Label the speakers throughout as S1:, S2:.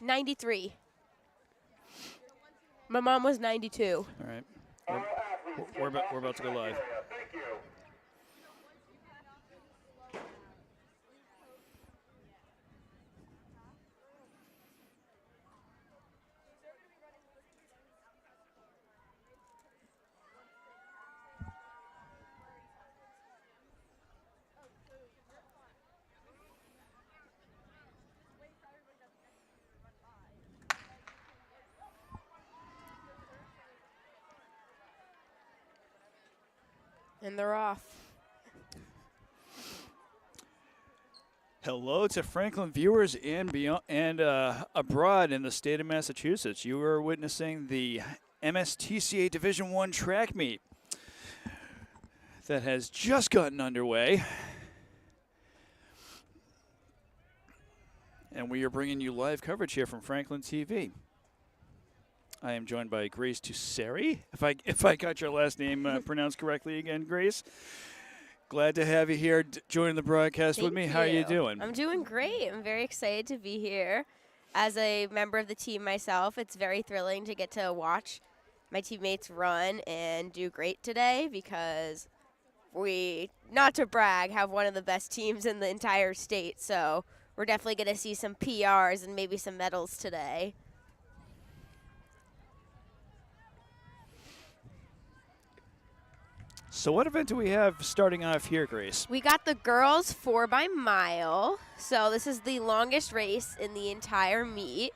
S1: 93. My mom was 92.
S2: All right. We're about to go live.
S1: And they're off.
S2: Hello to Franklin viewers and beyond and abroad in the state of Massachusetts. You are witnessing the MSTCA Division I track meet that has just gotten underway. And we are bringing you live coverage here from Franklin TV. I am joined by Grace Tusseri. If I got your last name pronounced correctly again, Grace. Glad to have you here joining the broadcast with me. How are you doing?
S1: I'm doing great. I'm very excited to be here. As a member of the team myself, it's very thrilling to get to watch my teammates run and do great today because we, not to brag, have one of the best teams in the entire state. So we're definitely going to see some PRs and maybe some medals today.
S2: So what event do we have starting off here, Grace?
S1: We got the girls 4x-mile. So this is the longest race in the entire meet.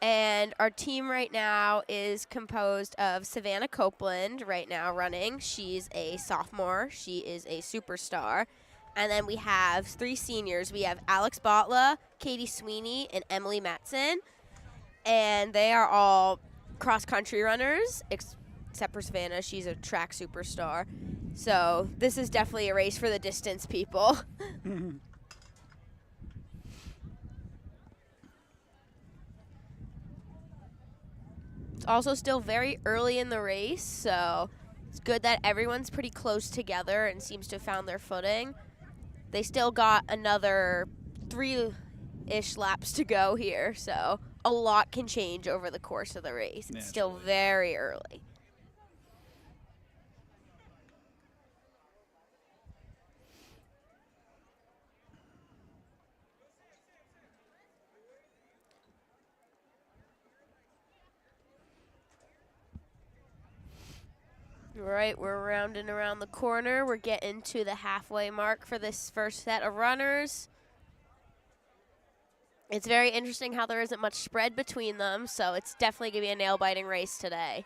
S1: And our team right now is composed of Savannah Copeland right now running. She's a sophomore. She is a superstar. And then we have 3 seniors. We have Alex Botla, Katie Sweeney, and Emily Matson. And they are all cross-country runners, except for Savannah. She's a track superstar. So this is definitely a race for the distance people. It's also still very early in the race, so it's good that everyone's pretty close together and seems to have found their footing. They still got another 3-ish laps to go here, so a lot can change over the course of the race. It's still very early. All right, we're rounding around the corner. We're getting to the halfway mark for this first set of runners. It's very interesting how there isn't much spread between them, so it's definitely going to be a nail-biting race today.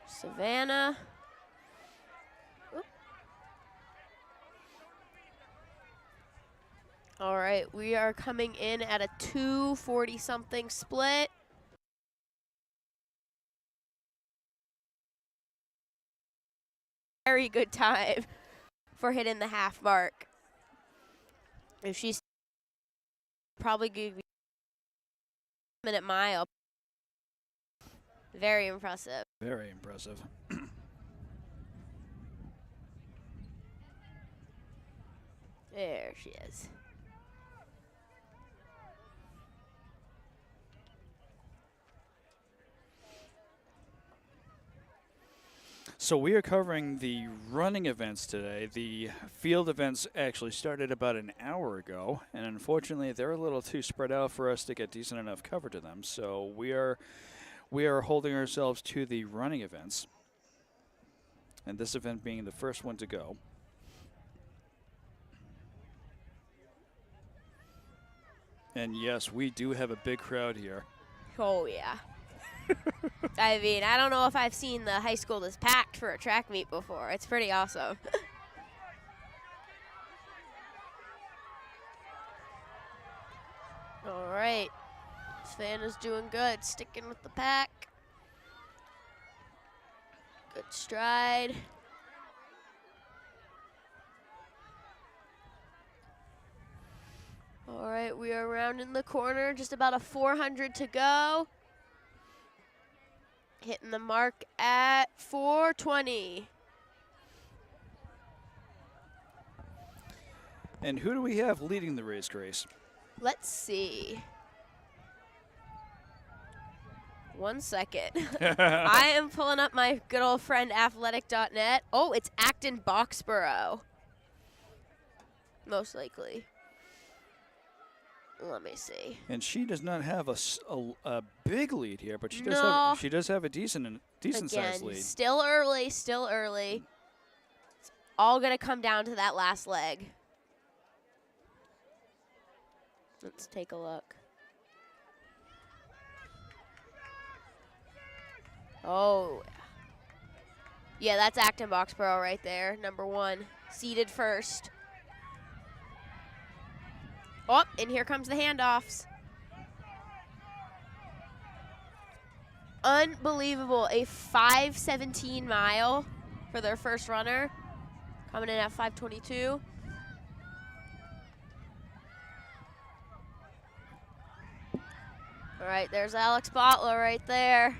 S1: Savannah. Oop. All right, we are coming in at a 2:40-something split. Very good time for hitting the half mark. If she's probably going to be a minute mile. Very impressive.
S2: Very impressive.
S1: There she is.
S2: So we are covering the running events today. The field events actually started about an hour ago, and unfortunately they're a little too spread out for us to get decent enough coverage of them. So we are holding ourselves to the running events, and this event being the first one to go. And yes, we do have a big crowd here.
S1: Oh, yeah. I mean, I don't know if I've seen the high school this packed for a track meet before. It's pretty awesome. All right. Savannah's doing good, sticking with the pack. Good stride. All right, we are rounding the corner, just about a 400 to go. Hitting the mark at 420.
S2: And who do we have leading the race, Grace?
S1: Let's see. 1 second.
S2: And
S1: I am pulling up my good old friend athletic.net. Oh, it's Acton Boxborough. Most likely. Let me see.
S2: she does not have a big lead here, but
S1: No.
S2: she does have a decent sized lead.
S1: Still early, still early. It's all going to come down to that last leg. Let's take a look. Oh. Yeah, that's Acton Boxborough right there, number 1. Seated first. Oh, and here comes the handoffs. Unbelievable. A 5:17 mile for their first runner. Coming in at 5:22. All right, there's Alex Botler right there.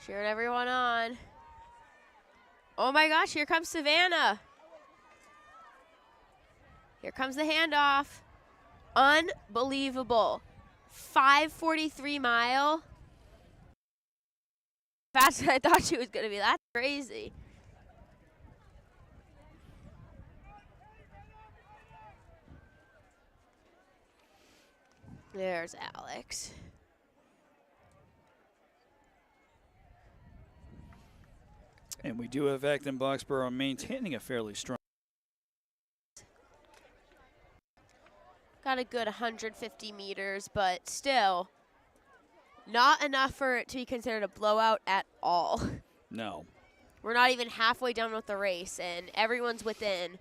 S1: Cheering everyone on. Oh my gosh, here comes Savannah. Here comes the handoff. Unbelievable. 5:43 mile. Faster than I thought she was going to be. That's crazy. There's Alex.
S2: And we do have Acton Boxborough maintaining a fairly strong.
S1: Got a good 150 meters, but still not enough for it to be considered a blowout at all.
S2: No.
S1: We're not even halfway done with the race, and everyone's within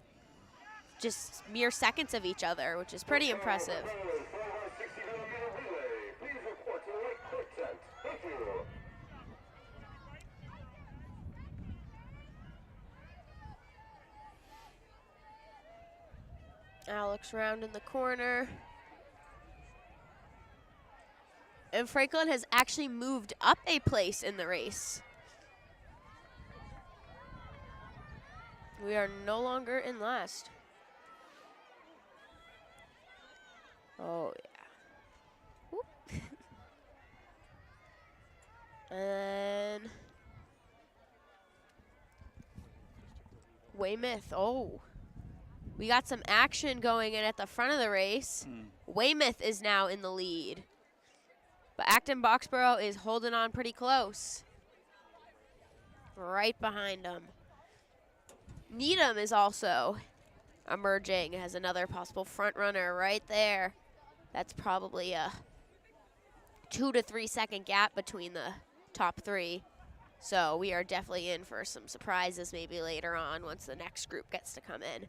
S1: just mere seconds of each other, which is pretty impressive. Alex round in the corner. And Franklin has actually moved up a place in the race. We are no longer in last. Oh, yeah. Whoop. And Weymouth, oh. We got some action going in at the front of the race. Weymouth is now in the lead. But Acton Boxborough is holding on pretty close. Right behind him. Needham is also emerging as another possible front runner right there. That's probably a 2 to 3 second gap between the top 3. So we are definitely in for some surprises maybe later on once the next group gets to come in.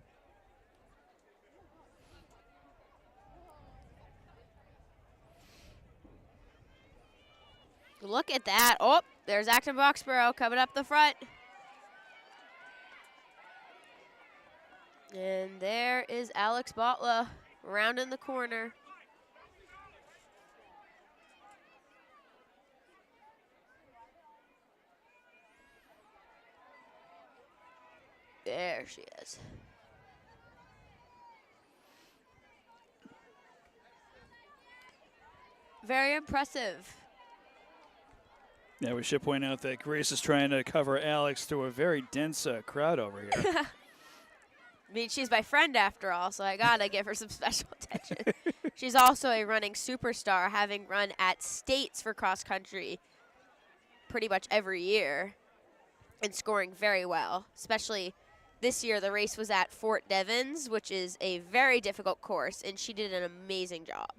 S1: Look at that. Oh, there's Acton Boxborough coming up the front. And there is Alex Botla rounding the corner. There she is. Very impressive.
S2: Yeah, we should point out that Grace is trying to cover Alex through a very dense crowd over here.
S1: I mean, she's my friend after all, so I gotta give her some special attention. She's also a running superstar, having run at states for cross country pretty much every year and scoring very well. Especially this year, the race was at Fort Devens, which is a very difficult course, and she did an amazing job.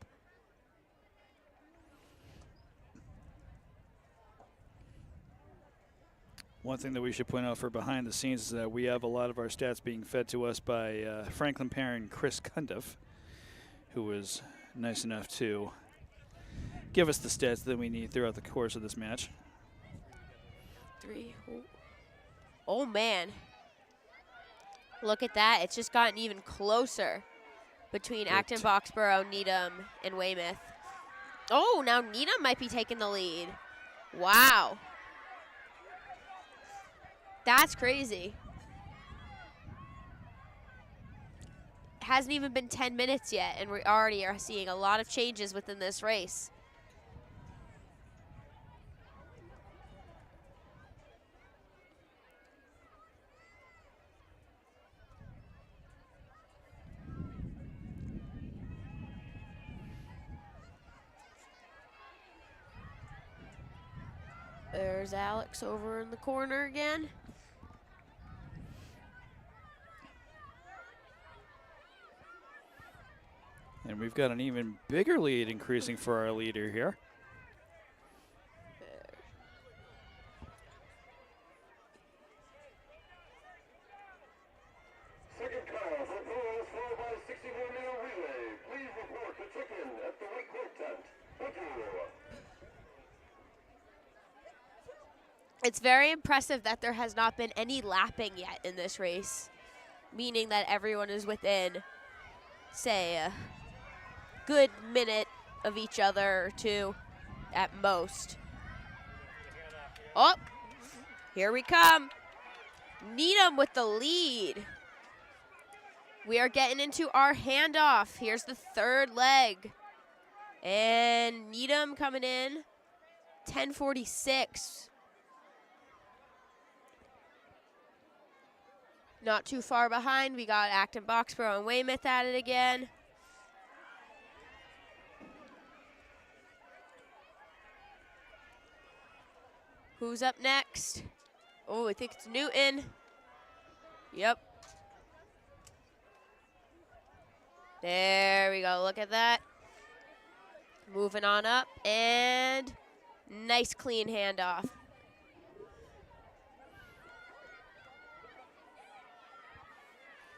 S2: One thing that we should point out for behind the scenes is that we have a lot of our stats being fed to us by Franklin parent Chris Cundiff, who was nice enough to give us the stats that we need throughout the course of this match.
S1: 3. Oh, man. Look at that. It's just gotten even closer between Acton Boxborough, Needham, and Weymouth. Oh, now Needham might be taking the lead. Wow. That's crazy. hasn't even been 10 minutes yet, and we already are seeing a lot of changes within this race. There's Alex over in the corner again.
S2: And we've got an even bigger lead increasing for our leader here.
S3: Second call for polls followed by 64-meter relay. Please report to check-in at the weight court tent. Thank you.
S1: It's very impressive that there has not been any lapping yet in this race, meaning that everyone is within, say, a good minute of each other or two at most. Oh, here we come. Needham with the lead. We are getting into our handoff. Here's the third leg. And Needham coming in, 10:46. Not too far behind, we got Acton Boxborough and Weymouth at it again. Who's up next? Oh, I think it's Newton. Yep. There we go, look at that. Moving on up, and nice clean handoff.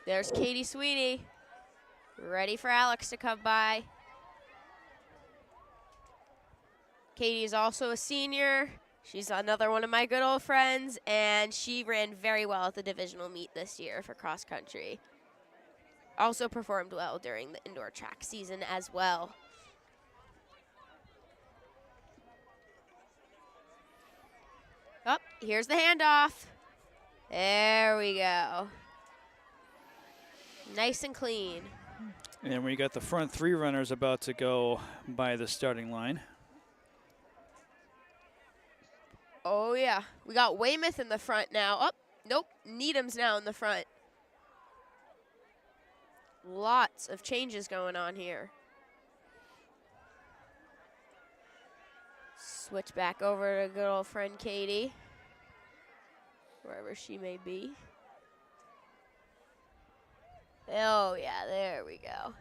S1: There's Katie Sweeney, ready for Alex to come by. Katie is also a senior. She's another one of my good old friends, and she ran very well at the divisional meet this year for cross country. Also performed well during the indoor track season as well. Oh, here's the handoff. There we go. Nice and clean.
S2: And we got the front three runners about to go by the starting line.
S1: Oh, yeah. We got Weymouth in the front now. Oh, nope. Needham's now in the front. Lots of changes going on here. Switch back over to good old friend Katie, wherever she may be. Oh, yeah, there we go.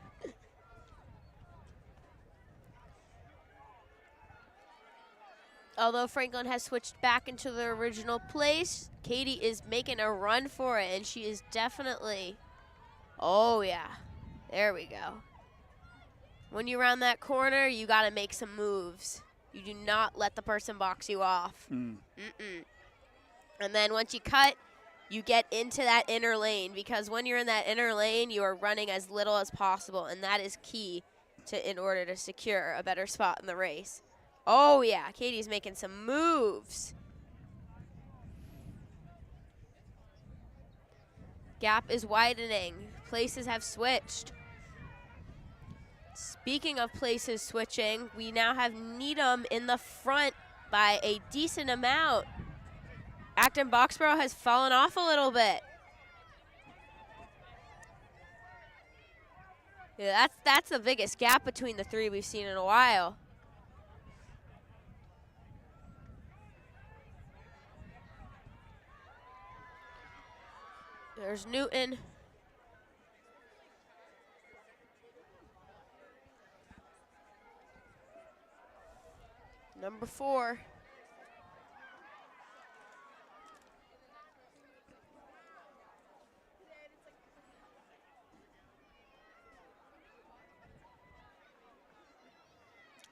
S1: Although Franklin has switched back into the original place, Katie is making a run for it, and she is definitely, oh, yeah, there we go. When you round that corner, you got to make some moves. You do not let the person box you off. And then once you cut, you get into that inner lane, because when you're in that inner lane, you are running as little as possible, and that is key in order to secure a better spot in the race. Oh, yeah, Katie's making some moves. Gap is widening. Places have switched. Speaking of places switching, we now have Needham in the front by a decent amount. Acton Boxborough has fallen off a little bit. Yeah, that's the biggest gap between the three we've seen in a while. There's Newton. Number 4.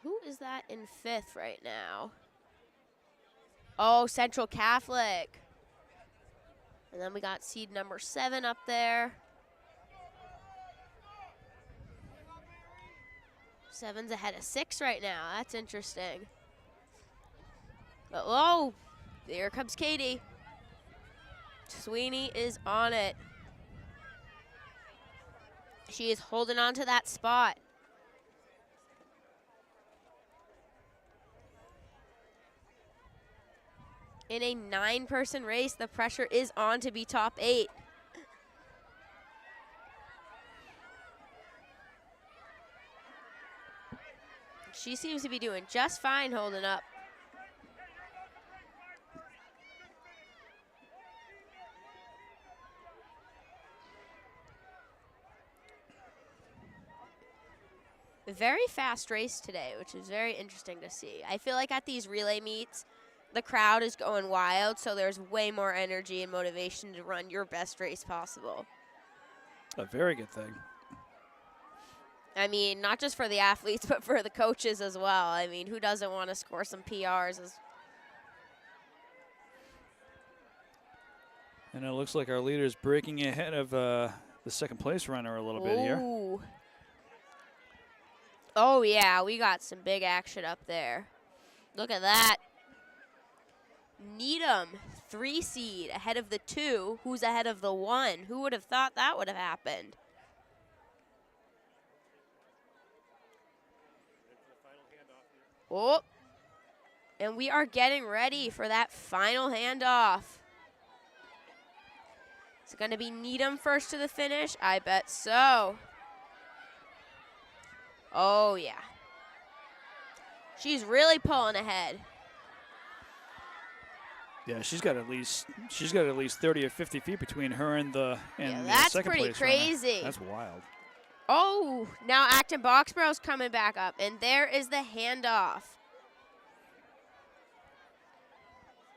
S1: Who is that in 5th right now? Oh, Central Catholic. And then we got seed number 7 up there. 7's ahead of 6 right now. That's interesting. But, oh, there comes Katie. Sweeney is on it. She is holding on to that spot. In a 9-person race, the pressure is on to be top 8. She seems to be doing just fine holding up. A very fast race today, which is very interesting to see. I feel like at these relay meets, the crowd is going wild, so there's way more energy and motivation to run your best race possible.
S2: A very good thing.
S1: I mean, not just for the athletes, but for the coaches as well. I mean, who doesn't want to score some PRs?
S2: And it looks like our leader's breaking ahead of the second place runner a little bit here.
S1: Ooh. Oh, yeah, we got some big action up there. Look at that. Needham, 3 seed, ahead of the 2. Who's ahead of the 1? Who would have thought that would have happened? Oh, and we are getting ready for that final handoff. Is it going to be Needham first to the finish? I bet so. Oh, yeah. She's really pulling ahead.
S2: Yeah, she's got at least 30 or 50 feet between her and the
S1: that's
S2: second
S1: pretty
S2: place runner.
S1: crazy.
S2: That's wild.
S1: Oh, now Acton Boxborough's coming back up, and there is the handoff.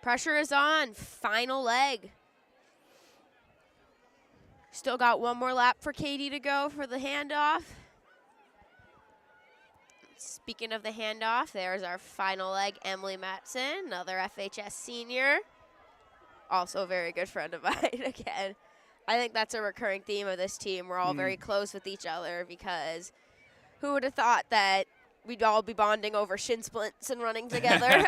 S1: Pressure is on. Final leg. Still got one more lap for Katie to go for the handoff. Speaking of the handoff, there's our final leg, Emily Matson, another FHS senior. Also a very good friend of mine again. I think that's a recurring theme of this team. We're all very close with each other because who would have thought that we'd all be bonding over shin splints and running together?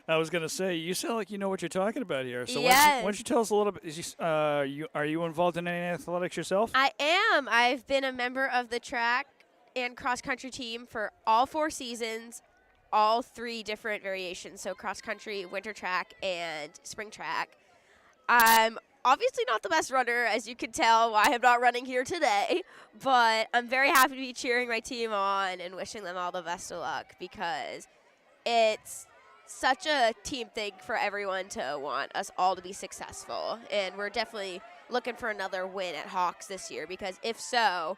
S2: I was going to say, you sound like you know what you're talking about here. So
S1: Yes.
S2: why don't you tell us a little bit, are you involved in any athletics yourself?
S1: I am. I've been a member of the track and cross-country team for all 4 seasons, all 3 different variations, so cross-country, winter track, and spring track. I'm obviously not the best runner, as you can tell why I'm not running here today, but I'm very happy to be cheering my team on and wishing them all the best of luck because it's such a team thing for everyone to want us all to be successful, and we're definitely looking for another win at Hawks this year because if so,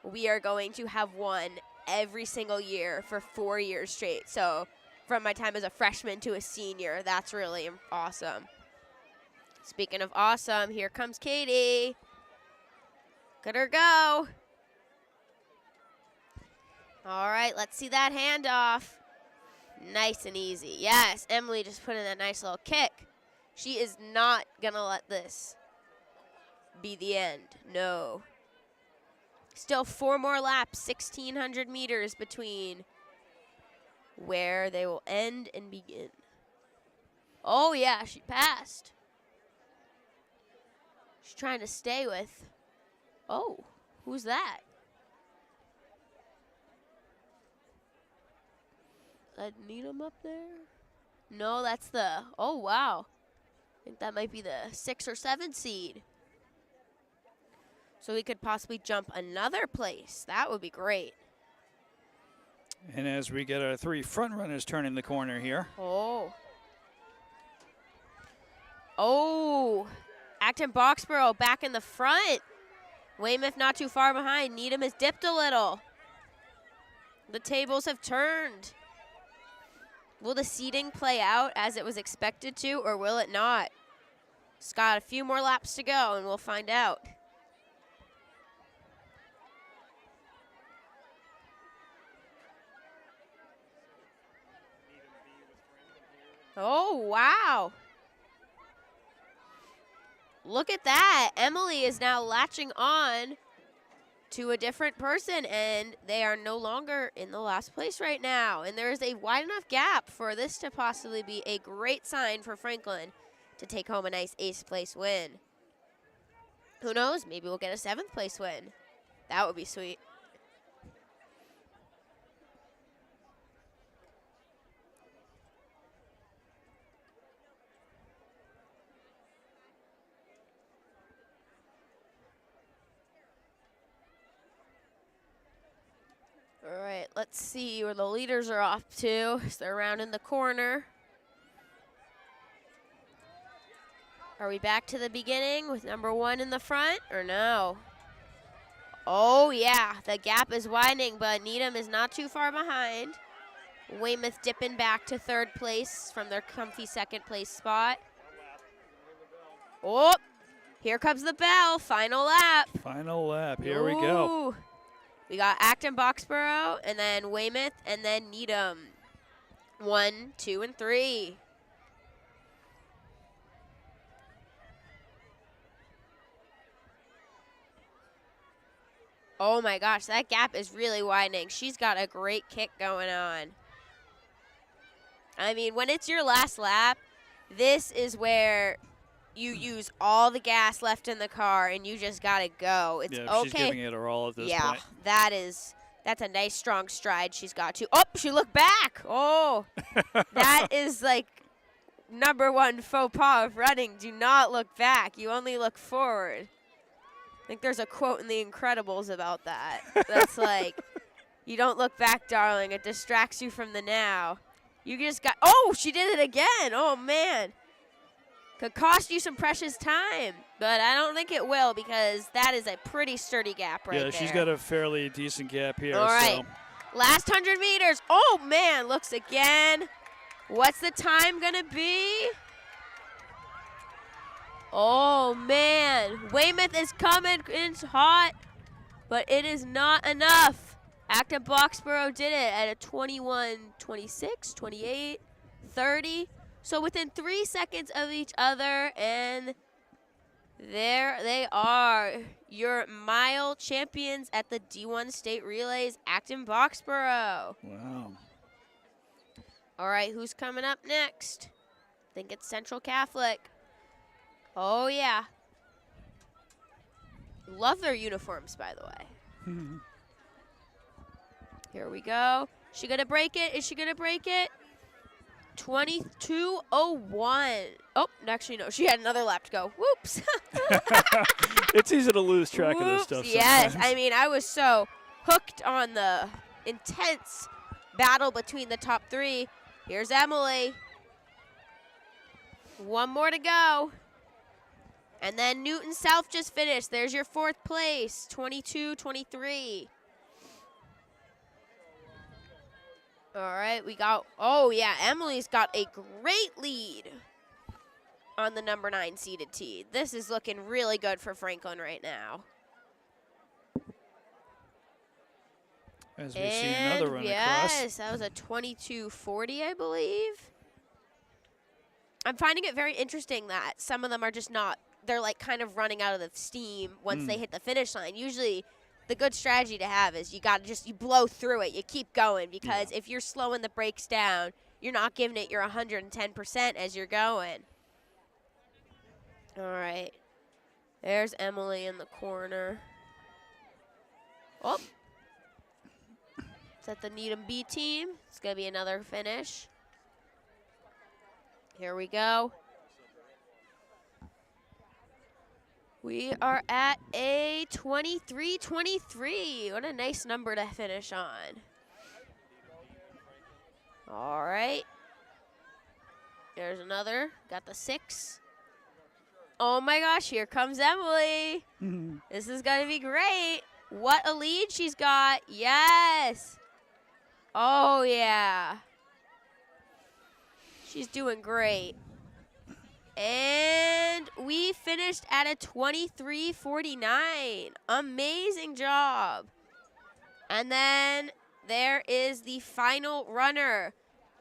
S1: we are going to have won every single year for 4 years straight. So from my time as a freshman to a senior, that's really awesome. Speaking of awesome, here comes Katie. Look at her go. All right, let's see that handoff. Nice and easy. Yes, Emily just put in a nice little kick. She is not going to let this be the end. No. Still 4 more laps, 1,600 meters between where they will end and begin. Oh, yeah, she passed. She's trying to stay with. Oh, who's that? Needham up there? No, that's the, oh, wow. I think that might be the 6 or 7 seed. So we could possibly jump another place. That would be great.
S2: And as we get our 3 front runners turning the corner here.
S1: Oh. Oh. Acton Boxborough back in the front. Weymouth not too far behind. Needham has dipped a little. The tables have turned. Will the seeding play out as it was expected to, or will it not? It's got a few more laps to go, and we'll find out. Oh, wow. Look at that. Emily is now latching on to a different person, and they are no longer in the last place right now. And there is a wide enough gap for this to possibly be a great sign for Franklin to take home a nice 8th place win. Who knows? Maybe we'll get a 7th place win. That would be sweet. All right, let's see where the leaders are off to. So they're around in the corner. Are we back to the beginning with number 1 in the front or no? Oh, yeah, the gap is widening, but Needham is not too far behind. Weymouth dipping back to 3rd place from their comfy 2nd place spot. Oh, here comes the bell. Final lap.
S2: Final lap. Here we go.
S1: Ooh. We got Acton Boxborough, and then Weymouth, and then Needham. 1, 2, and 3. Oh my gosh, that gap is really widening. She's got a great kick going on. I mean, when it's your last lap, this is where you use all the gas left in the car and you just gotta go. It's
S2: Yeah,
S1: okay.
S2: she's giving it her all at this
S1: Yeah,
S2: point.
S1: that's a nice strong stride she's got to. Oh, she looked back. Oh, that is like number 1 faux pas of running. Do not look back. You only look forward. I think there's a quote in The Incredibles about that. That's like, you don't look back, darling. It distracts you from the now. You just got, oh, she did it again. Oh, man. Could cost you some precious time, but I don't think it will because that is a pretty sturdy gap right there.
S2: Yeah, she's got a fairly decent gap here.
S1: All right. Last 100 meters. Oh, man. Looks again. What's the time going to be? Oh, man. Weymouth is coming in hot, but it is not enough. Acton Boxborough did it at a 21:26, 28, 30. So within 3 seconds of each other, and there they are. Your mile champions at the D1 State Relays, Acton Boxborough.
S2: Wow.
S1: All right, who's coming up next? I think it's Central Catholic. Oh, yeah. Love their uniforms, by the way. Here we go. Is she going to break it? Is she going to break it? 22:01. Oh, actually, no. She had another lap to go. Whoops.
S2: It's easy to lose track of this
S1: Whoops.
S2: stuff
S1: Yes.
S2: sometimes.
S1: I mean, I was so hooked on the intense battle between the top 3. Here's Emily. 1 more to go. And then Newton South just finished. There's your 4th place, 22-23. All right, we got, oh yeah, Emily's got a great lead on the number 9 seeded team. This is looking really good for Franklin right now.
S2: As we see another run across.
S1: Yes, that was a 22:40, I believe. I'm finding it very interesting that some of them are just not, they're like kind of running out of the steam once they hit the finish line. Usually the good strategy to have is you got to just, you blow through it. You keep going because if you're slowing the brakes down, you're not giving it your 110% as you're going. All right. There's Emily in the corner. Oh. Is that the Needham B team? It's going to be another finish. Here we go. We are at a 23-23. What a nice number to finish on. All right. There's another. Got the 6. Oh my gosh, here comes Emily. This is going to be great. What a lead she's got. Yes. Oh, yeah. She's doing great. And we finished at a 23:49. Amazing job. And then there is the final runner.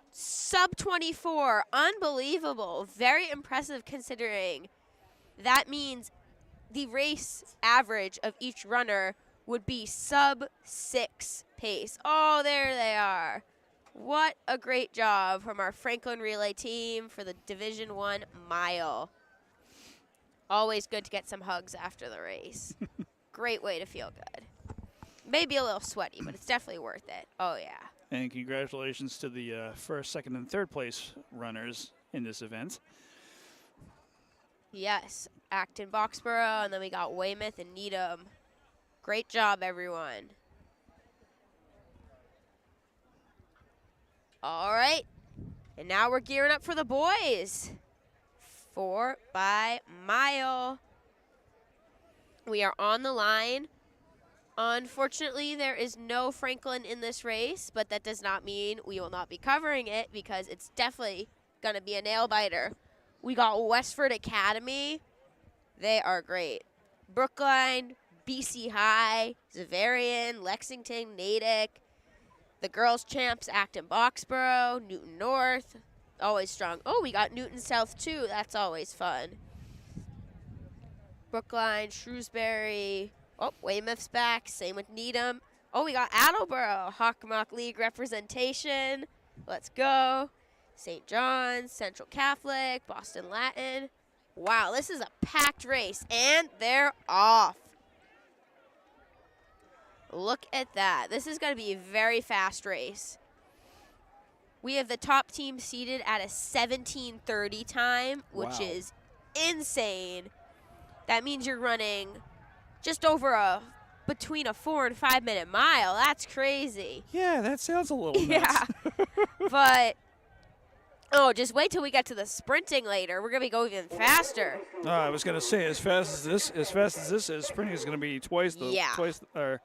S1: Sub 24. Unbelievable. Very impressive considering that means the race average of each runner would be sub 6 pace. Oh, there they are. What a great job from our Franklin Relay team for the Division I mile. Always good to get some hugs after the race. Great way to feel good. Maybe a little sweaty, but it's definitely worth it. Oh, yeah.
S2: And congratulations to the first, second, and third place runners in this event.
S1: Yes, Acton, Boxborough, and then we got Weymouth and Needham. Great job, everyone. All right, and now we're gearing up for the boys. 4 by mile. We are on the line. Unfortunately, there is no Franklin in this race, but that does not mean we will not be covering it because it's definitely going to be a nail-biter. We got Westford Academy. They are great. Brookline, BC High, Zavarian, Lexington, Natick. The girls' champs, Acton Boxborough, Newton North. Always strong. Oh, we got Newton South, too. That's always fun. Brookline, Shrewsbury. Oh, Weymouth's back. Same with Needham. Oh, we got Attleboro. Hockomock League representation. Let's go. St. John's, Central Catholic, Boston Latin. Wow, this is a packed race, and they're off. Look at that. This is going to be a very fast race. We have the top team seated at a 17:30 time, which
S2: Wow.
S1: is insane. That means you're running just over between a 4 and 5 minute mile. That's crazy.
S2: Yeah, that sounds a little nuts.
S1: Yeah. But oh, just wait till we get to the sprinting later. We're gonna be going even faster.
S2: I was gonna say, as fast as this is, sprinting is gonna be twice the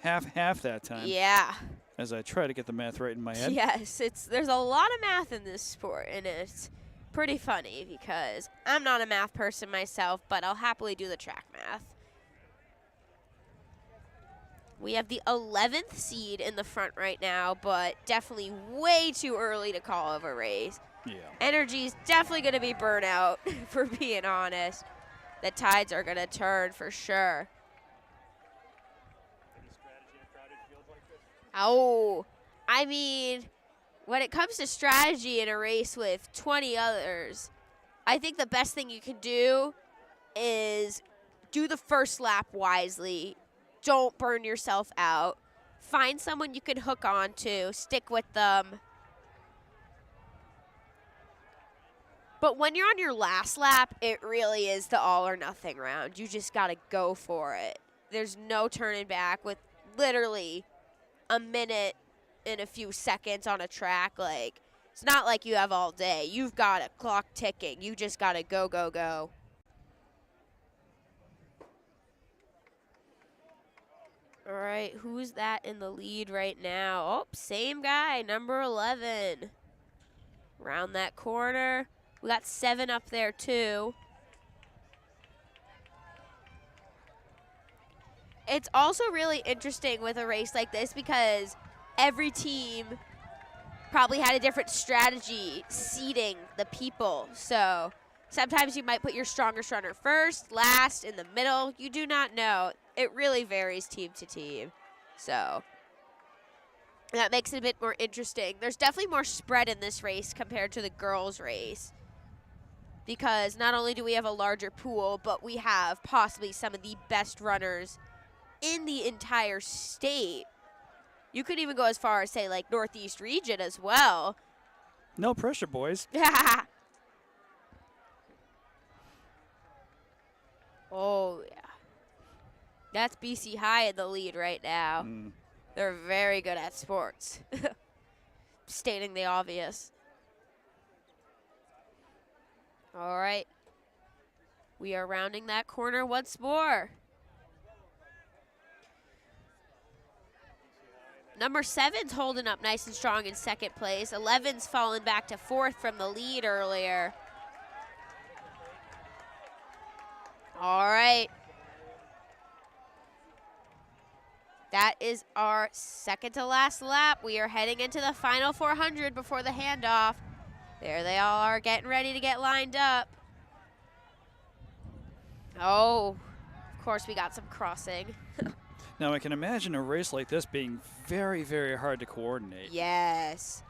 S2: half that time.
S1: Yeah.
S2: As I try to get the math right in my head.
S1: Yes, there's a lot of math in this sport, and it's pretty funny because I'm not a math person myself, but I'll happily do the track math. We have the 11th seed in the front right now, but definitely way too early to call of a race.
S2: Yeah.
S1: Energy's definitely going to be burnout, for being honest. The tides are going to turn for sure. Oh, I mean, when it comes to strategy in a race with 20 others, I think the best thing you can do is do the first lap wisely. Don't burn yourself out. Find someone you can hook on to. Stick with them. But when you're on your last lap, it really is the all or nothing round. You just got to go for it. There's no turning back with literally a minute and a few seconds on a track. Like, it's not like you have all day. You've got a clock ticking. You just got to go, go, go. All right, who's that in the lead right now? Oh, same guy, number 11. Round that corner. We got 7 up there, too. It's also really interesting with a race like this because every team probably had a different strategy seeding the people. So sometimes you might put your strongest runner first, last, in the middle. You do not know. It really varies team to team. So that makes it a bit more interesting. There's definitely more spread in this race compared to the girls' race because not only do we have a larger pool, but we have possibly some of the best runners in the entire state. You could even go as far as, say, like, Northeast region as well.
S2: No pressure, boys.
S1: Oh, yeah. That's BC High in the lead right now. They're very good at sports. Stating the obvious. All right. We are rounding that corner once more. Number 7's holding up nice and strong in second place. 11's fallen back to 4th from the lead earlier. All right. That is our second to last lap. We are heading into the final 400 before the handoff. There they all are getting ready to get lined up. Oh, of course we got some crossing.
S2: Now I can imagine a race like this being very, very hard to coordinate.
S1: Yes.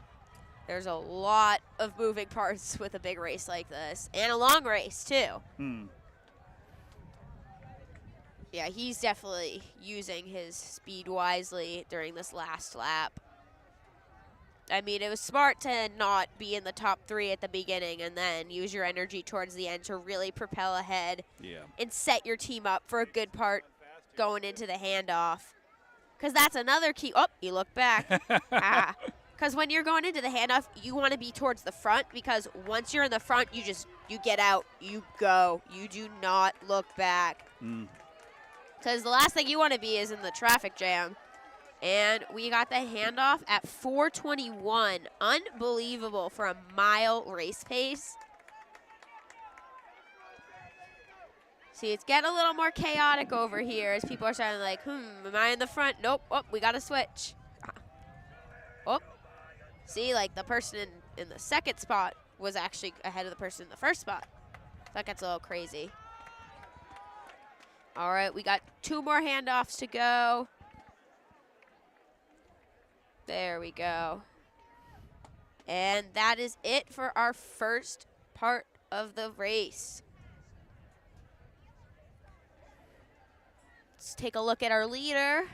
S1: There's a lot of moving parts with a big race like this. And a long race, too. Yeah, he's definitely using his speed wisely during this last lap. I mean, it was smart to not be in the top 3 at the beginning and then use your energy towards the end to really propel ahead and set your team up for a good part going into the handoff. Because that's another key. Oh, you look back. Because when you're going into the handoff, you want to be towards the front because once you're in the front, you get out, you go. You do not look back. Because the last thing you want to be is in the traffic jam. And we got the handoff at 4:21. Unbelievable for a mile race pace. See, it's getting a little more chaotic over here as people are starting like, am I in the front? Nope. Oh, we got to switch. Oh. See, like the person in the second spot was actually ahead of the person in the first spot. That gets a little crazy. All right, we got 2 more handoffs to go. There we go. And that is it for our first part of the race. Let's take a look at our leader.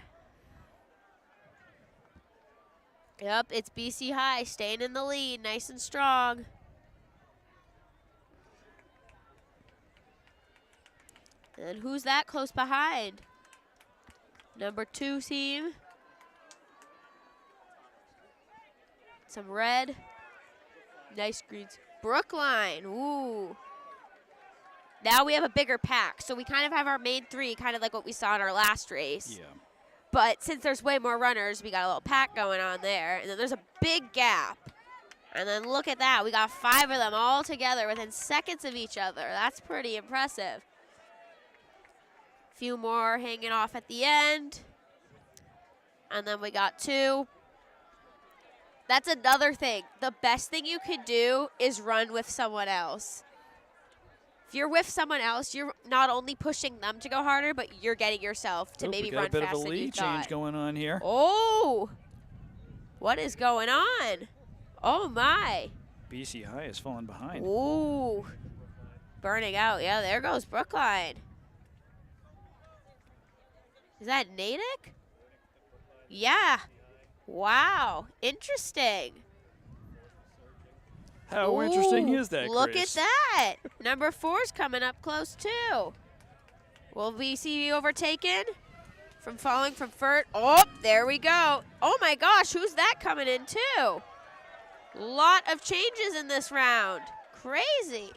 S1: Yep, it's BC High staying in the lead, nice and strong. And who's that close behind? Number 2 team. Some red. Nice greens. Brookline. Ooh. Now we have a bigger pack. So we kind of have our main 3, kind of like what we saw in our last race.
S2: Yeah.
S1: But since there's way more runners, we got a little pack going on there. And then there's a big gap. And then look at that. We got 5 of them all together within seconds of each other. That's pretty impressive. Few more hanging off at the end. And then we got 2. That's another thing. The best thing you could do is run with someone else. If you're with someone else, you're not only pushing them to go harder, but you're getting yourself to maybe run faster than you thought.
S2: We got a bit of a lead change going on here.
S1: Oh! What is going on? Oh, my.
S2: BC High has fallen behind.
S1: Ooh. Burning out. Yeah, there goes Brookline. Is that Natick? Yeah. Wow. Interesting.
S2: How interesting is that,
S1: Look
S2: Chris?
S1: at that. Number 4's coming up close, too. Will BC be overtaken from falling from first? Oh, there we go. Oh, my gosh. Who's that coming in, too? Lot of changes in this round. Crazy.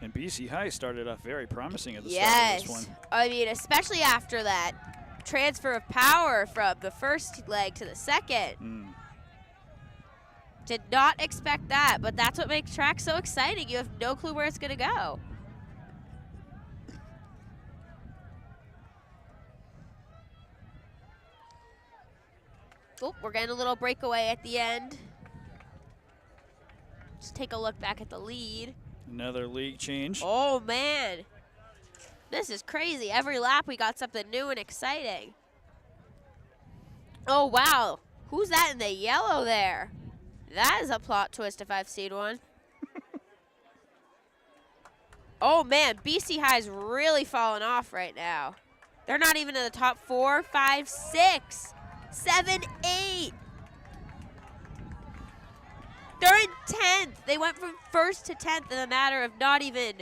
S2: And BC High started off very promising at the start of this one.
S1: I mean, especially after that transfer of power from the first leg to the second. Did not expect that, but that's what makes track so exciting. You have no clue where it's going to go. Oh, we're getting a little breakaway at the end. Just take a look back at the lead.
S2: Another league change.
S1: Oh, man. This is crazy. Every lap we got something new and exciting. Oh, wow. Who's that in the yellow there? That is a plot twist if I've seen one. Oh, man. BC High's really falling off right now. They're not even in the top 4, 5, 6, 7, 8. They're in 10th. They went from 1st to 10th in a matter of not even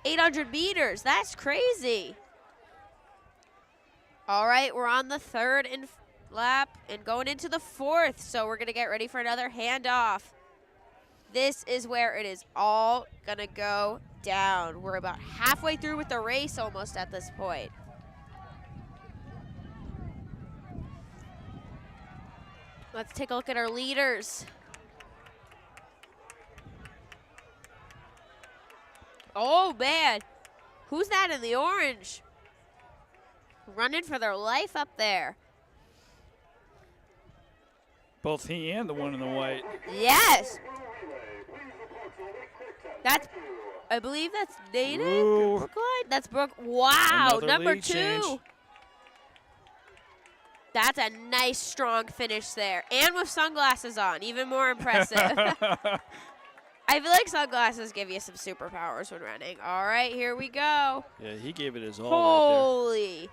S1: 800 meters. That's crazy. All right, we're on the 3rd lap and going into the 4th, so we're going to get ready for another handoff. This is where it is all going to go down. We're about halfway through with the race almost at this point. Let's take a look at our leaders. Oh, man. Who's that in the orange? Running for their life up there.
S2: Both he and the one in the white.
S1: Yes. That's, I believe that's Natick. Brookline. That's Brook. Wow,
S2: Another
S1: number
S2: lead
S1: 2.
S2: change.
S1: That's a nice, strong finish there. And with sunglasses on, even more impressive. I feel like sunglasses give you some superpowers when running. All right, here we go.
S2: Yeah, he gave it his all
S1: Holy.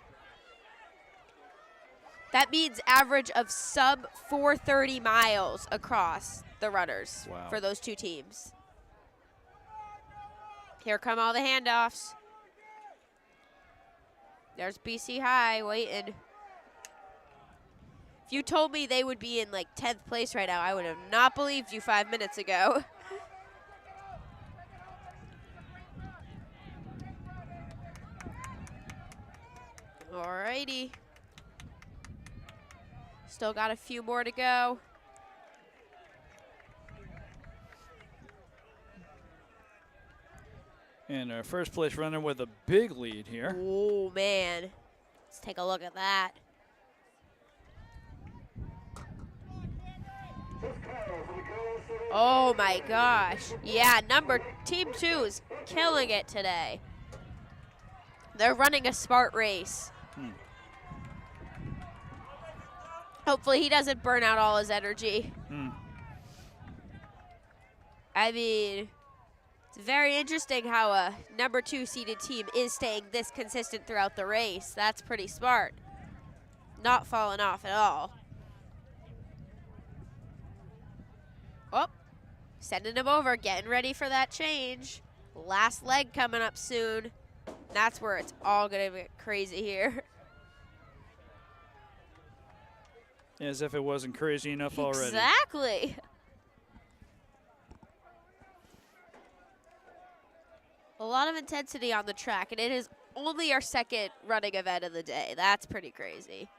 S1: That means average of sub 430 miles across the runners
S2: Wow.
S1: for those two teams. Here come all the handoffs. There's BC High waiting. If you told me they would be in like 10th place right now, I would have not believed you 5 minutes ago. Alrighty. Still got a few more to go.
S2: And our first place runner with a big lead here.
S1: Oh, man. Let's take a look at that. Oh, my gosh. Yeah, Team 2 is killing it today. They're running a smart race. Hopefully he doesn't burn out all his energy. I mean, it's very interesting how a number 2 seeded team is staying this consistent throughout the race. That's pretty smart. Not falling off at all. Oh, sending him over, getting ready for that change. Last leg coming up soon. That's where it's all gonna get crazy here.
S2: As if it wasn't crazy enough already.
S1: Exactly. A lot of intensity on the track, and it is only our second running event of the day. That's pretty crazy.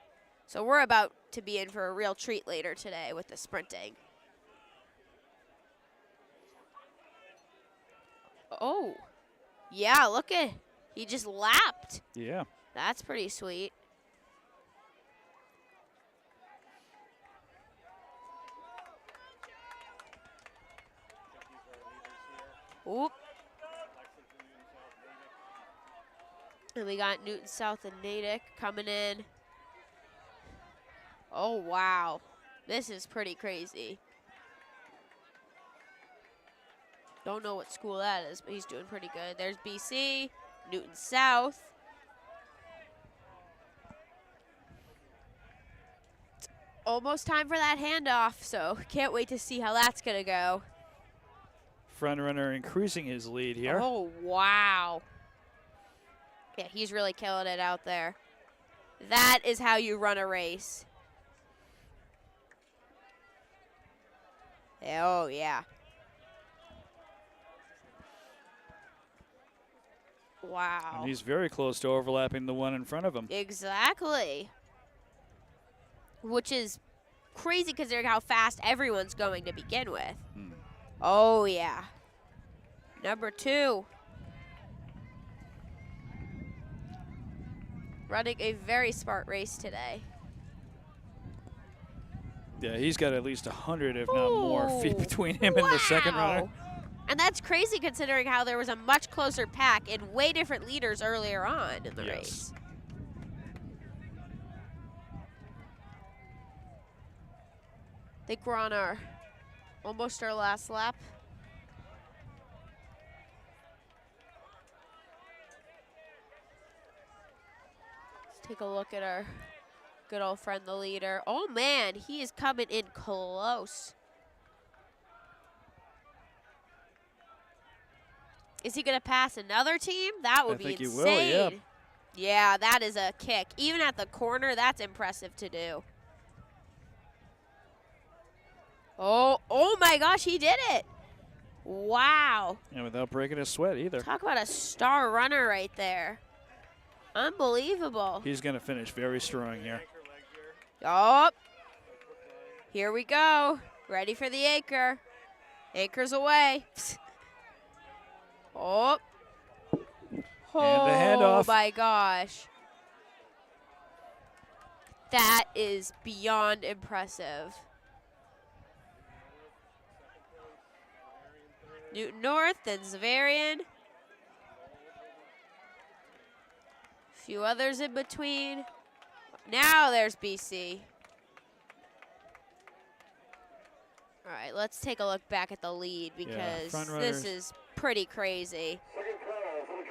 S1: So we're about to be in for a real treat later today with the sprinting. Oh, yeah, look at, he just lapped.
S2: Yeah.
S1: That's pretty sweet. Oop. And we got Newton South and Natick coming in. Oh, wow. This is pretty crazy. Don't know what school that is, but he's doing pretty good. There's BC, Newton South. It's almost time for that handoff, so can't wait to see how that's going to go.
S2: Front runner increasing his lead here.
S1: Oh, wow. Yeah, he's really killing it out there. That is how you run a race. Oh, yeah. Wow.
S2: And he's very close to overlapping the one in front of him.
S1: Exactly. Which is crazy considering how fast everyone's going to begin with. Oh, yeah. Number 2. Running a very smart race today.
S2: Yeah, he's got at least 100, if not more, feet
S1: Ooh,
S2: between him and the second runner.
S1: And that's crazy considering how there was a much closer pack and way different leaders earlier on in the race. I think we're on almost our last lap. Let's take a look at our good old friend, the leader. Oh man, he is coming in close. Is he going to pass another team? That would be insane.
S2: He will, yeah.
S1: Yeah, that is a kick. Even at the corner, that's impressive to do. Oh my gosh, he did it. Wow.
S2: And without breaking a sweat either.
S1: Talk about a star runner right there. Unbelievable.
S2: He's going to finish very strong here.
S1: Oh, here we go. Ready for the anchor. Anchor's away. Oh.
S2: And the handoff.
S1: Oh my gosh. That is beyond impressive. Newton North, then Zavarian. A few others in between. Now there's BC. All right, let's take a look back at the lead because
S2: front
S1: this
S2: runners.
S1: is pretty crazy.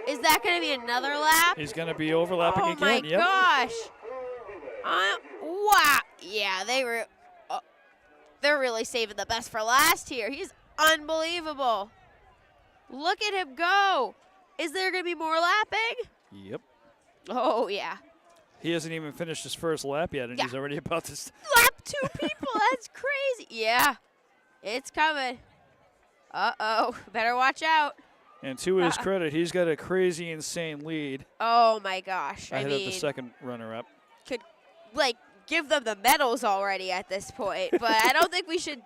S1: Is that going to be another lap?
S2: He's going to be overlapping
S1: Oh
S2: again.
S1: my
S2: Yep.
S1: gosh. Wow. Yeah, they're really saving the best for last here. He's unbelievable. Look at him go. Is there going to be more lapping?
S2: Yep.
S1: Oh, yeah.
S2: He hasn't even finished his first lap yet, and
S1: Yeah.
S2: he's already about to.
S1: Lap 2 people. That's crazy. Yeah, it's coming. Uh-oh. Better watch out.
S2: And to his credit, he's got a crazy, insane lead
S1: Oh, my gosh.
S2: ahead
S1: I mean,
S2: of the second runner-up.
S1: could, like, give them the medals already at this point, but I don't think we should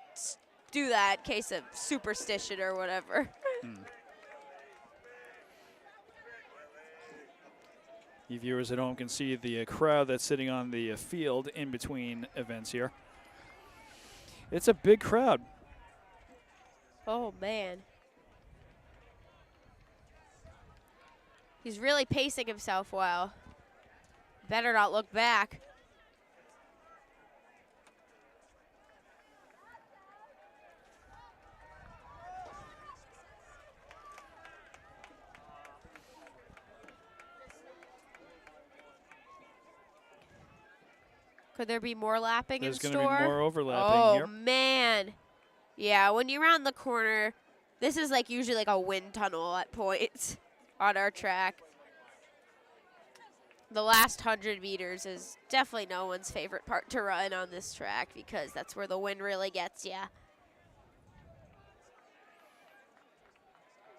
S1: do that in case of superstition or whatever.
S2: You viewers at home can see the crowd that's sitting on the field in between events here. It's a big crowd.
S1: Oh, man. He's really pacing himself well. Better not look back. Could there be more lapping
S2: There's
S1: in
S2: going to
S1: store?
S2: be more overlapping
S1: Oh,
S2: here.
S1: man. Yeah, when you round the corner, this is like usually like a wind tunnel at points on our track. The last 100 meters is definitely no one's favorite part to run on this track because that's where the wind really gets you.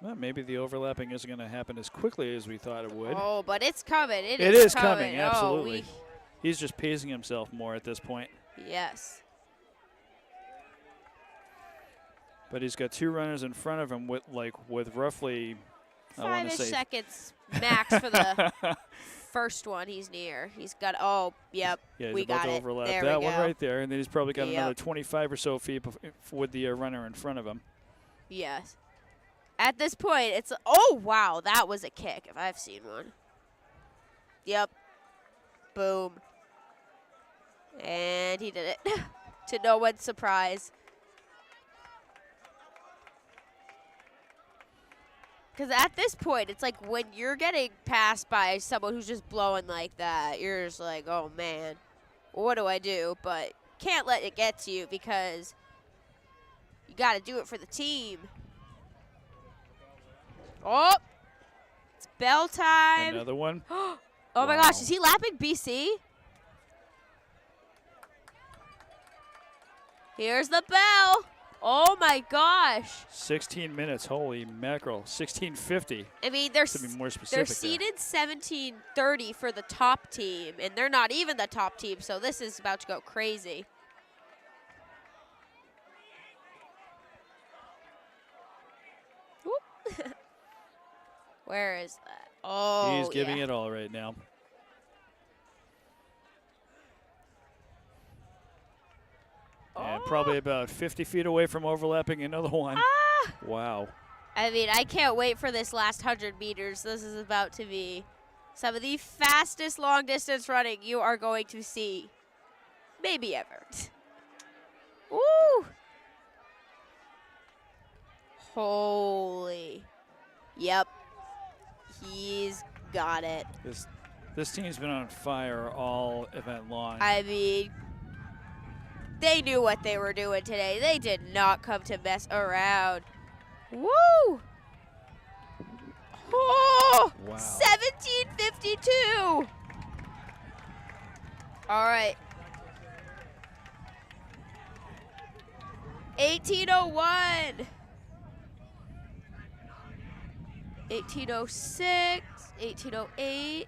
S2: Well, maybe the overlapping isn't going to happen as quickly as we thought it would.
S1: Oh, but it's coming.
S2: It is coming,
S1: Oh,
S2: absolutely. He's just pacing himself more at this point.
S1: yes.
S2: But he's got two runners in front of him with roughly, I want to
S1: 5-ish
S2: say,
S1: seconds max for the first one he's near. He's got, oh, yep,
S2: yeah, he's
S1: we
S2: about
S1: got
S2: to
S1: it.
S2: overlap
S1: There
S2: that
S1: we
S2: one
S1: go.
S2: right there, and then he's probably got
S1: Yep.
S2: another 25 or so feet with the runner in front of him.
S1: Yes. At this point, it's, oh, wow, that was a kick if I've seen one. Yep. Boom. And he did it to no one's surprise. Because at this point, it's like when you're getting passed by someone who's just blowing like that, you're just like, oh, man, what do I do? But can't let it get to you because you got to do it for the team. Oh, it's bell time.
S2: Another one.
S1: Oh, my
S2: Wow.
S1: gosh, is he lapping BC? Here's the bell. Oh, my gosh.
S2: 16 minutes. Holy mackerel. 16:50.
S1: I mean, they're
S2: To be more
S1: they're
S2: specific.
S1: seeded 1730 for the top team, and they're not even the top team, so this is about to go crazy. Whoop. Where is that? Oh,
S2: He's giving
S1: yeah.
S2: it all right now. And probably about 50 feet away from overlapping another one.
S1: Ah!
S2: Wow.
S1: I mean, I can't wait for this last 100 meters. This is about to be some of the fastest long distance running you are going to see. Maybe ever. Woo! Holy. Yep. He's got it.
S2: This team's been on fire all event long.
S1: I mean, they knew what they were doing today. They did not come to mess around. Woo! Oh!
S2: Wow.
S1: 1752. All right. 1801. 1806. 1808.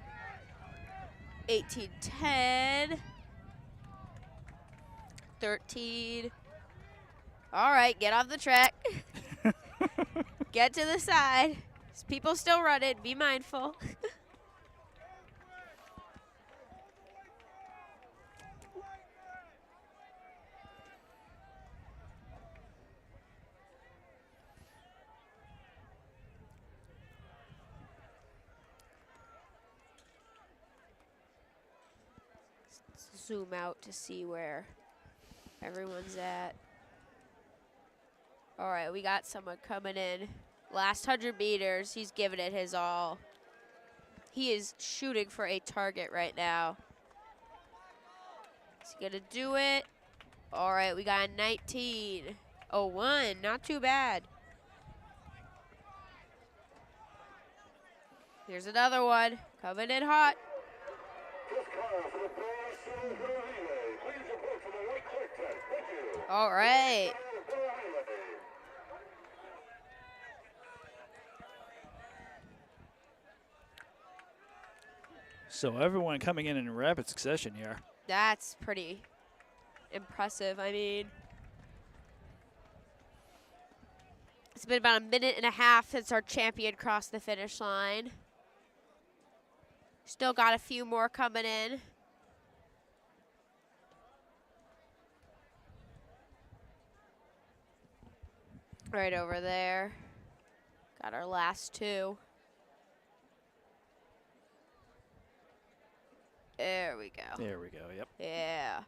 S1: 1810. 13. All right, get off the track. Get to the side. There's people still running. Be mindful. zoom out to see where everyone's at. All right, we got someone coming in. Last 100 meters, he's giving it his all. He is shooting for a target right now. Is he gonna do it? All right, we got a 19:01, not too bad. Here's another one, coming in hot.
S3: This car for the boys 200 relay. Please report to the white quick test. Thank you.
S1: All right.
S2: So everyone coming in rapid succession here.
S1: That's pretty impressive. I mean, it's been about a minute and a half since our champion crossed the finish line. Still got a few more coming in. Right over there. Got our last two. There we go.
S2: There we go, yep.
S1: Yeah.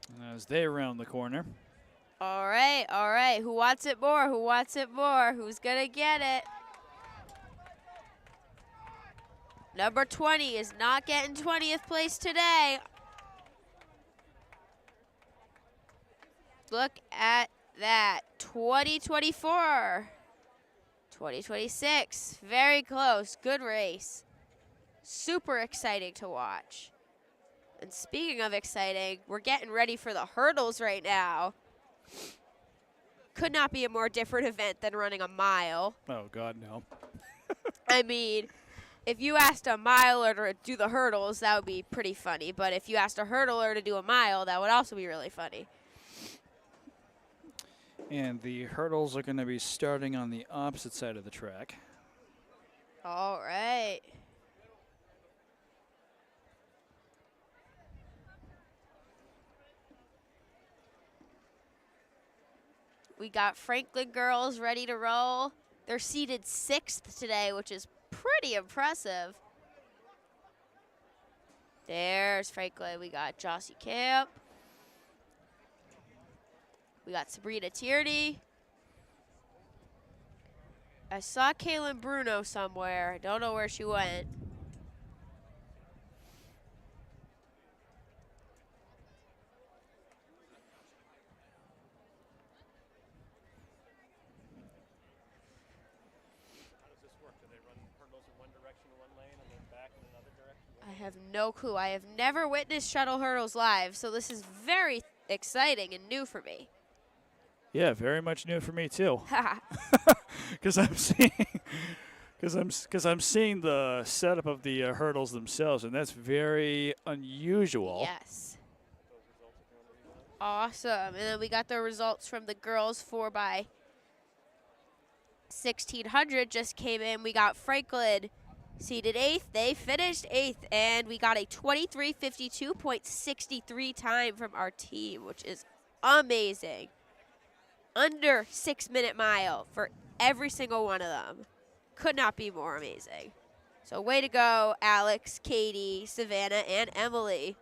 S2: And as they round the corner.
S1: All right, all right. Who wants it more? Who wants it more? Who's going to get it? Number 20 is not getting 20th place today. Look at that. 2024. 2026. Very close. Good race. Super exciting to watch. And speaking of exciting, we're getting ready for the hurdles right now. Could not be a more different event than running a mile.
S2: Oh, God, no.
S1: I mean, if you asked a miler to do the hurdles, that would be pretty funny. But if you asked a hurdler to do a mile, that would also be really funny.
S2: And the hurdles are going to be starting on the opposite side of the track.
S1: All right. We got Franklin girls ready to roll. They're seated 6th today, which is pretty impressive. There's Franklin. We got Jossie Camp. We got Sabrina Tierney. I saw Kaylin Bruno somewhere. I don't know where she went. I have no clue. I have never witnessed shuttle hurdles live, so this is very exciting and new for me.
S2: Yeah, very much new for me too.
S1: Haha.
S2: Because I'm seeing the setup of the hurdles themselves, and that's very unusual.
S1: Yes. Awesome. And then we got the results from the girls 4x1600 just came in. We got Franklin seated 8th. They finished 8th, and we got a 23:52.63 time from our team, which is amazing. Under 6-minute mile for every single one of them. Could not be more amazing. So way to go, Alex, Katie, Savannah, and Emily.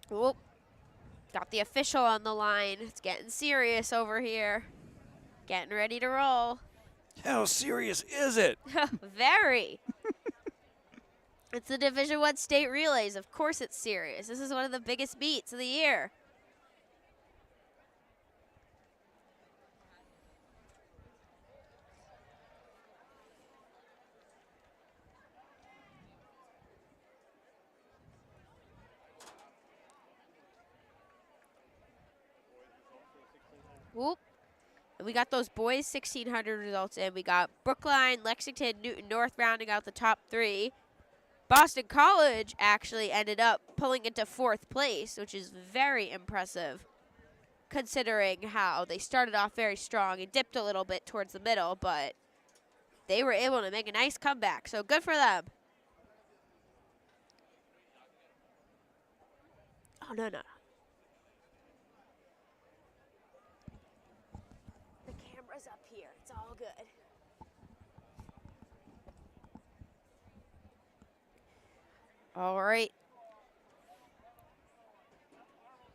S1: Whoop. Got the official on the line. It's getting serious over here. Getting ready to roll.
S2: How serious is it?
S1: Very. It's the Division I state relays. Of course it's serious. This is one of the biggest meets of the year. Whoop. And we got those boys 1600 results in. We got Brookline, Lexington, Newton North rounding out the top 3. Boston College actually ended up pulling into 4th place, which is very impressive considering how they started off very strong and dipped a little bit towards the middle, but they were able to make a nice comeback, so good for them. Oh, no. camera's up here. It's all good. All right.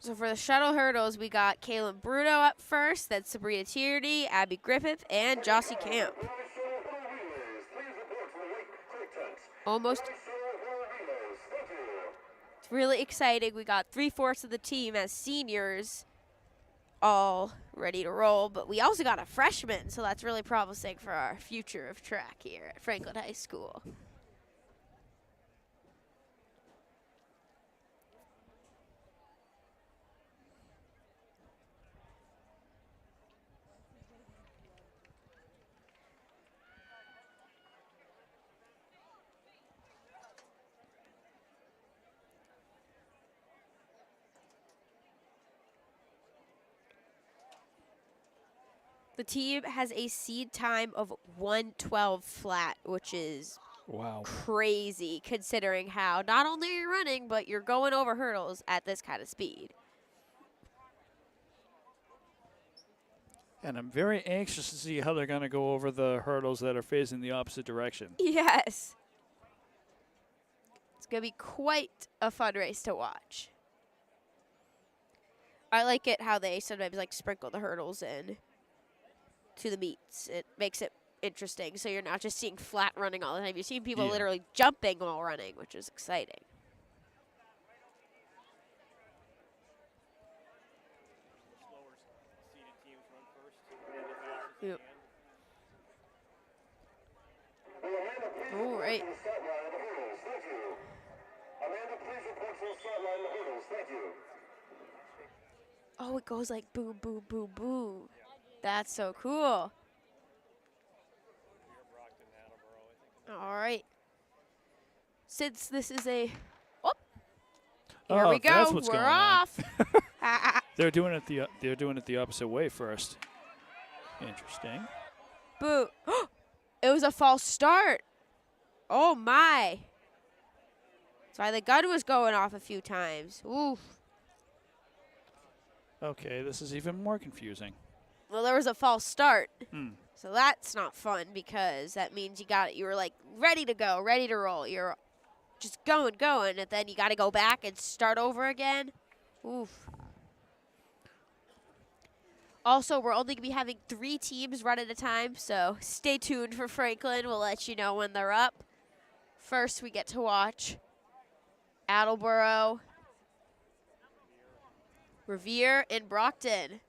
S1: So for the shuttle hurdles, we got Kaylin Bruno up first, then Sabrina Tierney, Abby Griffith, and Jossie Camp. Almost. It's really exciting. We got 3/4 of the team as seniors all ready to roll, but we also got a freshman, so that's really promising for our future of track here at Franklin High School. The team has a seed time of 1:12 flat, which is
S2: Wow.
S1: crazy considering how not only you're running, but you're going over hurdles at this kind of speed.
S2: And I'm very anxious to see how they're going to go over the hurdles that are facing the opposite direction.
S1: Yes. It's going to be quite a fun race to watch. I like it how they sometimes like sprinkle the hurdles in to the meets. It makes it interesting. So you're not just seeing flat running all the time. You're seeing people
S2: Yeah.
S1: literally jumping while running, which is exciting. Yep. All right.
S3: Amanda, please report to the start line, the hurdles. Thank you.
S1: Oh, it goes like boom, boom, boom, boom. That's so cool. All right. Since this is a... Oh, here we go.
S2: That's what's
S1: We're
S2: going on.
S1: off.
S2: They're doing it the opposite way first. Interesting.
S1: Boo. It was a false start. Oh, my. That's why the gun was going off a few times. Oof.
S2: Okay, this is even more confusing.
S1: Well, there was a false start.
S2: Hmm.
S1: So that's not fun because that means you were like ready to go, ready to roll. You're just going, and then you got to go back and start over again. Oof. Also, we're only going to be having 3 teams run at a time, so stay tuned for Franklin. We'll let you know when they're up. First, we get to watch Attleboro, Revere, and Brockton.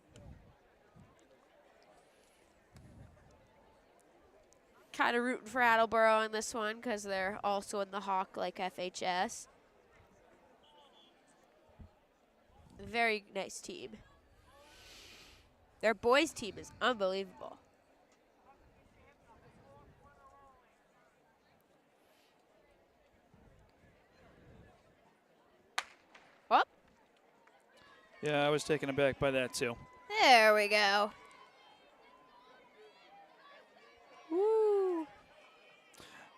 S1: Kind of rooting for Attleboro in this one because they're also in the Hawk like FHS. Very nice team. Their boys team is unbelievable. Oh,
S2: Yeah, I was taken aback by that too.
S1: there we go. Woo.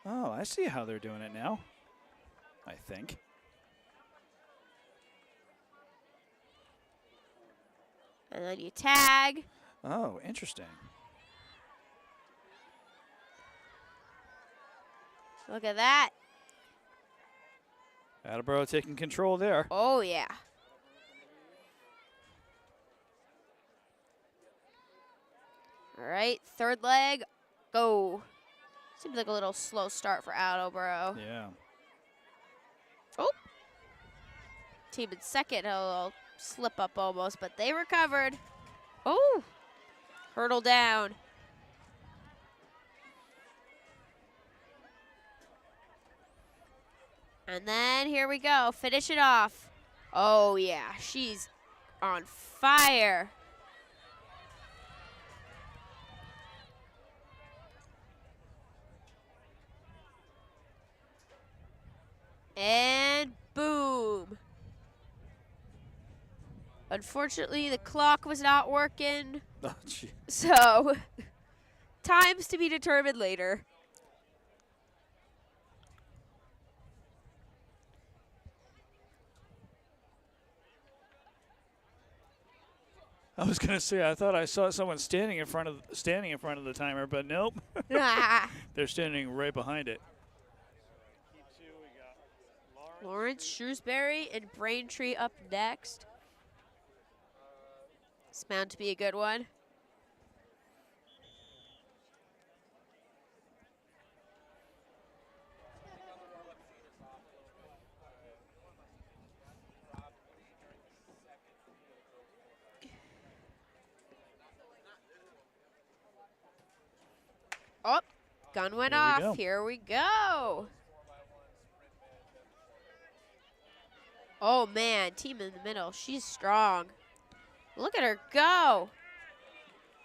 S2: Oh, I see how they're doing it now. I think.
S1: And then you tag.
S2: Oh, interesting.
S1: Look at that.
S2: Attleboro taking control there.
S1: Oh, yeah. All right, third leg, go. Seems like a little slow start for Attleboro.
S2: Yeah.
S1: Oh. Team in second, a little slip up almost, but they recovered. Oh. Hurdle down. And then here we go, finish it off. Oh yeah, she's on fire. And boom. Unfortunately, the clock was not working,
S2: Oh, gee.
S1: so times to be determined later.
S2: I was gonna say I thought I saw someone standing in front of the timer, but nope. They're standing right behind it.
S1: Lawrence, Shrewsbury, and Braintree up next. It's bound to be a good one. Oh, gun went
S2: Here we
S1: off.
S2: go.
S1: Here we go. Oh, man. Team in the middle. She's strong. Look at her go.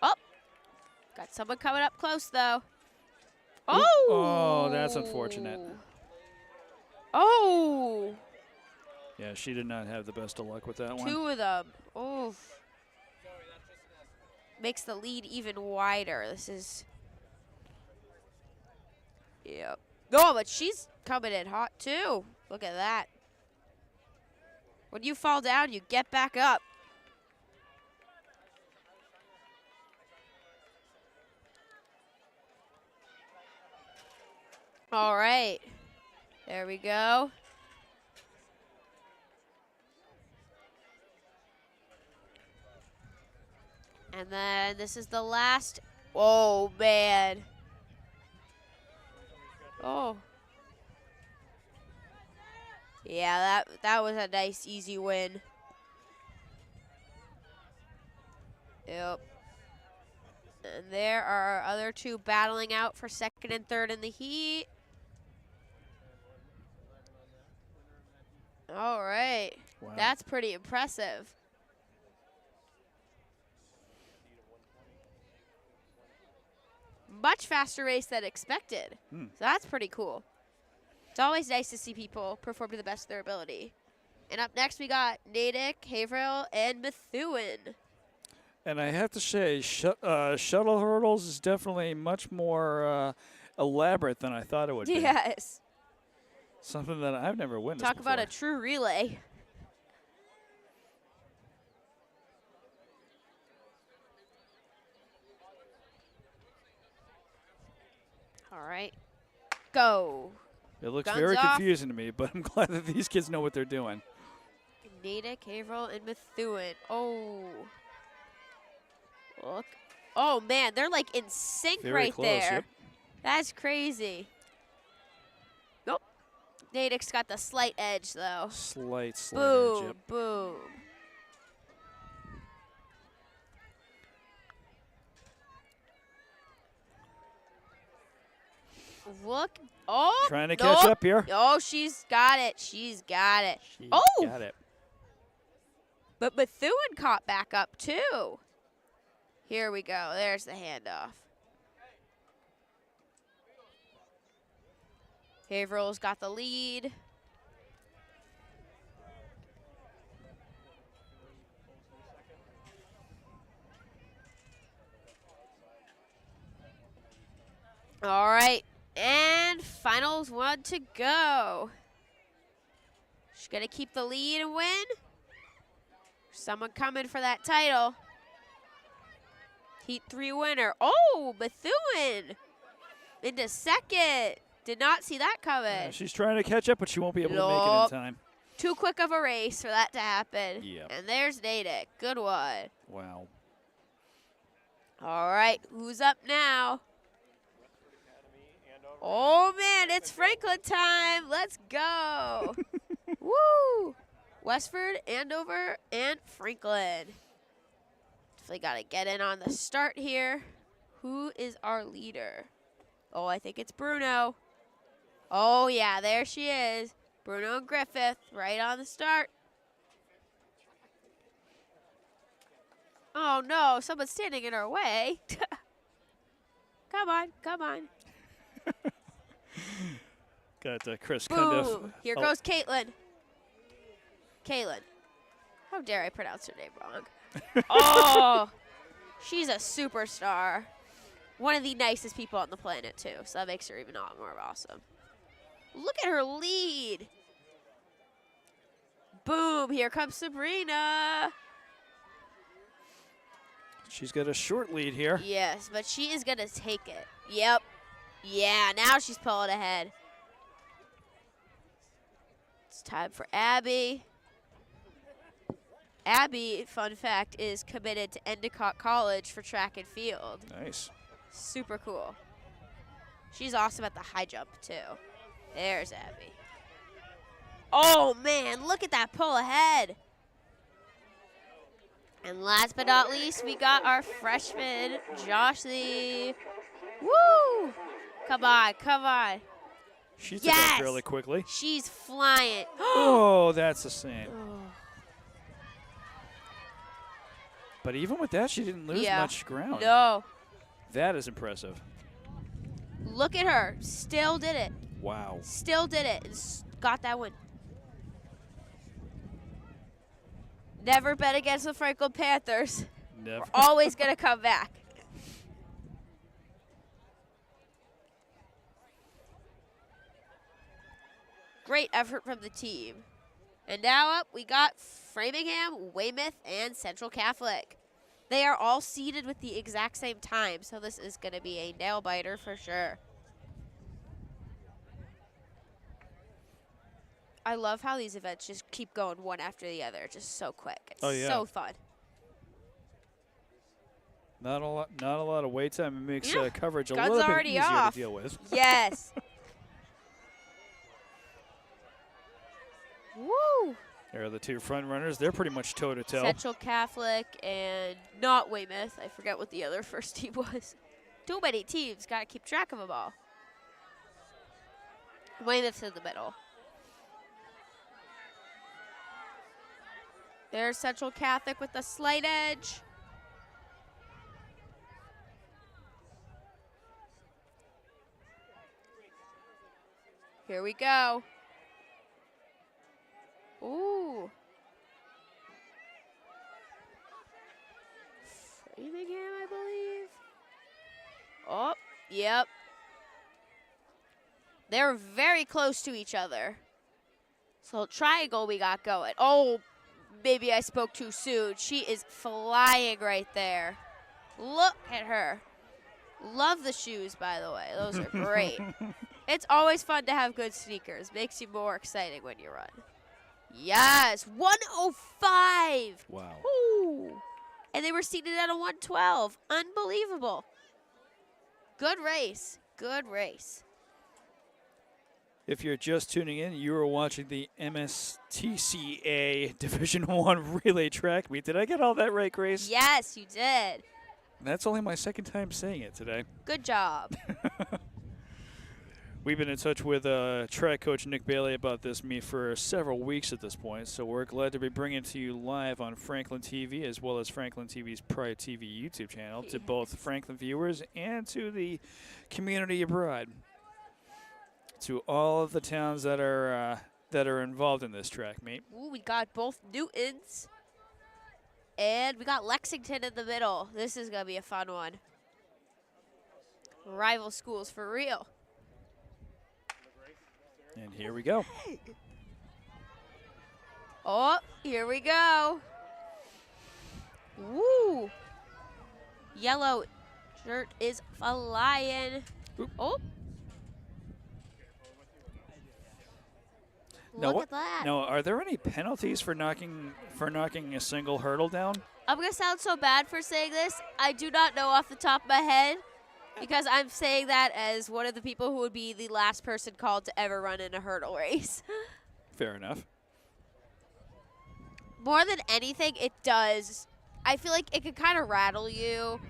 S1: Oh, got someone coming up close, though. Oh.
S2: Oh, that's unfortunate.
S1: Oh.
S2: Yeah, she did not have the best of luck with that one.
S1: Two of them. Oof. Makes the lead even wider. This is... Yep. No, but she's coming in hot, too. Look at that. When you fall down, you get back up. All right. There we go. And then this is the last. Oh, man. Oh. Yeah, that was a nice, easy win. Yep. And there are our other two battling out for second and third in the heat. All right.
S2: Wow.
S1: That's pretty impressive. Much faster race than expected. So that's pretty cool. It's always nice to see people perform to the best of their ability. And up next, we got Natick, Haverhill, and Methuen.
S2: And I have to say, shuttle hurdles is definitely much more elaborate than I thought it would be.
S1: Yes.
S2: Something that I've never witnessed
S1: Talk
S2: before.
S1: about a true relay. All right. Go.
S2: It looks
S1: Guns
S2: very
S1: off.
S2: confusing to me, but I'm glad that these kids know what they're doing.
S1: Natick, Haverhill, and Methuen. Oh. Look. Oh, man. They're like in sync
S2: Very
S1: right
S2: close,
S1: there.
S2: yep.
S1: That's crazy. Nope. Natick's got the slight edge, though.
S2: Slight edge,
S1: Boom.
S2: yep.
S1: Boom. Look. Oh.
S2: Trying to
S1: nope.
S2: catch up here.
S1: Oh, she's got it. She's got it.
S2: She
S1: Oh.
S2: got it.
S1: But Methuen caught back up, too. Here we go. There's the handoff. Haverhill's got the lead. All right. And finals one to go. She's going to keep the lead and win. Someone coming for that title. Heat 3 winner. Oh, Methuen into second. Did not see that coming.
S2: Yeah, she's trying to catch up, but she won't be able to make it
S1: Nope.
S2: in time.
S1: Too quick of a race for that to happen.
S2: Yep.
S1: And there's Natick. Good one.
S2: Wow.
S1: All right, who's up now? Oh, man, it's Franklin time. Let's go. Woo! Westford, Andover, and Franklin. Definitely got to get in on the start here. Who is our leader? Oh, I think it's Bruno. Oh, yeah, there she is. Bruno and Griffith right on the start. Oh, no, someone's standing in our way. Come on, come on.
S2: Got Chris
S1: Boom.
S2: Cundiff.
S1: Here
S2: Oh,
S1: goes Caitlin. Caitlin. How dare I pronounce her name wrong? Oh, she's a superstar. One of the nicest people on the planet, too. So that makes her even a lot more awesome. Look at her lead. Boom. Here comes Sabrina.
S2: She's got a short lead here.
S1: Yes, but she is going to take it. Yep. Yeah, now she's pulling ahead. It's time for Abby. Abby, fun fact, is committed to Endicott College for track and field.
S2: Nice.
S1: Super cool. She's awesome at the high jump, too. There's Abby. Oh, man, look at that pull ahead. And last but not least, we got our freshman, Josh Lee. Woo! Come on, come on.
S2: She took
S1: Yes!
S2: it fairly quickly.
S1: She's flying.
S2: Oh, that's the same.
S1: Oh.
S2: But even with that, she didn't lose
S1: Yeah.
S2: much ground.
S1: No.
S2: That is impressive.
S1: Look at her. Still did it.
S2: Wow.
S1: Still did it. And got that win. Never bet against the Franklin Panthers.
S2: Never.
S1: We're always going to come back. Great effort from the team. And now up, we got Framingham, Weymouth, and Central Catholic. They are all seated with the exact same time, so this is going to be a nail-biter for sure. I love how these events just keep going one after the other, just so quick. It's
S2: Oh, yeah.
S1: so fun.
S2: Not a lot of wait time. It makes
S1: Yeah.
S2: coverage a
S1: Guns
S2: little bit
S1: already
S2: easier
S1: off.
S2: to deal with.
S1: Yes. Woo!
S2: There are the two front runners. They're pretty much toe-to-toe.
S1: Central Catholic and not Weymouth. I forget what the other first team was. Too many teams. Got to keep track of them all. Weymouth's in the middle. There's Central Catholic with the slight edge. Here we go. Ooh. Framingham, I believe. Oh, yep. They're very close to each other. So triangle we got going. Oh, maybe I spoke too soon. She is flying right there. Look at her. Love the shoes, by the way. Those are great. It's always fun to have good sneakers. Makes you more exciting when you run. Yes, 105.
S2: Wow.
S1: Ooh. And they were seated at a 112. Unbelievable. Good race. Good race.
S2: If you're just tuning in, you are watching the MSTCA Division I Relay Track Meet. Did I get all that right, Grace?
S1: Yes, you did.
S2: That's only my second time saying it today.
S1: Good job.
S2: We've been in touch with track coach Nick Bailey about this meet for several weeks at this point, so we're glad to be bringing it to you live on Franklin TV as well as Franklin TV's Pride TV YouTube channel to both Franklin viewers and to the community abroad, to all of the towns that are involved in this track meet.
S1: Ooh, we got both Newtons. And we got Lexington in the middle. This is going to be a fun one. Rival schools for real.
S2: And here we go.
S1: Oh, here we go. Woo. Yellow shirt is flying.
S2: Oop.
S1: Oh.
S2: Now,
S1: Look at that.
S2: Now, are there any penalties for knocking a single hurdle down?
S1: I'm going to sound so bad for saying this. I do not know off the top of my head because I'm saying that as one of the people who would be the last person called to ever run in a hurdle race.
S2: Fair enough.
S1: More than anything, it does. I feel like it can kind of rattle you.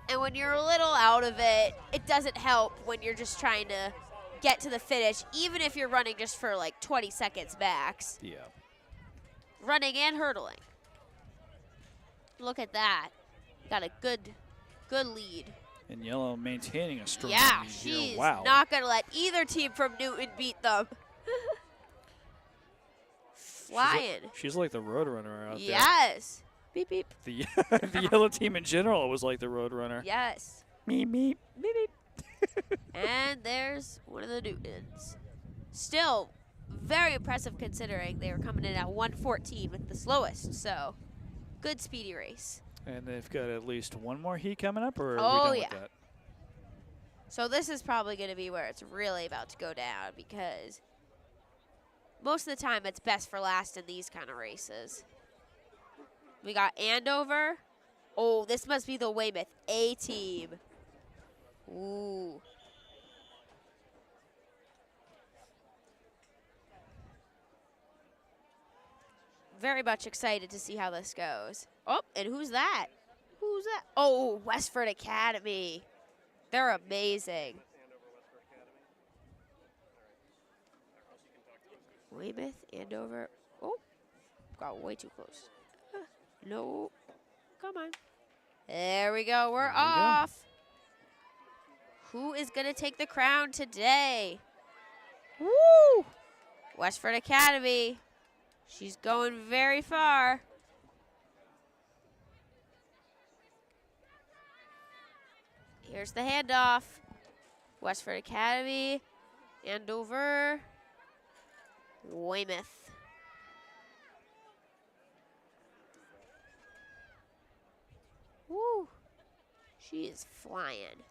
S1: And when you're a little out of it, it doesn't help when you're just trying to get to the finish, even if you're running just for like 20 seconds max.
S2: Yeah.
S1: Running and hurdling. Look at that. Got a good lead.
S2: And Yellow maintaining a strong
S1: Yeah,
S2: lead here.
S1: she's
S2: Wow.
S1: not going to let either team from Newton beat them. Flying.
S2: She's like the Roadrunner out
S1: Yes. Beep, beep.
S2: there. The Yellow team in general was like the Roadrunner.
S1: Yes.
S2: Meep, meep.
S1: Beep, beep. And there's one of the Newtons. Still very impressive considering they were coming in at 114 with the slowest. So, good speedy race.
S2: And they've got at least one more heat coming up, or are we
S1: Oh,
S2: done
S1: yeah.
S2: with that?
S1: So this is probably going to be where it's really about to go down because most of the time it's best for last in these kind of races. We got Andover. Oh, this must be the Weymouth A team. Ooh. Very much excited to see how this goes. Oh, and who's that? Who's that? Oh, Westford Academy. They're amazing. Weymouth, Andover. Oh, got way too close. No. Come on. There we go. We're
S2: There we go.
S1: off. Who is going to take the crown today? Woo! Westford Academy. She's going very far. Here's the handoff. Westford Academy, Andover, Weymouth. Woo! She is flying.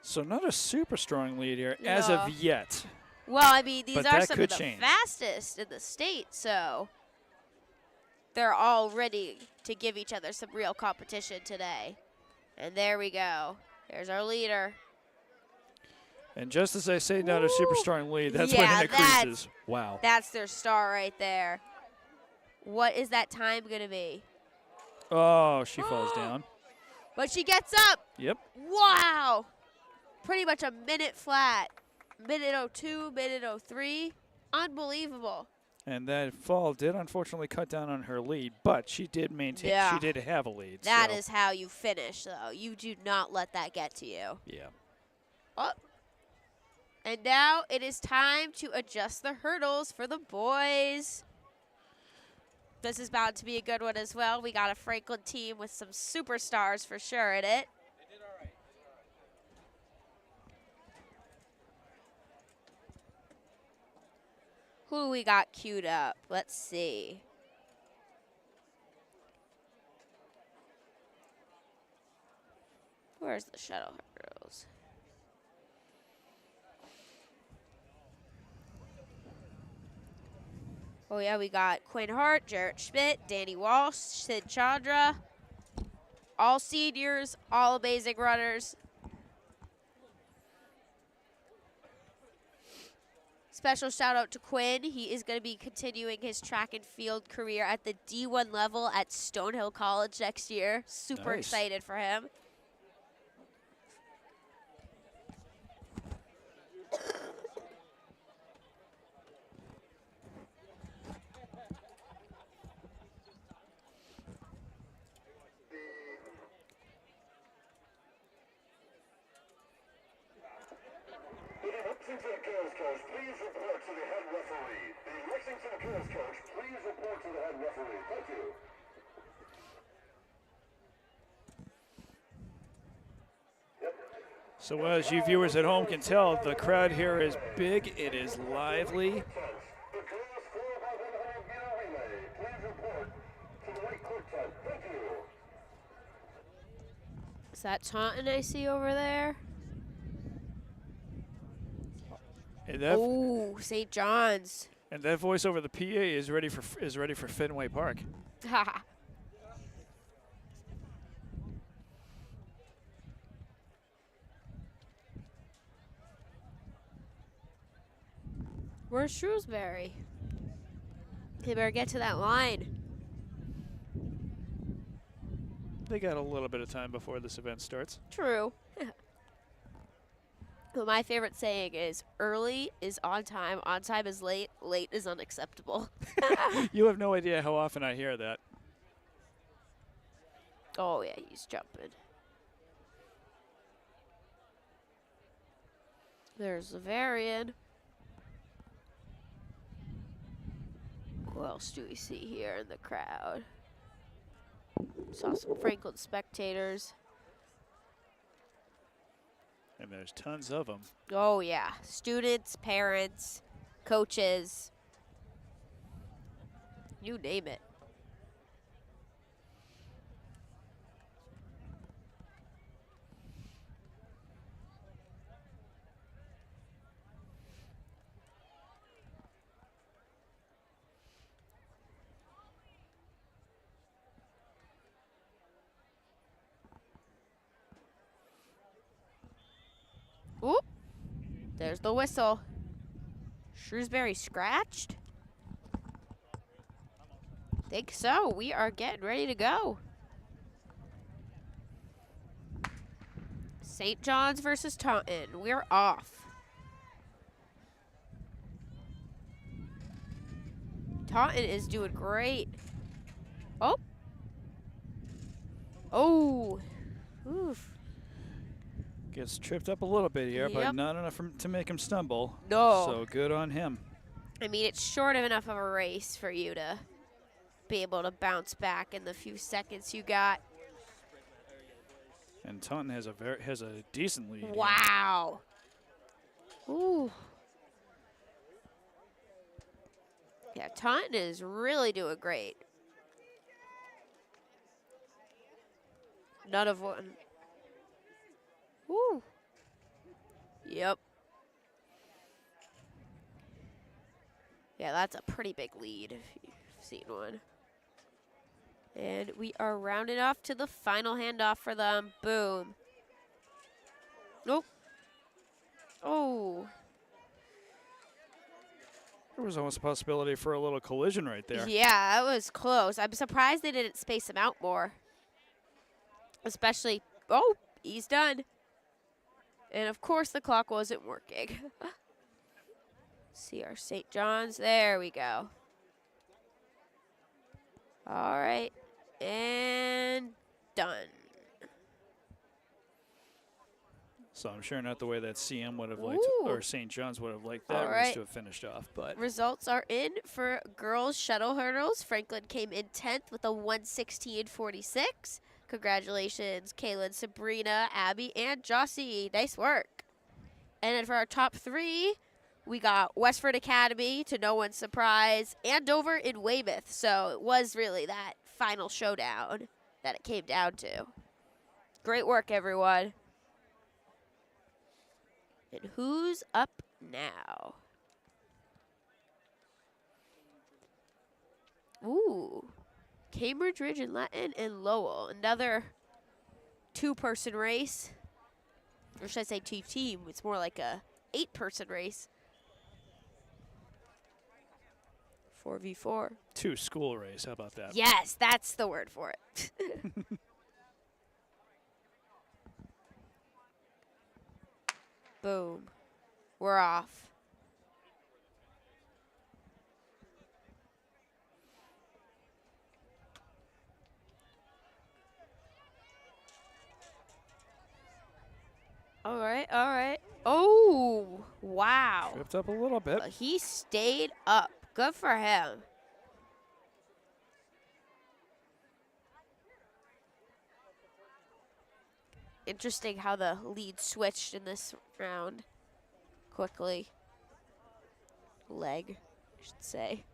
S2: So not a super strong lead here as of
S1: No.
S2: yet.
S1: Well, I mean, these
S2: But
S1: are
S2: that
S1: some
S2: could
S1: of the
S2: change.
S1: fastest in the state, so they're all ready to give each other some real competition today. And there we go. There's our leader.
S2: And just as I say, not a super
S1: Woo.
S2: strong lead, that's
S1: Yeah,
S2: when it
S1: that's-
S2: increases. Wow.
S1: That's their star right there. What is that time going to be?
S2: Oh, she falls down.
S1: But she gets up.
S2: Yep.
S1: Wow. Pretty much a minute flat. Minute 02, minute 03. Unbelievable.
S2: And that fall did unfortunately cut down on her lead, but she did maintain.
S1: Yeah.
S2: She did have a lead.
S1: That
S2: so.
S1: is how you finish, though. You do not let that get to you.
S2: Yeah.
S1: Oh. And now it is time to adjust the hurdles for the boys. This is bound to be a good one as well. We got a Franklin team with some superstars for sure in it. Who we got queued up? Let's see. Where's the shuttle hurdles? Oh yeah, we got Quinn Hart, Jarrett Schmidt, Danny Walsh, Sid Chandra. All seniors, all amazing runners. Special shout out to Quinn. He is going to be continuing his track and field career at the D1 level at Stonehill College next year. Super
S2: Nice.
S1: excited for him.
S3: The Lexington girls coach, please report to the head referee. The Lexington girls coach, please report to the head referee. Thank you.
S2: So as you viewers at home can tell, the crowd here is big. It is lively.
S3: The girls 4x100 meter relay, please report to the white court tent. Thank you.
S1: Is that Taunton I see over there?
S2: And that,
S1: Oh, St. John's.
S2: and that voice over the PA is ready for Fenway Park.
S1: Haha. Where's Shrewsbury? They better get to that line.
S2: They got a little bit of time before this event starts.
S1: True. But my favorite saying is early is on time is late, late is unacceptable.
S2: You have no idea how often I hear that.
S1: Oh, yeah, he's jumping. There's Zavarian. Who else do we see here in the crowd? Saw some Franklin spectators.
S2: And there's tons of them.
S1: Oh, yeah. Students, parents, coaches. You name it. There's the whistle. Shrewsbury scratched? Think so. We are getting ready to go. St. John's versus Taunton. We're off. Taunton is doing great. Oh. Oh. Oof.
S2: Gets tripped up a little bit here, but
S1: Yep.
S2: not enough to make him stumble.
S1: No.
S2: So good on him.
S1: I mean, it's short of enough of a race for you to be able to bounce back in the few seconds you got.
S2: And Taunton has a decent lead. here.
S1: Wow. Ooh. Yeah, Taunton is really doing great. None of one. Woo. Yep. Yeah, that's a pretty big lead if you've seen one. And we are rounding off to the final handoff for them. Boom. Nope. Oh.
S2: There was almost a possibility for a little collision right there.
S1: Yeah, that was close. I'm surprised they didn't space him out more. Especially, oh, he's done. And of course the clock wasn't working. See our St. John's. There we go. All right. And done.
S2: So I'm sure not the way that CM would have liked,
S1: Ooh.
S2: or St. John's would have liked that
S1: All
S2: race
S1: right.
S2: to have finished off. But
S1: Results are in for girls shuttle hurdles. Franklin came in 10th with a 1:16.46. Congratulations, Kaylin, Sabrina, Abby, and Jossie. Nice work. And then for our top three, we got Westford Academy, to no one's surprise, Andover in Weymouth. So it was really that final showdown that it came down to. Great work, everyone. And who's up now? Ooh. Cambridge Ridge and Latin and Lowell. Another two-person race. Or should I say two-team? It's more like a 8-person race. 4v4.
S2: 2 school race. How about that?
S1: Yes, that's the word for it. Boom. We're off. All right, all right. Oh, wow.
S2: Tripped up a little bit.
S1: He stayed up. Good for him. Interesting how the lead switched in this round quickly. Leg, I should say.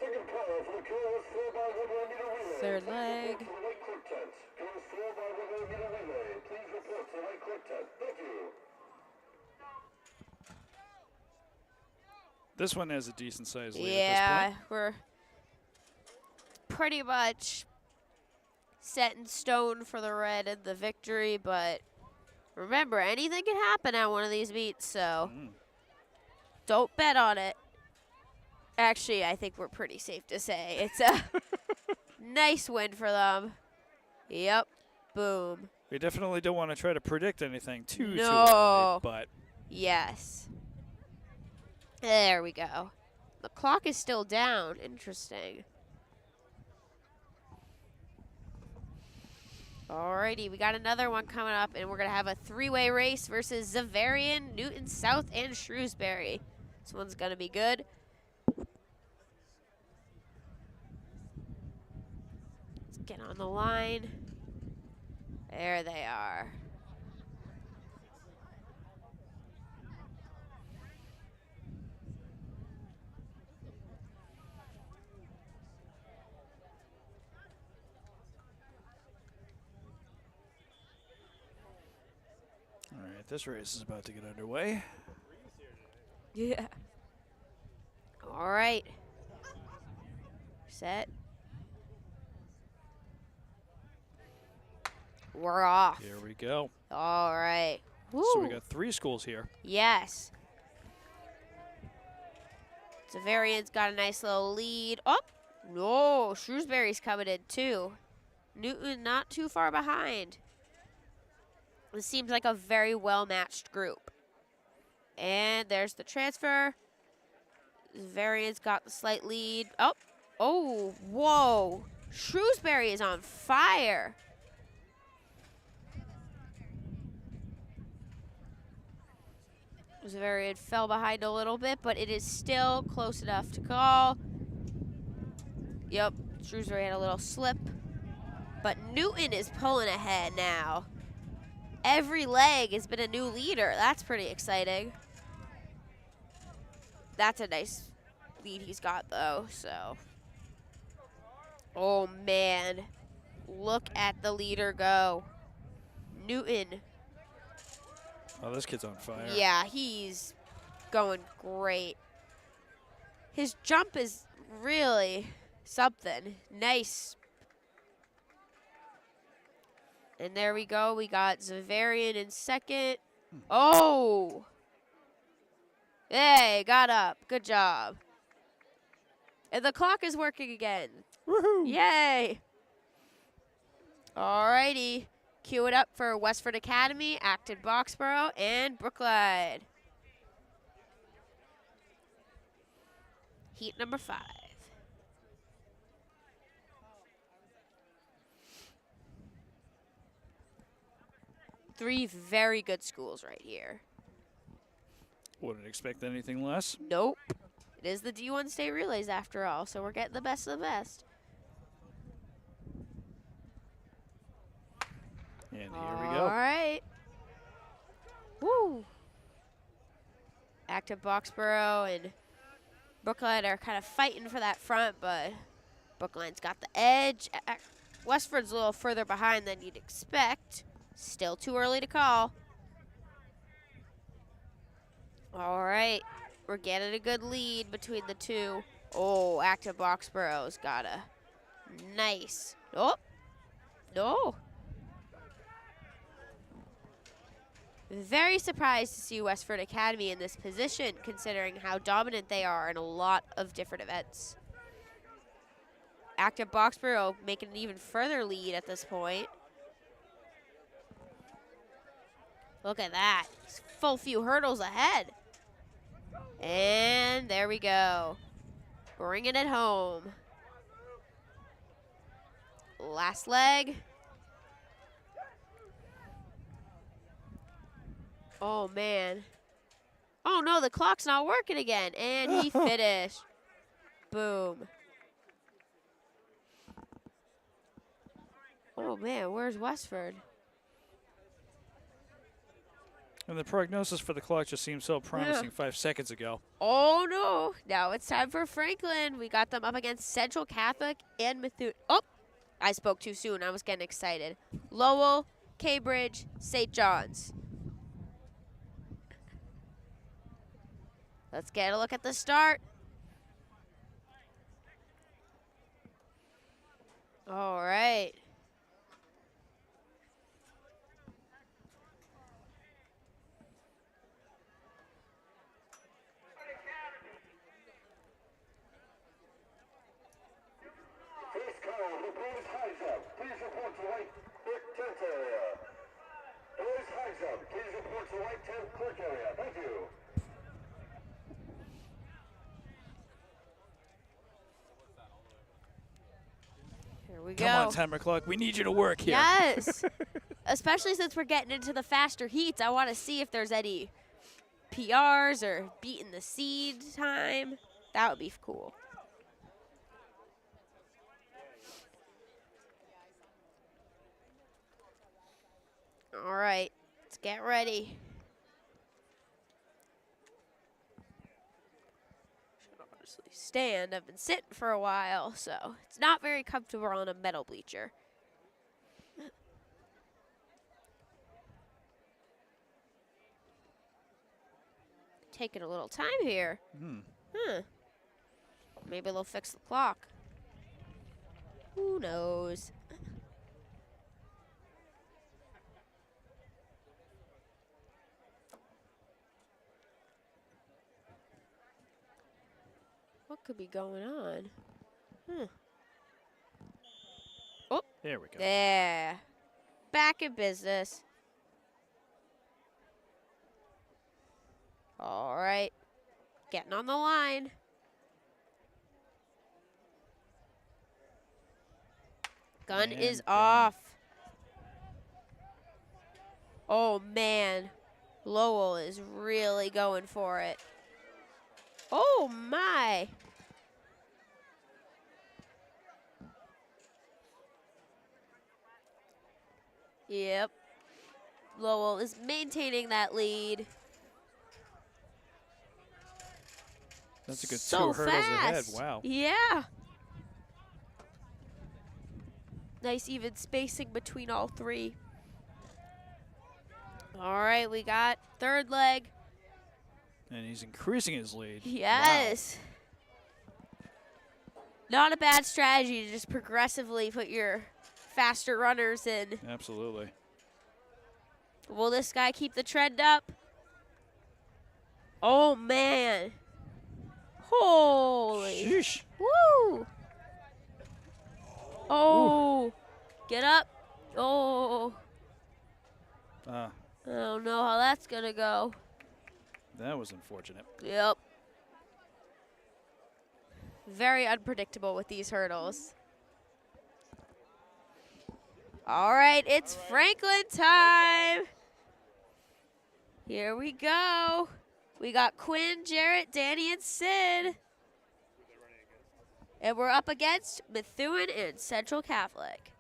S3: Second call for the girls 4x100 meter relay.
S1: Third
S3: Please
S1: leg.
S3: report to the white court tent. Girls 4x100 meter relay. Please report to the white court tent. Thank you.
S2: This one has a decent sized lead
S1: Yeah,
S2: at this point.
S1: we're pretty much set in stone for the red and the victory, but remember, anything can happen at one of these meets, so don't bet on it. Actually, I think we're pretty safe to say it's a nice win for them. Yep. Boom.
S2: We definitely don't want to try to predict anything too
S1: No.
S2: early, but
S1: Yes. There we go. The clock is still down. Interesting. Alrighty, we got another one coming up, and we're going to have a 3-way race versus Zavarian, Newton South, and Shrewsbury. This one's going to be good. Let's get on the line. There they are.
S2: all right, this race is about to get underway.
S1: Yeah. All right. Set. We're off.
S2: Here we go.
S1: All right. Woo.
S2: So we got 3 schools here.
S1: Yes. Zavarian's got a nice little lead. Oh, no. Shrewsbury's coming in, too. Newton not too far behind. This seems like a very well-matched group. And there's the transfer. Zavarian's got the slight lead. Oh, whoa. Shrewsbury is on fire. Zavarian fell behind a little bit, but it is still close enough to call. Yep, Shrewsbury had a little slip. But Newton is pulling ahead now. Every leg has been a new leader. That's pretty exciting. That's a nice lead he's got, though, so. Oh, man. Look at the leader go. Newton.
S2: Oh, this kid's on fire.
S1: Yeah, he's going great. His jump is really something. Nice. And there we go. We got Zavarian in second. Oh! Hey, got up. Good job. And the clock is working again.
S2: Woohoo!
S1: Yay! Alrighty. Cue it up for Westford Academy, Acton Boxborough, and Brookline. Heat number 5. Three very good schools right here.
S2: Wouldn't expect anything less.
S1: Nope. It is the D1 State Relays after all, so we're getting the best of the best.
S2: And here we go.
S1: All right. Woo. Active Boxborough and Brookline are kind of fighting for that front, but Brookline's got the edge. Westford's a little further behind than you'd expect. Still too early to call. All right. We're getting a good lead between the two. Oh, Active Boxborough's got a nice. Oh, no. Very surprised to see Westford Academy in this position, considering how dominant they are in a lot of different events. Active Boxborough making an even further lead at this point. Look at that. He's full few hurdles ahead. And there we go. Bringing it home. Last leg. Oh, man. Oh, no, the clock's not working again. And he finished. Boom. Oh, man, where's Westford?
S2: And the prognosis for the clock just seemed so promising 5 seconds ago.
S1: Oh, no. Now it's time for Franklin. We got them up against Central Catholic and Methuen. Oh, I spoke too soon. I was getting excited. Lowell, Cambridge, St. John's. Let's get a look at the start. All right.
S3: First call, the boys high jump. Please report to white tent area. Boys high jump. Please report to white tent clerk area. Thank you.
S1: Here we go.
S2: Come on, timer clock. We need you to work here.
S1: Yes. Especially since we're getting into the faster heats. I want to see if there's any PRs or beating the seed time. That would be cool. All right. Let's get ready. Should honestly stand. I've been sitting for a while, so it's not very comfortable on a metal bleacher. Taking a little time here. Maybe they'll fix the clock. Who knows? What could be going on?
S2: There we go.
S1: There. Back in business. All right. Getting on the line. Gun is
S2: And
S1: off. Oh, man. Lowell is really going for it. Oh, my. Yep. Lowell is maintaining that lead.
S2: That's a good
S1: So
S2: 2 hurdles ahead.
S1: fast.
S2: Wow.
S1: Yeah. Nice even spacing between all 3. All right, we got third leg.
S2: And he's increasing his lead.
S1: Yes. Not a bad strategy to just progressively put your faster runners in.
S2: Wow. Absolutely.
S1: Will this guy keep the trend up? Oh, man. Holy.
S2: Sheesh.
S1: Woo. Oh. Get up. Oh. I don't know how that's going to go.
S2: That was unfortunate.
S1: Yep. Very unpredictable with these hurdles. All right, it's Franklin time. Here we go. We got Quinn, Jarrett, Danny, and Sid. And we're up against Methuen and Central Catholic.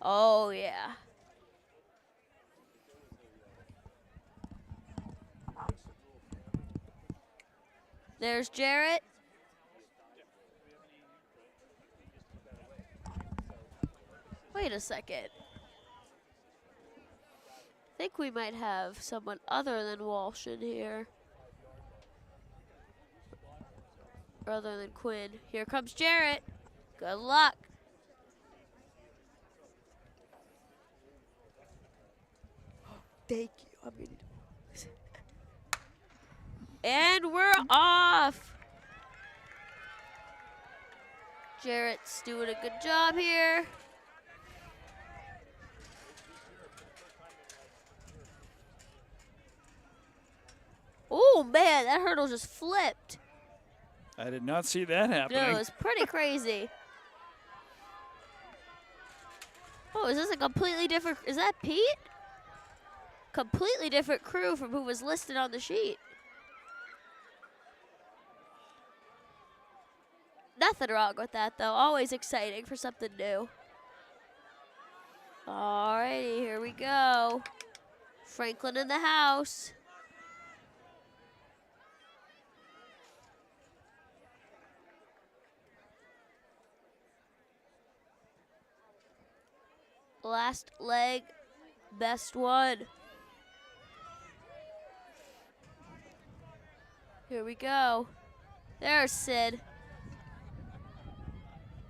S1: Oh, yeah. There's Jarrett. Wait a second. I think we might have someone other than Walsh in here. Other than Quinn. Here comes Jarrett. Good luck. Thank you. And we're off. Jarrett's doing a good job here. Oh, man, that hurdle just flipped.
S2: I did not see that happening.
S1: No, it was pretty crazy. Oh, is this a completely different, is that Pete? Completely different crew from who was listed on the sheet. Nothing wrong with that, though. Always exciting for something new. Alrighty, here we go. Franklin in the house. Last leg, best one. Here we go. There's Sid.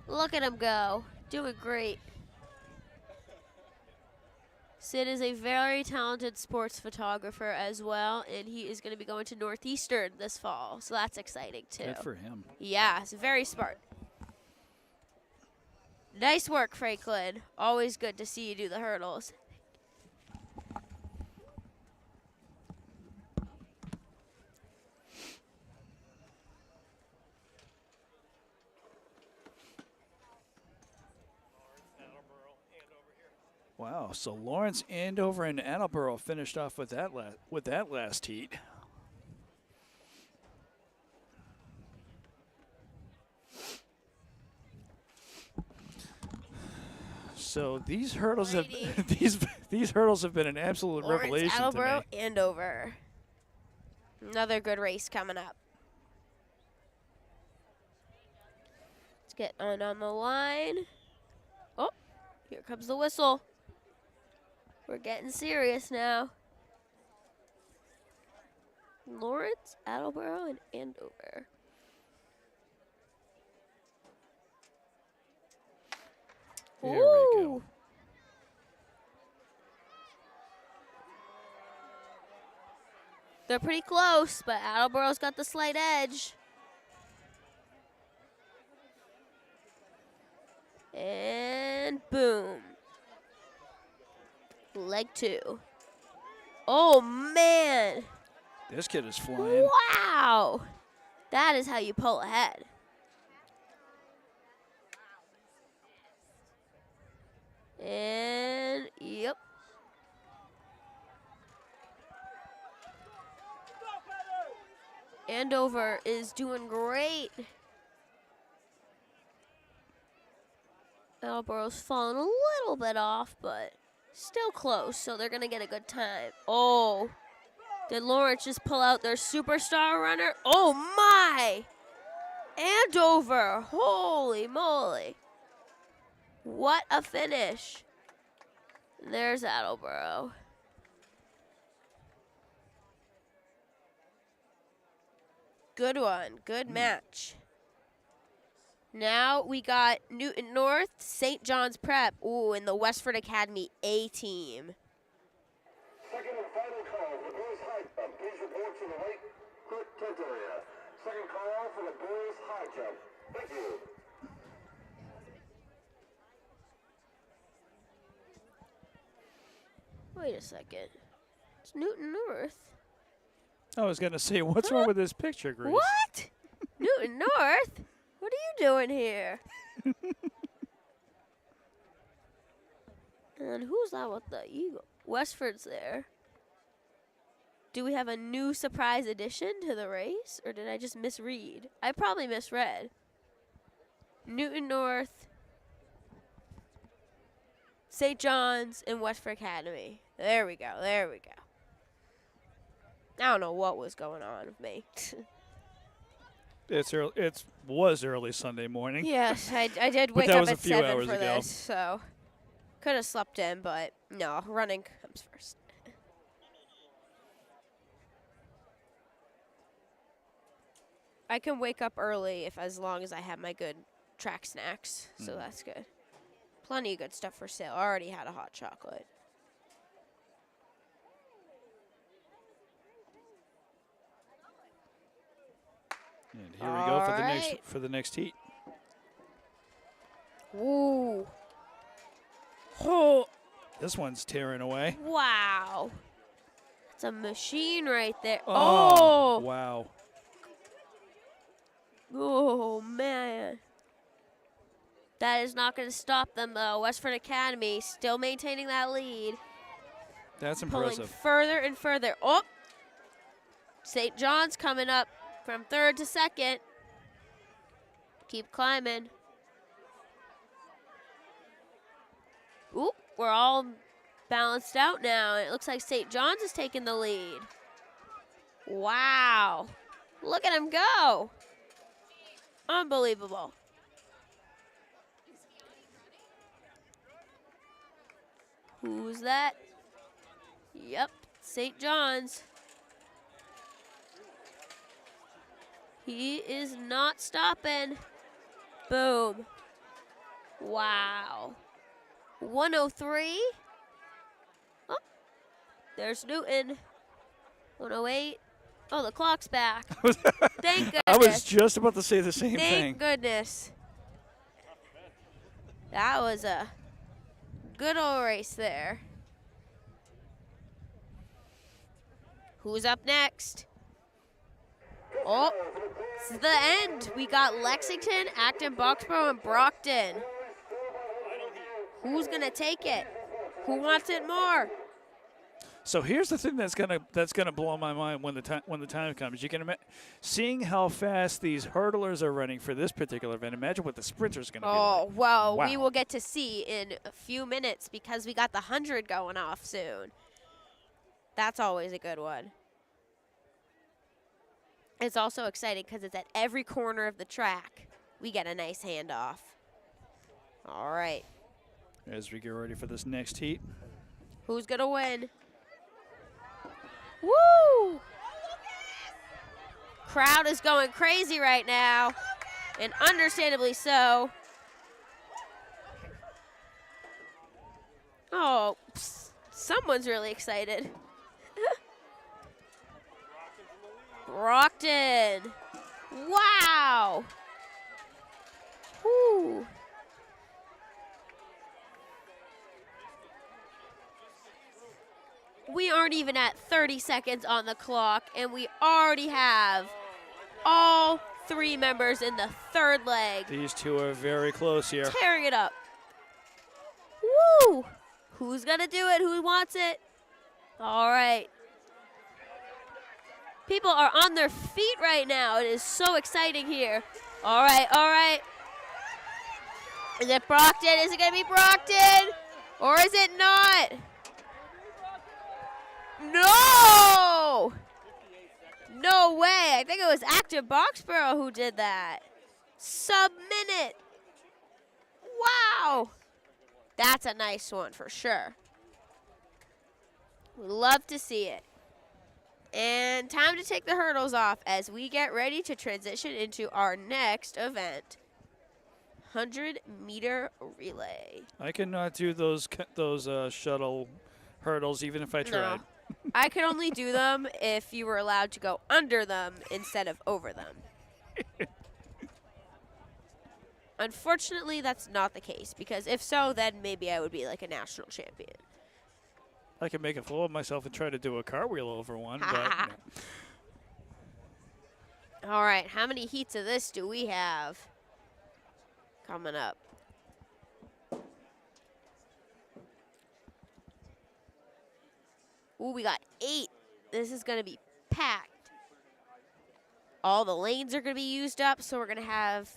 S1: Look at him go. Doing great. Sid is a very talented sports photographer as well, and he is going to be going to Northeastern this fall, so that's exciting too.
S2: Good for him.
S1: Yeah, it's very smart. Nice work, Franklin. Always good to see you do the hurdles.
S2: Wow. So Lawrence, Andover, and Attleboro finished off with that last heat. So these hurdles have these hurdles have been an absolute
S1: Lawrence,
S2: revelation to
S1: Attleboro,
S2: me.
S1: Andover. Another good race coming up. Let's get on the line. Oh, here comes the whistle. We're getting serious now. Lawrence, Attleboro, and Andover.
S2: There we go.
S1: They're pretty close, but Attleboro's got the slight edge. And boom. Leg 2. Oh, man.
S2: This kid is flying.
S1: Wow. That is how you pull ahead. And, yep. Andover is doing great. Attleboro's falling a little bit off, but still close, so they're going to get a good time. Oh, did Lawrence just pull out their superstar runner? Oh, my! Andover, holy moly. What a finish. There's Attleboro. Good one, good match. Now we got Newton North, St. John's Prep, ooh, and the Westford Academy A team.
S3: Second and final call for the boys high jump. Please report to the white tent area. Second call for the boys high jump. Thank you.
S1: Wait a second. It's Newton North.
S2: I was going to say, what's wrong with this picture, Grace?
S1: What? Newton North? What are you doing here? And who's that with the eagle? Westford's there. Do we have a new surprise addition to the race? Or did I just misread? I probably misread. Newton North, St. John's, and Westford Academy. There we go. There we go. I don't know what was going on with me.
S2: It's early, it was early Sunday morning.
S1: Yes, I did
S2: But
S1: wake
S2: that
S1: up
S2: was a
S1: at
S2: few
S1: 7
S2: hours
S1: for
S2: ago.
S1: this, so could have slept in, but no, running comes first. I can wake up early as long as I have my good track snacks, so that's good. Plenty of good stuff for sale. I already had a hot chocolate.
S2: And here we go for the next heat.
S1: Ooh. Oh,
S2: This one's tearing away.
S1: wow. That's a machine right there.
S2: Oh,
S1: Oh,
S2: wow.
S1: oh man. That is not going to stop them, though. Westford Academy still maintaining that lead.
S2: That's
S1: Pulling
S2: impressive.
S1: further and further. Oh, St. John's coming up from third to second. Keep climbing. Ooh, we're all balanced out now. It looks like St. John's is taking the lead. Wow. Look at him go. Unbelievable. Who's that? Yep, St. John's. He is not stopping. Boom. Wow. 103. Oh, there's Newton. 108. Oh, the clock's back. Thank goodness.
S2: I was just about to say the same
S1: Thank
S2: thing.
S1: goodness. That was a good old race there. Who's up next? Oh, this is the end. We got Lexington, Acton, Boxborough, and Brockton. Who's gonna take it? Who wants it more?
S2: So here's the thing that's gonna blow my mind when the time comes. You can seeing how fast these hurdlers are running for this particular event. Imagine what the sprinters gonna be
S1: Oh,
S2: like.
S1: well,
S2: Wow.
S1: we will get to see in a few minutes because we got the 100 going off soon. That's always a good one. It's also exciting because it's at every corner of the track. We get a nice handoff. All right.
S2: As we get ready for this next heat.
S1: Who's going to win? Woo! Crowd is going crazy right now, and understandably so. Oh, someone's really excited. Brockton. Wow. Woo. We aren't even at 30 seconds on the clock, and we already have all 3 members in the third leg
S2: These two are very close here.
S1: tearing it up. Woo! Who's going to do it? Who wants it? All right. People are on their feet right now. It is so exciting here. All right, all right. Is it Brockton? Is it going to be Brockton? Or is it not? No! No way. I think it was Active Boxborough who did that. Sub-minute. Wow. That's a nice one for sure. We love to see it. And time to take the hurdles off as we get ready to transition into our next event. 100-meter relay.
S2: I cannot do those shuttle hurdles even if I tried.
S1: No. I could only do them if you were allowed to go under them instead of over them. Unfortunately, that's not the case, because if so, then maybe I would be like a national champion.
S2: I could make a fool of myself and try to do a cartwheel over one, but no.
S1: All right, how many heats of this do we have coming up? Ooh, we got 8. This is going to be packed. All the lanes are going to be used up, so we're going to have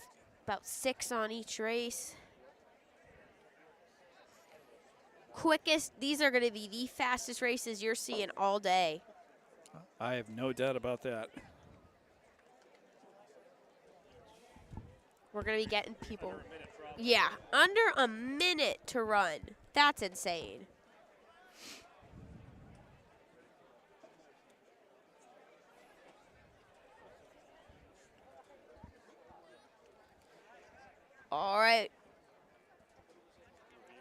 S1: about 6 on each race. Quickest, these are going to be the fastest races you're seeing all day.
S2: I have no doubt about that.
S1: We're going to be getting people. Yeah, under a minute to run. That's insane. All right.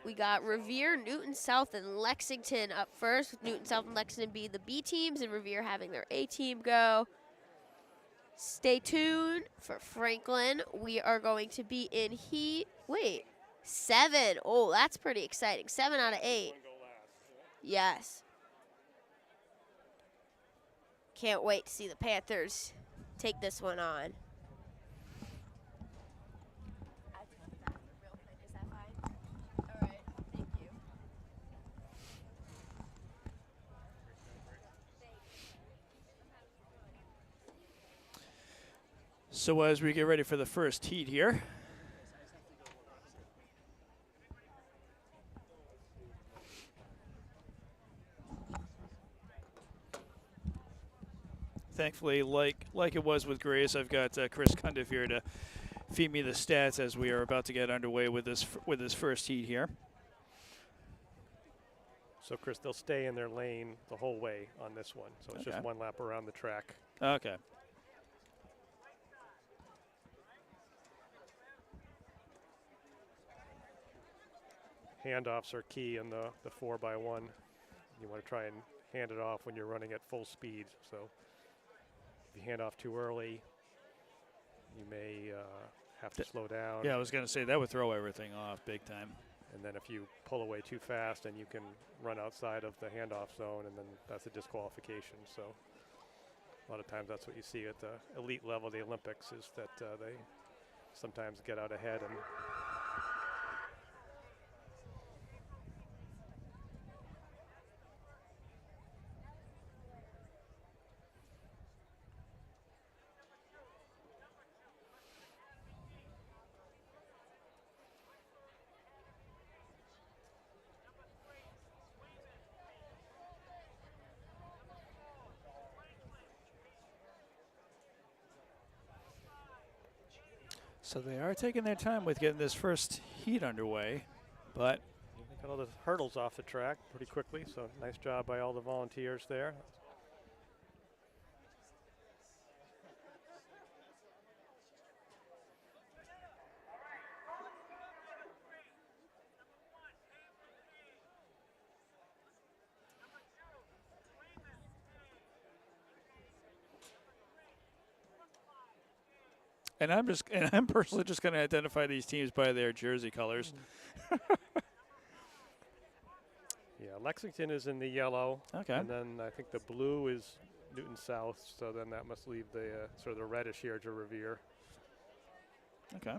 S1: We got Revere, Newton South, and Lexington up first, with Newton South and Lexington being the B teams and Revere having their A team go. Stay tuned for Franklin. We are going to be in heat. Wait, 7. Oh, that's pretty exciting. 7 out of 8. Yes. Can't wait to see the Panthers take this one on.
S2: So as we get ready for the first heat here, thankfully, like it was with Grace, I've got Chris Cundiff here to feed me the stats as we are about to get underway with this first heat here.
S4: So, Chris, they'll stay in their lane the whole way on this one. So it's just one lap around the track.
S2: Okay.
S4: Handoffs are key in the 4x1. You want to try and hand it off when you're running at full speed. So if you hand off too early, you may have to slow down.
S2: Yeah, I was going to say that would throw everything off big time.
S4: And then if you pull away too fast, then you can run outside of the handoff zone, and then that's a disqualification. So a lot of times that's what you see at the elite level of the Olympics, is that they sometimes get out ahead and
S2: So they are taking their time with getting this first heat underway, but
S4: got all the hurdles off the track pretty quickly. So nice job by all the volunteers there.
S2: And I'm personally just going to identify these teams by their jersey colors.
S4: Yeah, Lexington is in the yellow.
S2: Okay.
S4: And then I think the blue is Newton South, so then that must leave the sort of the reddish here to Revere.
S2: Okay.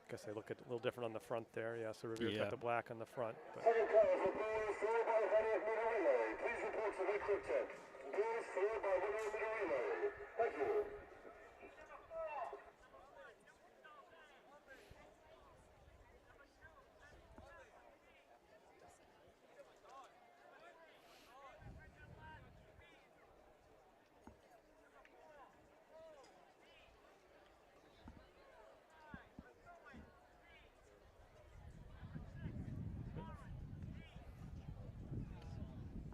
S4: Guess they look a little different on the front there. Yeah, so Revere's
S2: Yeah.
S4: got the black on the front. But
S3: Second call for Bulls 4 by 100 meter relay. Please report to Lake Quick Check. Bulls 4 by 100 meter relay. Thank you.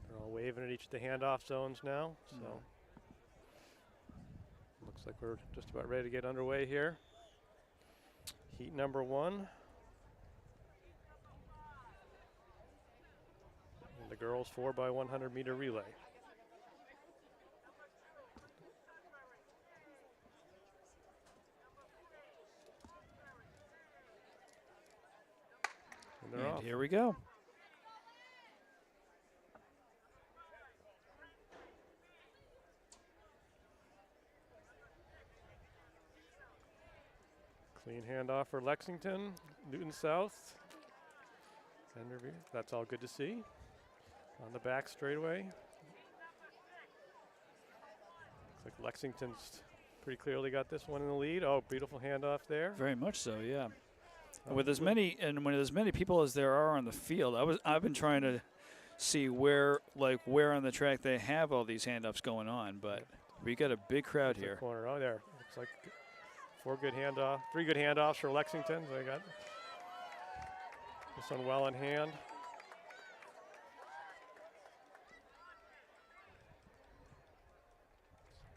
S4: they're all waving at each of the handoff zones now. So looks like we're just about ready to get underway here. Heat number 1. And the girls 4 by 100 meter relay. And they're off.
S2: And here we go.
S4: Clean handoff for Lexington, Newton South, and Revere. That's all good to see. On the back straightaway. Looks like Lexington's pretty clearly got this one in the lead. Oh, beautiful handoff there.
S2: Very much so, yeah.
S4: Oh,
S2: With as many people as there are on the field, I've been trying to see where on the track they have all these handoffs going on, but we got a big crowd
S4: That's the
S2: here.
S4: corner. Oh, there. Looks like 3 good handoffs for Lexington. They got this one well in hand.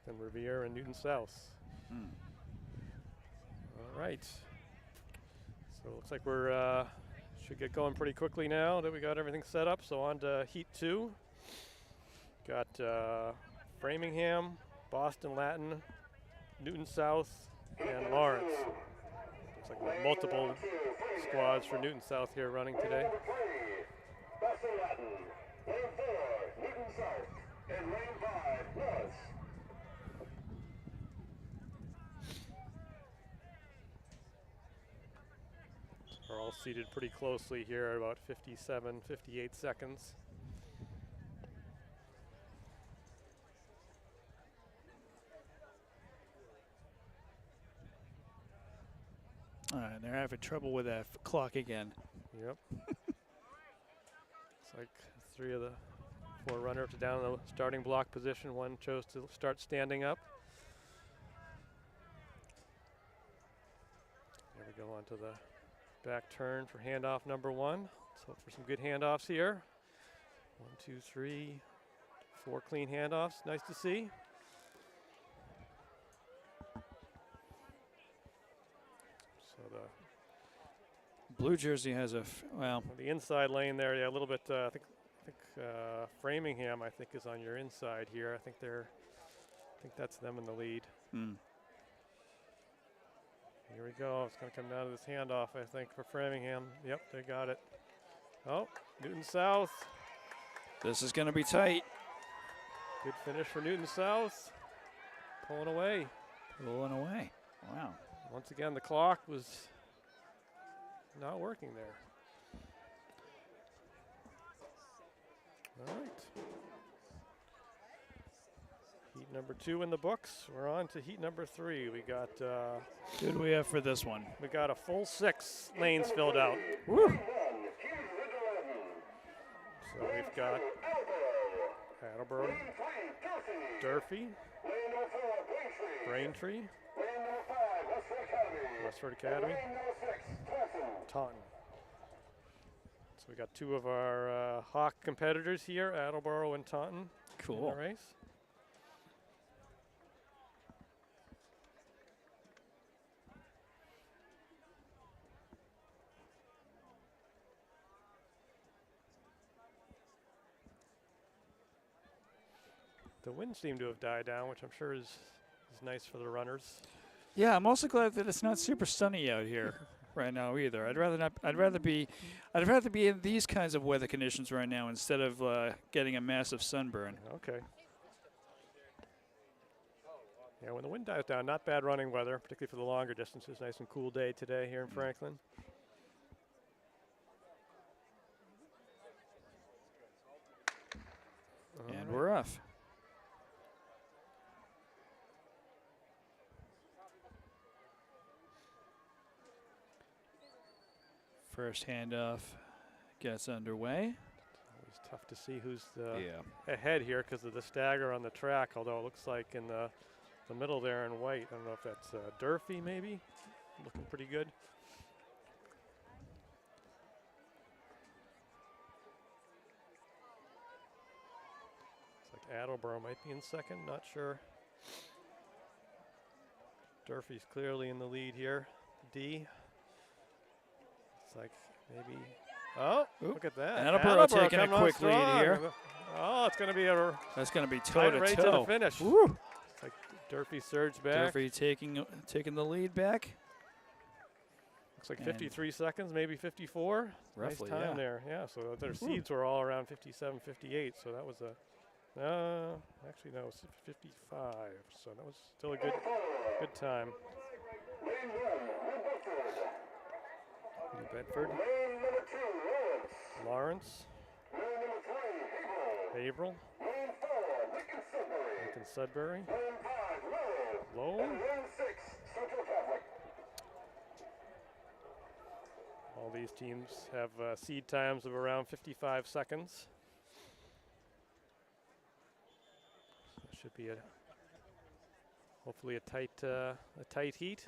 S4: Then Revere and Newton South.
S2: Hmm.
S4: All right. So it looks like we're should get going pretty quickly now that we got everything set up. So on to Heat 2. Got Framingham, Boston Latin, Newton South, and Lawrence. Looks like multiple squads for Newton South here running today.
S3: Number 3, Boston Latin. Lane 4, Newton South. And lane 5, Lawrence.
S4: Are all seated pretty closely here at about 57, 58 seconds.
S2: All right, they're having trouble with that clock again.
S4: Yep. Looks like 3 of the 4 runners are down in the starting block position. One chose to start standing up. There we go, onto the back turn for handoff number 1. Let's hope for some good handoffs here. 1, 2, 3, 4 clean handoffs. Nice to see. So the
S2: Blue jersey has well,
S4: the inside lane there, yeah, a little bit. I think Framingham, I think, is on your inside here. I think that's them in the lead.
S2: hmm.
S4: Here we go. It's going to come down to this handoff, I think, for Framingham. Yep, they got it. Oh, Newton South.
S2: This is going to be tight.
S4: Good finish for Newton South. Pulling away.
S2: Pulling away. Wow.
S4: Once again, the clock was not working there. All right. Heat number 2 in the books. We're on to heat number 3. We got
S2: Who do we have for this one?
S4: we got a full 6 lanes filled out.
S2: Woo!
S4: So we've got Attleboro, Durfee, Braintree, Westford Academy, Taunton. So we got 2 of our Hawk competitors here, Attleboro and Taunton, in
S2: Cool.
S4: the race. The wind seemed to have died down, which I'm sure is nice for the runners.
S2: Yeah, I'm also glad that it's not super sunny out here right now either. I'd rather not. I'd rather be in these kinds of weather conditions right now instead of getting a massive sunburn.
S4: Okay. Yeah, when the wind dies down, not bad running weather, particularly for the longer distances. Nice and cool day today here in Franklin.
S2: And we're off. First handoff gets underway.
S4: Always tough to see who's
S2: Yeah.
S4: ahead here because of the stagger on the track, although it looks like in the middle there in white. I don't know if that's Durfee maybe. Looking pretty good. Looks like Attleboro might be in second, not sure. Durfee's clearly in the lead here. D. It's like maybe. Oh,
S2: Oop.
S4: look at that.
S2: Attleboro taking a
S4: coming on
S2: quick lead
S4: strong.
S2: here.
S4: Oh, it's going to be a
S2: That's going to be
S4: tight
S2: toe
S4: race
S2: to
S4: to the
S2: toe.
S4: finish.
S2: Woo!
S4: It's like Durfee surged back.
S2: Durfee taking the lead back.
S4: Looks like
S2: And
S4: 53 seconds, maybe 54.
S2: Roughly,
S4: nice time
S2: yeah.
S4: there. Yeah, so their seeds were all around 57, 58. So that was a, actually no, it was 55. So that was still a good time. New Bedford.
S3: Lane number 2,
S4: Lawrence.
S3: Lane number 3,
S4: Haverhill.
S3: Lane 4,
S4: Lincoln Sudbury.
S3: Lane 5, Lowell.
S4: Lowell.
S3: And Lane 6, Central Catholic.
S4: All these teams have seed times of around 55 seconds. So it should be hopefully a tight heat.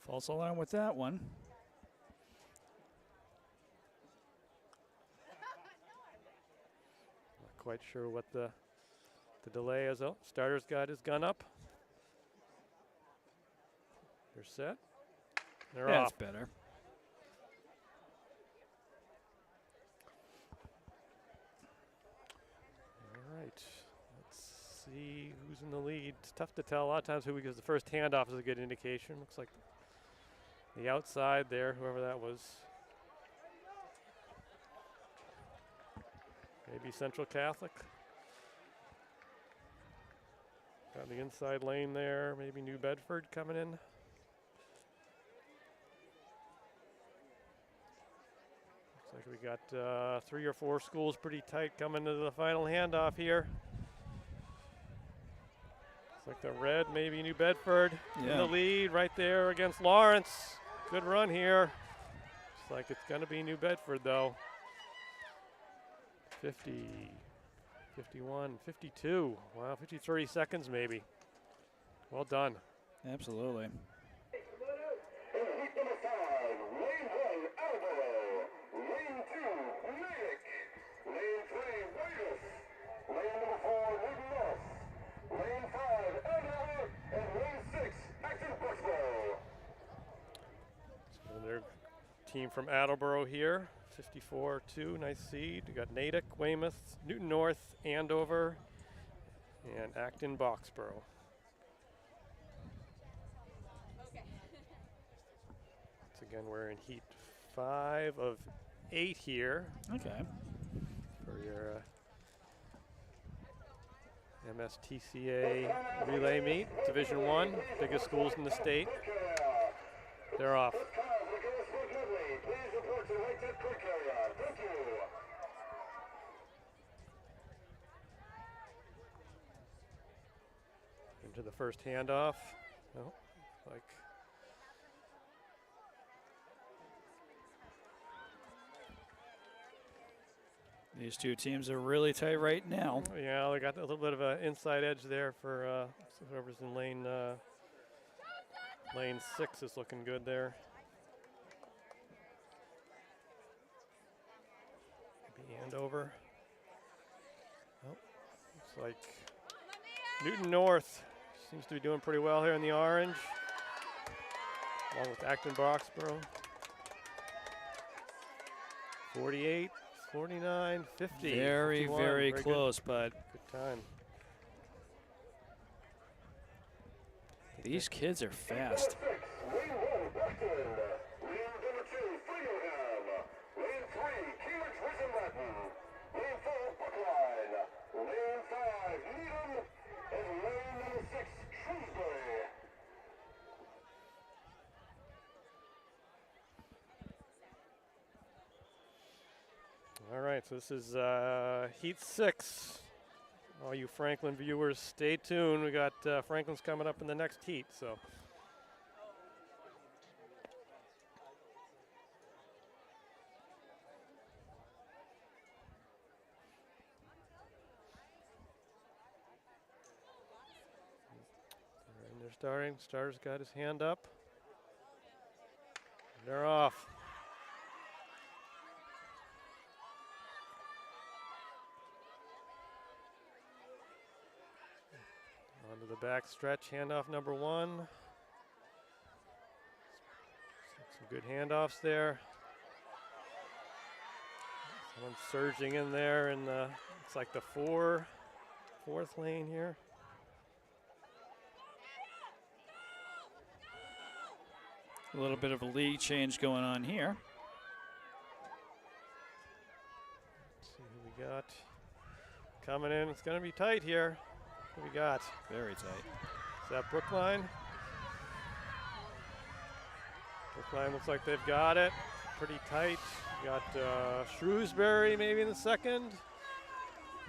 S2: False alarm with that one.
S4: Not quite sure what the delay is. Oh, starter's got his gun up. They're set. They're
S2: That's
S4: off.
S2: better.
S4: All right. Let's see who's in the lead. It's tough to tell a lot of times who, because the first handoff is a good indication. Looks like the outside there, whoever that was. Maybe Central Catholic. Got the inside lane there. Maybe New Bedford coming in. Looks like we got 3 or 4 schools pretty tight coming to the final handoff here. Looks like the red, maybe New Bedford in
S2: Yeah.
S4: the lead right there against Lawrence. Good run here. Looks like it's going to be New Bedford though. 50, 51, 52. Wow, 53 seconds maybe. Well done.
S2: Absolutely.
S3: In heat number 5, Lane 1, Attleboro. Lane 2, Natick. Lane 3, Waitis. Lane number 4, Newton North. Lane 5, Andover. And Lane 6, Acton Bucksboro.
S4: So their team from Attleboro here. 54-2, nice seed. We got Natick, Weymouth, Newton North, Andover, and Acton Boxborough. Once again, we're in heat 5 of 8 here
S2: Okay.
S4: for your MSTCA relay meet, Division 1, biggest schools in the state. They're off.
S3: Please report to White Tech Quick Area. Thank you.
S4: Into the first handoff. Oh, like
S2: These two teams are really tight right now.
S4: yeah, they got a little bit of an inside edge there for whoever's in lane 6 is looking good there. Maybe Andover. Oh, looks like Newton North seems to be doing pretty well here in the orange, along with Acton Boxborough. 48, 49, 50.
S2: Very,
S4: 51.
S2: very
S4: Good.
S2: close, but
S4: Good time.
S2: these kids are fast.
S3: Lane 1, Boston. Lane number 2, Framingham. Lane 3, Cambridge Rosenlatin. Lane 4, Brookline. Lane 5, Needham. And lane number 6, Shrewsbury.
S4: All right, so this is Heat 6. All you Franklin viewers, stay tuned. We got Franklin's coming up in the next heat, so. And they're starting. Starter's got his hand up. They're off. Onto the back stretch, handoff number 1. Some good handoffs there. Someone surging in there in the, it's like the fourth lane here.
S2: A little bit of a lead change going on here.
S4: Let's see who we got coming in. It's going to be tight here. What do we got?
S2: Very tight.
S4: Is that Brookline? Brookline looks like they've got it. Pretty tight. Got Shrewsbury maybe in the second.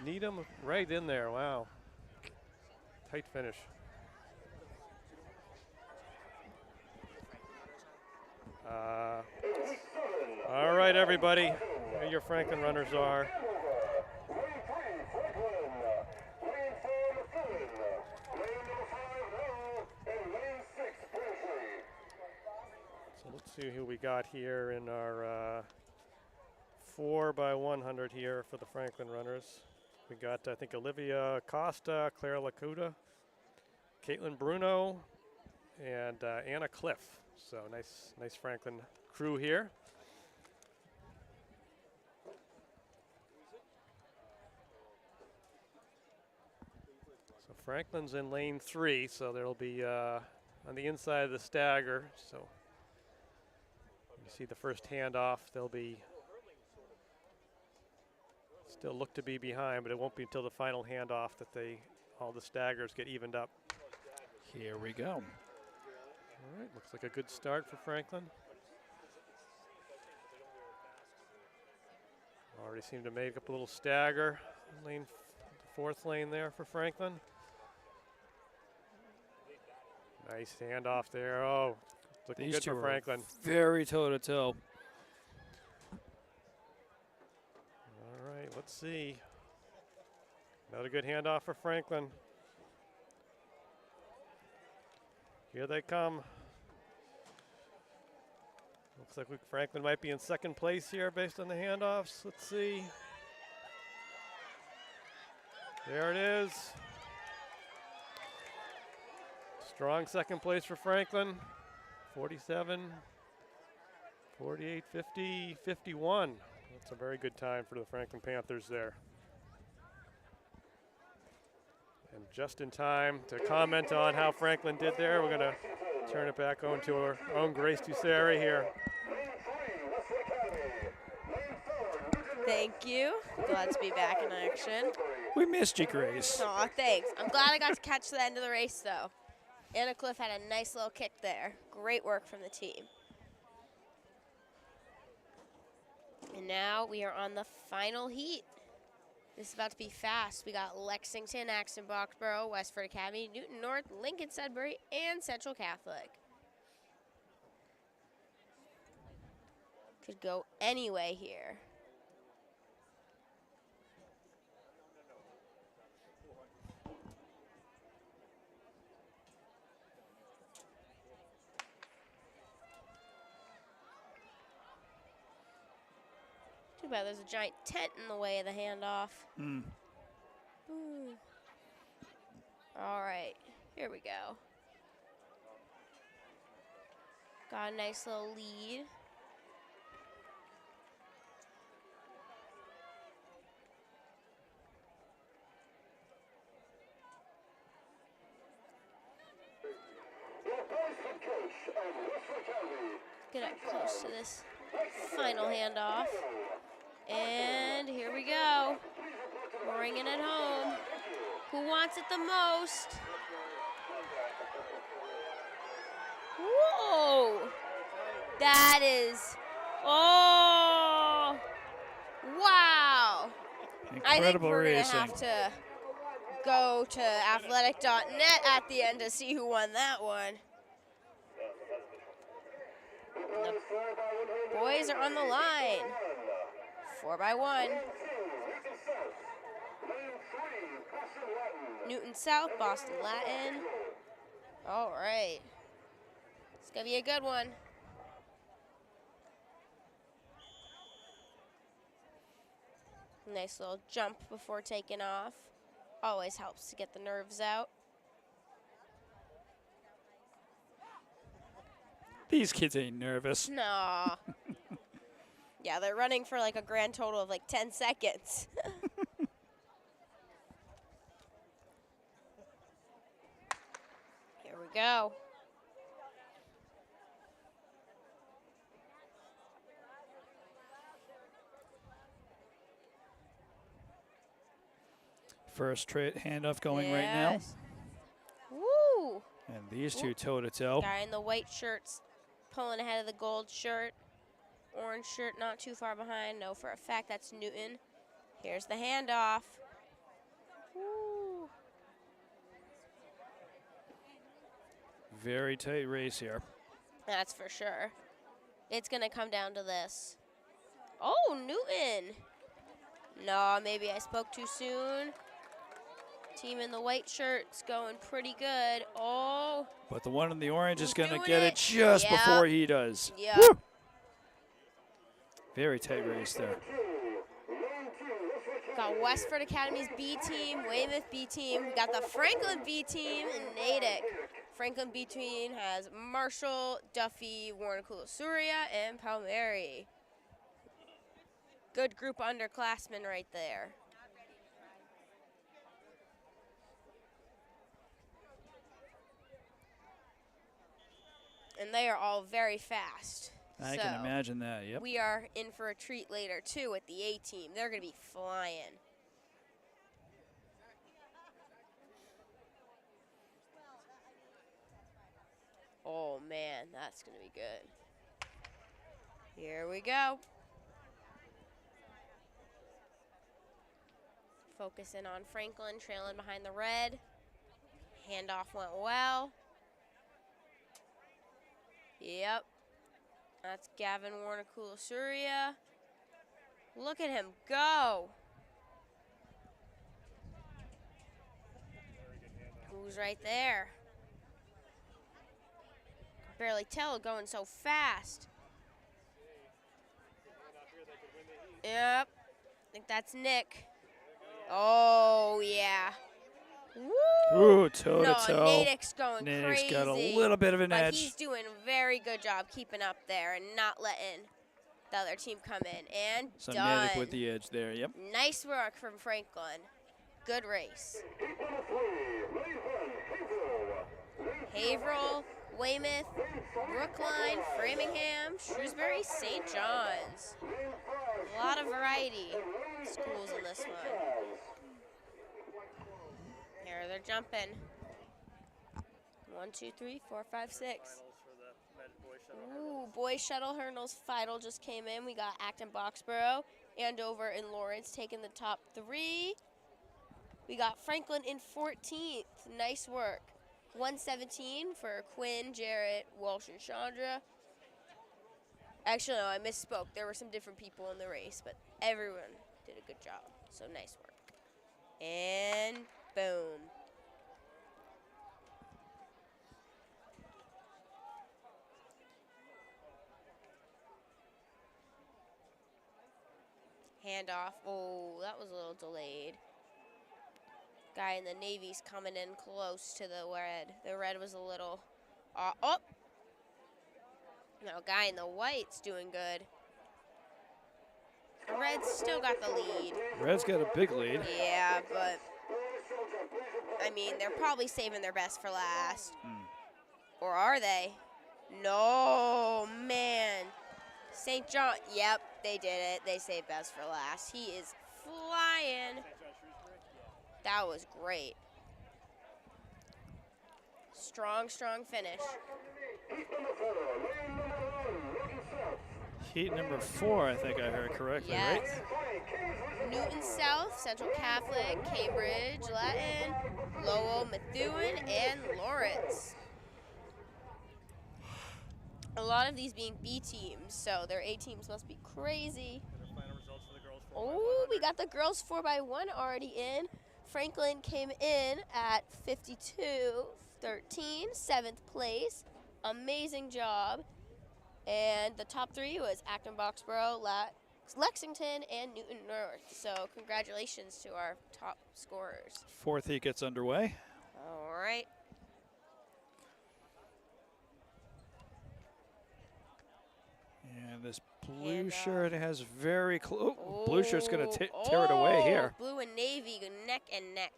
S4: Needham right in there. Wow. Tight finish. All right, everybody. There your Franklin runners are.
S3: Lane 3, Franklin. Lane 4, McMillan. Lane number 5, Howell. And lane 6, Braintree.
S4: So let's see who we got here in our 4x100 here for the Franklin runners. We got, I think, Olivia Costa, Claire Lacuda, Caitlin Bruno, and Anna Cliff. So nice Franklin crew here. So Franklin's in lane 3, so there'll be on the inside of the stagger. So you see the first handoff. They'll be still look to be behind, but it won't be until the final handoff that all the staggers get evened up.
S2: Here we go.
S4: All right, looks like a good start for Franklin. Already seem to make up a little stagger. Lane, the 4th lane there for Franklin. Nice handoff there. Oh, looking
S2: These
S4: good
S2: two
S4: for
S2: are
S4: Franklin.
S2: very toe-to-toe.
S4: All right, let's see. Another good handoff for Franklin. Here they come. Looks like Franklin might be in second place here based on the handoffs. Let's see. There it is. Strong second place for Franklin. 47, 48, 50, 51. That's a very good time for the Franklin Panthers there. And just in time to comment on how Franklin did there, we're going to turn it back on to our own Grace Dusseri here.
S3: Lane 3, Westwood Academy. Lane 4, Newton.
S1: Thank you. Glad to be back in action.
S2: We missed you, Grace.
S1: Aw, thanks. I'm glad I got to catch the end of the race, though. Anna Cliff had a nice little kick there. Great work from the team. And now we are on the final heat. This is about to be fast. We got Lexington, Axton Boxborough, Westford Academy, Newton North, Lincoln Sudbury, and Central Catholic. Could go any way here. Too bad there's a giant tent in the way of the handoff.
S2: Mm.
S1: Ooh. All right, here we go. Got a nice little lead. close to this final handoff. And here we go. Bringing it home. Who wants it the most? Whoa! That is, oh, wow. I think
S2: Incredible
S1: we're going to
S2: racing.
S1: have to go to athletic.net at the end to see who won that one. The boys are on the line. 4x1. Newton South, Boston Latin. All right. It's going to be a good one. Nice little jump before taking off. Always helps to get the nerves out.
S2: These kids ain't nervous.
S1: No. Yeah, they're running for like a grand total of like 10 seconds. Here we go.
S2: First handoff going right now.
S1: Yes. Woo!
S2: And these two toe-to-toe.
S1: Guy in the white shirt's pulling ahead of the gold shirt. Orange shirt not too far behind. No, for a fact that's Newton. Here's the handoff. Woo.
S2: Very tight race here.
S1: That's for sure. It's going to come down to this. Oh, Newton. No, maybe I spoke too soon. Team in the white shirt's going pretty good. Oh.
S2: But the one in the orange is
S1: He's
S2: going to
S1: doing
S2: get it just
S1: Yep.
S2: before he does.
S1: Yeah.
S2: Woo! Very tight race there.
S1: Got Westford Academy's B team, Weymouth B team. We got the Franklin B team and Natick. Franklin B team has Marshall, Duffy, Warnacool, Surya, and Palmieri. Good group of underclassmen right there. And they are all very fast.
S2: I can imagine that, yep.
S1: We are in for a treat later, too, with the A team. They're going to be flying. Oh, man, that's going to be good. Here we go. Focusing on Franklin, trailing behind the red. Handoff went well. Yep. That's Gavin Warnacool Surya. Look at him go. Who's right there? Barely tell, going so fast. Yep. I think that's Nick. Oh, yeah. Woo!
S2: Ooh, toe-to-toe.
S1: No, Natick's going
S2: Natick's
S1: crazy.
S2: got a little bit of an
S1: but
S2: edge.
S1: he's doing a very good job keeping up there and not letting the other team come in. And
S2: So
S1: done.
S2: Natick with the edge there, yep.
S1: Nice work from Franklin. Good race. Haverhill, Weymouth, Brookline, Framingham, Shrewsbury, St. John's. A lot of variety schools in this one. Here they're jumping. 1, 2, 3, 4, 5, 6. Ooh, boys shuttle hurdles final just came in. We got Acton Boxborough, Andover, and Lawrence taking the top 3. We got Franklin in 14th. Nice work. 117 for Quinn, Jarrett, Walsh, and Chandra. Actually, no, I misspoke. There were some different people in the race, but everyone did a good job. So nice work. And boom. Handoff. Oh, that was a little delayed. Guy in the Navy's coming in close to the red. The red was a little... oh! No, guy in the white's doing good. The red's still got the lead.
S2: Red's got a big lead.
S1: Yeah, but... I mean, they're probably saving their best for last. Or are they? No, man. St. John, yep, they did it. They saved best for last. He is flying. That was great. Strong, strong finish.
S2: Heat number 4, I think I heard correctly,
S1: Yes.
S2: right?
S1: Newton South, Central Catholic, Cambridge, Latin, Lowell, Methuen, and Lawrence. A lot of these being B teams, so their A teams must be crazy. Oh, we got the girls 4x1 already in. Franklin came in at 52-13, 7th place. Amazing job. And the top 3 was Acton, Boxborough, Lexington, and Newton North. So congratulations to our top scorers.
S2: 4th heat gets underway.
S1: All right.
S2: And this blue
S1: And,
S2: shirt has very close. Blue shirt's going to tear it away here.
S1: Blue and navy go neck and neck.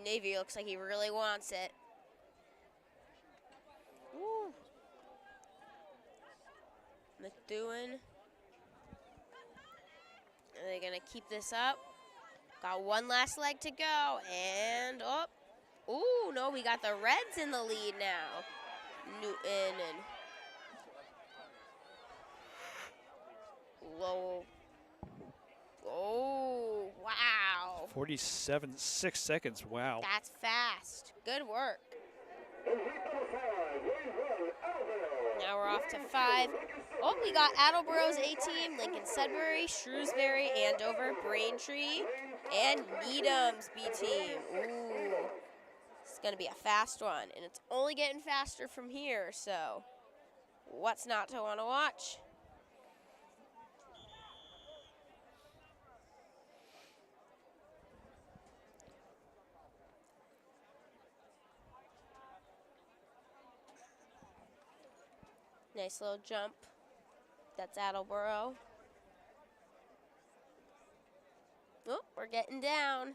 S1: Navy looks like he really wants it. Woo. Methuen. Are they going to keep this up? Got one last leg to go. And, oh. Ooh, no, we got the Reds in the lead now. Newton and Lowell. Oh, wow.
S2: 6 seconds. Wow.
S1: That's fast. Good work. Now we're off to 5. Oh, we got Attleborough's A team, Lincoln Sudbury, Shrewsbury, Andover, Braintree, and Needham's B team. Ooh, it's going to be a fast one, and it's only getting faster from here, so what's not to want to watch? Nice little jump. That's Attleboro. Oh, we're getting down.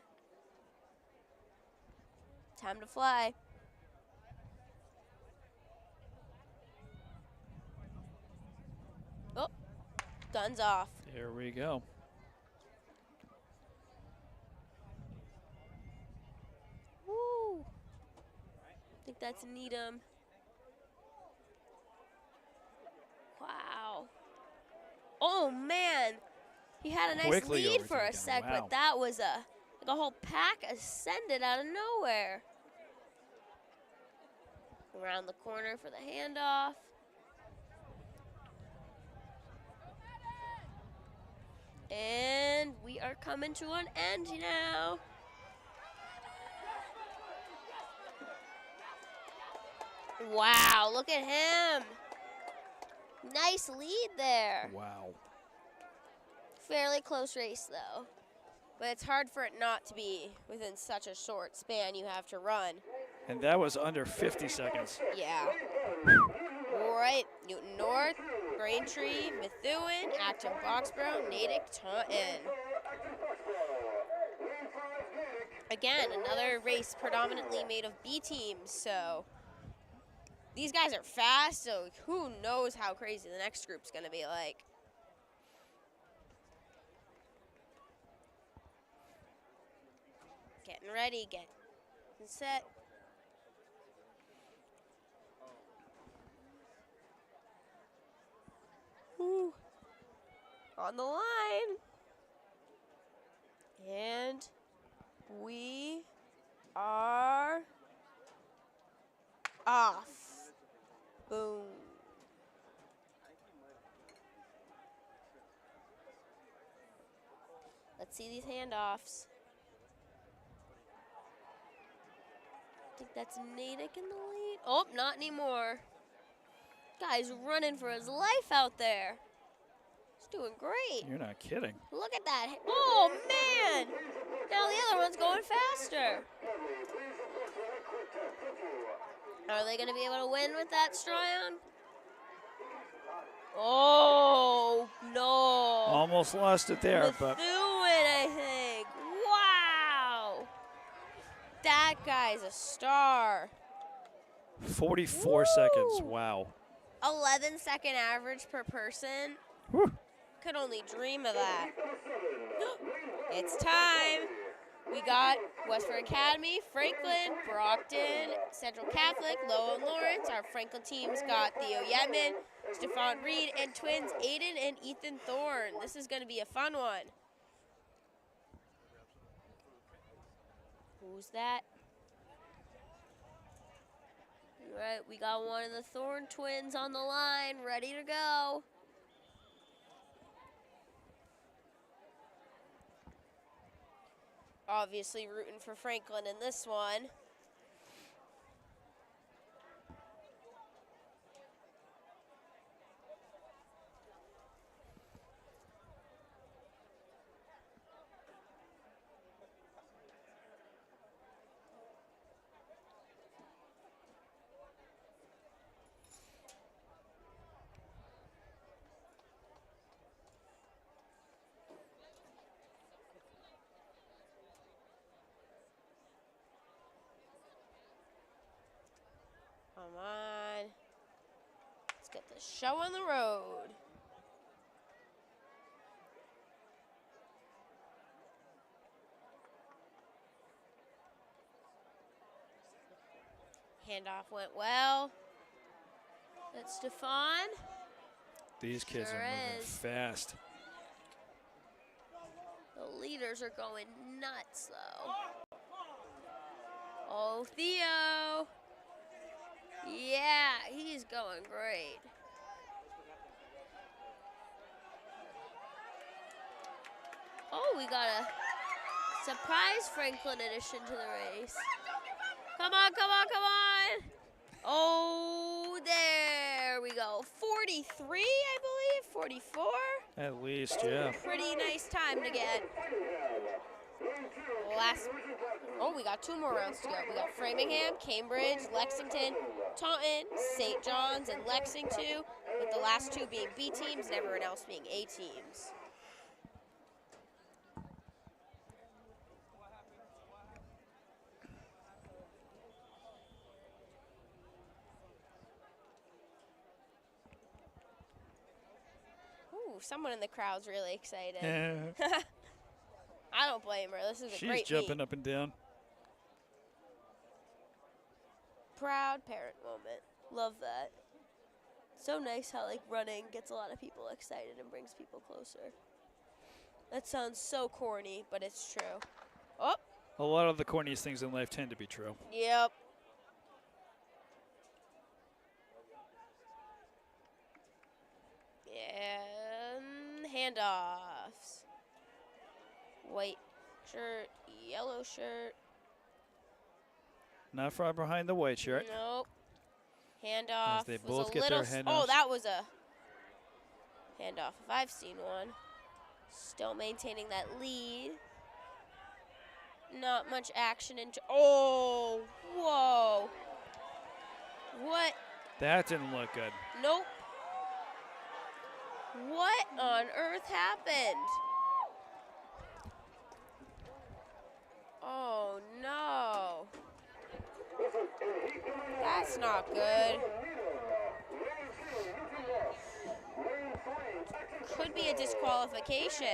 S1: Time to fly. Oh, guns off.
S2: There we go.
S1: Woo. I think that's Needham. Wow. Oh, man. He had a nice
S2: Quickly
S1: lead for a
S2: overtaken.
S1: sec,
S2: Wow.
S1: but that was like a whole pack ascended out of nowhere. Around the corner for the handoff. And we are coming to an end now. Wow, look at him. Nice lead there.
S2: Wow.
S1: Fairly close race, though. But it's hard for it not to be within such a short span you have to run.
S2: And that was under 50 seconds.
S1: Yeah. All right, Newton North, Braintree, Methuen, Acton, Boxborough, Natick, Taunton. Again, another race predominantly made of B teams, so these guys are fast, so who knows how crazy the next group's going to be like. Getting ready, getting set. Woo. On the line. And we are off. Boom. Let's see these handoffs. I think that's Natick in the lead. Oh, not anymore. Guy's running for his life out there. He's doing great.
S2: You're not kidding.
S1: Look at that. Oh, man. Now the other one's going faster. Are they going to be able to win with that Stryon? Oh, no.
S2: Almost lost it there, but
S1: I think. Wow. That guy's a star.
S2: 44 seconds.
S1: Woo!
S2: Wow.
S1: 11-second average per person.
S2: Whew.
S1: Could only dream of that. It's time. We got Westford Academy, Franklin, Brockton, Central Catholic, Lowell and Lawrence. Our Franklin teams got Theo Yetman, Stephon Reed, and twins Aiden and Ethan Thorne. This is going to be a fun one. Who's that? All right, we got one of the Thorne twins on the line, ready to go. Obviously rooting for Franklin in this one. Come on. Let's get the show on the road. Handoff went well. That's Stephon.
S2: These kids
S1: Sure
S2: are moving
S1: is.
S2: fast.
S1: The leaders are going nuts, though. Oh, Theo. Yeah, he's going great. Oh, we got a surprise Franklin addition to the race. Come on, come on, come on. Oh, there we go. 43, I believe, 44.
S2: At least, yeah.
S1: Pretty nice time to get. Oh, we got 2 more rounds to go. We got Framingham, Cambridge, Lexington, Taunton, St. John's, and Lexington, with the last 2 being B teams and everyone else being A teams. Ooh, someone in the crowd's really excited.
S2: Yeah.
S1: I don't blame her. This is a
S2: She's
S1: great
S2: jumping
S1: meet.
S2: up and down.
S1: Proud parent moment. Love that. So nice how like running gets a lot of people excited and brings people closer. That sounds so corny, but it's true. Oh,
S2: A lot of the corniest things in life tend to be true.
S1: yep. And handoffs. White shirt, yellow shirt.
S2: Not far behind the white shirt.
S1: Nope. Handoff
S2: they
S1: was
S2: both
S1: a
S2: get
S1: little.
S2: their
S1: Oh,
S2: handoffs.
S1: that was a handoff if I've seen one. Still maintaining that lead. Not much action in. Oh, whoa. What?
S2: That didn't look good.
S1: Nope. What on earth happened? Oh no. That's not good. Could be a disqualification.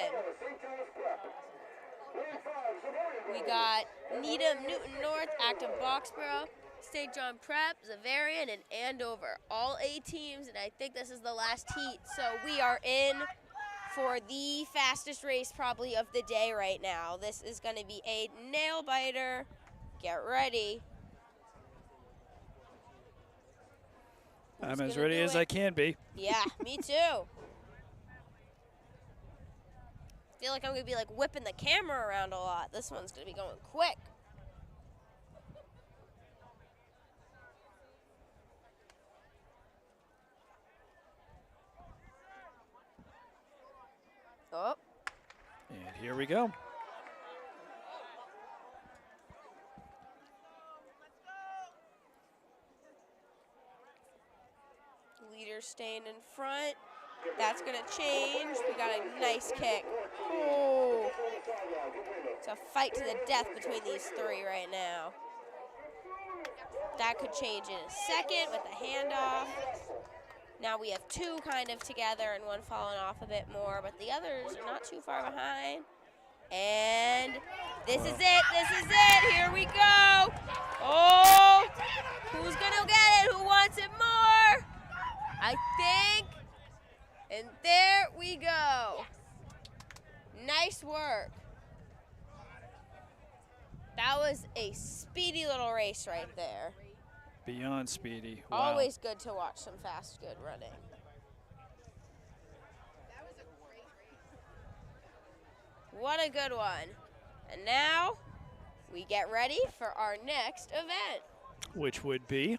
S1: We got Needham, Newton North, Acton Boxborough, St. John Prep, Zavarian, and Andover. All A teams, and I think this is the last heat. So we are in for the fastest race probably of the day right now. This is going to be a nail biter. Get ready.
S2: I'm
S1: Who's
S2: as
S1: gonna
S2: ready
S1: do
S2: as
S1: it?
S2: I can be.
S1: Yeah, me too. Feel like I'm gonna be like whipping the camera around a lot. This one's gonna be going quick. Oh,
S2: And here we go.
S1: leader staying in front. That's gonna change. We got a nice kick. Oh, it's a fight to the death between these 3 right now. That could change in a second with the handoff. Now we have two kind of together and one falling off a bit more, but the others are not too far behind. And this is it. This is it. Here we go. Oh, who's going to get it? Who wants it more? I think. And there we go. Nice work. That was a speedy little race right there.
S2: Beyond speedy. Wow.
S1: Always good to watch some fast, good running. What a good one. And now we get ready for our next event.
S2: Which would be?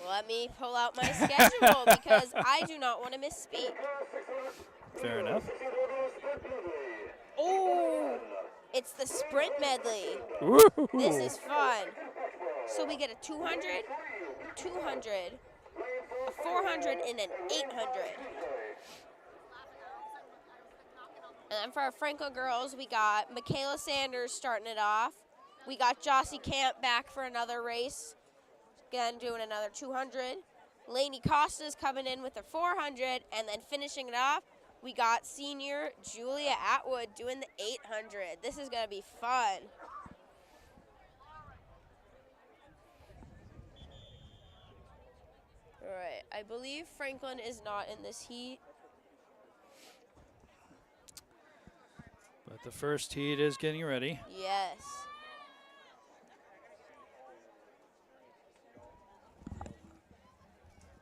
S1: Let me pull out my schedule because I do not want to misspeak.
S2: Fair enough.
S1: Oh, it's the sprint medley.
S2: Woo-hoo.
S1: This is fun. So we get a 200, 200, a 400, and an 800. And then for our Franklin girls, we got Michaela Sanders starting it off. We got Jossie Camp back for another race. Again, doing another 200. Lainey Costa's coming in with a 400. And then finishing it off, we got senior Julia Atwood doing the 800. This is going to be fun. All right, I believe Franklin is not in this heat.
S2: But the first heat is getting ready.
S1: Yes.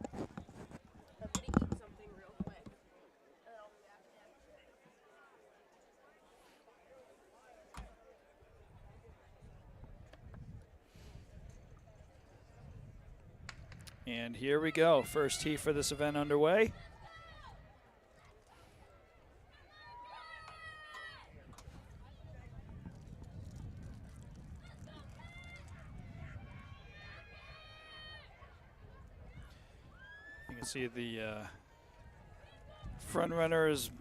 S1: I'm gonna eat something real quick.
S2: And here we go. First heat for this event underway. You can see the front runner is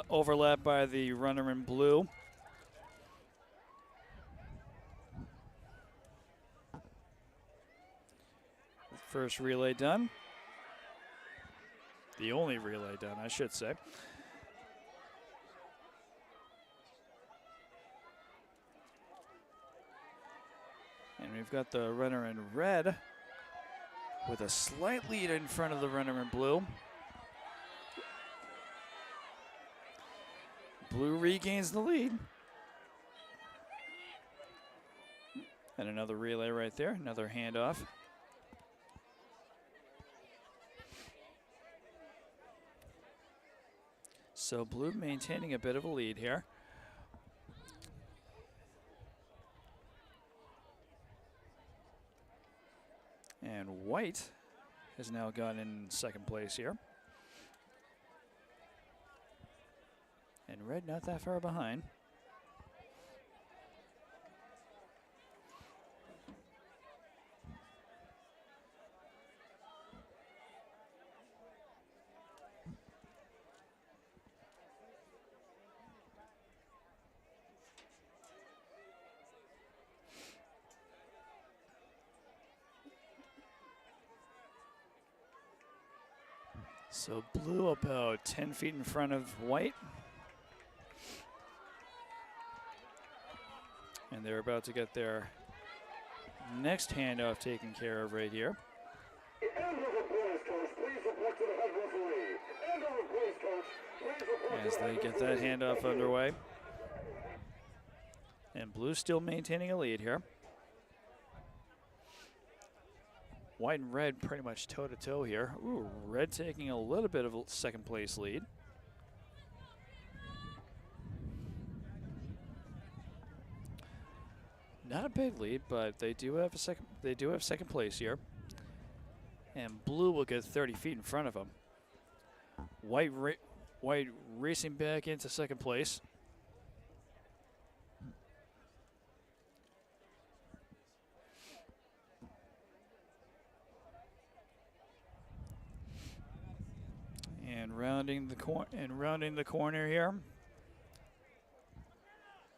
S2: overlapped by the runner in blue. First relay done. The only relay done, I should say. And we've got the runner in red with a slight lead in front of the runner in blue. Blue regains the lead. And another relay right there, another handoff. So blue maintaining a bit of a lead here. And white has now got in second place here. And red not that far behind. So blue about 10 feet in front of white. And they're about to get their next handoff taken care of right here. As they get that handoff underway. And blue still maintaining a lead here. White and red pretty much toe-to-toe here. Ooh, red taking a little bit of a second place lead. Not a big lead, but they do have second place here. And blue will get 30 feet in front of them. White racing back into second place. And rounding the corner here.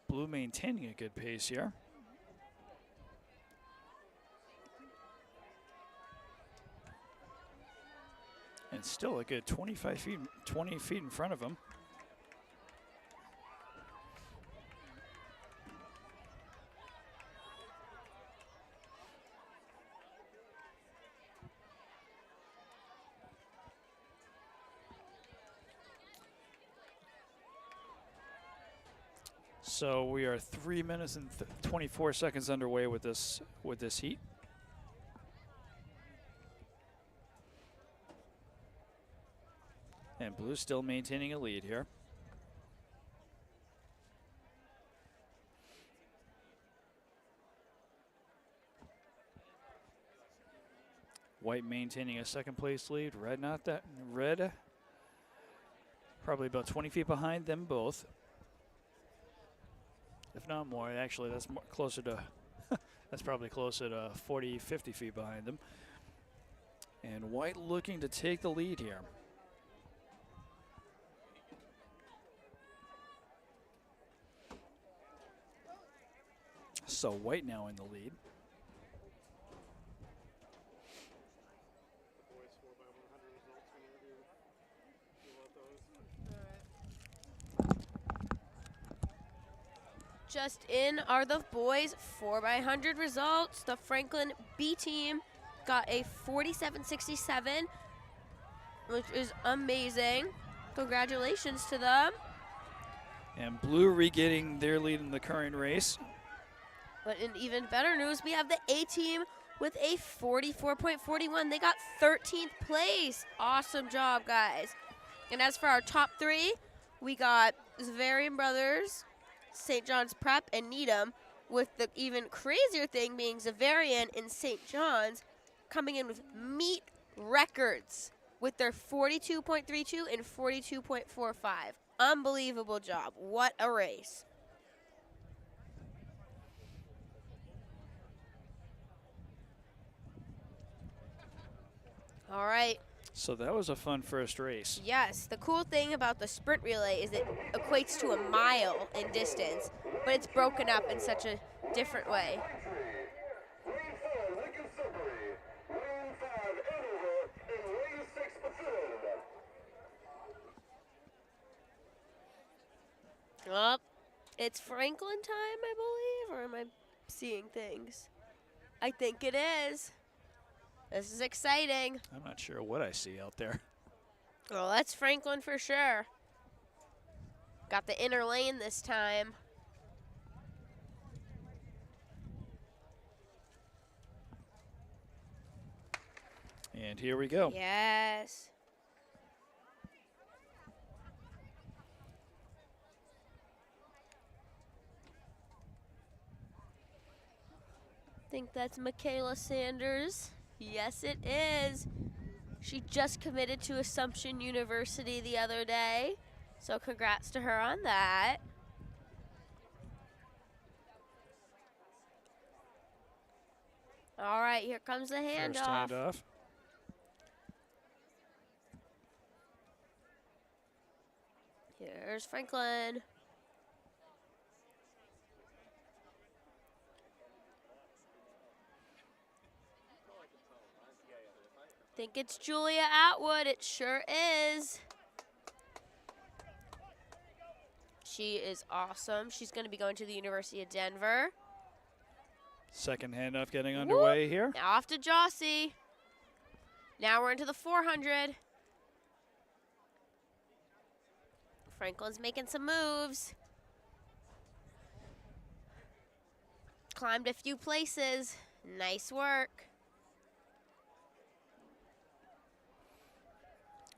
S2: Blue maintaining a good pace here. And still a good 25 feet, 20 feet in front of him. So we are 3 minutes and 24 seconds underway with this heat. And Blue's still maintaining a lead here. White maintaining a second place lead. Red not that. Red probably about 20 feet behind them both. If not more, actually that's more closer to, that's probably closer to 40, 50 feet behind them. And White looking to take the lead here. So White now in the lead.
S1: Just in are the boys 4x100 results. The Franklin B team got a 47.67, which is amazing. Congratulations to them.
S2: And Blue regaining their lead in the current race.
S1: But in even better news, we have the A team with a 44.41. They got 13th place. Awesome job, guys. And as for our top three, we got Zavarian Brothers, St. John's Prep, and Needham, with the even crazier thing being Zavarian and St. John's coming in with meet records with their 42.32 and 42.45. Unbelievable job. What a race. All right.
S2: So that was a fun first race.
S1: Yes, the cool thing about the sprint relay is it equates to a mile in distance, but it's broken up in such a different way.
S3: Lane 4, Lincoln Sudbury. Lane 5, Andover. And Lane 6, Bethune.
S1: Up. It's Franklin time, I believe, or am I seeing things? I think it is. This is exciting.
S2: I'm not sure what I see out there.
S1: Well, that's Franklin for sure. Got the inner lane this time.
S2: And here we go.
S1: Yes. Think that's Michaela Sanders. Yes, it is. She just committed to Assumption University the other day, so congrats to her on that. All right, here comes the handoff.
S2: First handoff.
S1: Here's Franklin. Think it's Julia Atwood. It sure is. She is awesome. She's going to be going to the University of Denver.
S2: Second handoff getting underway here.
S1: Now off to Jossie. Now we're into the 400. Franklin's making some moves. Climbed a few places. Nice work.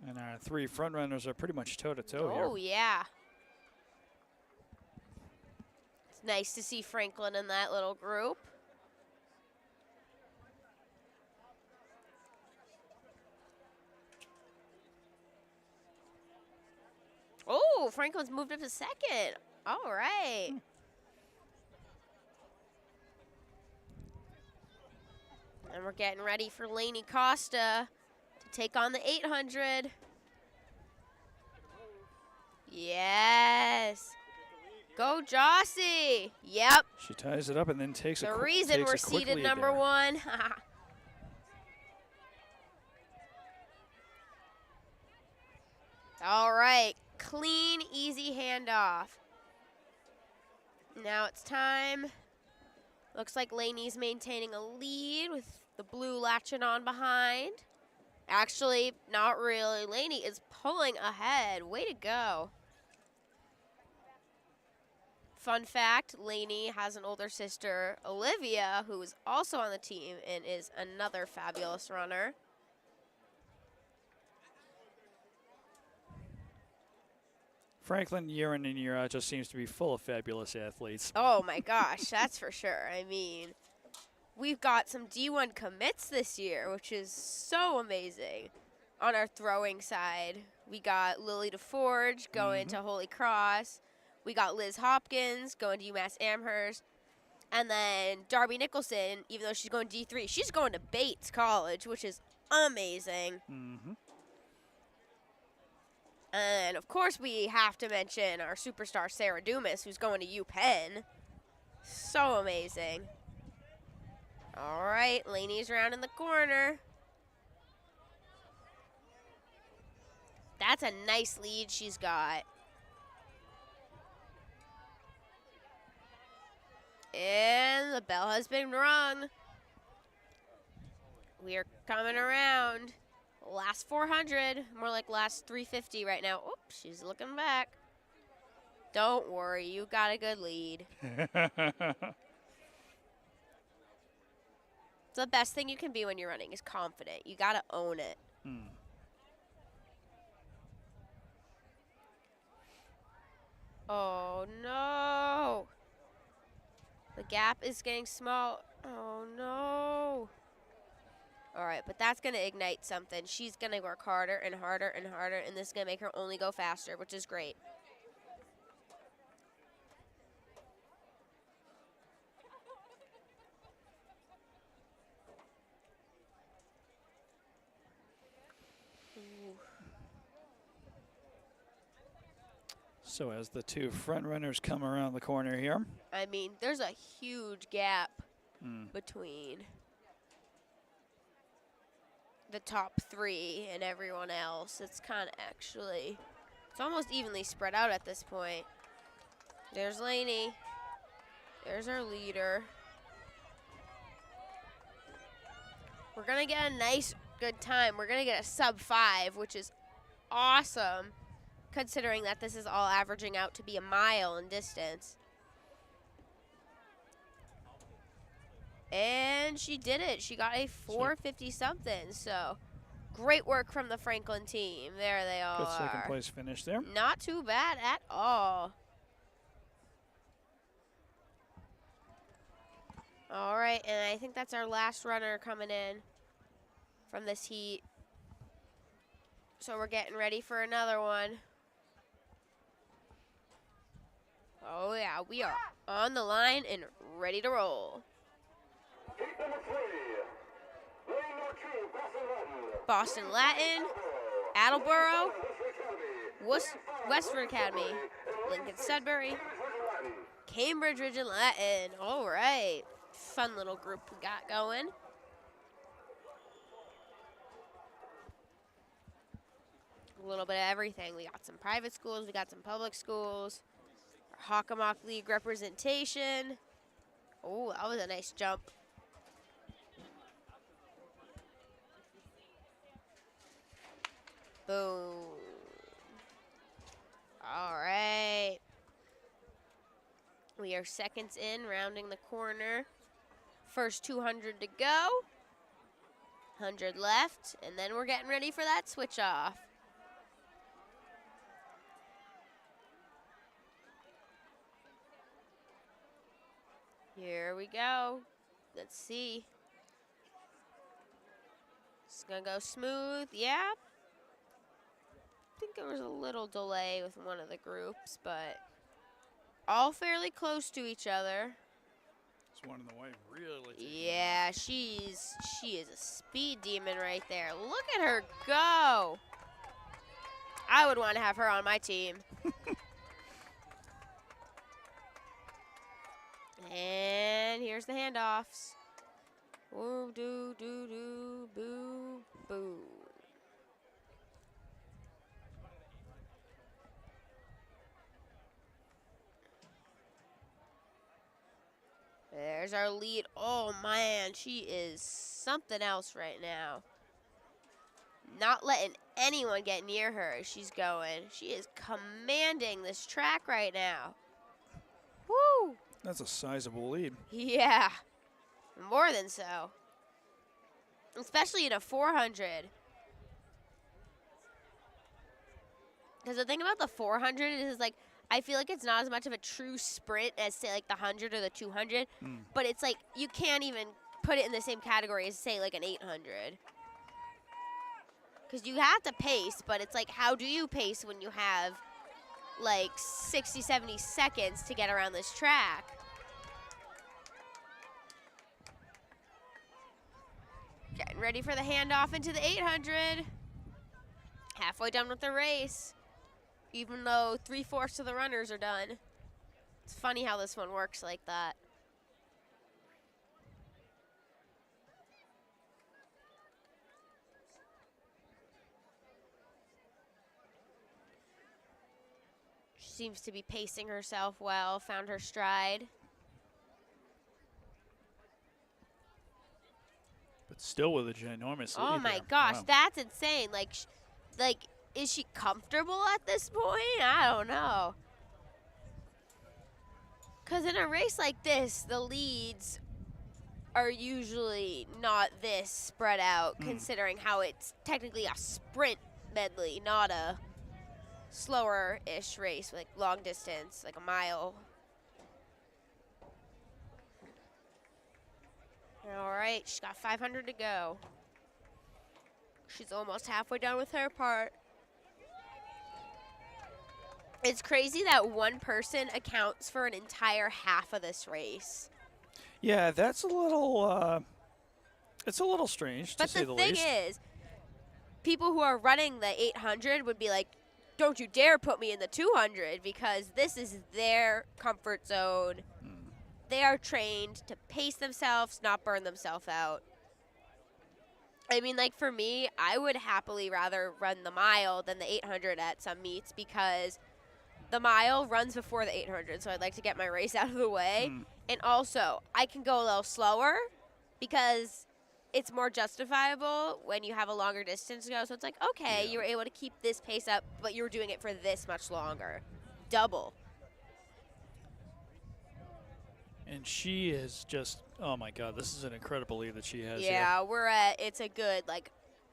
S2: And our three front runners are pretty much toe-to-toe here.
S1: Oh, yeah. It's nice to see Franklin in that little group. Oh, Franklin's moved up to second. All right. And we're getting ready for Lainey Costa to take on the 800. Yes. Go Jossie. Yep.
S2: She ties it up and then takes
S1: The
S2: a
S1: reason
S2: takes
S1: we're
S2: a quick
S1: seated
S2: lead
S1: number
S2: there.
S1: one. All right, clean, easy handoff. Now it's time. Looks like Laney's maintaining a lead with the blue latching on behind. Actually, not really. Laney is pulling ahead. Way to go. Fun fact, Laney has an older sister, Olivia, who is also on the team and is another fabulous runner.
S2: Franklin, year in and year out, just seems to be full of fabulous athletes.
S1: Oh my gosh, that's for sure. I mean, we've got some D1 commits this year, which is so amazing. On our throwing side, we got Lily DeForge going to Holy Cross. We got Liz Hopkins going to UMass Amherst. And then Darby Nicholson, even though she's going D3, she's going to Bates College, which is amazing. And, of course, we have to mention our superstar Sarah Dumas, who's going to UPenn. So amazing. All right, Laney's around in the corner. That's a nice lead she's got. And the bell has been rung. We are coming around. Last 400, more like last 350 right now. Oops, she's looking back. Don't worry, you got a good lead. It's the best thing you can be when you're running is confident. You got to own it. Oh, no. The gap is getting small. Oh, no. All right, but that's going to ignite something. She's going to work harder and harder and harder, and this is going to make her only go faster, which is great.
S2: So as the two front runners come around the corner here.
S1: I mean, there's a huge gap between the top three and everyone else. It's kind of actually, it's almost evenly spread out at this point. There's Laney. There's our leader. We're going to get a nice, good time. We're going to get a sub-5, which is awesome, considering that this is all averaging out to be a mile in distance. And she did it. She got a 450-something, so great work from the Franklin team. There they all
S2: Good
S1: are.
S2: second place finish there.
S1: Not too bad at all. All right, and I think that's our last runner coming in from this heat. So we're getting ready for another one. Oh, yeah, we are on the line and ready to roll.
S3: Heat number 3. Lane number 2,
S1: Boston Latin, Attleboro, Westford Academy, Lincoln Sudbury, Cambridge Region Latin. All right. Fun little group we got going. A little bit of everything. We got some private schools. We got some public schools. Our Hockomock League representation. Oh, that was a nice jump. Boom. All right. We are seconds in, rounding the corner. First 200 to go. 100 left, and then we're getting ready for that switch off. Here we go. Let's see. It's gonna go smooth. Yeah. I think there was a little delay with one of the groups, but all fairly close to each other.
S2: It's one in the way, really.
S1: Yeah, she is a speed demon right there. Look at her go. I would want to have her on my team. And here's the handoffs. Woo, doo, doo, doo, boo, boo. There's our lead. Oh, man, she is something else right now. Not letting anyone get near her as she's going. She is commanding this track right now. Woo!
S2: That's a sizable lead.
S1: Yeah, more than so. Especially in a 400. Because the thing about the 400 is, like, I feel like it's not as much of a true sprint as, say, like the 100 or the 200. But it's like you can't even put it in the same category as, say, like an 800. Because you have to pace, but it's like, how do you pace when you have, like, 60, 70 seconds to get around this track? Getting ready for the handoff into the 800. Halfway done with the race. Even though 3/4 of the runners are done. It's funny how this one works like that. She seems to be pacing herself well, found her stride.
S2: But still with a ginormous lead.
S1: Oh my
S2: there.
S1: gosh,
S2: Wow.
S1: that's insane. Like, is she comfortable at this point? I don't know. Because in a race like this, the leads are usually not this spread out, considering how it's technically a sprint medley, not a slower-ish race, like long distance, like a mile. All right, she's got 500 to go. She's almost halfway done with her part. It's crazy that one person accounts for an entire half of this race.
S2: Yeah, that's a little. It's a little strange
S1: But
S2: to say
S1: the
S2: the
S1: thing
S2: least.
S1: is, people who are running the 800 would be like, don't you dare put me in the 200 because this is their comfort zone. They are trained to pace themselves, not burn themselves out. I mean, like for me, I would happily rather run the mile than the 800 at some meets because the mile runs before the 800, so I'd like to get my race out of the way. And also, I can go a little slower because it's more justifiable when you have a longer distance to go. So it's like, okay, you were able to keep this pace up, but you were doing it for this much longer. Double.
S2: And she is just, oh my God, this is an incredible lead that she has here.
S1: Yeah, it's a good, like,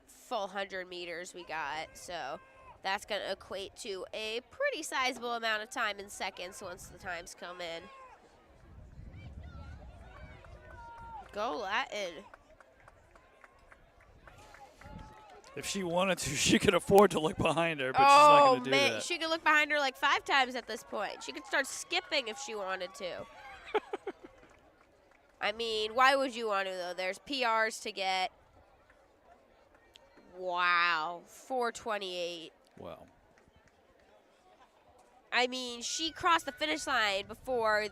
S1: full 100 meters we got. So that's going to equate to a pretty sizable amount of time in seconds once the times come in. Go Latin.
S2: If she wanted to, she could afford to look behind her, but she's not going to do
S1: man,
S2: that.
S1: she could look behind her like 5 times at this point. She could start skipping if she wanted to. I mean, why would you want to, though? There's PRs to get. Wow, 4:28.
S2: Wow.
S1: I mean, she crossed the finish line before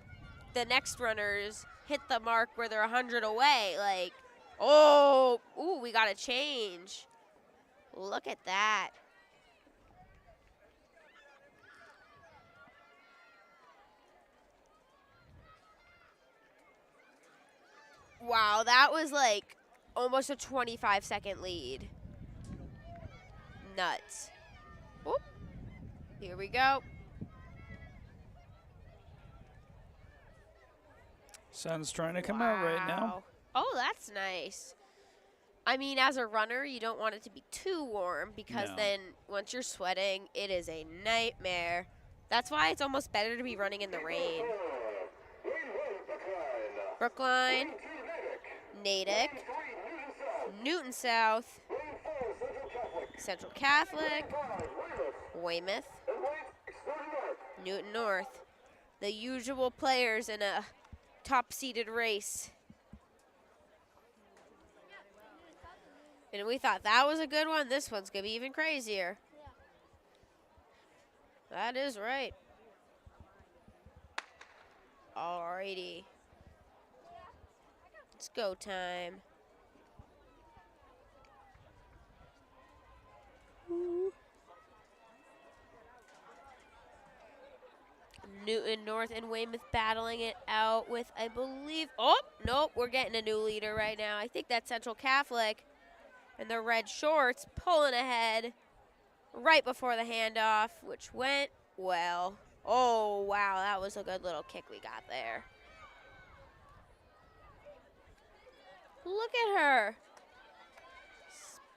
S1: the next runners hit the mark where they're 100 away. Like, ooh, we got to change. Look at that. Wow, that was like almost a 25-second lead. Nuts. Whoop. Here we go.
S2: Sun's trying to come out right now.
S1: Wow. Oh, that's nice. I mean, as a runner, you don't want it to be too warm because
S2: No.
S1: then once you're sweating, it is a nightmare. That's why it's almost better to be running in the rain. Brookline, Natick, Newton South, Central Catholic, Weymouth, Newton North. The usual players in a top-seeded race. And we thought that was a good one. This one's going to be even crazier. That is right. Alrighty. It's go time. Newton North and Weymouth battling it out with, I believe, oh, nope, we're getting a new leader right now. I think that's Central Catholic and the red shorts pulling ahead right before the handoff, which went well. Oh, wow, that was a good little kick we got there. Look at her.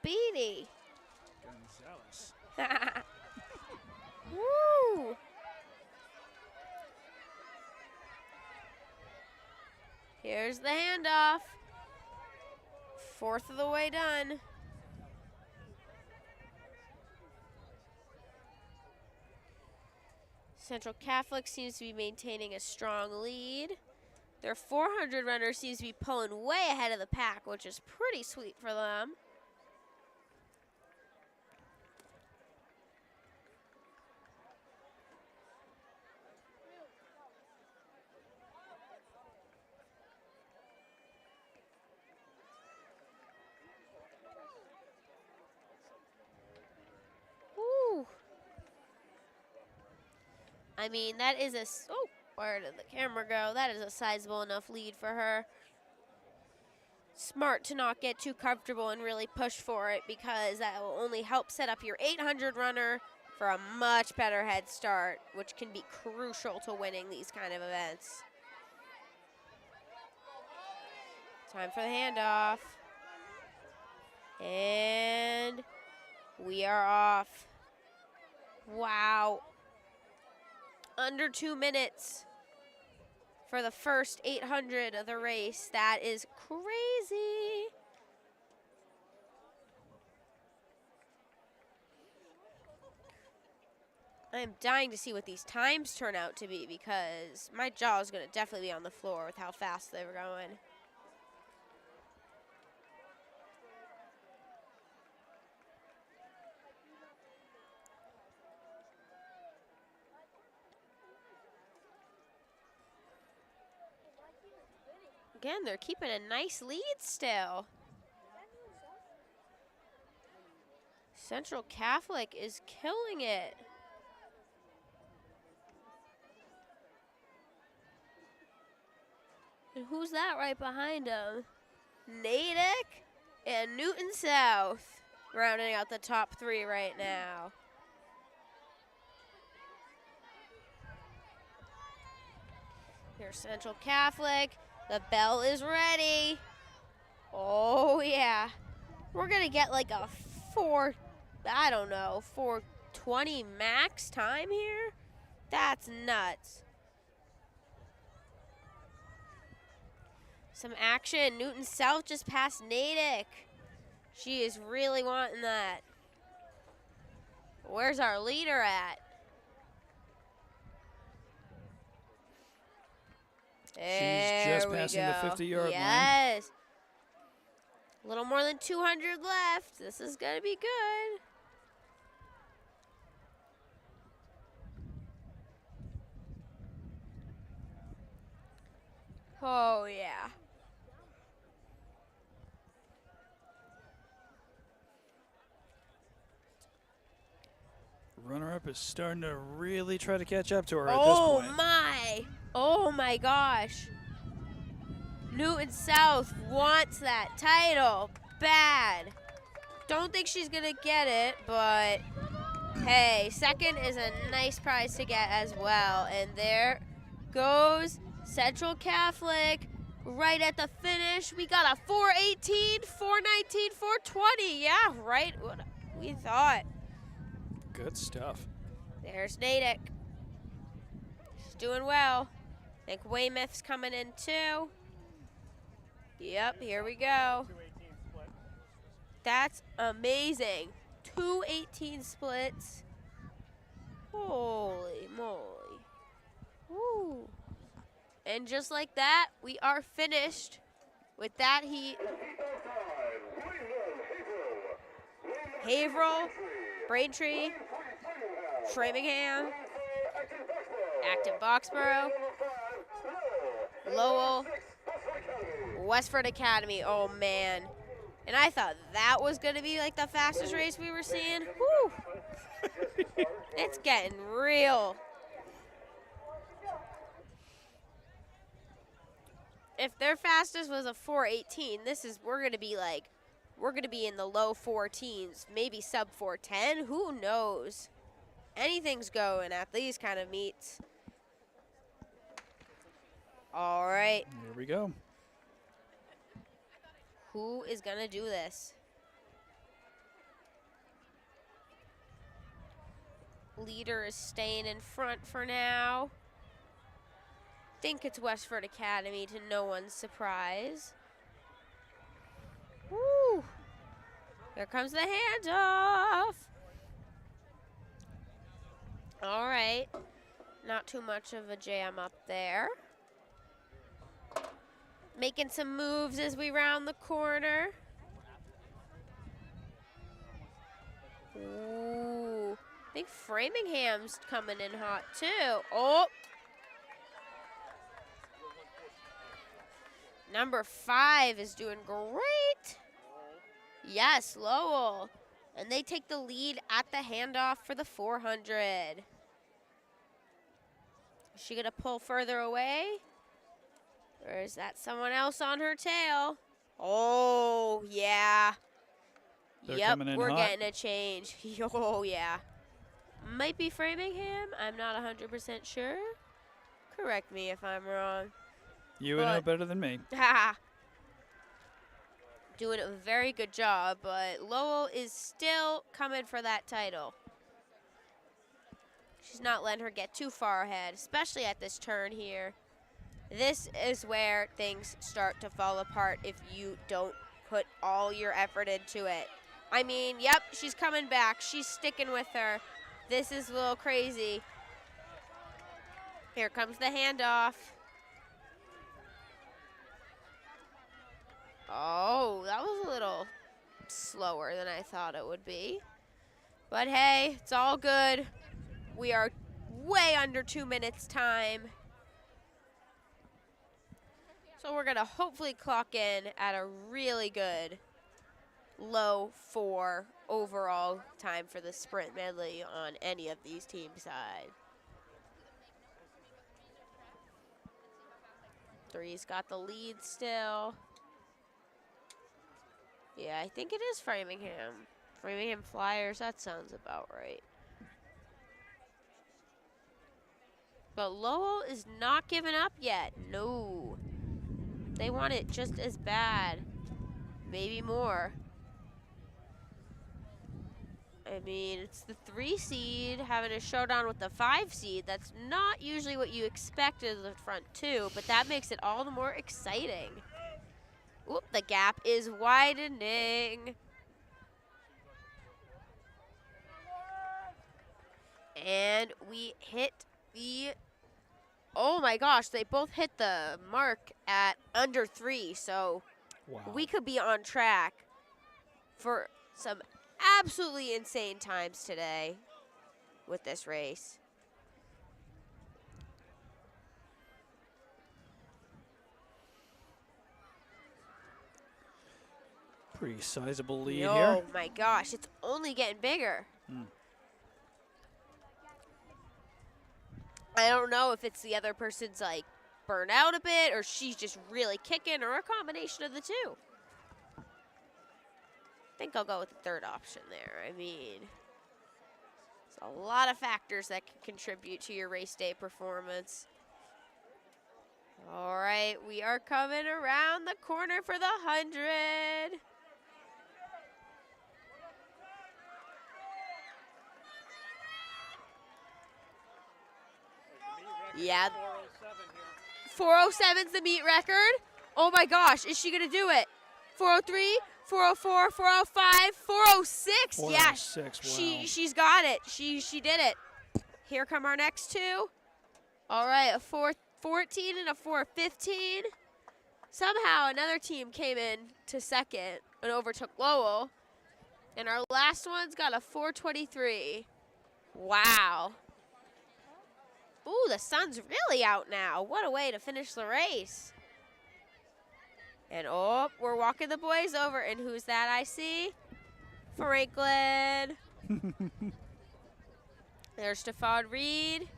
S1: Speedy.
S2: Gonzalez.
S1: Woo! Here's the handoff. Fourth of the way done. Central Catholic seems to be maintaining a strong lead. Their 400 runner seems to be pulling way ahead of the pack, which is pretty sweet for them. Woo. I mean, that is a, oh, where did the camera go? That is a sizable enough lead for her. Smart to not get too comfortable and really push for it, because that will only help set up your 800 runner for a much better head start, which can be crucial to winning these kind of events. Time for the handoff. And we are off. Wow. Under 2 minutes for the first 800 of the race. That is crazy. I am dying to see what these times turn out to be, because my jaw is going to definitely be on the floor with how fast they were going. Again, they're keeping a nice lead still. Central Catholic is killing it. And who's that right behind them? Natick and Newton South rounding out the top three right now. Here's Central Catholic. The bell is ready. Oh, yeah. We're going to get like a 420 max time here? That's nuts. Some action. Newton South just passed Natick. She is really wanting that. Where's our leader at?
S2: She's just passing the 50-yard line.
S1: Yes. A little more than 200 left. This is going to be good. Oh, yeah.
S2: Runner-up is starting to really try to catch up to her at this
S1: Oh,
S2: point.
S1: my. Oh, my gosh. Newton South wants that title bad. Don't think she's going to get it, but hey, second is a nice prize to get as well. And there goes Central Catholic right at the finish. We got a 4:18, 4:19, 4:20. Yeah, right what we thought.
S2: Good stuff.
S1: There's Natick. She's doing well. I think Weymouth's coming in too. Yep, here we go.
S4: 218 split.
S1: That's amazing. 2:18 splits. Holy moly. Woo. And just like that, we are finished with that heat. Haverhill, Braintree, Framingham, Acton Boxborough, Lowell, Westford Academy. Oh, man. And I thought that was going to be like the fastest race we were seeing. Whew. It's getting real. if their fastest was a 4:18, we're gonna be in the low 14s, maybe sub 4:10. Who knows? Anything's going at these kind of meets. All right,
S2: Here we go.
S1: who is gonna do this? Leader is staying in front for now. Think it's Westford Academy to no one's surprise. Woo! Here comes the handoff. All right. Not too much of a jam up there. Making some moves as we round the corner. Ooh. I think Framingham's coming in hot too. Oh! Number 5 is doing great. Yes, Lowell. And they take the lead at the handoff for the 400. Is she going to pull further away? Or is that someone else on her tail? Oh, yeah.
S2: They're
S1: Yep,
S2: coming in
S1: we're
S2: hot.
S1: getting a change. Oh, yeah. Might be Framingham. I'm not 100% sure. Correct me if I'm wrong.
S2: You would know better than me.
S1: Doing a very good job, but Lowell is still coming for that title. She's not letting her get too far ahead, especially at this turn here. This is where things start to fall apart if you don't put all your effort into it. I mean, yep, she's coming back. She's sticking with her. This is a little crazy. Here comes the handoff. Oh, that was a little slower than I thought it would be. But hey, it's all good. We are way under 2 minutes time. So we're gonna hopefully clock in at a really good low 4 overall time for the sprint medley on any of these team side. 3's got the lead still. Yeah, I think it is Framingham. Framingham Flyers, that sounds about right. But Lowell is not giving up yet. No. They want it just as bad. Maybe more. I mean, it's the 3 seed having a showdown with the 5 seed. That's not usually what you expect as the front 2, but that makes it all the more exciting. Oop, the gap is widening. And we hit the, oh my gosh, they both hit the mark at under 3, so
S2: Wow.
S1: we could be on track for some absolutely insane times today with this race.
S2: Pretty sizable lead
S1: Oh
S2: here.
S1: my gosh, it's only getting bigger. I don't know if it's the other person's like burnt out a bit or she's just really kicking or a combination of the two. I think I'll go with the third option there. I mean, there's a lot of factors that can contribute to your race day performance. All right, we are coming around the corner for the 100. Yeah. 407's the meet record. Oh my gosh, is she gonna do it? 403, 404, 405, 406. Yeah,
S2: 406, wow.
S1: she's got it. She did it. Here come our next two. All right, a 414 and a 415. Somehow another team came in to second and overtook Lowell. And our last one's got a 423. Wow. Ooh, the sun's really out now. What a way to finish the race. And oh, we're walking the boys over. And who's that I see? Franklin. There's Stephon Reed.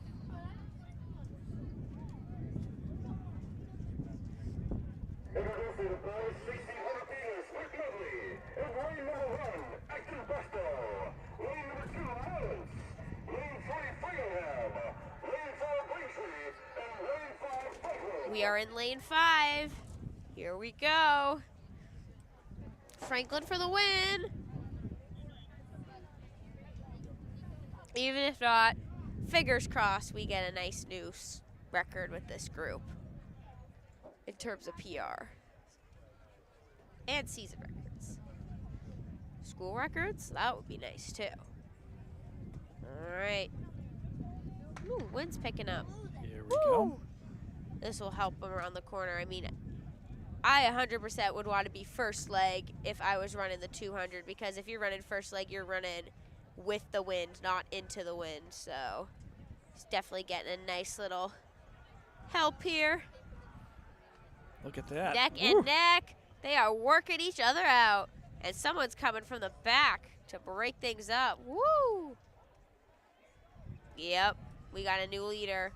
S1: We are in lane 5. Here we go. Franklin for the win. Even if not, fingers crossed we get a nice new record with this group in terms of PR and season records. School records, that would be nice too. All right. Ooh, wind's picking up.
S2: Here we go.
S1: This will help them around the corner. I mean, I 100% would want to be first leg if I was running the 200, because if you're running first leg, you're running with the wind, not into the wind. So it's definitely getting a nice little help here.
S2: Look at that.
S1: Neck and neck. They are working each other out. And someone's coming from the back to break things up. Woo! Yep, we got a new leader.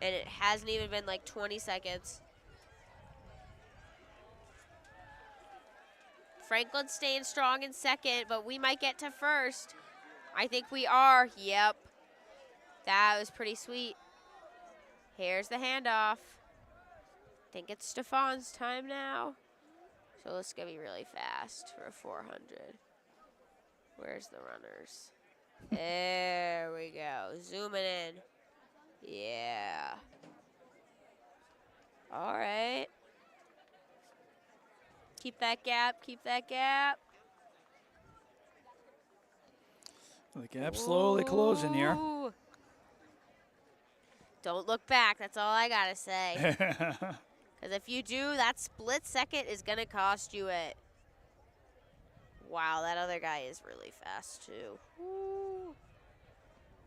S1: And it hasn't even been like 20 seconds. Franklin's staying strong in second, but we might get to first. I think we are. Yep. That was pretty sweet. Here's the handoff. I think it's Stefan's time now. So this is going to be really fast for a 400. Where's the runners? There we go. Zooming in. Yeah. All right. Keep that gap. Keep that gap.
S2: The gap's slowly closing here.
S1: Ooh. Don't look back. That's all I got to say. Because if you do, that split second is going to cost you it. Wow, that other guy is really fast, too. Ooh.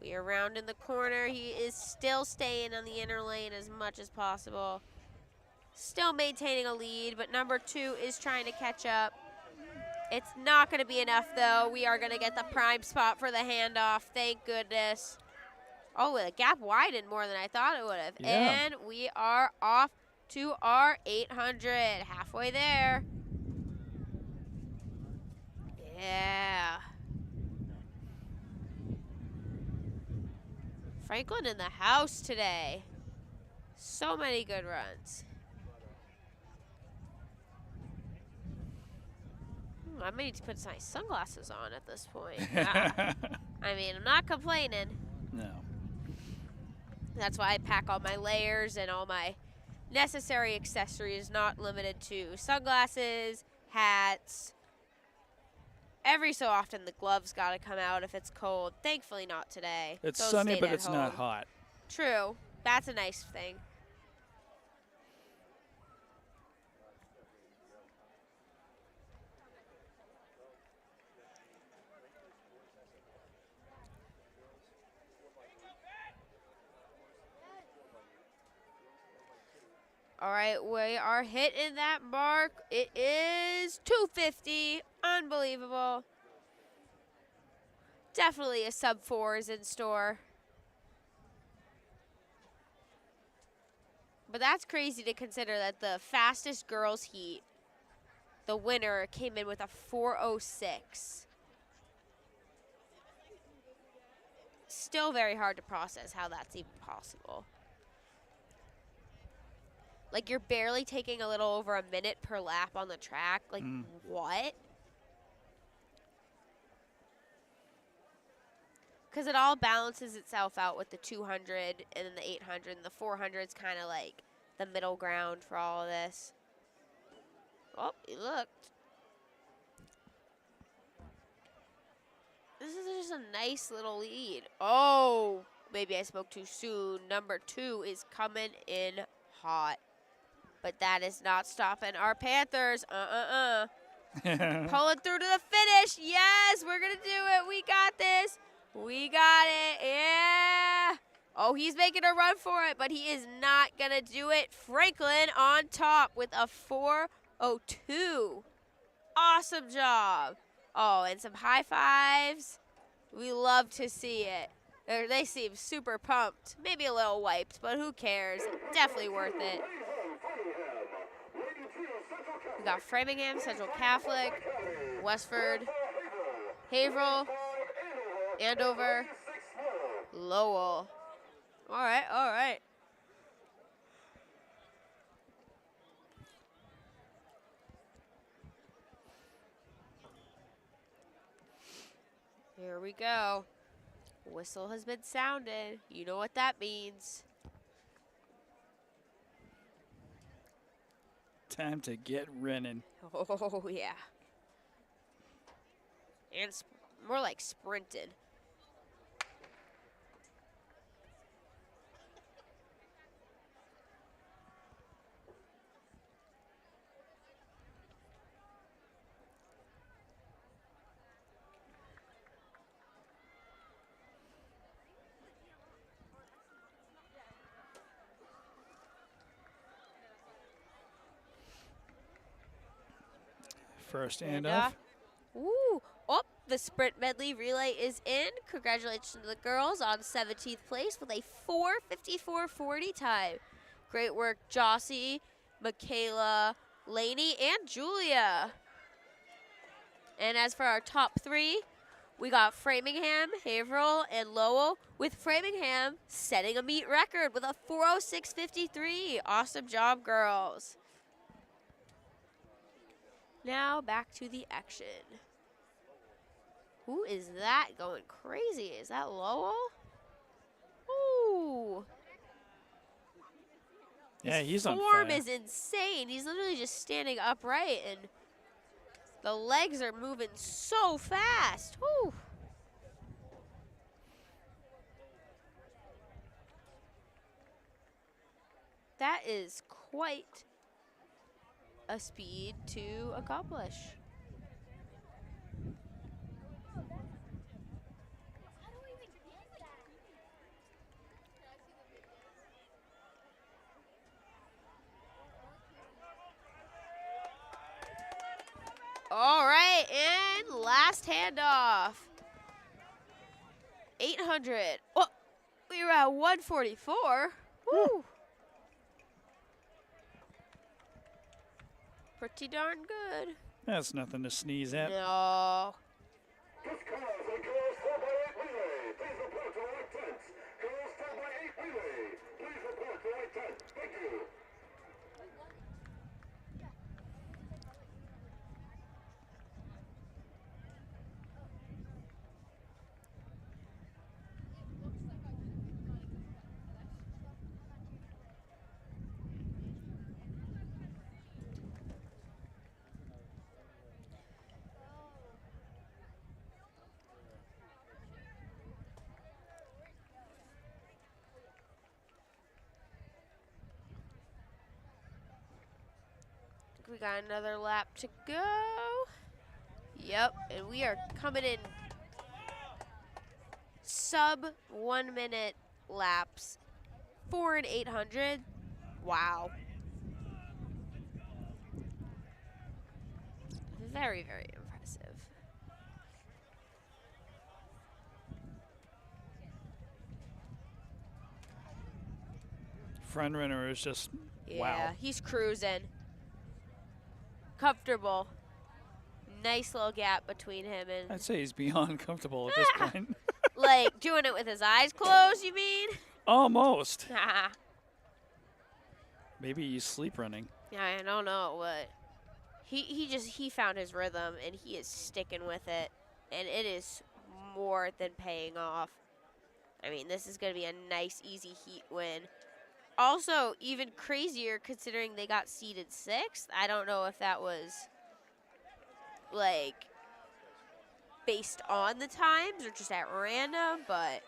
S1: We are rounding the corner. He is still staying on the inner lane as much as possible. Still maintaining a lead, but number 2 is trying to catch up. It's not going to be enough, though. We are going to get the prime spot for the handoff. Thank goodness. Oh, the gap widened more than I thought it would have.
S2: Yeah.
S1: And we are off to our 800. Halfway there. Yeah. Franklin in the house today. So many good runs. I may need to put my sunglasses on at this point. I mean, I'm not complaining.
S2: No.
S1: That's why I pack all my layers and all my necessary accessories, not limited to sunglasses, hats. Every so often, the gloves got to come out if it's cold. Thankfully, not today.
S2: It's
S1: Those
S2: sunny,
S1: stayed
S2: but
S1: at
S2: it's not
S1: home.
S2: hot.
S1: True. That's a nice thing. All right, we are hitting that mark. It is 250. Unbelievable. Definitely a sub-4 is in store. But that's crazy to consider that the fastest girls heat, the winner, came in with a 4:06. Still very hard to process how that's even possible. Like, you're barely taking a little over a minute per lap on the track. Like, what? Because it all balances itself out with the 200 and then the 800. And the 400 is kind of like the middle ground for all of this. Oh, he looked. This is just a nice little lead. Oh, maybe I spoke too soon. Number 2 is coming in hot. But that is not stopping our Panthers. Pulling through to the finish. Yes, we're going to do it. We got this. We got it. Yeah. Oh, he's making a run for it, but he is not going to do it. Franklin on top with a 4:02. Awesome job. Oh, and some high fives. We love to see it. They seem super pumped. Maybe a little wiped, but who cares? Definitely worth it. We got Framingham, Central Catholic, Westford, Haverhill, Andover, Lowell. All right, all right. Here we go. Whistle has been sounded. You know what that means.
S2: Time to get running.
S1: Oh, yeah. And more like sprinting.
S2: First handoff.
S1: Ooh. Oh, the sprint medley relay is in. Congratulations to the girls on 17th place with a 4:54.40 time. Great work, Jossie, Michaela, Lainey, and Julia. And as for our top three, we got Framingham, Haverhill, and Lowell, with Framingham setting a meet record with a 4:06.53. Awesome job, girls. Now back to the action. Who is that going crazy? Is that Lowell? Ooh.
S2: Yeah, he's on
S1: Form
S2: fire.
S1: is insane. He's literally just standing upright, and the legs are moving so fast. Whew. That is quite a speed to accomplish. All right, and last handoff. 800. Oh, we were at 144. Woo. Pretty darn good.
S2: That's nothing to sneeze at.
S1: No.
S3: This cars and girls 4x8 relay. Please report to the white tents. Girls 4x8 relay. Please report to the white tent. Thank you.
S1: We got another lap to go. Yep, and we are coming in sub 1 minute laps. 4 and 800. Wow. Very, very impressive.
S2: Front runner is just
S1: Yeah,
S2: wow.
S1: he's cruising. Comfortable. Nice little gap between him and
S2: I'd say he's beyond comfortable at this point.
S1: like doing it with his eyes closed, you mean?
S2: Almost. Maybe he's sleep running.
S1: Yeah, I don't know, but he found his rhythm and he is sticking with it, and it is more than paying off. I mean, this is going to be a nice, easy heat win. Also, even crazier considering they got seeded 6th. I don't know if that was like based on the times or just at random, but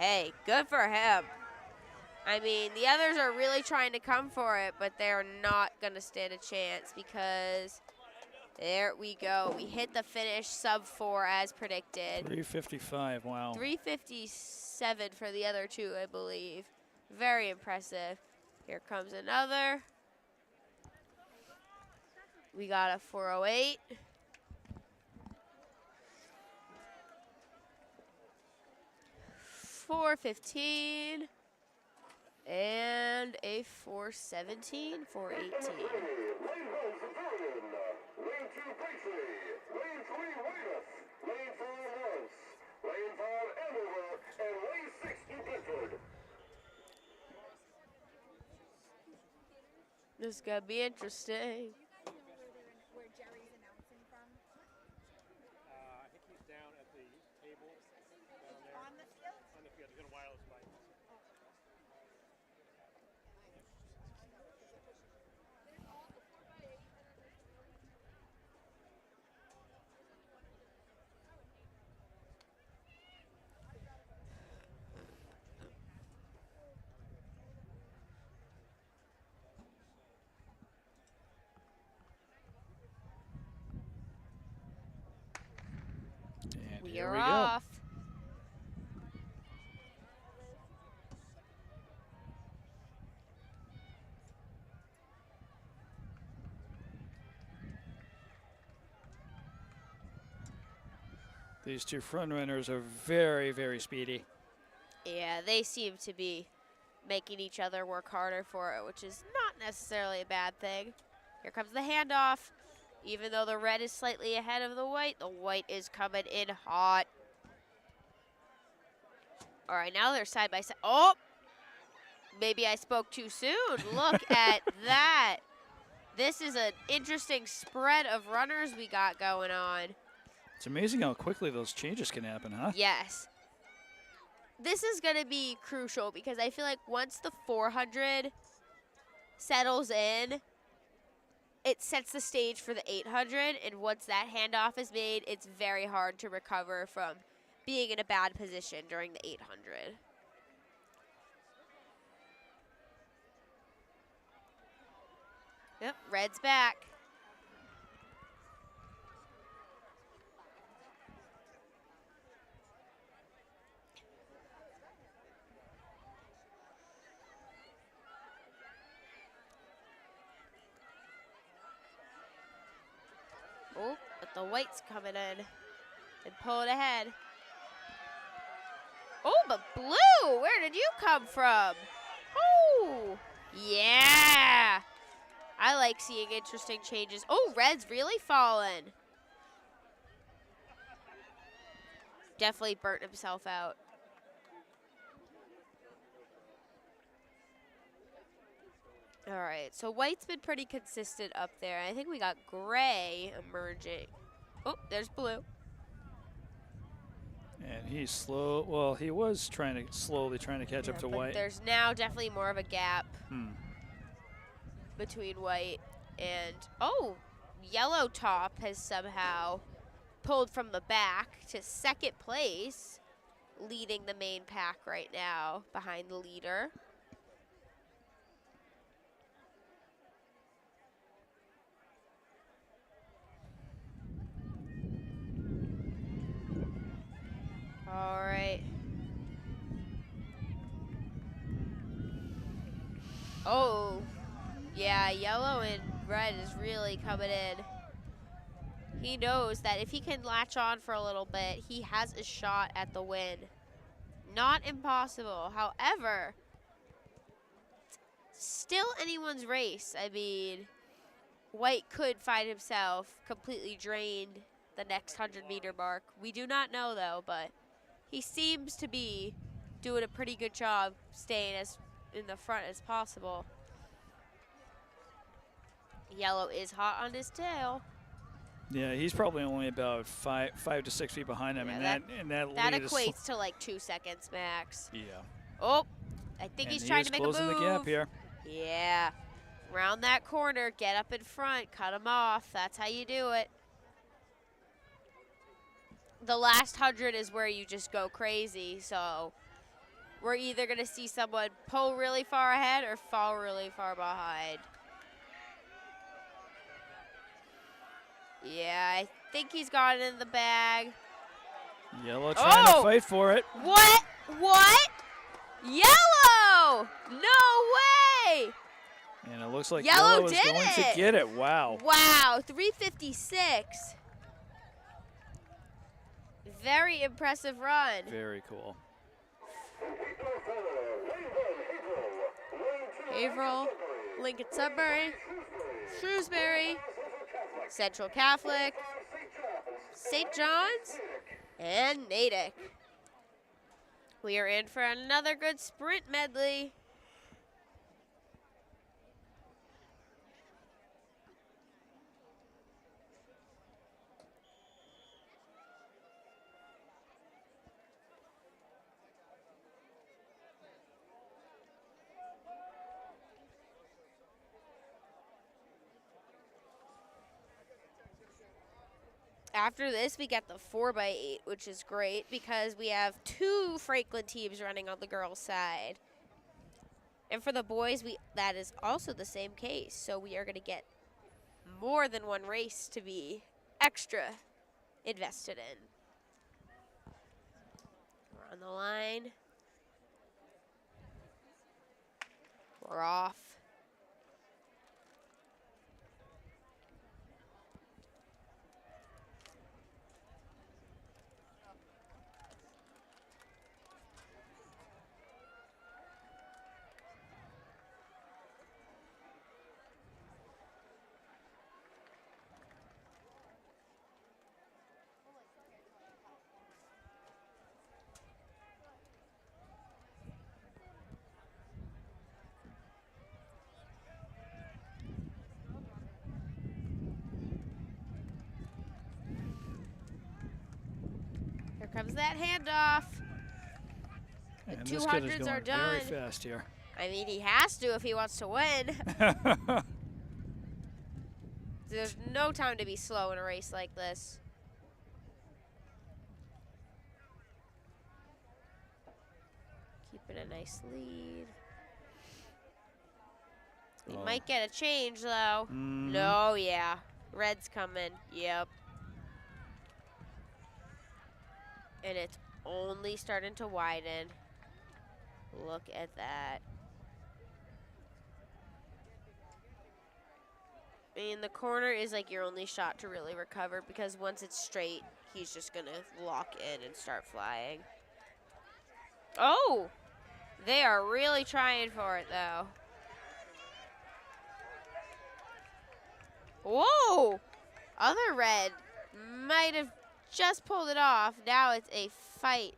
S1: hey, good for him. I mean, the others are really trying to come for it, but they're not going to stand a chance because there we go. We hit the finish sub 4 as predicted.
S2: 3:55. Wow.
S1: 3:57 for the other two, I believe. Very impressive. Here comes another. We got a 4:08. $4:15 and a 4:17, 4:18.
S3: Lane 1, Civilian. Lane 2, Presley. Lane 3, Weymouth. Lane 4, Lawrence. Lane 5, Andover. And Lane 6, New Bedford.
S1: This is gonna be interesting.
S4: I think he's down at the table.
S1: You're
S2: we go.
S1: off.
S2: These two front runners are very, very speedy.
S1: Yeah, they seem to be making each other work harder for it, which is not necessarily a bad thing. Here comes the handoff. Even though the red is slightly ahead of the white is coming in hot. All right, now they're side by side. Oh, maybe I spoke too soon. Look at that. This is an interesting spread of runners we got going on.
S2: It's amazing how quickly those changes can happen, huh?
S1: Yes. This is going to be crucial because I feel like once the 400 settles in, it sets the stage for the 800, and once that handoff is made, it's very hard to recover from being in a bad position during the 800. Yep, red's back. Oh, but the white's coming in and pull it ahead. Oh, but blue, where did you come from? Oh, yeah. I like seeing interesting changes. Oh, red's really fallen. Definitely burnt himself out. All right, so white's been pretty consistent up there. I think we got gray emerging. Oh, there's blue.
S2: And he's slow. Well, he was slowly trying to catch up to
S1: but
S2: white.
S1: there's now definitely more of a gap between white and, oh, yellow top has somehow pulled from the back to second place, leading the main pack right now behind the leader. All right. Oh, yeah, yellow and red is really coming in. He knows that if he can latch on for a little bit, he has a shot at the win. Not impossible. However, still anyone's race. I mean, white could find himself completely drained the next 100-meter mark. We do not know, though, but he seems to be doing a pretty good job staying as in the front as possible. Yellow is hot on his tail.
S2: Yeah, he's probably only about 5 to 6 feet behind him,
S1: Yeah,
S2: and that
S1: That
S2: lead is
S1: equates to like 2 seconds max.
S2: yeah.
S1: Oh, I think
S2: And
S1: he's
S2: he
S1: trying
S2: is
S1: to make a move.
S2: closing the gap here.
S1: Yeah. Round that corner, get up in front, cut him off. That's how you do it. The last 100 is where you just go crazy, so we're either going to see someone pull really far ahead or fall really far behind. Yeah, I think he's got it in the bag.
S2: Yellow trying to
S1: Oh!
S2: fight for it.
S1: What? What? Yellow! No way!
S2: And it looks like
S1: Yellow
S2: Yellow is
S1: did
S2: going
S1: it.
S2: to get it. Wow.
S1: Wow, 356. Very impressive run.
S2: Very cool.
S1: Haverhill, Lincoln Sudbury, Shrewsbury, Central Catholic, St. John's, and Natick. We are in for another good sprint medley. After this, we get the 4x8, which is great because we have 2 Franklin teams running on the girls' side. And for the boys, that is also the same case. So we are going to get more than one race to be extra invested in. On the line. We're off. Here comes that handoff.
S2: And
S1: The
S2: this kid is
S1: 200s
S2: going
S1: are
S2: very
S1: done.
S2: fast here.
S1: I mean, he has to if he wants to win. There's no time to be slow in a race like this. Keeping a nice lead. We
S2: Oh.
S1: might get a change, though.
S2: Mhm.
S1: No, yeah. Red's coming. Yep. And it's only starting to widen. Look at that. I mean, the corner is like your only shot to really recover because once it's straight, he's just going to lock in and start flying. Oh! They are really trying for it, though. Whoa! Other red might have just pulled it off. Now it's a fight.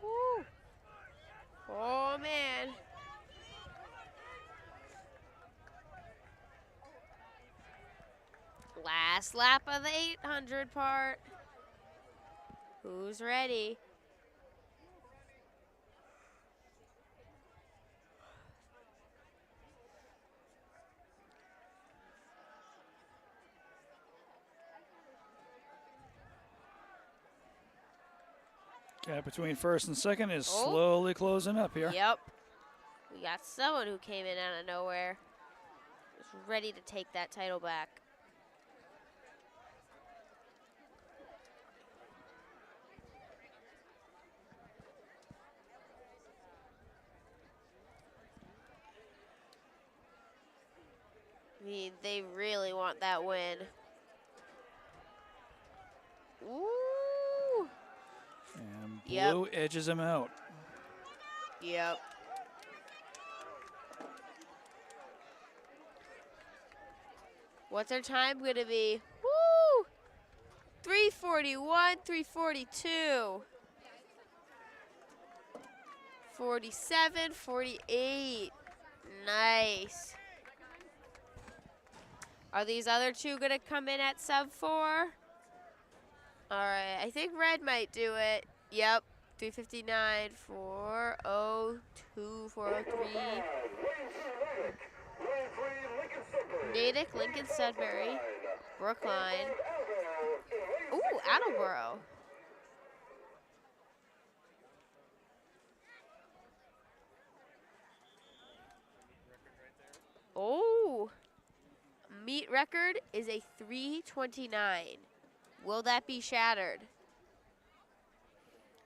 S1: Woo. Oh, man. Last lap of the 800 part. Who's ready?
S2: Gap between first and second is
S1: Oh.
S2: slowly closing up here.
S1: Yep. We got someone who came in out of nowhere. Was ready to take that title back. I mean, they really want that win. Ooh.
S2: And
S1: Yep.
S2: Blue edges him out.
S1: Yep. What's our time gonna be? Woo! 341, 342. 47, 48. Nice. Are these other two gonna come in at sub 4? All right, I think red might do it. Yep, 359, 402, 403. Natick, Lincoln Sudbury, Brookline. Ooh, Attleboro. Oh, meet record is a 329. Will that be shattered?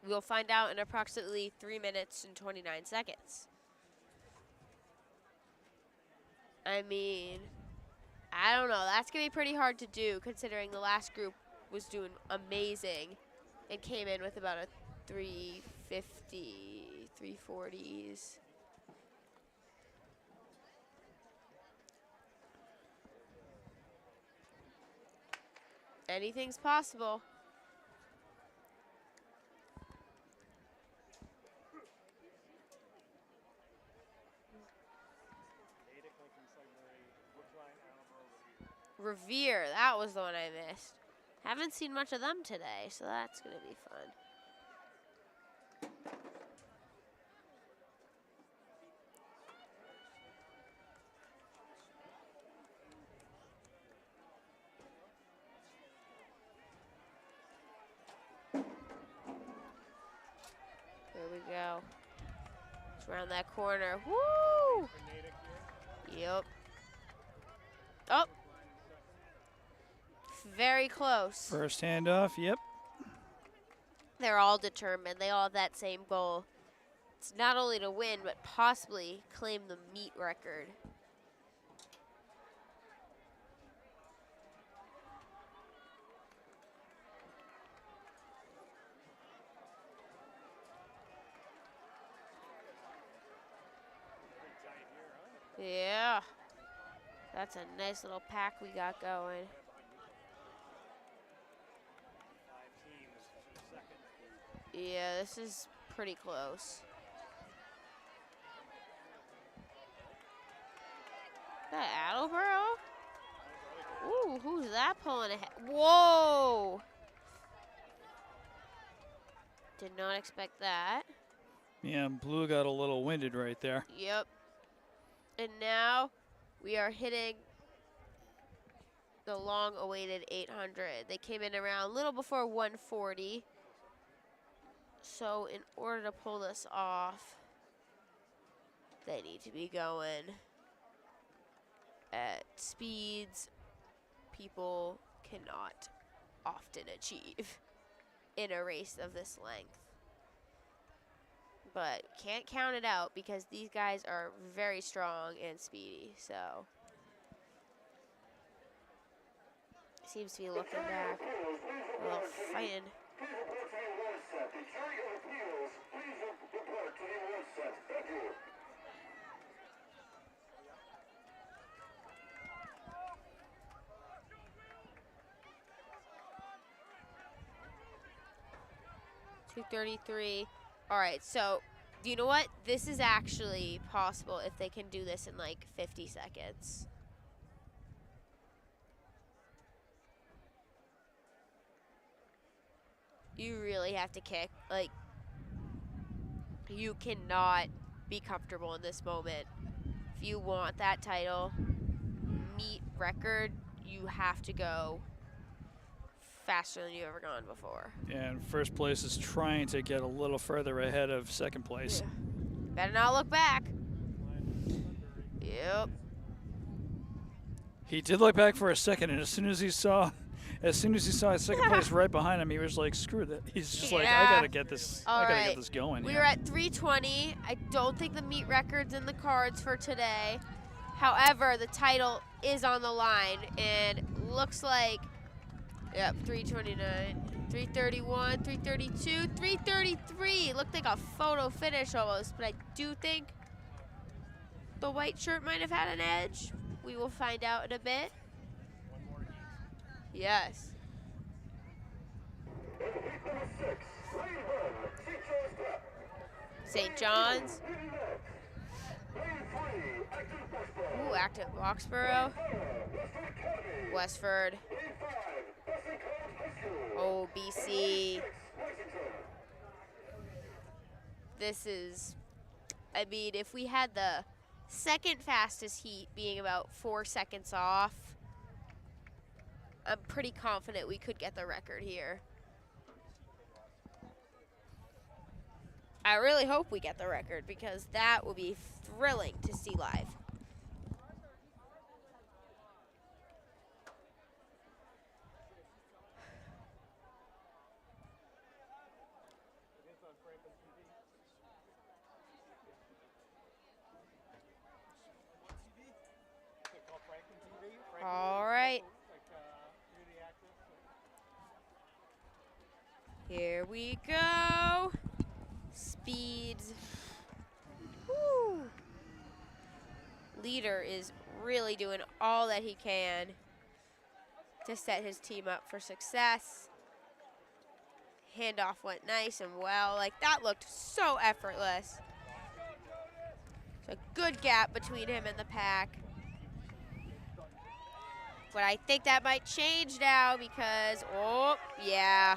S1: We'll find out in approximately 3 minutes and 29 seconds. I mean, I don't know. That's going to be pretty hard to do considering the last group was doing amazing and came in with about a 350, 340s. Anything's possible. Revere, that was the one I missed. Haven't seen much of them today, so that's going to be fun. There we go. It's around that corner. Woo! Yep. Oh! Very close.
S2: First handoff, yep.
S1: They're all determined. They all have that same goal. It's not only to win, but possibly claim the meet record. Yeah. That's a nice little pack we got going. Yeah, this is pretty close. Is that Attleboro? Ooh, who's that pulling ahead? Whoa! Did not expect that.
S2: Yeah, Blue got a little winded right there.
S1: Yep. And now we are hitting the long-awaited 800. They came in around a little before 140. So in order to pull this off, they need to be going at speeds people cannot often achieve in a race of this length. But can't count it out because these guys are very strong and speedy, so. Seems to be looking back. A little fighting.
S3: Please report to the award set. The jury of appeals, please report to the award set. Thank you.
S1: .233. All right, so you know what? This is actually possible if they can do this in like 50 seconds. You really have to kick. Like, you cannot be comfortable in this moment. If you want that title, meet record, you have to go faster than you've ever gone before.
S2: And first place is trying to get a little further ahead of second place.
S1: Yeah. Better not look back. Yep.
S2: He did look back for a second, and as soon as he saw second place right behind him, he was like, "Screw that!" He's just like, "I gotta get this.
S1: All
S2: I gotta
S1: right.
S2: get this going."
S1: We
S2: here.
S1: were at 320. I don't think the meet record's in the cards for today. However, the title is on the line, and looks like, yep, 329, 331, 332, 333. Looked like a photo finish almost, but I do think the white shirt might have had an edge. We will find out in a bit. Yes. St. John's. Ooh, active Boxborough. Westford. Oh, BC. This is, I mean, if we had the second fastest heat being about 4 seconds off, I'm pretty confident we could get the record here. I really hope we get the record because that will be thrilling to see live. All right. Here we go. Speeds. Woo. Leader is really doing all that he can. to set his team up for success. Handoff went nice and well. Like, that looked so effortless. It's a good gap between him and the pack. But I think that might change now because, oh, yeah.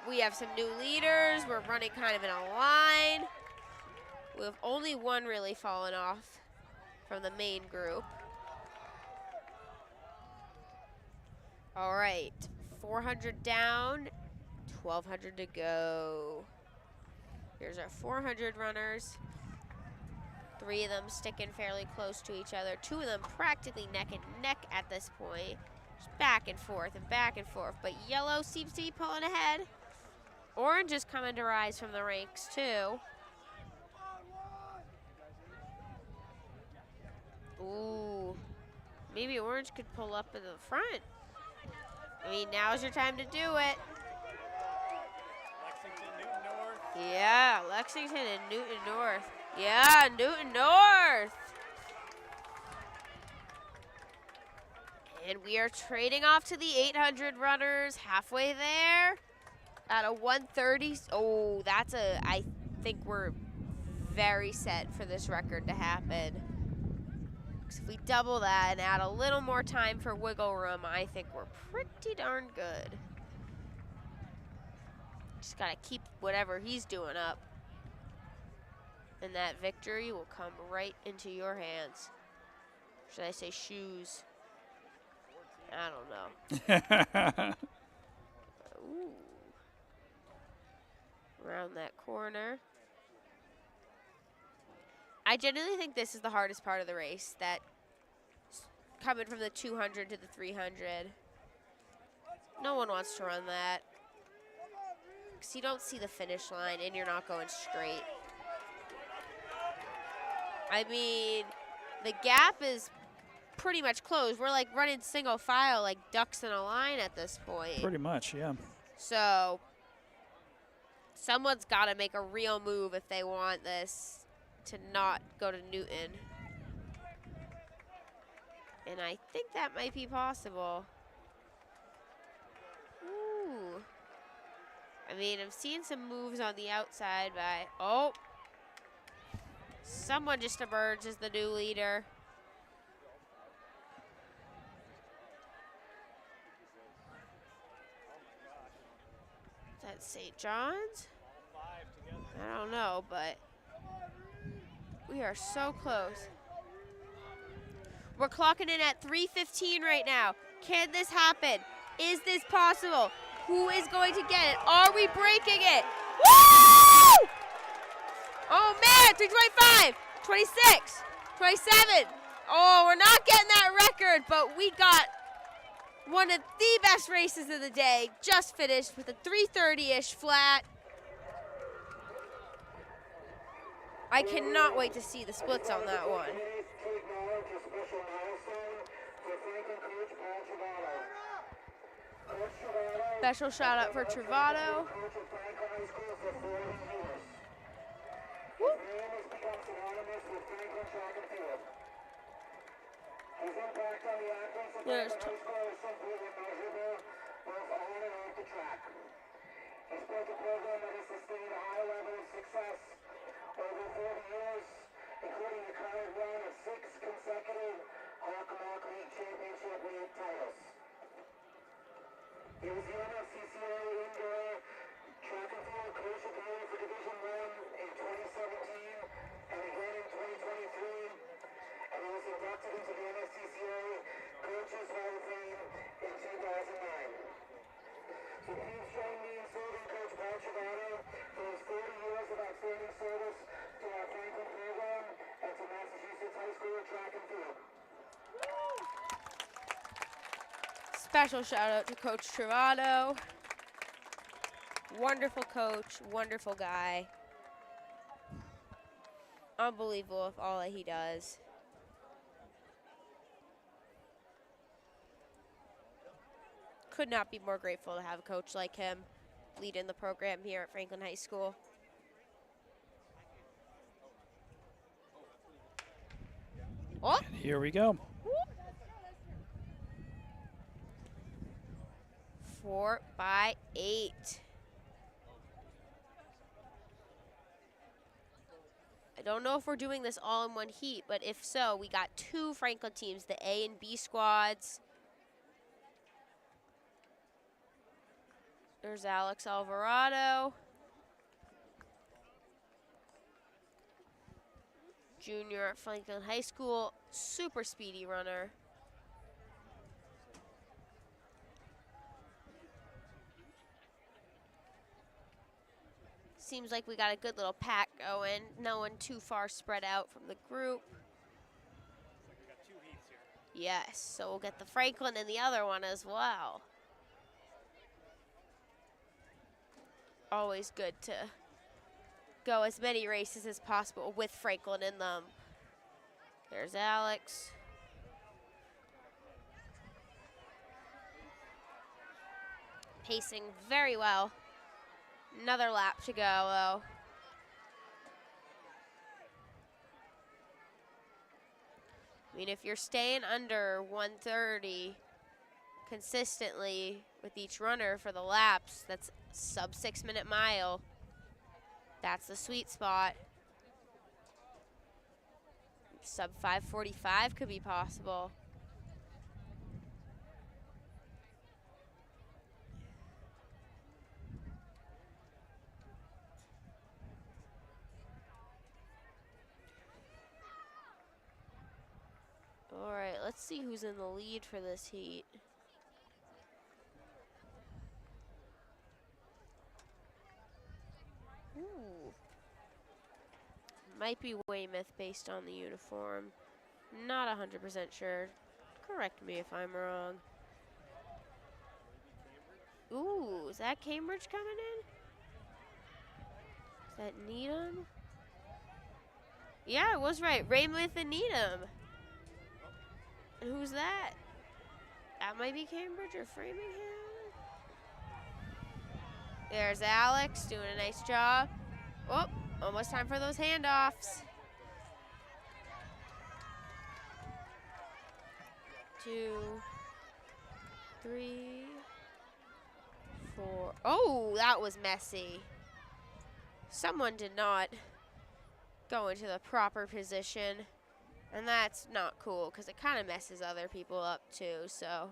S1: We have some new leaders. We're running kind of in a line. We have only one really fallen off from the main group. All right, 400 down, 1,200 to go. Here's our 400 runners. 3 of them sticking fairly close to each other. 2 of them practically neck and neck at this point. Just back and forth and back and forth. But yellow seems to be pulling ahead. Orange is coming to rise from the ranks too. Ooh, maybe orange could pull up in the front. I mean, now's your time to do it.
S4: Lexington, Newton North.
S1: Yeah, Lexington and Newton North. Yeah, Newton North. And we are trading off to the 800 runners, halfway there at a 1:30. Oh, I think we're very set for this record to happen. 'Cause if we double that and add a little more time for wiggle room, I think we're pretty darn good. Just gotta keep whatever he's doing up. And that victory will come right into your hands. Should I say shoes? I don't know. Ooh. Around that corner. I genuinely think this is the hardest part of the race, that coming from the 200 to the 300. No one wants to run that, because you don't see the finish line and you're not going straight. I mean, the gap is pretty much closed. We're like running single file like ducks in a line at this point.
S2: Pretty much, yeah.
S1: So someone's got to make a real move if they want this to not go to Newton. And I think that might be possible. Ooh. I mean, I'm seeing some moves on the outside by, oh. Someone just emerged as the new leader. Is that St. John's? I don't know, but we are so close. We're clocking in at 3:15 right now. Can this happen? Is this possible? Who is going to get it? Are we breaking it? Woo! Oh man, 3:25, 26, 27. Oh, we're not getting that record, but we got one of the best races of the day. Just finished with a 3:30-ish flat. I cannot wait to see the splits on that one. Special shout out for Travato. Woo. There's
S3: He's built a program that has sustained a high level of success over 40 years, including the current run of 6 consecutive Hawk League Championship League titles. He was the MSTCA Indoor Track and Field Coach of the Year for Division I in 2017 and again in 2023, and he was inducted into the MSTCA Coaches Hall of Fame in 2009. So please join me in serving Coach Paul Travato for his 40 years of outstanding service to our Franklin program and to Massachusetts high school track and field.
S1: special shout out to Coach Travato. Wonderful coach, wonderful guy. Unbelievable with all that he does. Could not be more grateful to have a coach like him leading the program here at Franklin High School. Oh.
S2: And here we go.
S1: 4 by 8. I don't know if we're doing this all in one heat, but if so, we got 2 Franklin teams, the A and B squads. There's Alex Alvarado. Junior at Franklin High School, super speedy runner. Seems like we got a good little pack going. No one too far spread out from the group. Yes, so we'll get the Franklin and the other one as well. Always good to go as many races as possible with Franklin in them. There's Alex. Pacing very well. Another lap to go, though. I mean, if you're staying under 130 consistently with each runner for the laps, that's sub 6 minute mile. That's the sweet spot. Sub 5:45 could be possible. All right, let's see who's in the lead for this heat. Ooh. Might be Weymouth based on the uniform. Not 100% sure. Correct me if I'm wrong. Ooh, is that Cambridge coming in? Is that Needham? Yeah, I was right. Weymouth and Needham. And who's that? That might be Cambridge or Framingham. There's Alex doing a nice job. Oh, almost time for those handoffs. 2, 3, 4. Oh, that was messy. Someone did not go into the proper position. And that's not cool because it kind of messes other people up too. So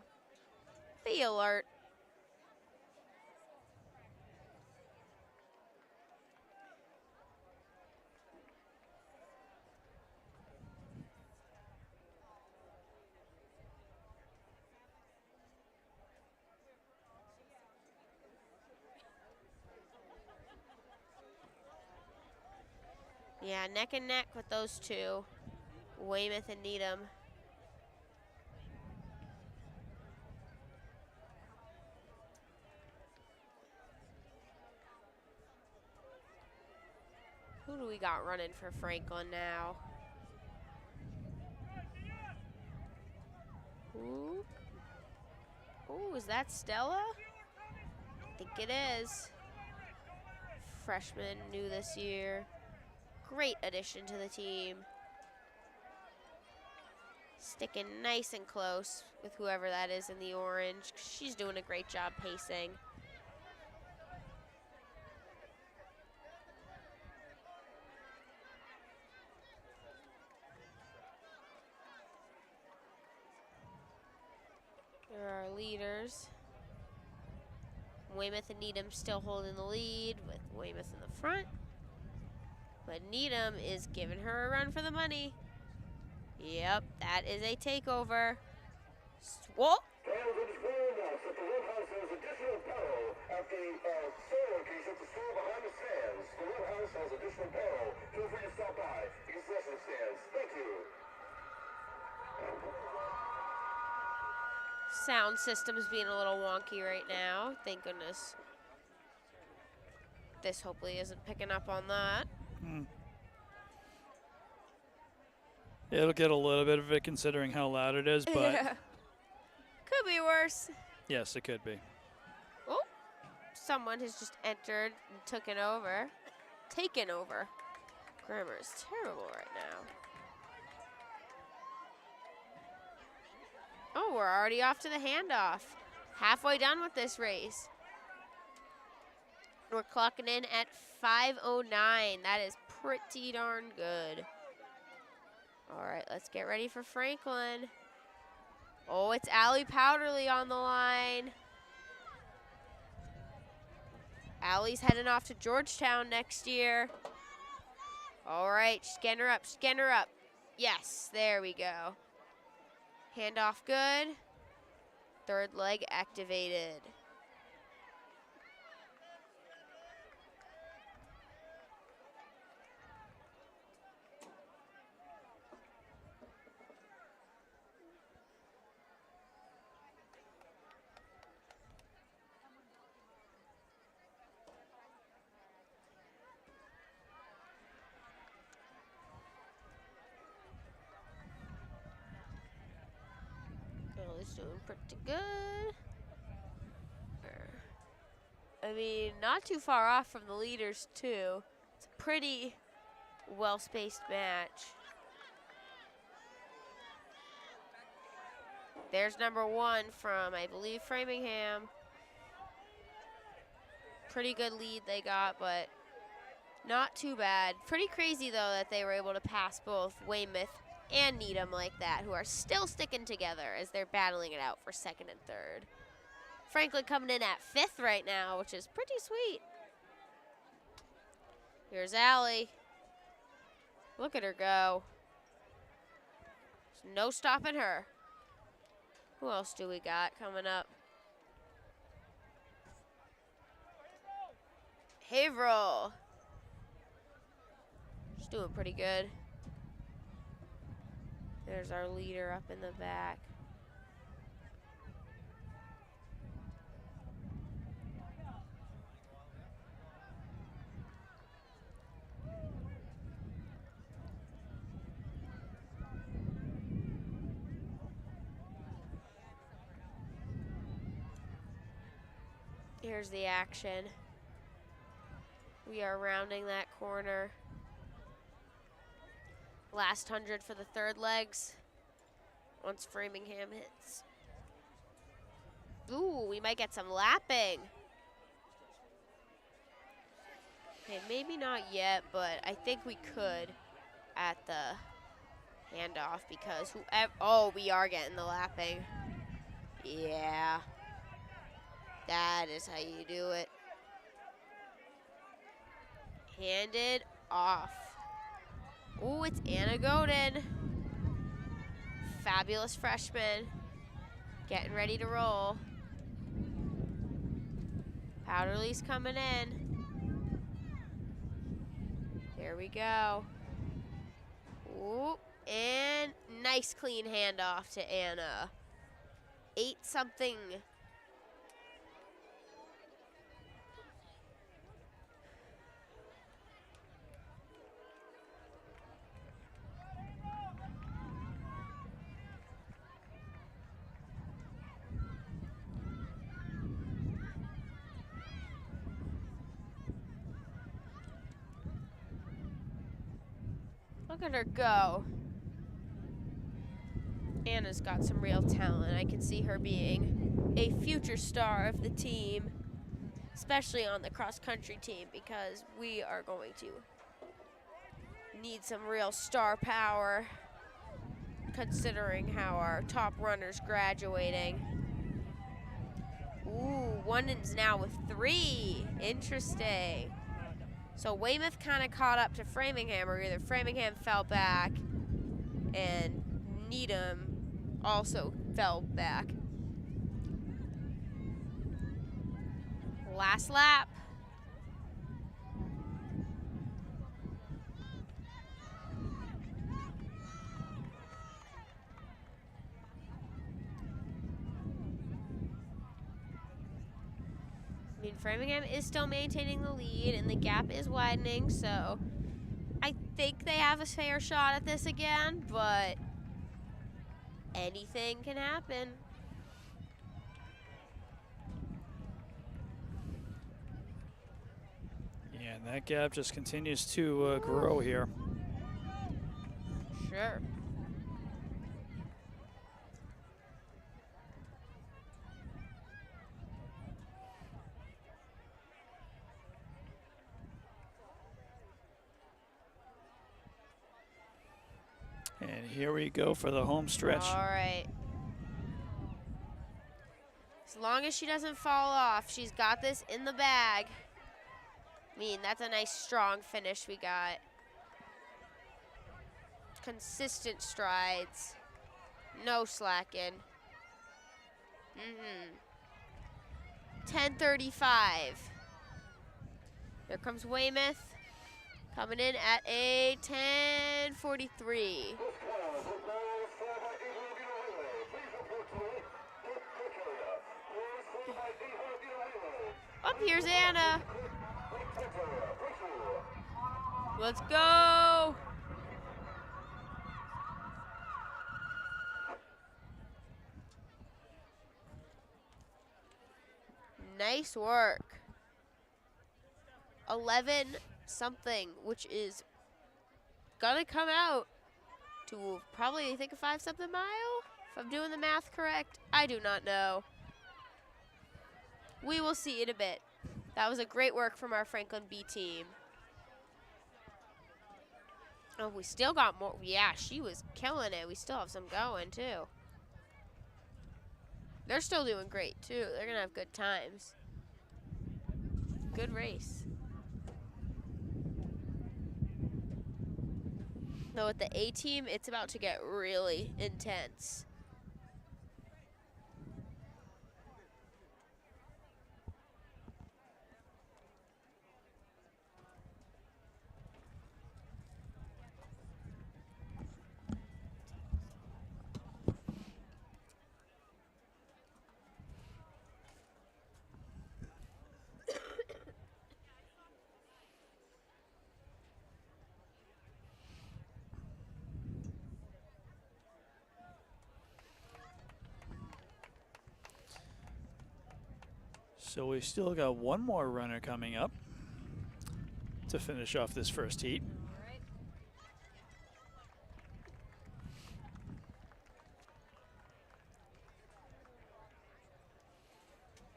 S1: be alert. Yeah, neck and neck with those two, Weymouth and Needham. Who do we got running for Franklin now? Ooh. Ooh, is that Stella? I think it is. Freshman, new this year. Great addition to the team. Sticking nice and close with whoever that is in the orange. She's doing a great job pacing. There are our leaders. Weymouth and Needham still holding the lead with Weymouth in the front. But Needham is giving her a run for the money. Yep, that is a takeover. Whoa!
S3: Fans are declaring now that the Red House has additional peril at the store location at the store behind the stands. The Red House has additional peril. Feel free to stop by the concession stands. Thank you.
S1: Sound system's being a little wonky right now. Thank goodness. This hopefully isn't picking up on that.
S2: It'll get a little bit of it considering how loud it is, but
S1: Yeah. Could be worse.
S2: yes, it could be.
S1: Oh, someone has just entered and taken over. Grammar is terrible right now. Oh, we're already off to the handoff. halfway done with this race. We're clocking in at 5:09. That is pretty darn good. All right, let's get ready for Franklin. Oh, it's Allie Powderly on the line. Allie's heading off to Georgetown next year. All right, scan her up, scan her up. Yes, there we go. Handoff good. Third leg activated. Ellie's doing pretty good. I mean, not too far off from the leaders, too. It's a pretty well-spaced match. There's number 1 from, I believe, Framingham. Pretty good lead they got, but not too bad. Pretty crazy, though, that they were able to pass both Weymouth and Needham like that, who are still sticking together as they're battling it out for second and third. Franklin coming in at 5th right now, which is pretty sweet. Here's Allie. Look at her go. There's no stopping her. Who else do we got coming up? Haverhill. She's doing pretty good. There's our leader up in the back. Here's the action. We are rounding that corner. Last 100 for the third legs. Once Framingham hits. Ooh, we might get some lapping. Okay, maybe not yet, but I think we could at the handoff because whoever, oh, we are getting the lapping. Yeah. That is how you do it. Handed off. Ooh, it's Anna Godin. Fabulous freshman. Getting ready to roll. Powderly's coming in. There we go. Ooh, and nice clean handoff to Anna. 8-something. Look at her go. Anna's got some real talent. I can see her being a future star of the team, especially on the cross-country team, because we are going to need some real star power, considering how our top runner's graduating. Ooh, one is now with 3. Interesting. So Weymouth kind of caught up to Framingham, or either Framingham fell back and Needham also fell back. Last lap. I mean, Framingham is still maintaining the lead, and the gap is widening, so I think they have a fair shot at this again, but anything can happen.
S2: Yeah, and that gap just continues to grow here.
S1: Sure.
S2: And here we go for the home stretch.
S1: All right. As long as she doesn't fall off, she's got this in the bag. I mean, that's a nice strong finish we got. Consistent strides. No slacking. 10:35. Here comes Weymouth. Coming in at a 10:43. Up here's Anna. Let's go. Nice work. 11 something, which is gonna come out to probably, I think, a 5 something mile, if I'm doing the math correct. I do not know. We will see in a bit. That was a great work from our Franklin B team. Oh, we still got more. Yeah, she was killing it. We still have some going, too. They're still doing great, too. They're going to have good times. Good race. Though with the A team, it's about to get really intense.
S2: So we still got one more runner coming up to finish off this first heat.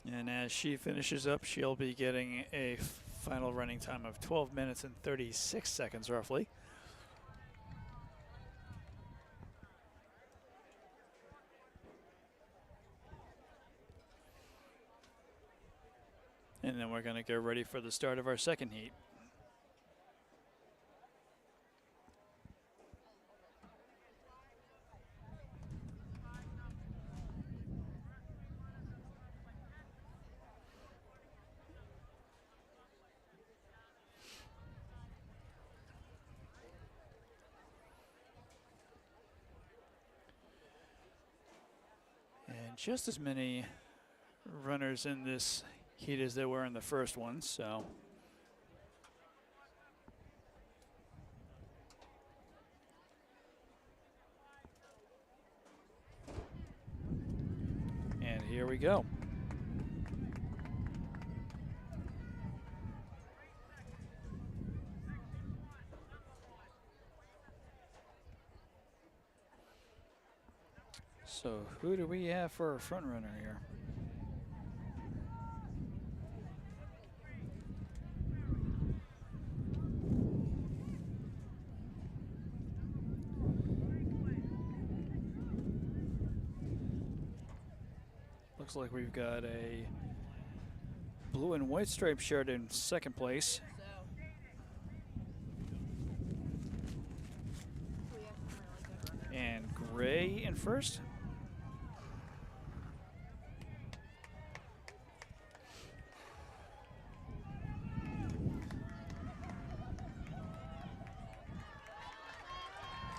S2: And as she finishes up, she'll be getting a final running time of 12 minutes and 36 seconds roughly. And then we're going to get ready for the start of our second heat. And just as many runners in this heat as there were in the first one, so. And here we go. So who do we have for our front runner here? Looks like we've got a blue and white striped shirt in second place. And gray in first.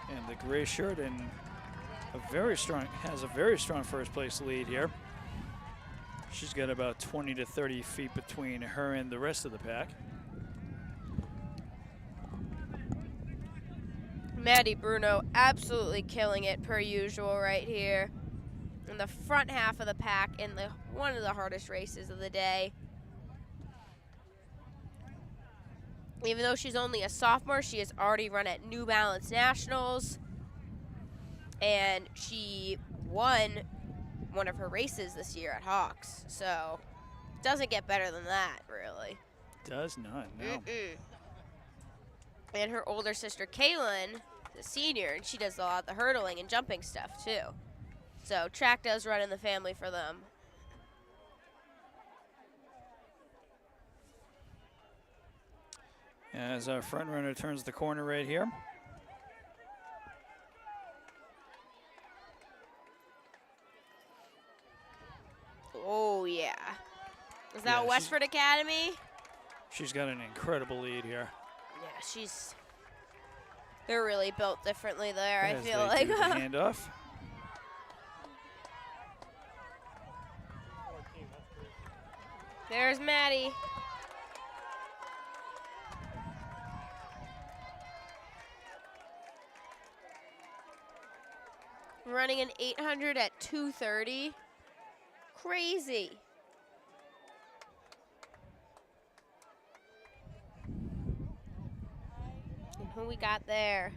S2: And the gray shirt in has a very strong first place lead here. She's got about 20 to 30 feet between her and the rest of the pack.
S1: Maddie Bruno absolutely killing it per usual right here in the front half of the pack in one of the hardest races of the day. Even though she's only a sophomore, she has already run at New Balance Nationals, and she won one of her races this year at Hawks, so doesn't get better than that, really.
S2: Does not, no.
S1: And her older sister, Kaylin, a senior, and she does a lot of the hurdling and jumping stuff too. So track does run in the family for them.
S2: As our front runner turns the corner right here.
S1: Oh yeah. Is that
S2: Yeah,
S1: Westford Academy?
S2: She's got an incredible lead here.
S1: Yeah, they're really built differently there, I
S2: As
S1: feel
S2: they
S1: like.
S2: do the handoff.
S1: There's Maddie. Running an 800 at 2:30. Crazy. And who we got there?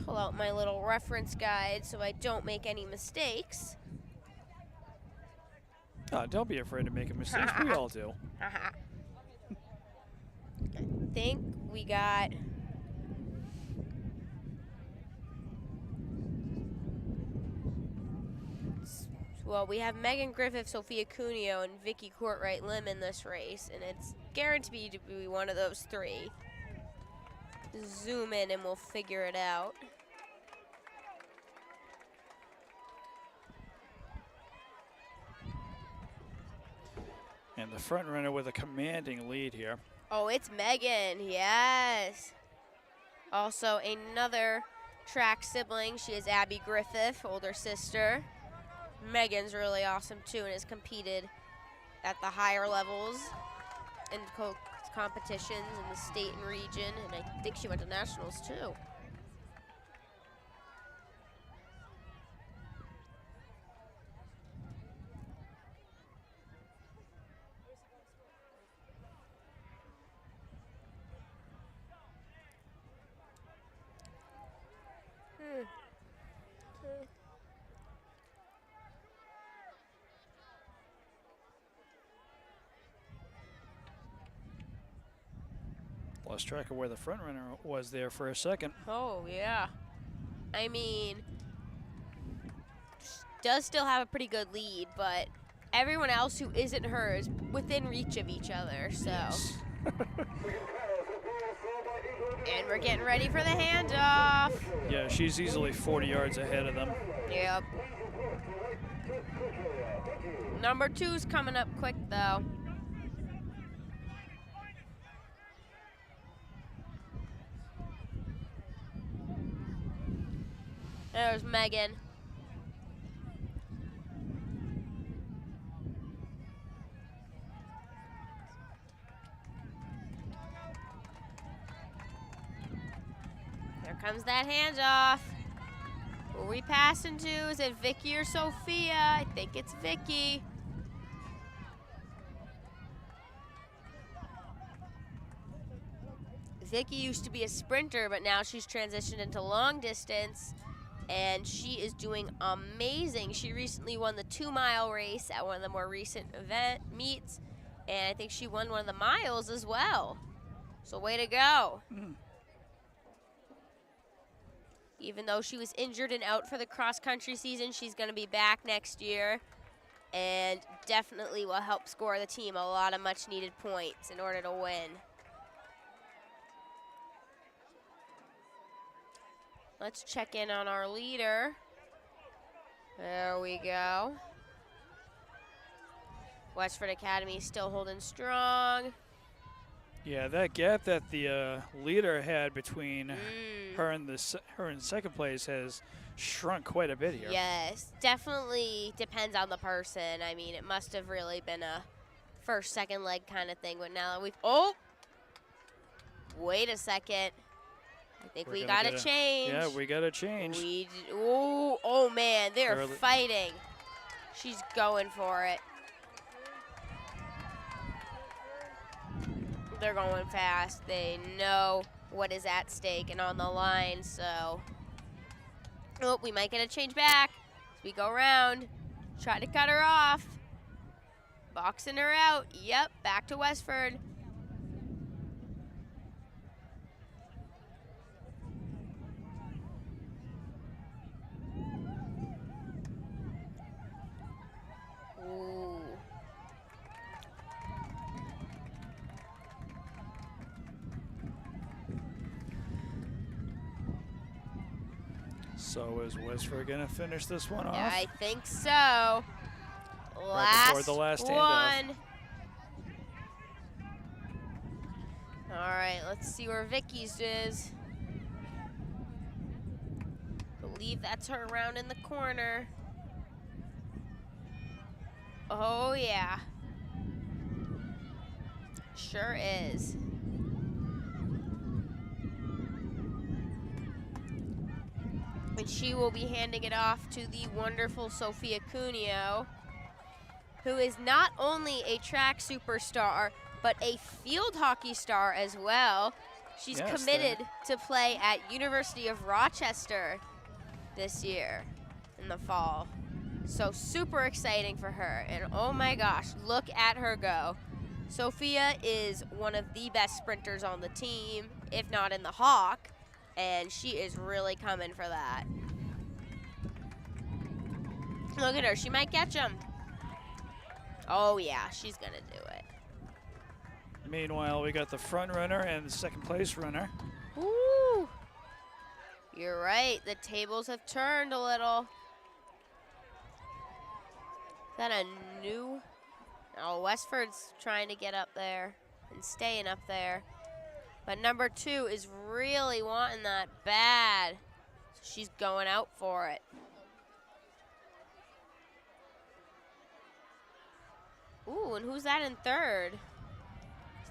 S1: Pull out my little reference guide so I don't make any mistakes.
S2: Oh, don't be afraid of making mistakes. We all do.
S1: I think we got well, we have Megan Griffith, Sophia Cuneo, and Vicky Courtwright Lim in this race, and it's guaranteed to be one of those three. Zoom in and we'll figure it out.
S2: And the front runner with a commanding lead here.
S1: Oh, it's Megan, yes. Also another track sibling, she is Abby Griffith, older sister. Megan's really awesome too and has competed at the higher levels in competitions in the state and region, and I think she went to nationals too.
S2: Lost track of where the front runner was there for a second.
S1: Oh, yeah. I mean, does still have a pretty good lead, but everyone else who isn't her is within reach of each other, so.
S2: Yes.
S1: And we're getting ready for the handoff.
S2: Yeah, she's easily 40 yards ahead of them.
S1: Yep. Number 2's coming up quick, though. There's Megan. There comes that handoff. Who are we passing to? Is it Vicky or Sophia? I think it's Vicky. Vicky used to be a sprinter, but now she's transitioned into long distance, and she is doing amazing. She recently won the 2-mile race at one of the more recent meets, and I think she won one of the miles as well. So way to go. Even though she was injured and out for the cross-country season, she's going to be back next year and definitely will help score the team a lot of much-needed points in order to win. Let's check in on our leader. There we go. Westford Academy still holding strong.
S2: Yeah, that gap that the leader had between her and second place has shrunk quite a bit here.
S1: Yes, definitely depends on the person. I mean, it must have really been a first, second leg kind of thing. But now that we've, oh, wait a second. I think we got to change.
S2: Yeah, we got to change.
S1: Oh man, they're fighting. She's going for it. They're going fast. They know what is at stake and on the line, so. Oh, we might get a change back. As we go around, try to cut her off. Boxing her out. Yep, back to Westford.
S2: So is Westford going to finish this one off?
S1: Yeah, I think so.
S2: Right before the last handoff.
S1: one. All right, let's see where Vicky's is. Believe that's her around in the corner. Oh, yeah. Sure is. And she will be handing it off to the wonderful Sophia Cuneo, who is not only a track superstar, but a field hockey star as well. She's
S2: Yes,
S1: committed to play at University of Rochester this year in the fall. So super exciting for her. And oh my gosh, look at her go. Sophia is one of the best sprinters on the team, if not in the Hawk, and she is really coming for that. Look at her, she might catch him. Oh yeah, she's gonna do it.
S2: Meanwhile, we got the front runner and the second place runner.
S1: Woo! You're right, the tables have turned a little. Is that a new? Oh, Westford's trying to get up there and staying up there. But number 2 is really wanting that bad. So she's going out for it. Ooh, and who's that in third?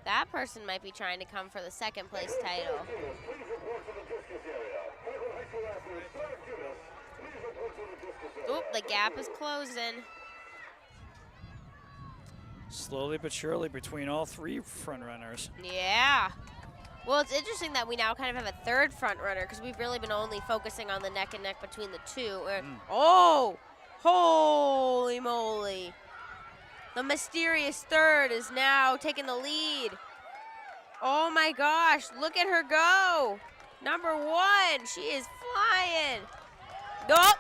S1: That person might be trying to come for the second place title. Oop, the gap is closing.
S2: Slowly but surely between all 3 front runners.
S1: Yeah. Well, it's interesting that we now kind of have a third front runner because we've really been only focusing on the neck and neck between the 2. Oh, holy moly. The mysterious third is now taking the lead. Oh my gosh, look at her go. Number 1, she is flying. Nope.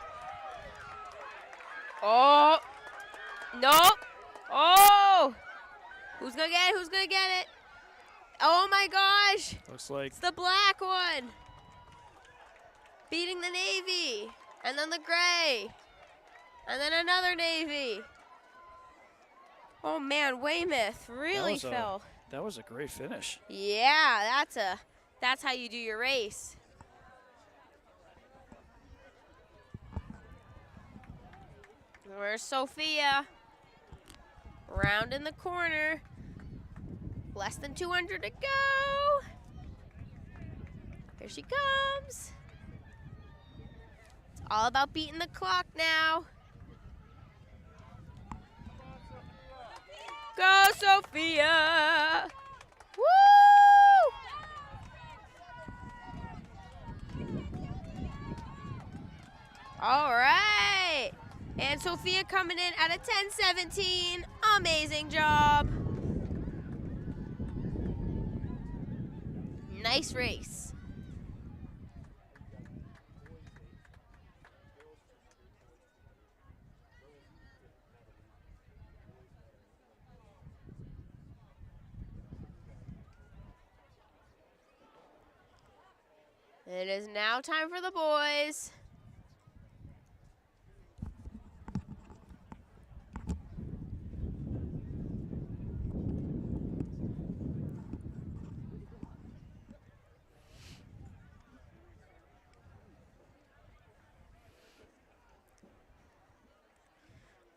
S1: Oh, nope. Oh, who's gonna get it? Who's gonna get it? Oh my gosh.
S2: Looks like
S1: It's the black one. Beating the navy. And then the gray. And then another navy. Oh man, Weymouth really fell.
S2: That was a great finish.
S1: Yeah, that's how you do your race. Where's Sophia? Round in the corner. Less than 200 to go. Here she comes. It's all about beating the clock now. Go, Sophia! Woo! All right. And Sophia coming in at a 10:17. Amazing job. Nice race. It is now time for the boys.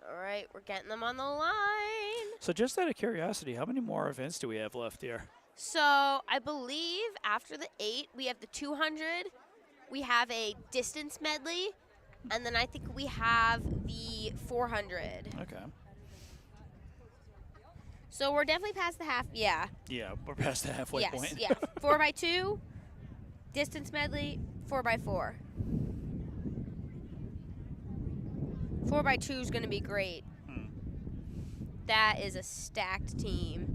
S1: All right, we're getting them on the line.
S2: So just out of curiosity, how many more events do we have left here?
S1: So I believe after the 8, we have the 200. We have a distance medley, and then I think we have the 400.
S2: Okay.
S1: So we're definitely past the half. Yeah.
S2: Yeah, we're past the halfway
S1: Yes.
S2: point.
S1: Yeah. 4x2, distance medley, 4x4. 4x2 is going to be great. That is a stacked team.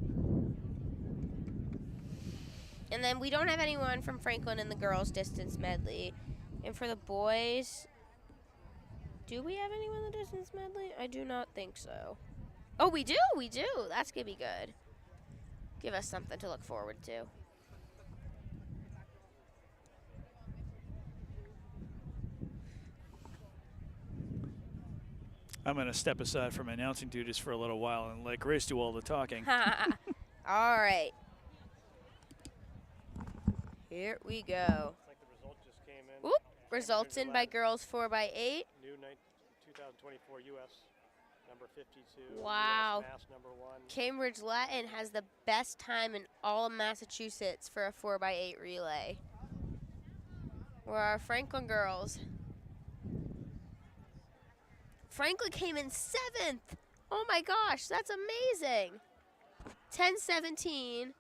S1: And then we don't have anyone from Franklin in the girls' distance medley. And for the boys, do we have anyone in the distance medley? I do not think so. Oh, we do. That's going to be good. Give us something to look forward to.
S2: I'm going to step aside from announcing duties for a little while and let Grace do all the talking.
S1: All right. Here we go.
S4: Looks like the result just came in.
S1: Whoop. Results in by girls 4x8.
S4: New 2024 U.S. number 52.
S1: Wow.
S4: US Mass number 1.
S1: Cambridge Latin has the best time in all of Massachusetts for a 4x8 relay. Where our Franklin girls. Franklin came in 7th. Oh my gosh, that's amazing. 10-17.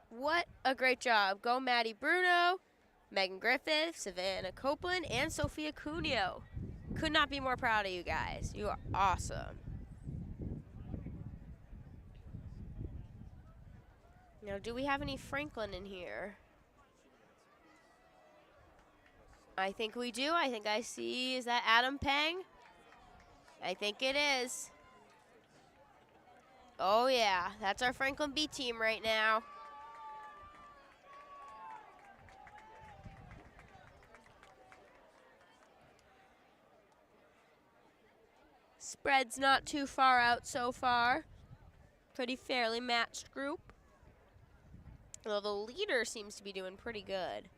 S1: What a great job. Go Maddie Bruno, Megan Griffith, Savannah Copeland, and Sophia Cuneo. Could not be more proud of you guys. You are awesome. Now, do we have any Franklin in here? I think we do. I think I see, is that Adam Peng? I think it is. Oh yeah, that's our Franklin B team right now. Spread's not too far out so far. Pretty fairly matched group. Well, the leader seems to be doing pretty good.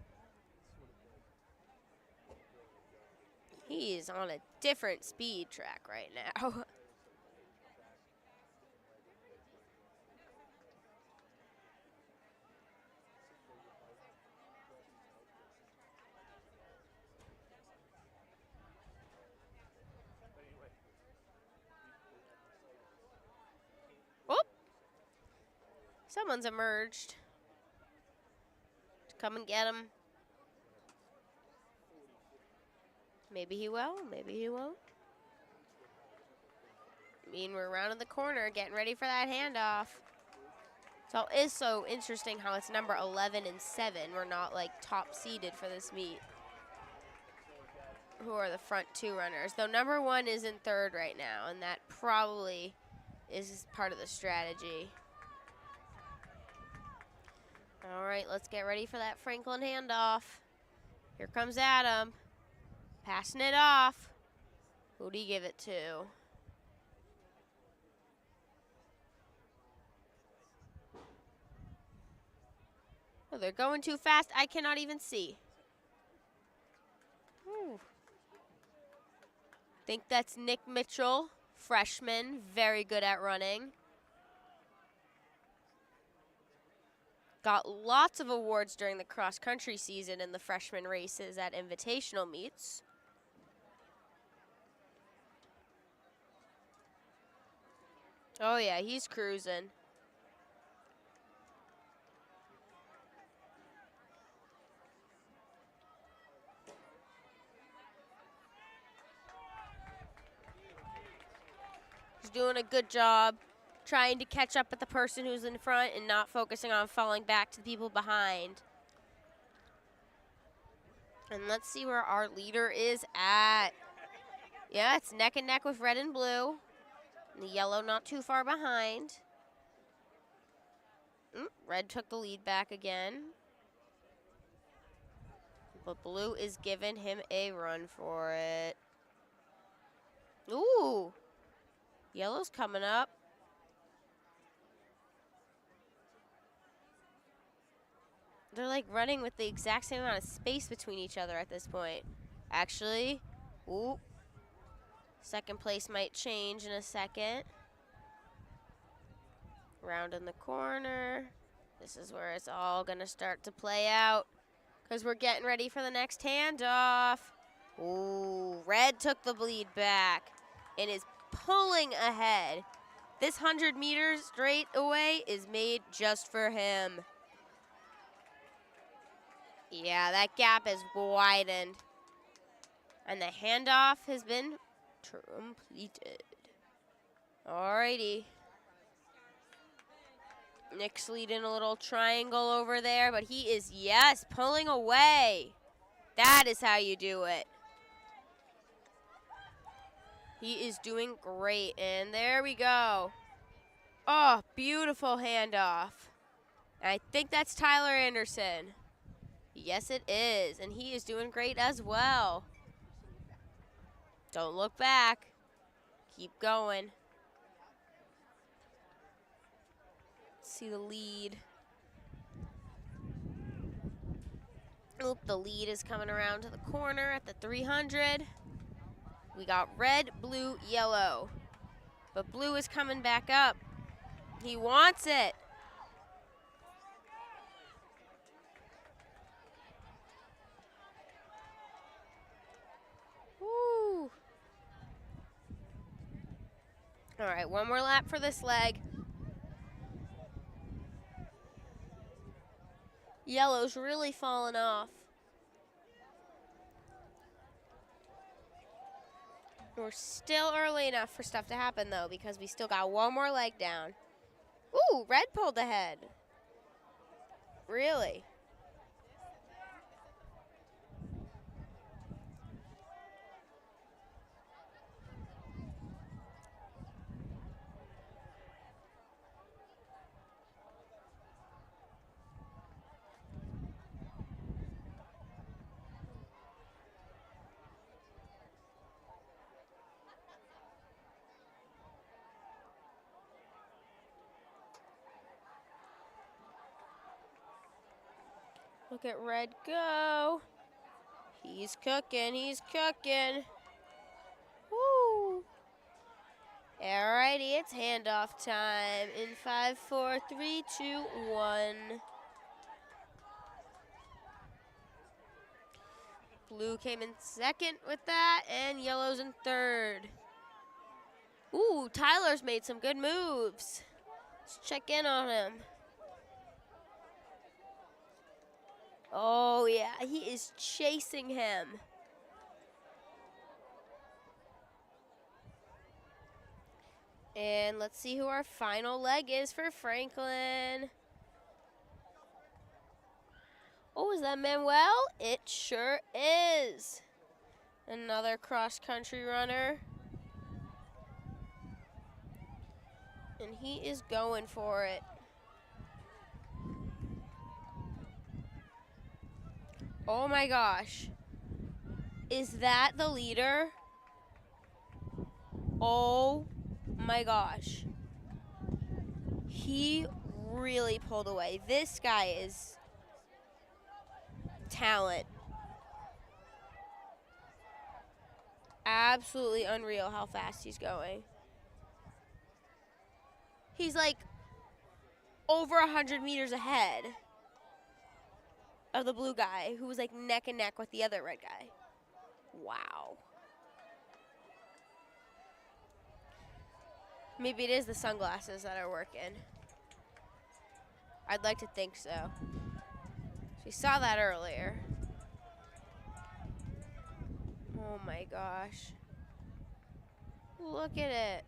S1: He is on a different speed track right now. Whoop. Someone's emerged. Come and get him. Maybe he will, maybe he won't. I mean, we're around in the corner, getting ready for that handoff. So it is so interesting how it's number 11 and 7. We're not like top seeded for this meet. Who are the front two runners? Though number 1 is in 3rd right now, and that probably is part of the strategy. All right, let's get ready for that Franklin handoff. Here comes Adam. Passing it off. Who'd he give it to? Oh, they're going too fast. I cannot even see. Ooh. Think that's Nick Mitchell, freshman, very good at running. Got lots of awards during the cross-country season in the freshman races at invitational meets. Oh yeah, he's cruising. He's doing a good job trying to catch up with the person who's in front and not focusing on falling back to the people behind. And let's see where our leader is at. Yeah, it's neck and neck with red and blue. And the yellow not too far behind. Red took the lead back again. But blue is giving him a run for it. Ooh. Yellow's coming up. They're like running with the exact same amount of space between each other at this point. Actually, ooh. Second place might change in a second. Round in the corner. This is where it's all gonna start to play out because we're getting ready for the next handoff. Ooh, red took the lead back and is pulling ahead. This 100 meters straight away is made just for him. Yeah, that gap is widened. And the handoff has been completed. Alrighty. Nick's leading a little triangle over there, but he is, yes, pulling away. That is how you do it. He is doing great, and there we go. Oh, beautiful handoff. I think that's Tyler Anderson. Yes, it is, and he is doing great as well. Don't look back. Keep going. See the lead. Oop, the lead is coming around to the corner at the 300. We got red, blue, yellow. But blue is coming back up. He wants it. Woo. All right, one more lap for this leg. Yellow's really falling off. We're still early enough for stuff to happen, though, because we still got one more leg down. Ooh, red pulled ahead. Really? Look at red go. He's cooking, he's cooking. Woo. Alrighty, it's handoff time in 5, 4, 3, 2, 1. Blue came in second with that, and yellow's in third. Ooh, Tyler's made some good moves. Let's check in on him. Oh, yeah, he is chasing him. And let's see who our final leg is for Franklin. Oh, is that Manuel? It sure is. Another cross-country runner. And he is going for it. Oh my gosh. Is that the leader? Oh my gosh. He really pulled away. This guy is talent. Absolutely unreal how fast he's going. He's like over 100 meters ahead of the blue guy, who was like neck and neck with the other red guy. Wow. Maybe it is the sunglasses that are working. I'd like to think so. We saw that earlier. Oh my gosh. Look at it.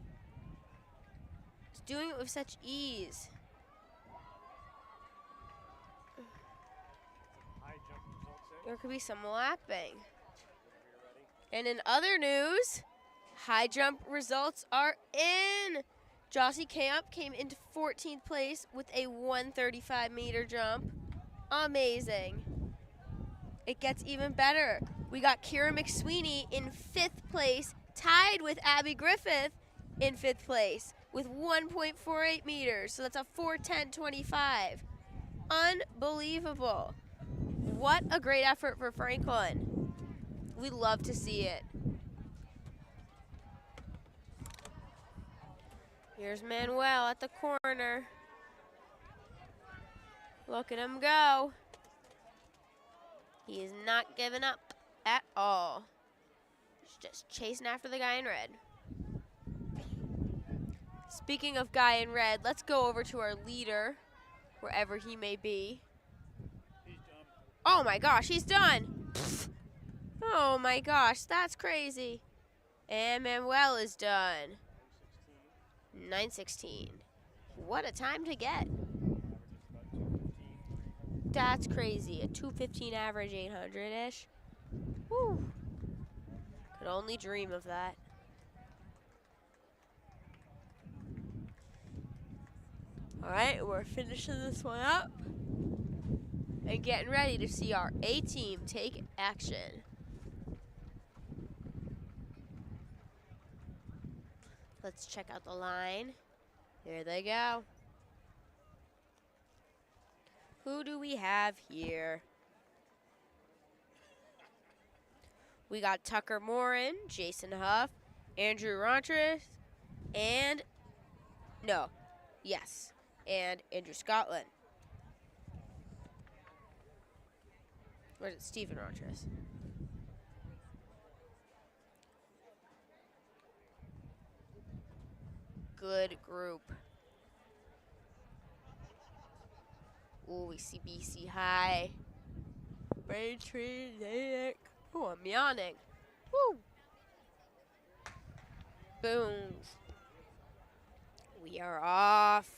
S1: He's doing it with such ease. There could be some lapping. And in other news, high jump results are in. Jossie Camp came into 14th place with a 135-meter jump. Amazing. It gets even better. We got Kira McSweeney in 5th place, tied with Abby Griffith in 5th place with 1.48 meters. So that's a 4:10.25. Unbelievable. What a great effort for Franklin. We love to see it. Here's Manuel at the corner. Look at him go. He is not giving up at all. He's just chasing after the guy in red. Speaking of guy in red, let's go over to our leader, wherever he may be. Oh my gosh, he's done. Oh my gosh, that's crazy. And Manuel is done. 9:16. What a time to get. That's crazy. A 2:15 average, 800-ish. Woo. Could only dream of that. All right, we're finishing this one up and getting ready to see our A team take action. Let's check out the line. Here they go. Who do we have here? We got Tucker Morin, Jason Huff, Andrew Rontress, and Andrew Scotland. Or is it Stephen Rontress? Good group. Ooh, we see BC High. Braintree, Natick. Ooh, I'm yawning. Woo! Boom. We are off.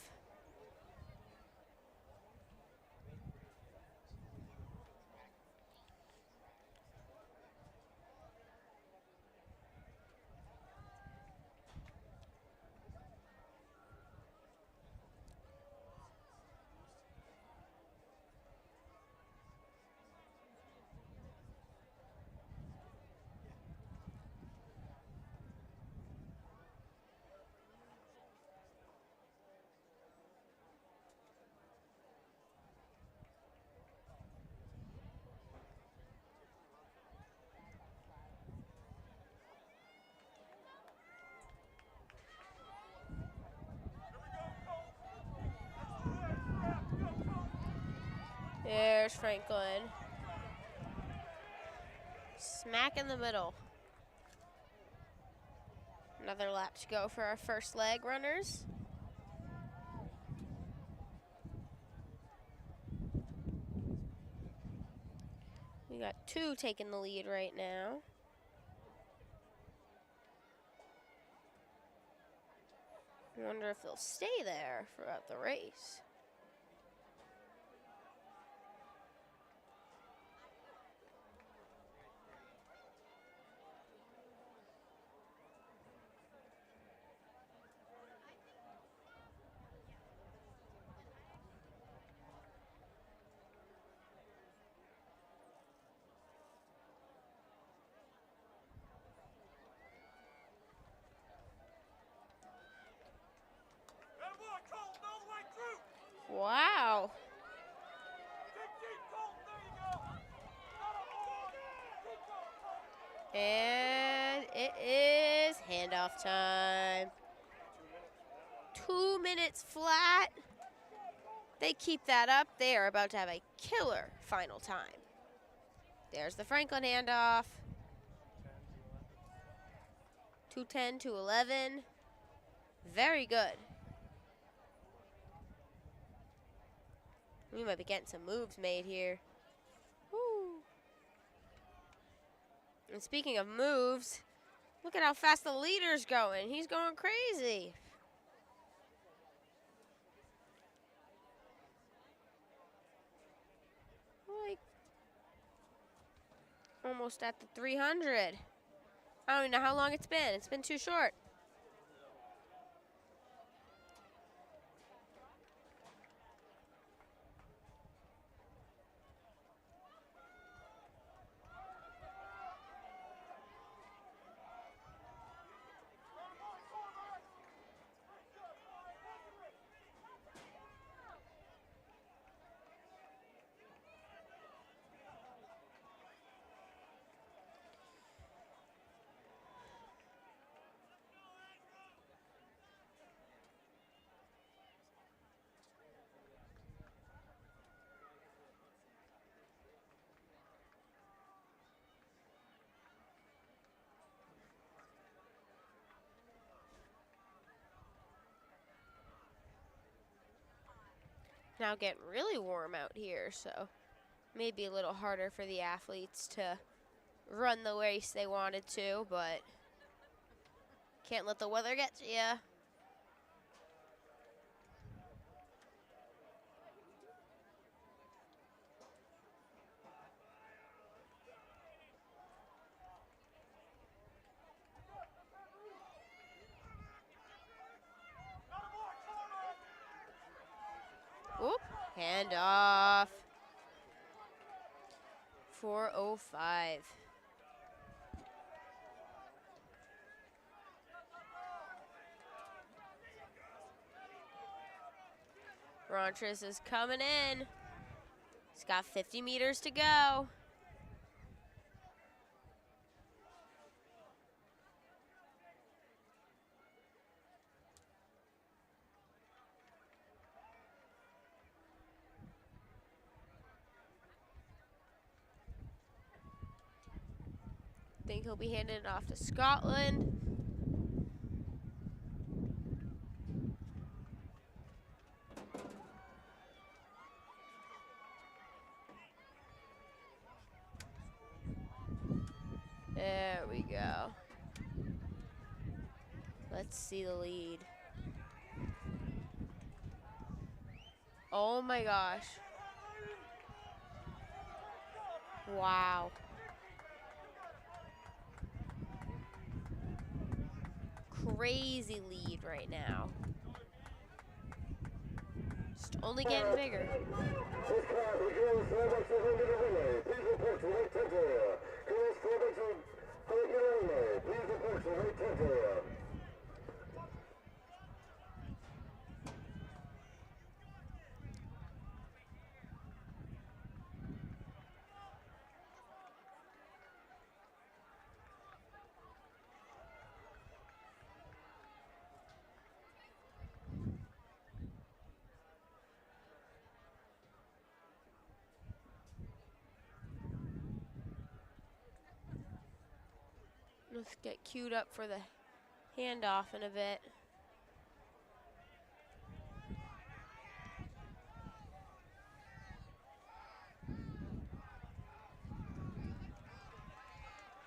S1: There's Franklin. Smack in the middle. Another lap to go for our first leg runners. We got 2 taking the lead right now. I wonder if they'll stay there throughout the race. Wow. And it is handoff time. 2 minutes flat. They keep that up. They are about to have a killer final time. There's the Franklin handoff. 2:10 to 11. Very good. We might be getting some moves made here. Woo. And speaking of moves, look at how fast the leader's going. He's going crazy. Like, almost at the 300. I don't even know how long it's been. It's been too short. Now getting really warm out here, so maybe a little harder for the athletes to run the race they wanted to, but can't let the weather get to you. Oop, hand off. 4:05. Rontress is coming in. He's got 50 meters to go. Think he'll be handing it off to Scotland. There we go. Let's see the lead. Oh my gosh. Wow. Crazy lead right now. Just only getting bigger.
S3: This class is girls 4x200 relay. Please report to right center. Girls 4x200 relay. Please report to right center.
S1: Let's get queued up for the handoff in a bit.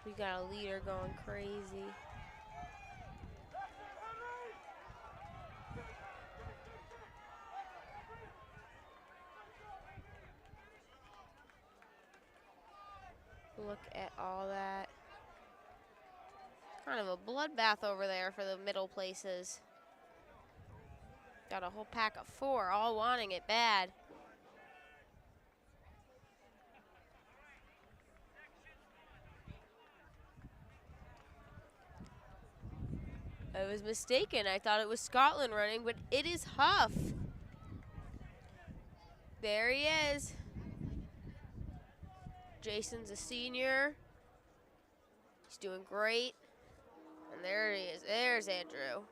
S1: We got a leader going crazy. Look at all that. Kind of a bloodbath over there for the middle places. Got a whole pack of 4, all wanting it bad. I was mistaken. I thought it was Scotland running, but it is Huff. There he is. Jason's a senior. He's doing great. And there he is. There's Andrew.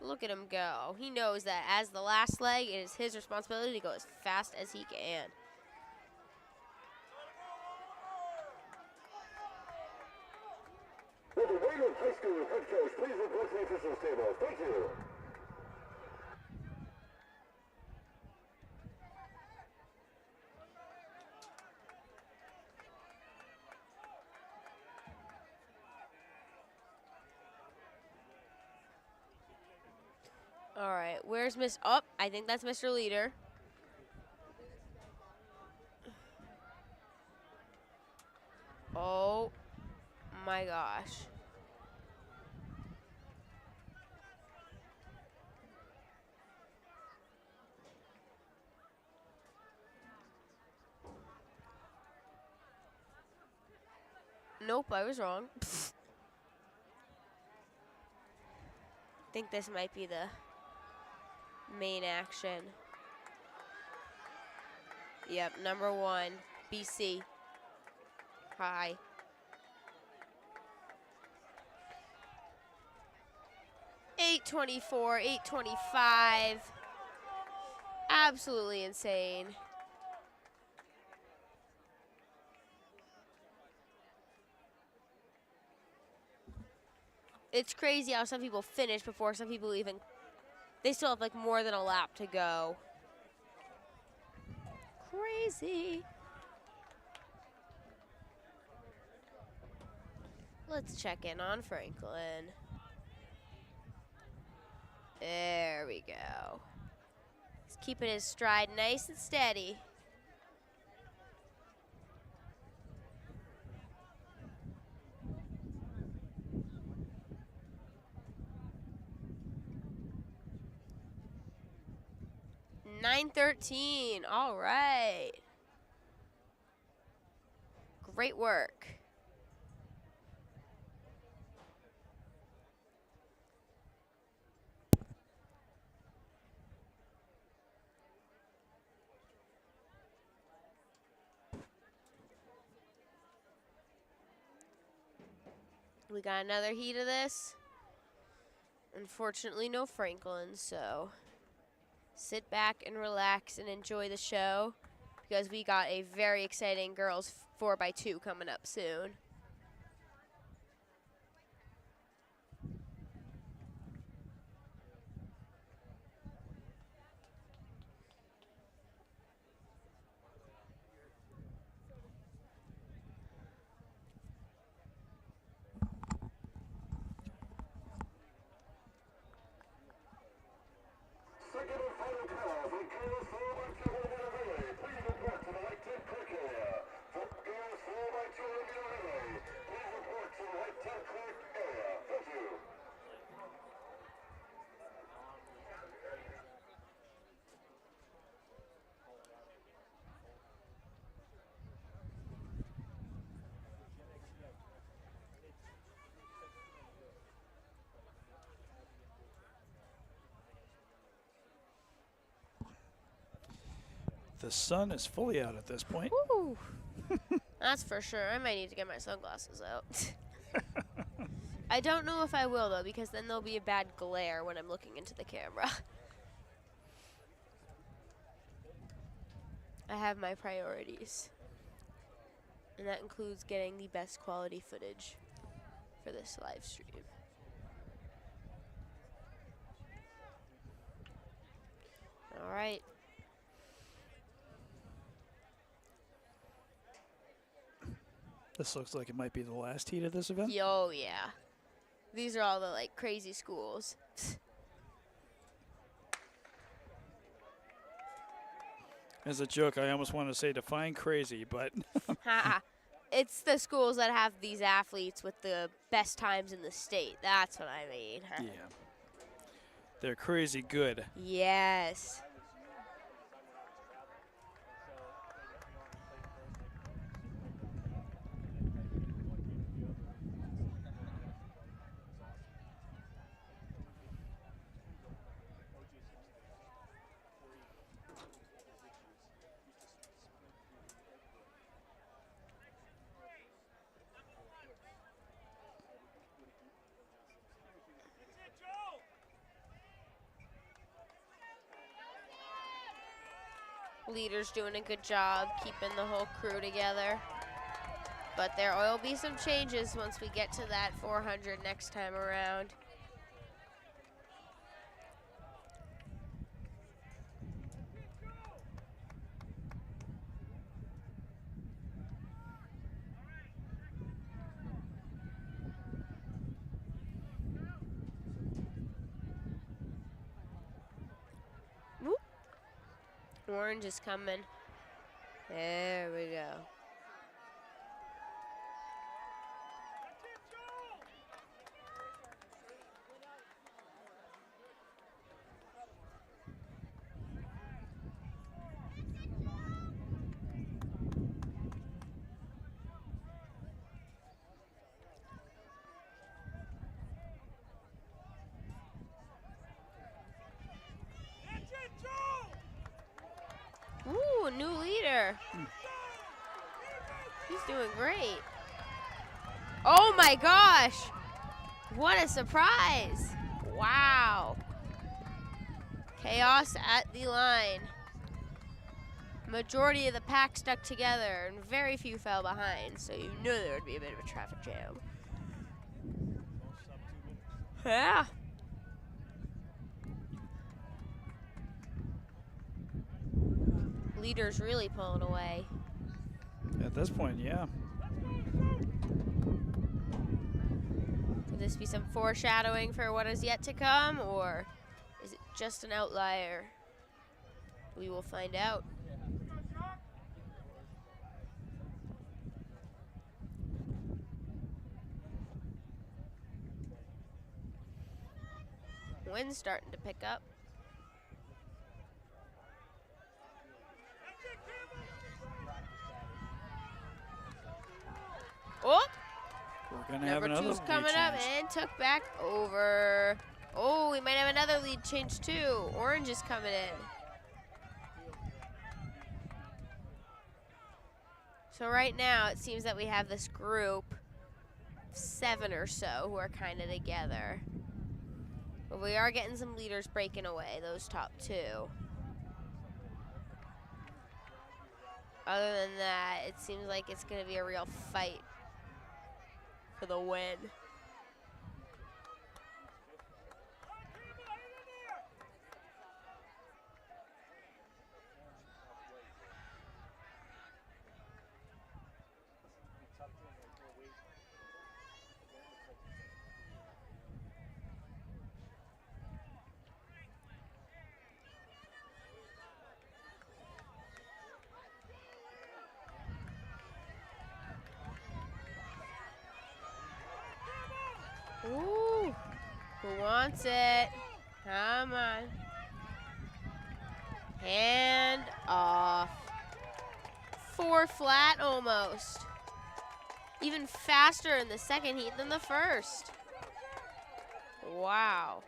S1: Look at him go. He knows that as the last leg, it is his responsibility to go as fast as he can.
S3: Will the Wayland High School head coach please report to the officials table? Thank you.
S1: All right, where's Miss? Oh, I think that's Mr. Leader. Oh my gosh. Nope, I was wrong. I think this might be the main action. Yep, number 1, BC. Hi. .824, 825. Absolutely insane. It's crazy how some people finish before some people even, they still have like more than a lap to go. Crazy. Let's check in on Franklin. There we go. He's keeping his stride nice and steady. .913, all right. Great work. We got another heat of this. Unfortunately, no Franklin, so sit back and relax and enjoy the show because we got a very exciting girls 4x2 coming up soon.
S3: Second and final call for girls 4x2 relay. Please report to the white tent clerk area. For girls 4x2 relay, please report to the white tent clerk area. Thank you.
S2: The sun is fully out at this point.
S1: Woo! That's for sure. I might need to get my sunglasses out. I don't know if I will, though, because then there'll be a bad glare when I'm looking into the camera. I have my priorities. And that includes getting the best quality footage for this live stream. All right.
S2: This looks like it might be the last heat of this event.
S1: Yo, yeah. These are all the, like, crazy schools.
S2: As a joke, I almost want to say define crazy, but
S1: Haha. It's the schools that have these athletes with the best times in the state. That's what I mean.
S2: yeah. They're crazy good.
S1: Yes. Leader's doing a good job keeping the whole crew together. But there will be some changes once we get to that 400 next time around. Whoop. Orange is coming. There we go. Ooh, new leader. He's doing great. Oh my gosh. What a surprise. Wow. Chaos at the line. Majority of the pack stuck together and very few fell behind, so you knew there would be a bit of a traffic jam. Yeah. Leader's really pulling away.
S2: At this point, yeah.
S1: Could this be some foreshadowing for what is yet to come, or is it just an outlier? We will find out. Wind's starting to pick up.
S2: We're gonna have
S1: Number
S2: another
S1: two's
S2: lead
S1: coming up
S2: change.
S1: and took back over. Oh, we might have another lead change too. Orange is coming in. So right now it seems that we have this group of 7 or so who are kind of together. But we are getting some leaders breaking away, those top 2. Other than that, it seems like it's going to be a real fight for the win. Ooh, who wants it? Come on. Hand off. 4 flat almost. Even faster in the second heat than the first. Wow.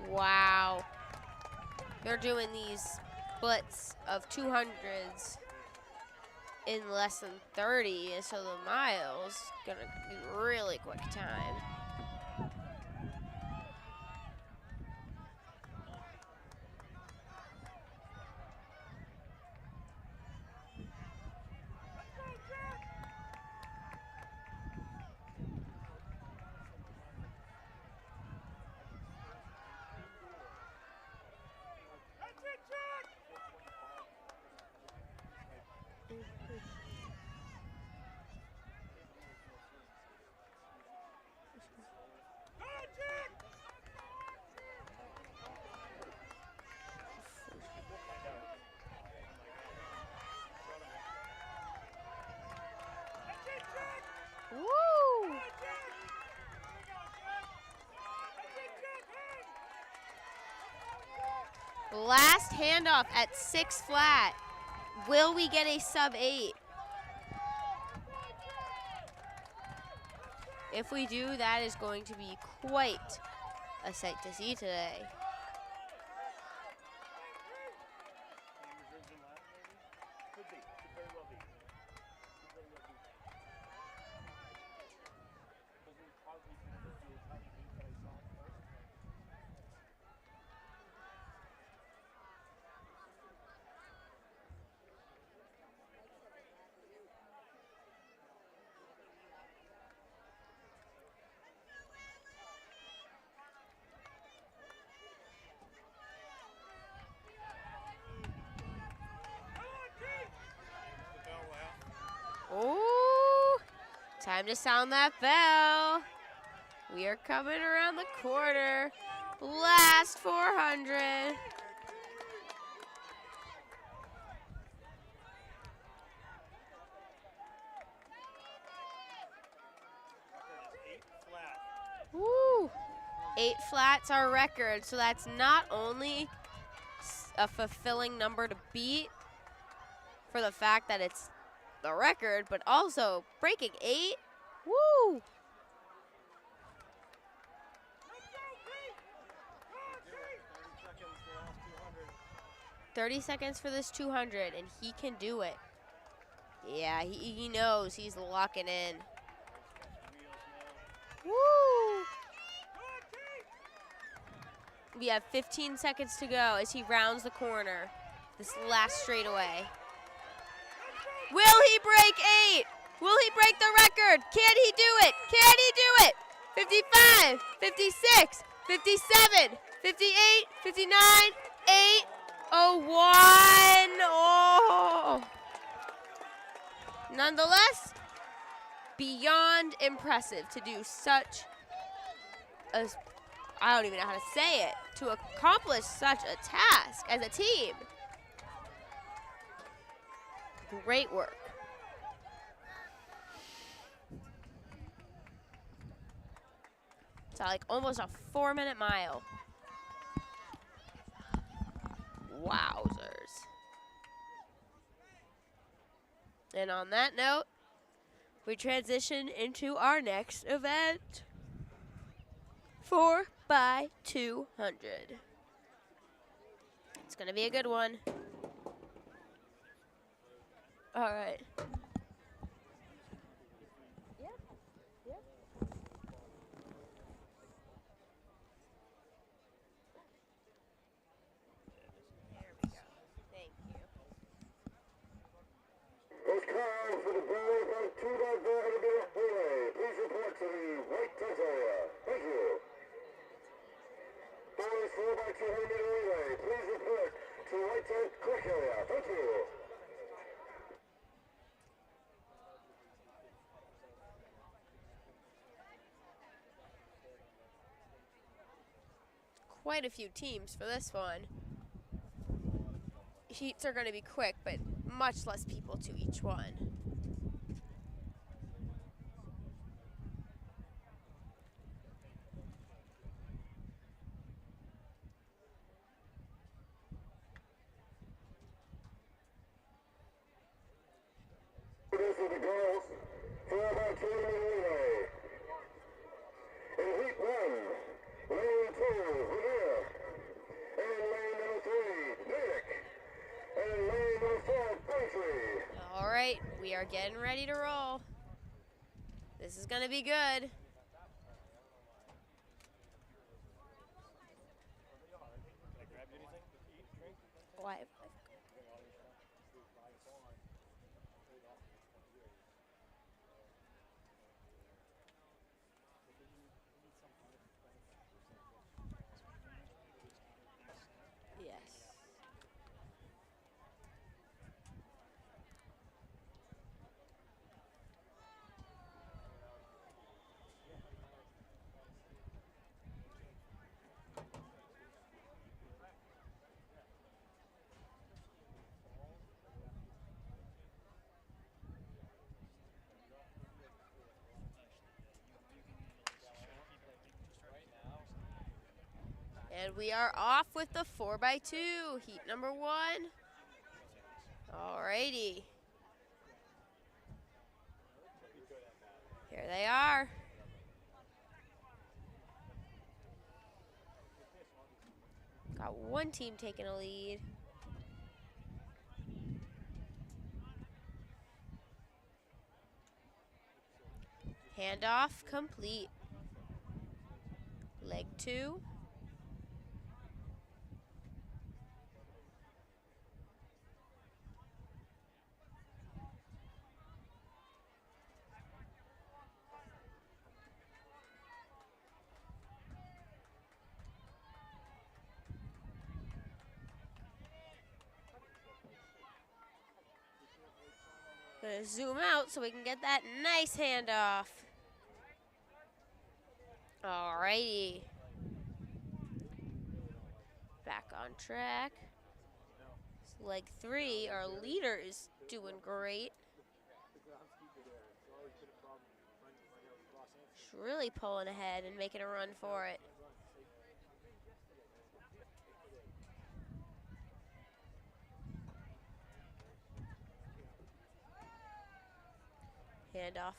S1: Wow. They're doing these splits of 200s in less than 30, and so the mile's gonna be really quick time. Woo! Last handoff at 6 flat. Will we get a sub 8? If we do, that is going to be quite a sight to see today. Oh, time to sound that bell. We are coming around the corner. Last 400. Woo! 8 flats our record, so that's not only a fulfilling number to beat for the fact that it's the record, but also breaking 8. Woo! $30 for this 200, and he can do it. Yeah, he knows he's locking in. Woo! We have 15 seconds to go as he rounds the corner. This last straightaway. Will he break 8? Will he break the record? Can he do it? Can he do it? 55, 56, 57, 58, 59, 8, 01. Oh. Nonetheless, beyond impressive to do such a, I don't even know how to say it, to accomplish such a task as a team. Great work. It's like almost a 4-minute mile. Wowzers. And on that note, we transition into our next event, 4x200. It's gonna be a good one. All right.
S3: Those cars for the boys on 2.4 relay. Please report to the white tent area. Thank you. Boys 4x200 relay. Please report to white tent click area. Thank you.
S1: Quite a few teams for this one. Heats are going to be quick, but much less people to each one.
S3: This is the girls 4x200 relay. In heat 1, lane 2, Revere. And lane number 3, Natick. And lane number 4, Braintree.
S1: All right, we are getting ready to roll. This is going to be good. Why? Yes. And we are off with the 4x2, heat number 1. Alrighty. Here they are. Got one team taking a lead. Handoff complete. Leg 2. Gonna zoom out so we can get that nice handoff. Alrighty. Back on track. Leg 3, our leader is doing great. She's really pulling ahead and making a run for it. Handoff,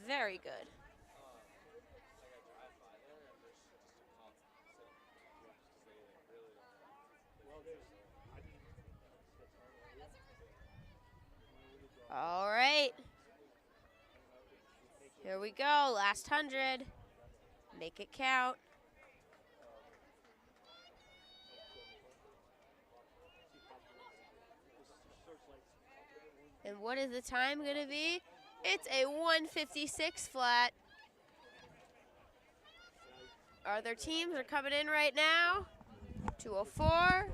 S1: very good. All right. Here we go, last 100. Make it count. And what is the time going to be? It's a 1:56 flat. Other teams are coming in right now. 204,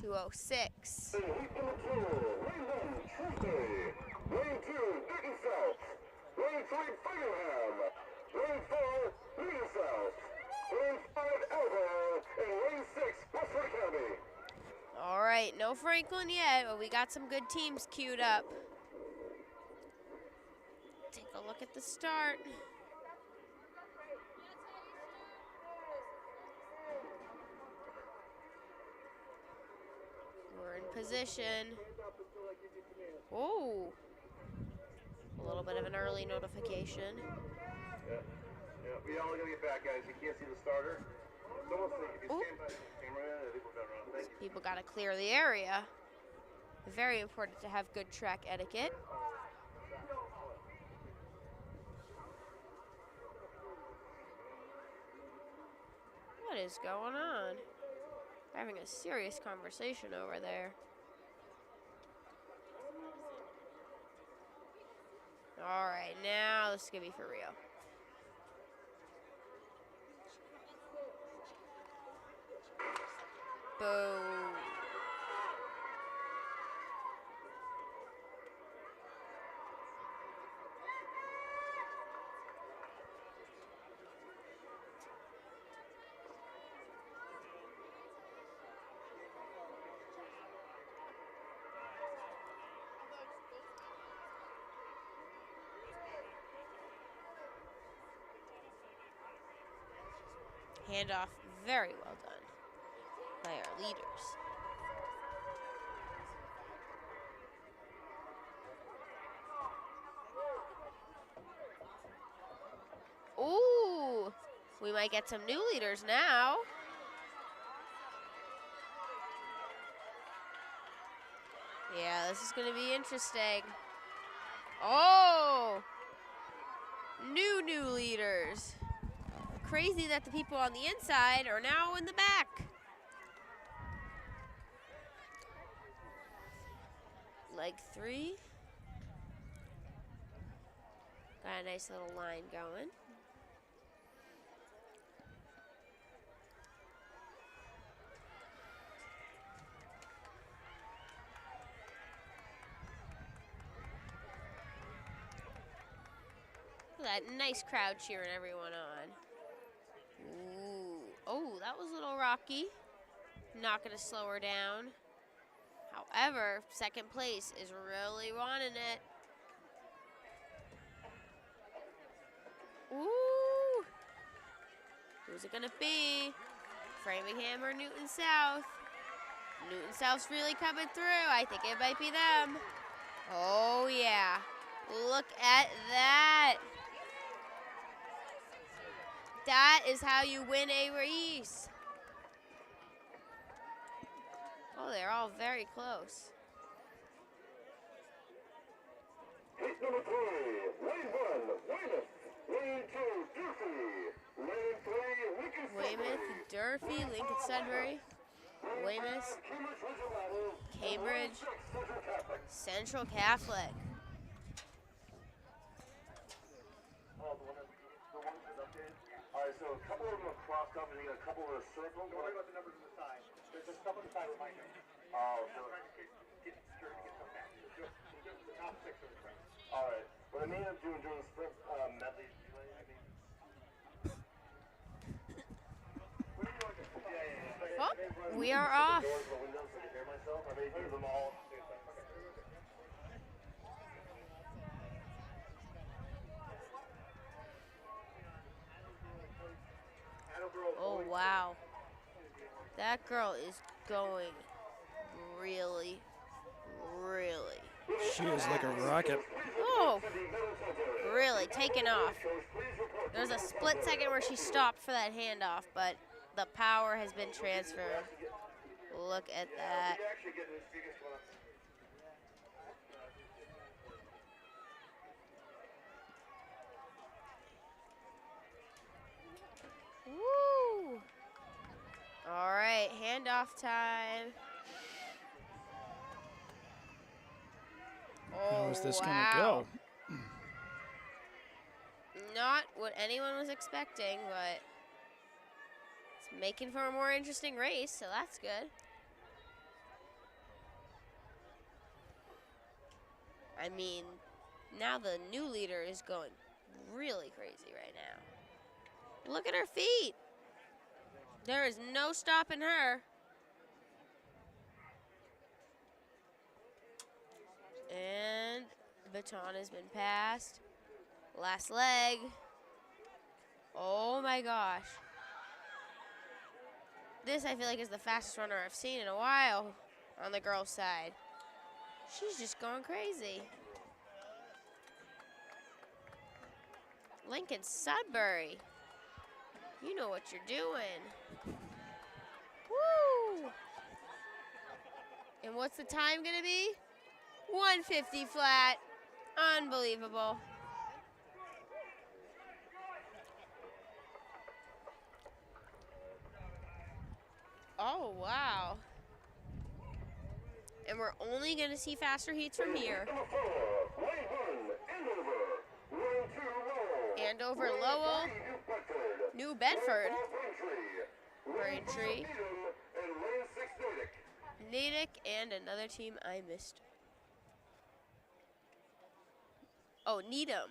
S1: 206.
S3: Heat number 2, lane 1, Tuesday. Lane 2, Newton South. Lane 3, Birmingham. Lane 4, Newton South. Lane 5, Elbow. And lane 6, Westford County.
S1: All right, no Franklin yet, but we got some good teams queued up. Take a look at the start. We're in position. Oh, a little bit of an early notification.
S3: Yeah, we all gotta get back, guys. You can't see the starter. It's almost like if you
S1: Ooh.
S3: stand by the camera, I think we'll go around. Thank you.
S1: People got to clear the area. Very important to have good track etiquette. What is going on? They're having a serious conversation over there. All right, now this is gonna be for real. Boom. Handoff very well done by our leaders. Ooh, we might get some new leaders now. Yeah, this is going to be interesting. Oh, new leaders. Crazy that the people on the inside are now in the back. Leg 3. Got a nice little line going. Look at that nice crowd cheering everyone on. Ooh. Oh, that was a little rocky. Not going to slow her down. However, second place is really wanting it. Ooh. Who's it going to be? Framingham or Newton South? Newton South's really coming through. I think it might be them. Oh, yeah. Look at that. That is how you win a race. Oh, they're all very close.
S3: Heat number 3, lane 1, Weymouth. Lane 2, Durfee. Lane 3, Lincoln
S1: Weymouth, Durfee, Lincoln Sudbury, Weymouth, Cambridge, Central Catholic.
S3: All right, so a couple of them are crossed up, and you got a couple that are circled. Don't worry about the numbers on the side. There's just stuff on the side reminder. Oh, so get sure to get some back. Just the top 6 of the front. All right. What I may end up doing during the sprint medley,
S1: Oh, we are off. Oh, wow. That girl is going really.
S2: She is like a rocket.
S1: Oh, really taking off. There's a split second where she stopped for that handoff, but the power has been transferred. Look at that. Woo! All right, handoff time.
S2: How is this
S1: wow.
S2: going to go?
S1: Not what anyone was expecting, but it's making for a more interesting race, so that's good. I mean, now the new leader is going really crazy right now. Look at her feet. There is no stopping her. And baton has been passed. Last leg. Oh my gosh. This, I feel like, is the fastest runner I've seen in a while on the girls' side. She's just going crazy. Lincoln Sudbury. You know what you're doing. Woo! And what's the time gonna be? 150 flat. Unbelievable. Oh, wow. And we're only gonna see faster heats from here. Andover, Lowell, New Bedford, Braintree, Natick, and another team I missed. Oh, Needham.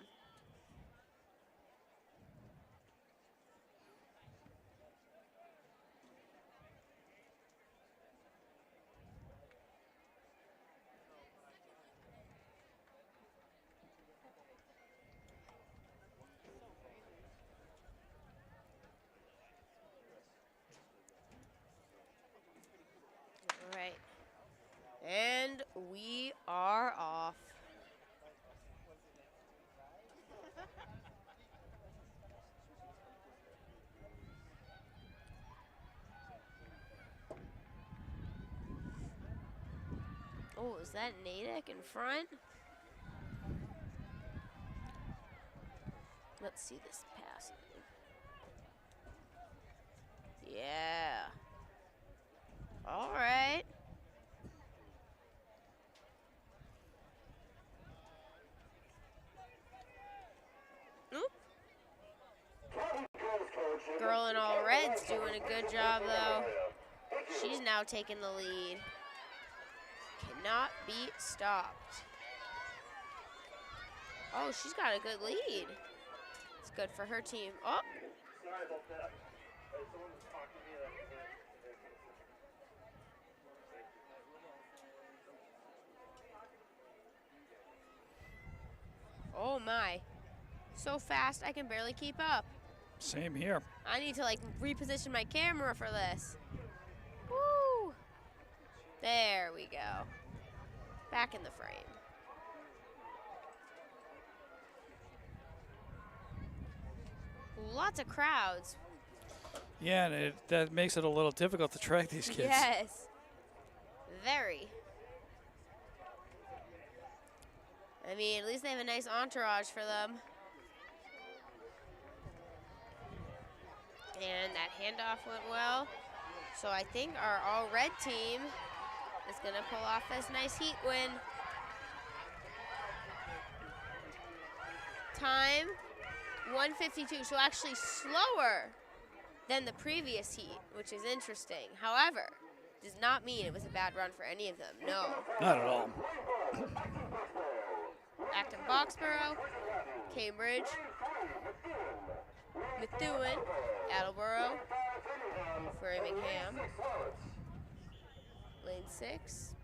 S1: All right. And we are off. Oh, is that Natick in front? Let's see this pass. Yeah. All right. Oop. Girl in all red's doing a good job, though. She's now taking the lead. Cannot be stopped. Oh, she's got a good lead. It's good for her team. Oh.
S3: Sorry about that. Someone was talking to me.
S1: Oh my. So fast, I can barely keep up.
S2: Same here.
S1: I need to like reposition my camera for this. Woo! There we go. Back in the frame. Lots of crowds.
S2: Yeah, and that makes it a little difficult to track these kids.
S1: Yes. Very. I mean, at least they have a nice entourage for them. And that handoff went well. So I think our all-red team is going to pull off this nice heat win. Time, 1:52, so actually slower than the previous heat, which is interesting. However, does not mean it was a bad run for any of them, no.
S2: Not at all.
S1: Acton Boxborough, Cambridge, Methuen, Attleboro, Framingham, Lane 6.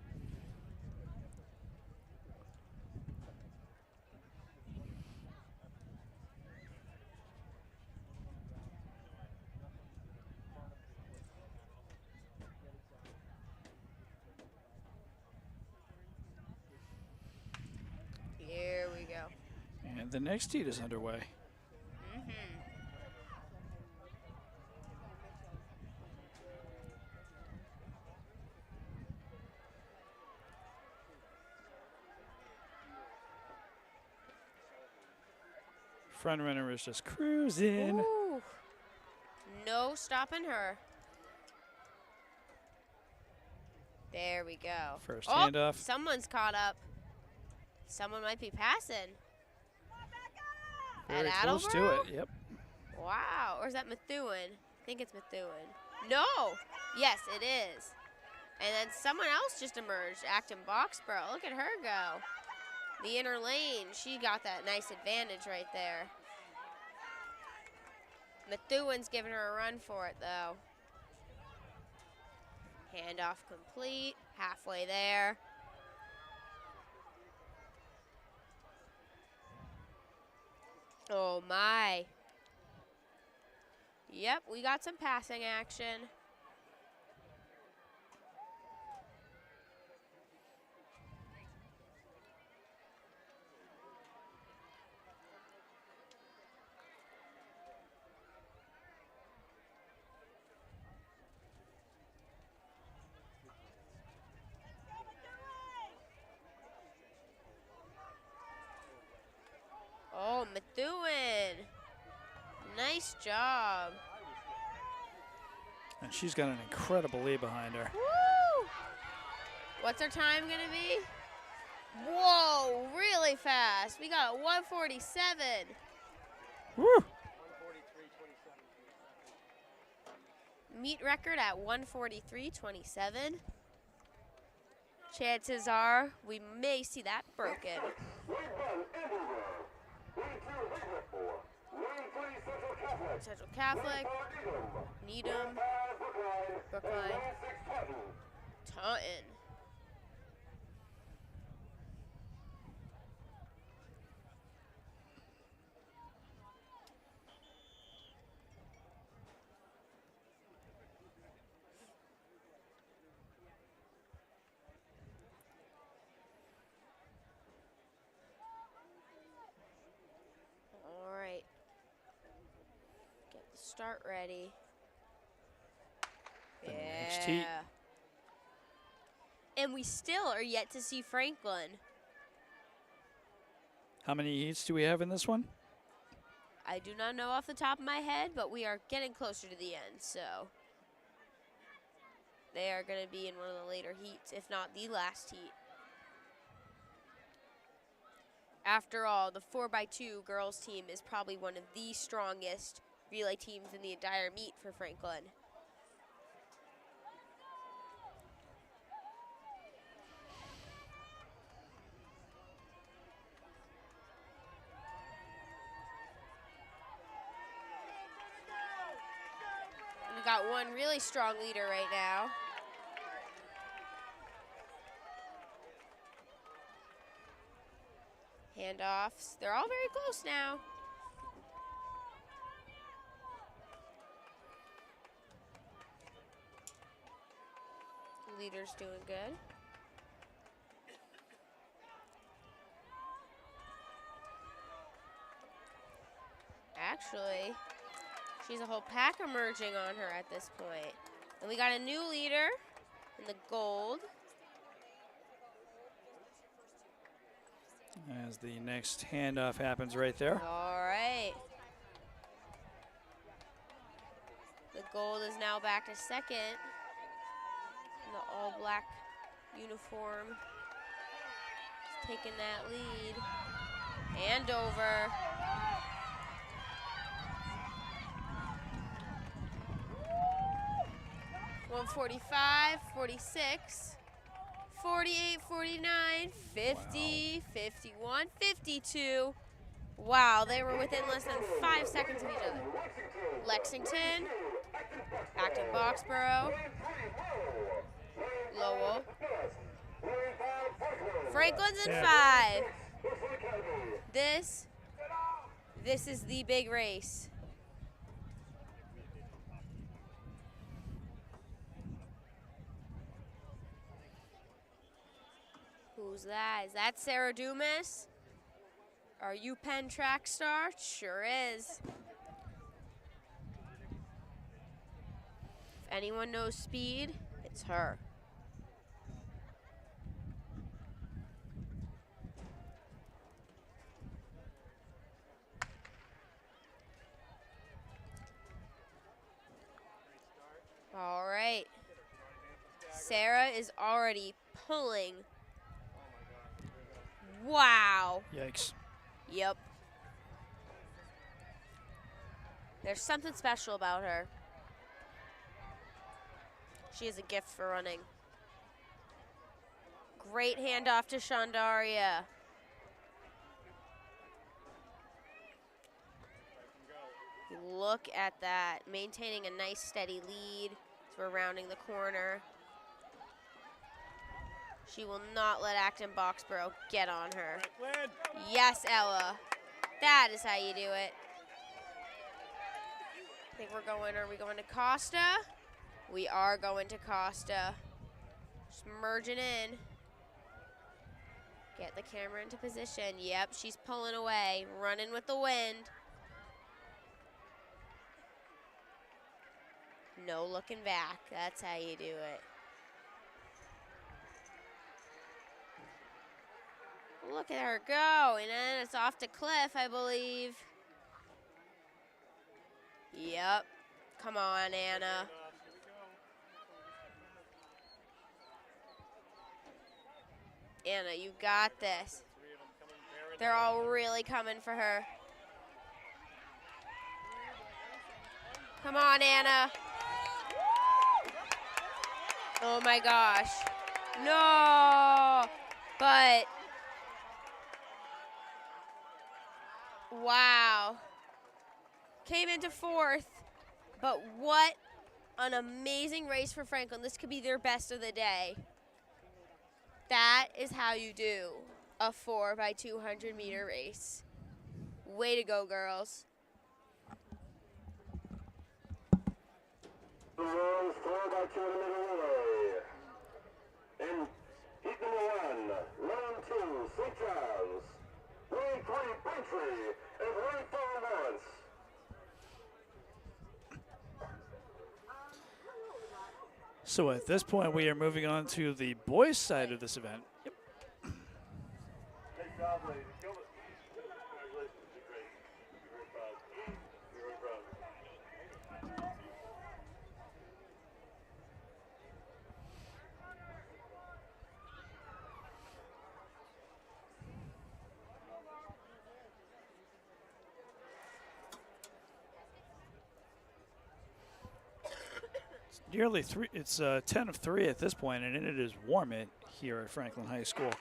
S1: Here we go.
S2: And the next heat is underway. Front runner is just cruising.
S1: Ooh. No stopping her. There we go.
S2: First
S1: Oh,
S2: handoff.
S1: someone's caught up. Someone might be passing.
S2: Very
S1: At
S2: close to
S1: Attleboro?
S2: it. Yep.
S1: Wow. Or is that Methuen? I think it's Methuen. No. Yes, it is. And then someone else just emerged. Acton Boxborough. Look at her go. The inner lane. She got that nice advantage right there. Methuen's giving her a run for it, though. Handoff complete. Halfway there. Oh, my. Yep, we got some passing action. Oh, Methuen. Nice job.
S2: And she's got an incredible lead behind her.
S1: Woo! What's our time gonna be? Whoa, really fast. We got a 147.
S2: Woo!
S1: Meet record at 143.27. Chances are we may see that broken.
S3: Lane 1, Amberville. Lane 2, Haverford. Lane 3, Central Catholic.
S1: Central Catholic,
S3: Needham.
S1: Needham, Brookline,
S3: Lane 6, Taunton.
S1: Taunton. All right. Get the start ready.
S2: The next heat.
S1: And we still are yet to see Franklin.
S2: How many heats do we have in this one?
S1: I do not know off the top of my head, but we are getting closer to the end, so they are going to be in one of the later heats, if not the last heat. After all, the 4x2 girls team is probably one of the strongest relay teams in the entire meet for Franklin. We got one really strong leader right now. Handoffs. They're all very close now. Leader's doing good. Actually, she's a whole pack emerging on her at this point. And we got a new leader in the gold.
S2: As the next handoff happens right there.
S1: All right. The gold is now back to second in the all-black uniform. She's taking that lead. And over. .145, 46, 48, 49, 50, 51, 52. Wow, they were within less than 5 seconds of each other. Lexington, Acton Boxborough, Lowell. Franklin's in 5. This is the big race. Who's that? Is that Sarah Dumas? Are you Penn track star? Sure is. If anyone knows speed, it's her. All right. Sarah is already pulling Wow.
S2: Yikes.
S1: Yep. There's something special about her. She has a gift for running. Great handoff to Shandaria. Look at that. Maintaining a nice steady lead as we're rounding the corner. She will not let Acton Boxborough get on her. Yes, Ella. That is how you do it. I think are we going to Costa? We are going to Costa. Just merging in. Get the camera into position. Yep, she's pulling away, running with the wind. No looking back. That's how you do it. Look at her go, and then it's off to Cliff, I believe. Yep. Come on, Anna. Anna, you got this. They're all really coming for her. Come on, Anna. Oh my gosh. No. But wow. Came into fourth. But what an amazing race for Franklin. This could be their best of the day. That is how you do a 4x200 meter race. Way to go, girls.
S3: The Royals 4x200 relay. In heat number 1, lane 2, St. John's. Lane 3, Braintree. And lane 4, Lawrence.
S2: So at this point, we are moving on to the boys' side of this event. Yep.
S3: Great job, ladies. Congratulations. You're great. You're very proud. You're very proud.
S2: Nearly three. It's 10 of 3 at this point, and it is warm here at Franklin High School.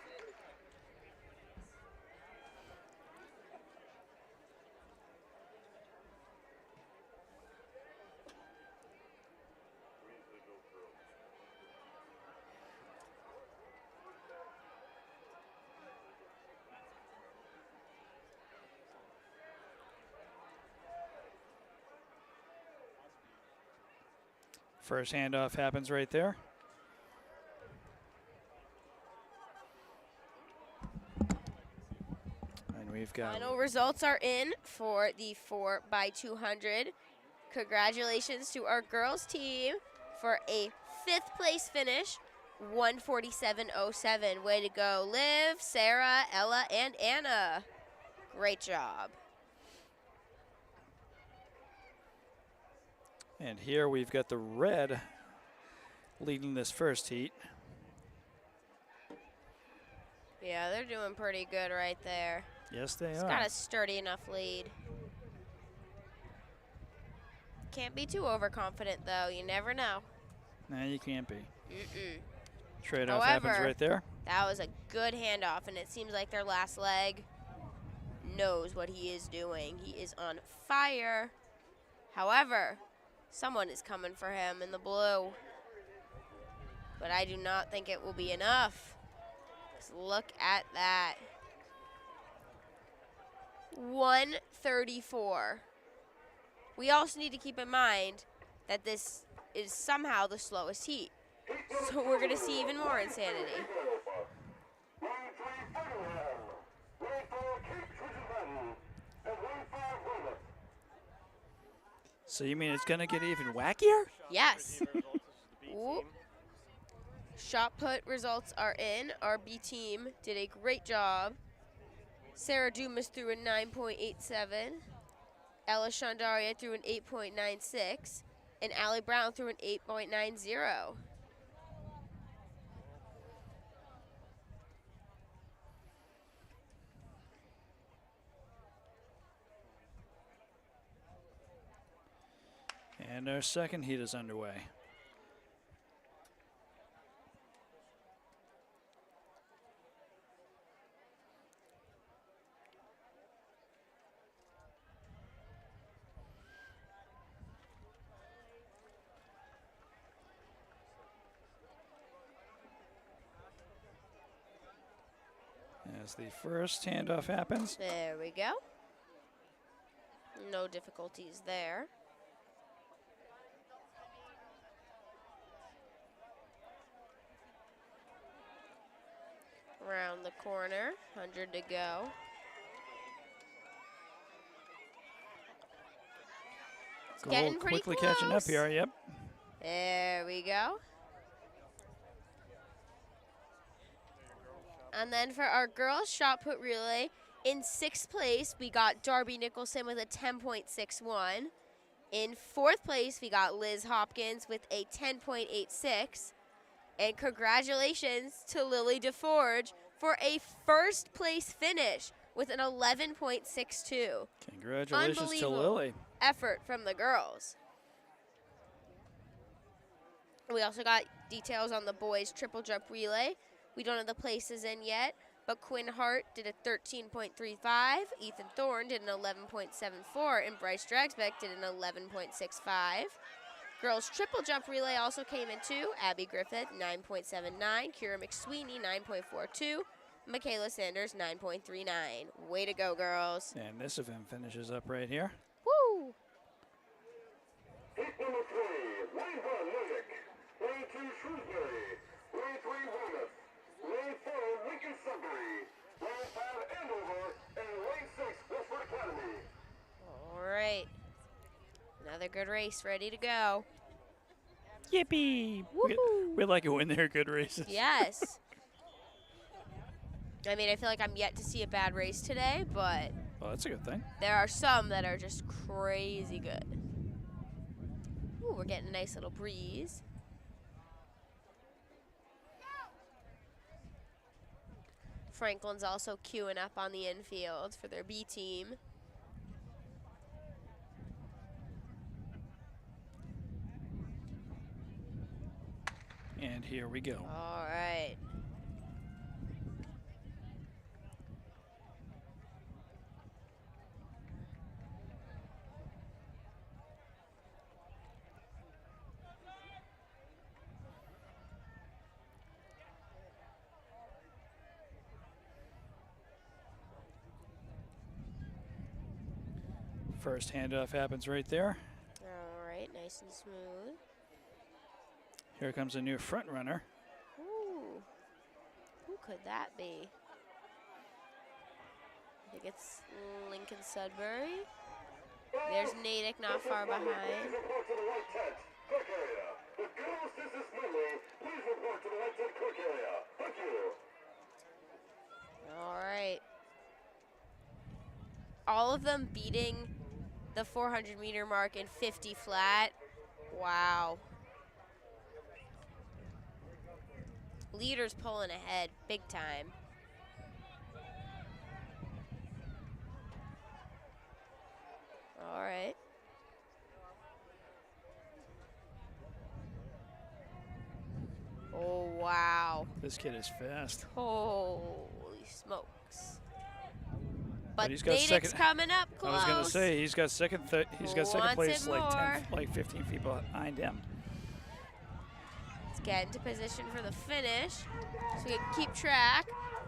S2: First handoff happens right there. And we've got
S1: Final results are in for the 4x200. Congratulations to our girls team for a 5th place finish, 147.07. Way to go, Liv, Sarah, Ella, and Anna. Great job.
S2: And here we've got the red leading this first heat.
S1: Yeah, they're doing pretty good right there.
S2: Yes, they
S1: It's
S2: are.
S1: got a sturdy enough lead. Can't be too overconfident, though. You never know.
S2: Nah, you can't be.
S1: Mm-mm.
S2: Trade-off happens
S1: However,
S2: right there.
S1: That was a good handoff, and it seems like their last leg knows what he is doing. He is on fire. However, someone is coming for him in the blue. But I do not think it will be enough. Just look at that. 134. We also need to keep in mind that this is somehow the slowest heat. So we're going to see even more insanity.
S3: Lane 3, Ferdinand. Lane 4, Kate Tridgeman. And lane 5, Wilmot.
S2: So you mean it's going to get even wackier?
S1: Yes. Ooh. Shot put results are in. Our B team did a great job. Sarah Dumas threw a 9.87. Ella Shandaria threw an 8.96. And Allie Brown threw an 8.90.
S2: And our second heat is underway. As the first handoff happens.
S1: There we go. No difficulties there. Around the corner, 100 to go. It's getting pretty
S2: Quickly
S1: close.
S2: catching up here, yep.
S1: There we go. And then for our girls shot put relay, in 6th place, we got Darby Nicholson with a 10.61. In 4th place, we got Liz Hopkins with a 10.86. And congratulations to Lily DeForge for a 1st place finish with an 11.62.
S2: Congratulations to Lily.
S1: Effort from the girls. We also got details on the boys triple jump relay. We don't have the places in yet, but Quinn Hart did a 13.35, Ethan Thorne did an 11.74, and Bryce Dragsbeck did an 11.65. Girls triple jump relay also came in too. Abby Griffith, 9.79, Kira McSweeney, 9.42, Michaela Sanders, 9.39. Way to go, girls.
S2: And this event finishes up right here.
S1: Woo!
S3: Heat number 3, Lane 1, Natick. Lane 2, Shrewsbury. Lane 3, Weymouth. Lane 4, Lincoln Sudbury. Lane 5, Andover. And Lane 6, Westford Academy.
S1: All right. Another good race ready to go.
S2: Yippee!
S1: Woohoo!
S2: We like it when they're good races.
S1: Yes. I mean, I feel like I'm yet to see a bad race today, but
S2: Well, that's a good thing.
S1: there are some that are just crazy good. Ooh, we're getting a nice little breeze. Franklin's also queuing up on the infield for their B team.
S2: And here we go.
S1: All right.
S2: First handoff happens right there.
S1: All right, nice and smooth.
S2: Here comes a new front runner.
S1: Ooh. Who could that be? I think it's Lincoln Sudbury. There's Natick not far behind.
S3: Please report to the white tent, cook area. The girls, this is Lily. Please report to the white tent cook area. Thank you.
S1: All right. All of them beating the 400-meter mark in 50 flat. Wow. Leaders pulling ahead big time. All right. Oh, wow.
S2: This kid is fast.
S1: Holy smokes. But
S2: he's got
S1: Natick's
S2: second-
S1: coming up close.
S2: I was gonna say he's got second. He's got second
S1: Wants
S2: place,
S1: it
S2: like 10,
S1: more.
S2: like 15 feet behind him.
S1: Let's get into position for the finish so we can keep track.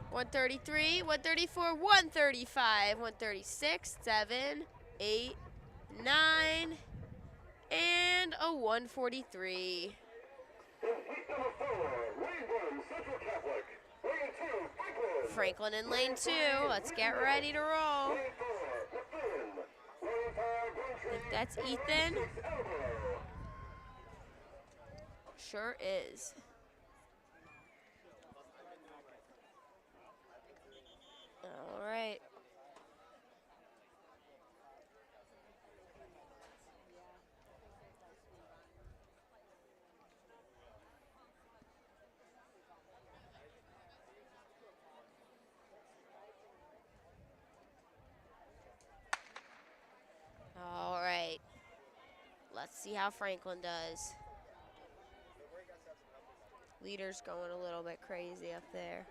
S1: 133, 134, 135, 136, 7, 8, 9, and a 143.
S3: In heat number 4, Lane 1, Central Catholic. Lane 2, Franklin.
S1: Franklin in lane 2. Let's get ready to roll.
S3: Lane 4, Methuen. Lane 5, Braintree.
S1: Think that's
S3: And
S1: Ethan.
S3: Lane 6, Attleboro.
S1: Sure is. All right. All right. Let's see how Franklin does. Leader's going a little bit crazy up there.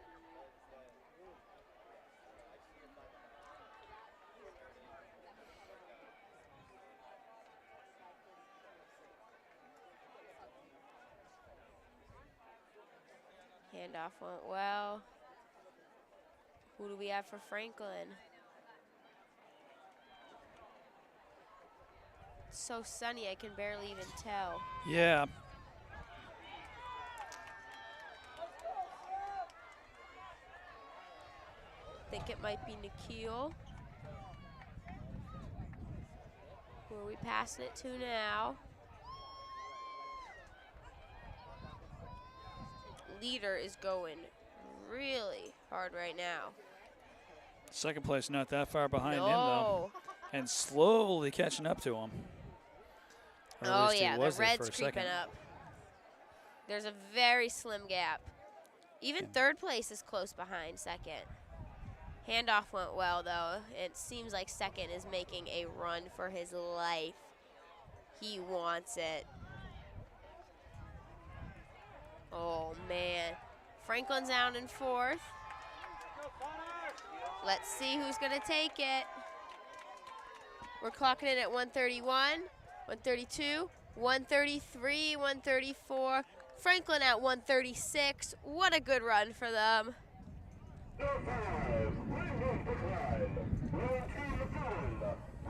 S1: Handoff went well. Who do we have for Franklin? It's so sunny, I can barely even tell.
S2: Yeah.
S1: Think it might be Nikhil. Who are we passing it to now? Leader is going really hard right now.
S2: Second place not that far behind him, though.
S1: No.
S2: And slowly catching up to him. Or at
S1: Oh,
S2: least he
S1: yeah, the
S2: was there
S1: red's
S2: for a
S1: creeping
S2: second.
S1: up. There's a very slim gap. Even third place is close behind second. Handoff went well, though. It seems like second is making a run for his life. He wants it. Oh, man. Franklin's down in fourth. Let's see who's going to take it. We're clocking in at 131, 132, 133, 134. Franklin at 136. What a good run for them.
S3: Number 5, Raymond Brookline. Line 2, Lagoon.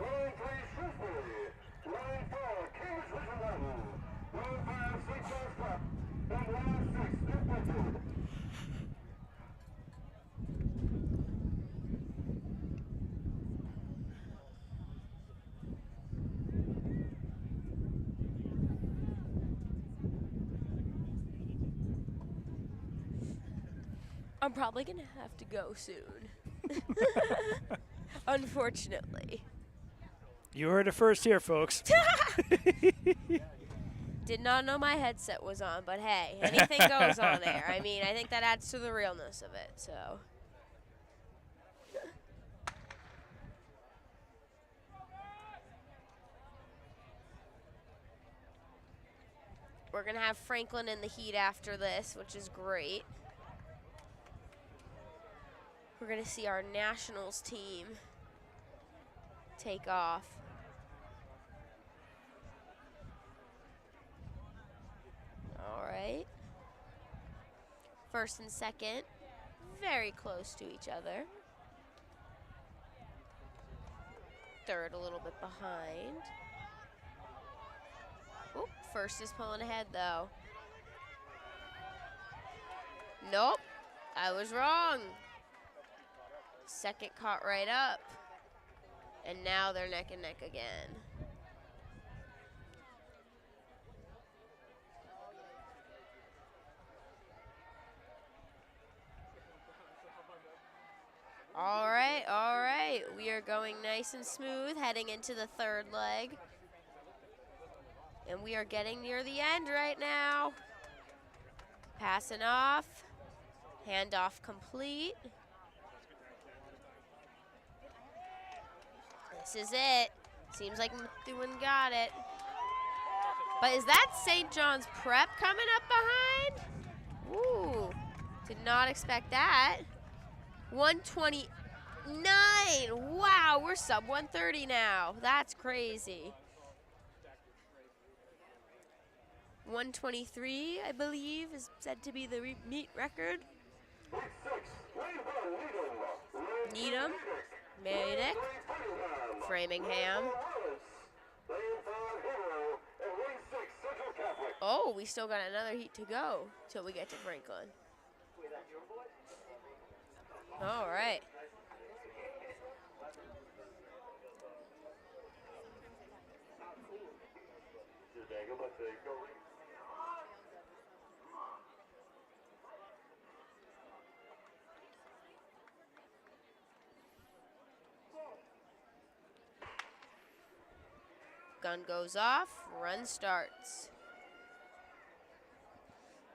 S3: Line 3, Shrewsbury. Line 4, Cambridge Mountain. Line 5, St. John's Prep. And line 6, New Bedford.
S1: I'm probably going to have to go soon. Unfortunately.
S2: You heard it first here, folks.
S1: Did not know my headset was on, but hey, anything goes on there. I mean, I think that adds to the realness of it, so. We're going to have Franklin in the heat after this, which is great. We're going to see our nationals team take off. All right. First and second, very close to each other. Third a little bit behind. Oop, first is pulling ahead though. Nope, I was wrong. Second caught right up. And now they're neck and neck again. All right. We are going nice and smooth, heading into the third leg. And we are getting near the end right now. Passing off. Handoff complete. This is it. Seems like Methuen got it. But is that St. John's Prep coming up behind? Ooh, did not expect that. 129. Wow, we're sub 130 now. That's crazy. 123, I believe, is said to be the meet record. Needham, Manic, Framingham. Oh, we still got another heat to go till we get to Franklin. All right. Gun goes off, run starts.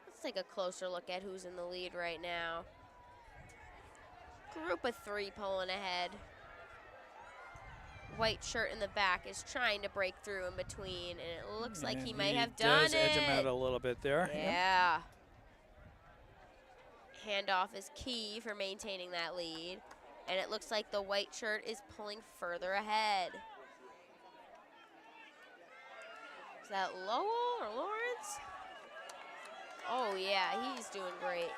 S1: Let's take a closer look at who's in the lead right now. Group of three pulling ahead. white shirt in the back is trying to break through in between, and it looks like he
S2: And
S1: might have done
S2: does edge him out
S1: it.
S2: a little bit there. Yep.
S1: Yeah. Handoff is key for maintaining that lead, and it looks like the white shirt is pulling further ahead. Is that Lowell or Lawrence? Oh yeah, he's doing great.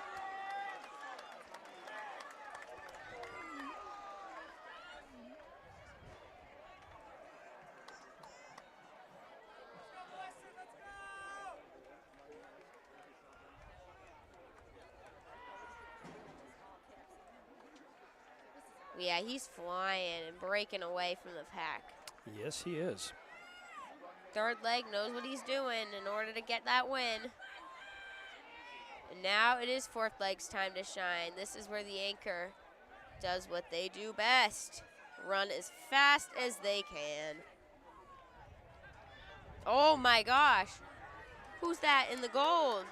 S1: Yeah, he's flying and breaking away from the pack.
S2: Yes, he is.
S1: Third leg knows what he's doing in order to get that win. And now it is fourth leg's time to shine. This is where the anchor does what they do best. Run as fast as they can. Oh my gosh. Who's that in the gold?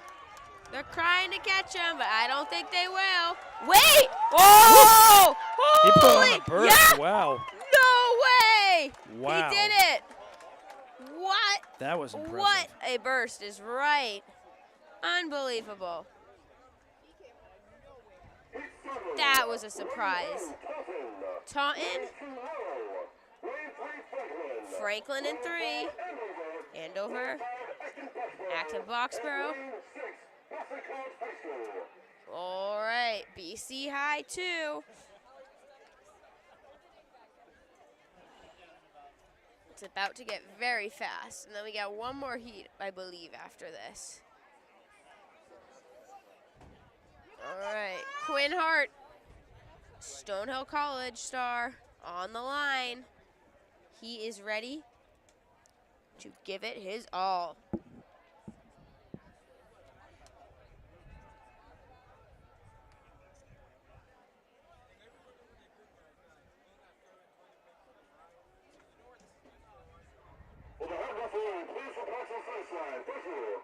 S1: They're trying to catch him, but I don't think they will. Wait! Oh!
S2: He put on
S1: Holy!
S2: a burst.
S1: Yeah!
S2: Wow.
S1: No way!
S2: Wow.
S1: He did it! What?
S2: That was impressive.
S1: What a burst is right. Unbelievable. That was a surprise. Taunton. Franklin in 3. Andover. Acton Boxborough. All right, BC High 2. It's about to get very fast, and then we got one more heat, I believe, after this. All right, Quinn Hart, Stonehill College star, on the line. He is ready to give it his all.
S3: Will the head referee please approach the finish line? Thank you.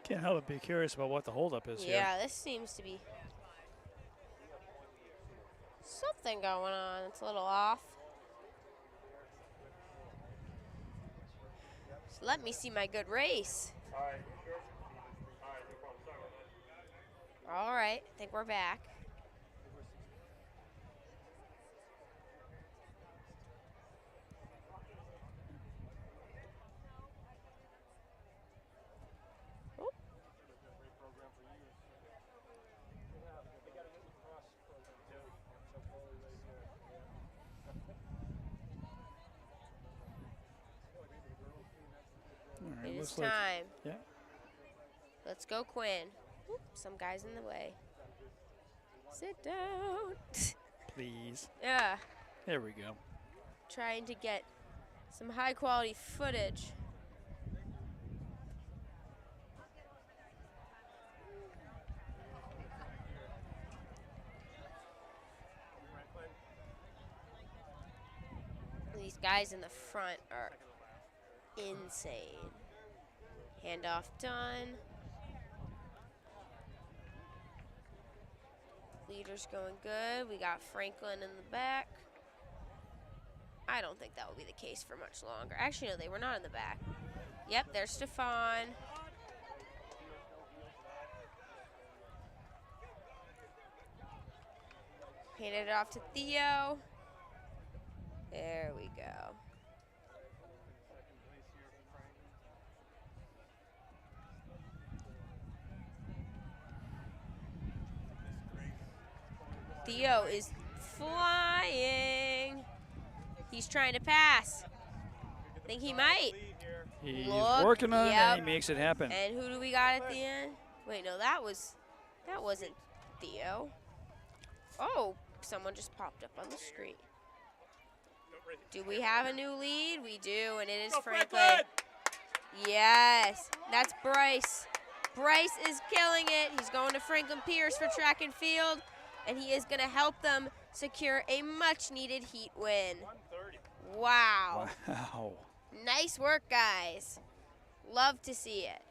S2: Can't help but be curious about what the holdup is here.
S1: Yeah, this seems to be something going on. It's a little off. So let me see my good race. All right, I think we're back.
S2: All right,
S1: It is
S2: looks like-
S1: time.
S2: yeah.
S1: Let's go, Quinn. Oop, some guy's in the way. Sit down.
S2: Please.
S1: Yeah,
S2: There we go.
S1: trying to get some high quality footage. These guys in the front are insane. Handoff done. Leader's going good. We got Franklin in the back. I don't think that will be the case for much longer. Actually, no, they were not in the back. Yep, there's Stefan. Handed it off to Theo. There we go. Theo is flying. He's trying to pass. Think he might.
S2: He's
S1: Look,
S2: working on it,
S1: yep.
S2: and he makes it happen.
S1: And who do we got at the end? Wait, no, that wasn't Theo. Oh, someone just popped up on the screen. Do we have a new lead? We do, and it is Franklin. Yes, that's Bryce. Bryce is killing it. He's going to Franklin Pierce for track and field, and he is going to help them secure a much-needed heat win. Wow.
S2: Wow.
S1: Nice work, guys. Love to see it.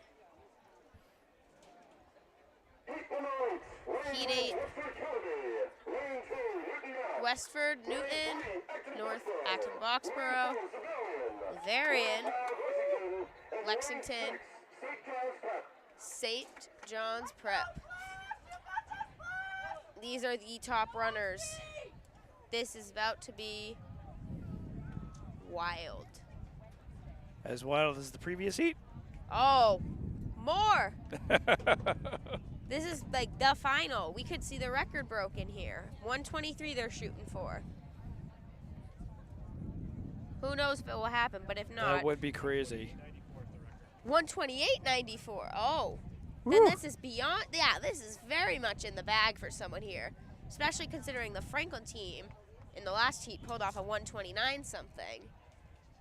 S1: Heat 8. Westford, Newton, North Acton, Boxborough, Varian, Lexington, St. John's Prep. These are the top runners. This is about to be wild.
S2: As wild as the previous heat.
S1: Oh, more. This is like the final. We could see the record broken here. 123 they're shooting for. Who knows if it will happen, but if not.
S2: That would be crazy.
S1: 128.94. Oh, then this is beyond. Yeah, this is very much in the bag for someone here, especially considering the Franklin team in the last heat pulled off a 129 something.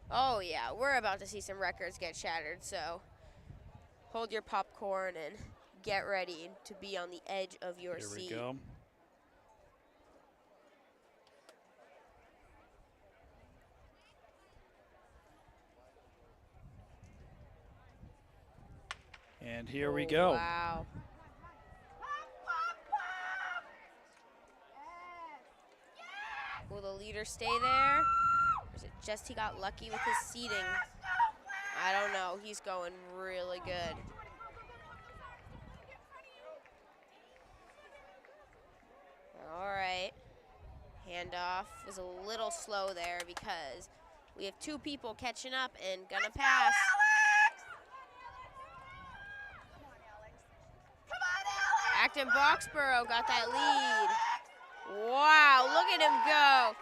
S1: Oh yeah, we're about to see some records get shattered, so hold your popcorn and get ready to be on the edge of your seat.
S2: Here we go. And here we go.
S1: Wow. Will the leader stay there? Or is it just he got lucky with his seating? I don't know. He's going really good. All right. Handoff was a little slow there because we have two people catching up and gonna pass. Acton Boxborough got that lead. Wow, look at him go.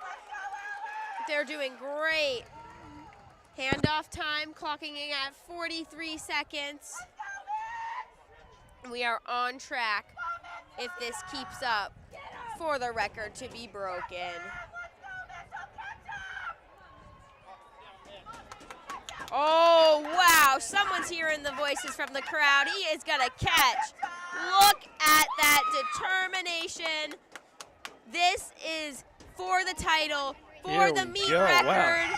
S1: They're doing great. Handoff time clocking in at 43 seconds. We are on track if this keeps up for the record to be broken. Oh, wow, someone's hearing the voices from the crowd. He is gonna catch. Look at that determination. This is for the title, for the meet record. Wow.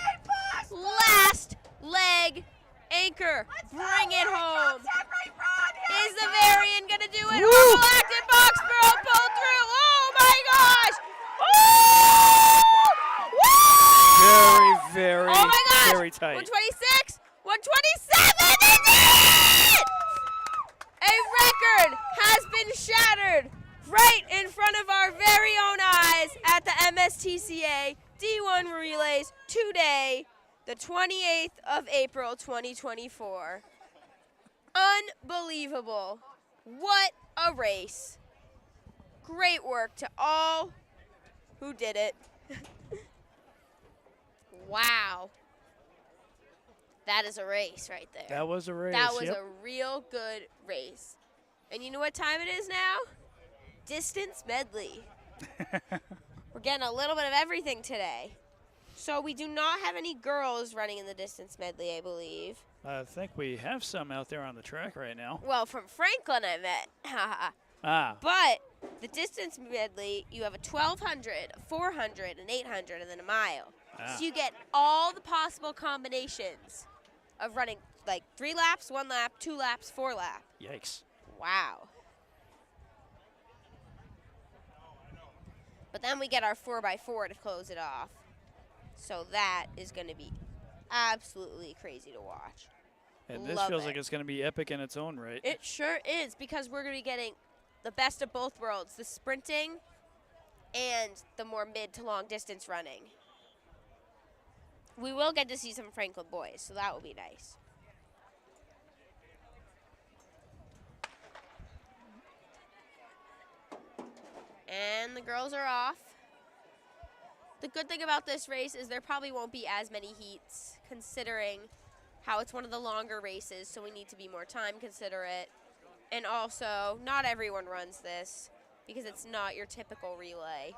S1: Last leg anchor, bring it home. Is the Varian gonna do it? Or will Acton Boxborough pull through? Oh my gosh! Oh! Woo!
S2: Very,
S1: Oh my gosh!
S2: very tight.
S1: 126, 127, is it? A record has been shattered right in front of our very own eyes at the MSTCA D1 Relays today, the 28th of April, 2024. Unbelievable. What a race. Great work to all who did it. Wow. That is a race right there.
S2: That was a race.
S1: That was a real good race. And you know what time it is now? Distance medley. We're getting a little bit of everything today. So we do not have any girls running in the distance medley, I believe.
S2: I think we have some out there on the track right now.
S1: Well, from Franklin, I meant. But the distance medley, you have a 1,200, a 400, an 800, and then a mile. So you get all the possible combinations of running like 3 laps, 1 lap, 2 laps, 4 lap.
S2: Yikes.
S1: Wow. But then we get our 4x4 to close it off. So that is going to be absolutely crazy to watch.
S2: And this feels like it's going to be epic in its own right.
S1: It sure is, because we're going to be getting the best of both worlds, the sprinting and the more mid to long distance running. We will get to see some Franklin boys, so that will be nice. And the girls are off. The good thing about this race is there probably won't be as many heats, considering how it's one of the longer races, so we need to be more time considerate. And also, not everyone runs this because it's not your typical relay.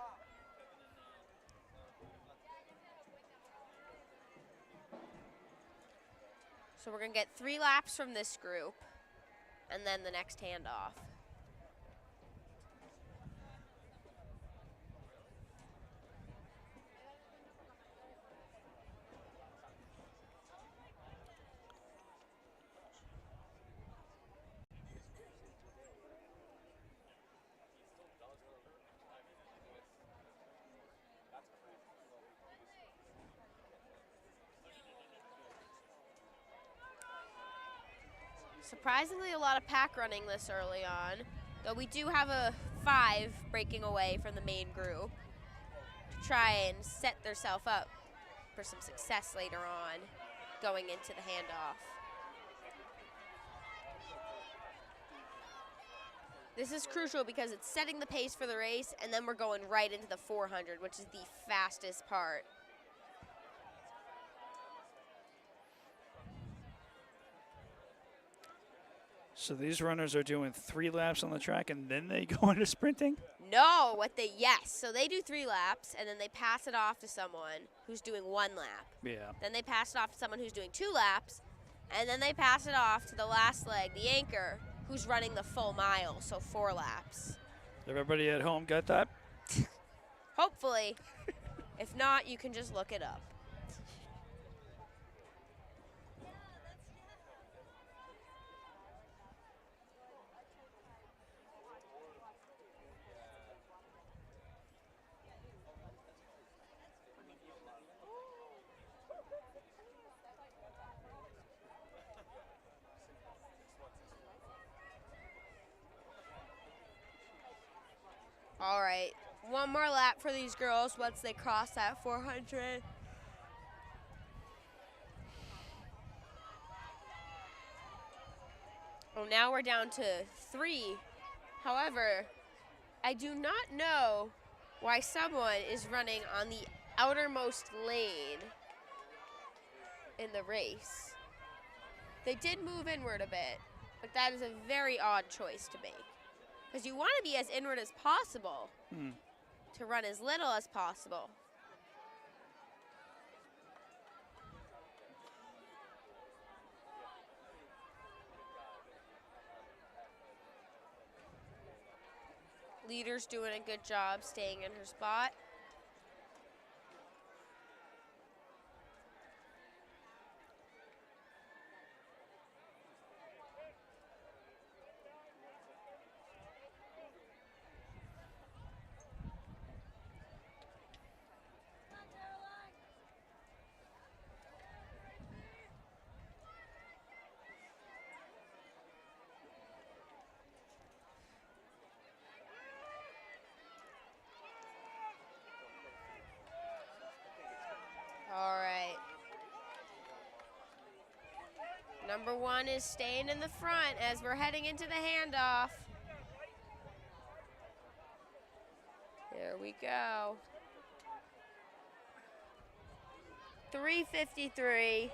S1: So we're going to get 3 laps from this group and then the next handoff. Surprisingly, a lot of pack running this early on, though we do have a 5 breaking away from the main group to try and set themselves up for some success later on going into the handoff. This is crucial because it's setting the pace for the race, and then we're going right into the 400, which is the fastest part.
S2: So these runners are doing 3 laps on the track and then they go into sprinting?
S1: No, yes. So they do 3 laps, and then they pass it off to someone who's doing 1 lap.
S2: Yeah.
S1: Then they pass it off to someone who's doing 2 laps, and then they pass it off to the last leg, the anchor, who's running the full mile, so 4 laps.
S2: Everybody at home got that?
S1: Hopefully. If not, you can just look it up. All right, 1 more lap for these girls once they cross that 400. Oh, now we're down to 3. However, I do not know why someone is running on the outermost lane in the race. They did move inward a bit, but that is a very odd choice to make. Because you want to be as inward as possible to run as little as possible. Leader's doing a good job staying in her spot. All right. Number 1 is staying in the front as we're heading into the handoff. There we go. 3:53.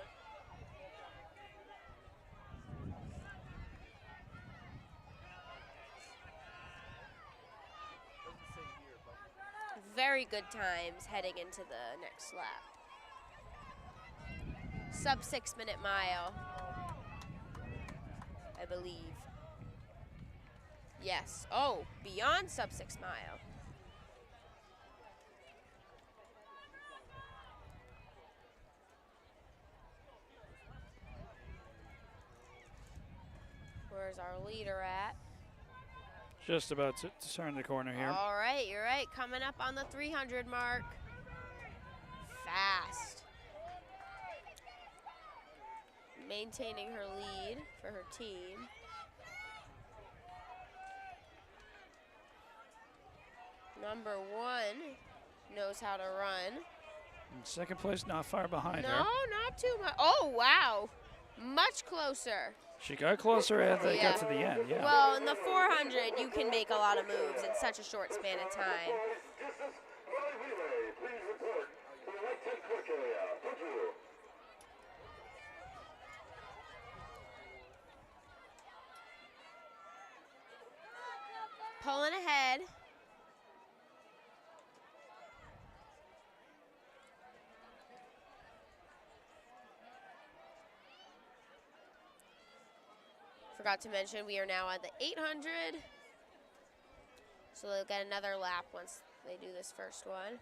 S1: Very good times heading into the next lap. Sub 6-minute mile, I believe. Yes. Oh, beyond sub 6 mile. Where's our leader at?
S2: Just about to turn the corner here.
S1: All right, you're right. Coming up on the 300 mark. Fast. Maintaining her lead for her team. Number 1 knows how to run.
S2: In second place, not far behind her.
S1: No, not too much. Oh, wow. Much closer.
S2: She got closer as they got to the end, yeah.
S1: Well, in the 400, you can make a lot of moves in such a short span of time. pulling ahead. Forgot to mention we are now at the 800. So they'll get another lap once they do this first one.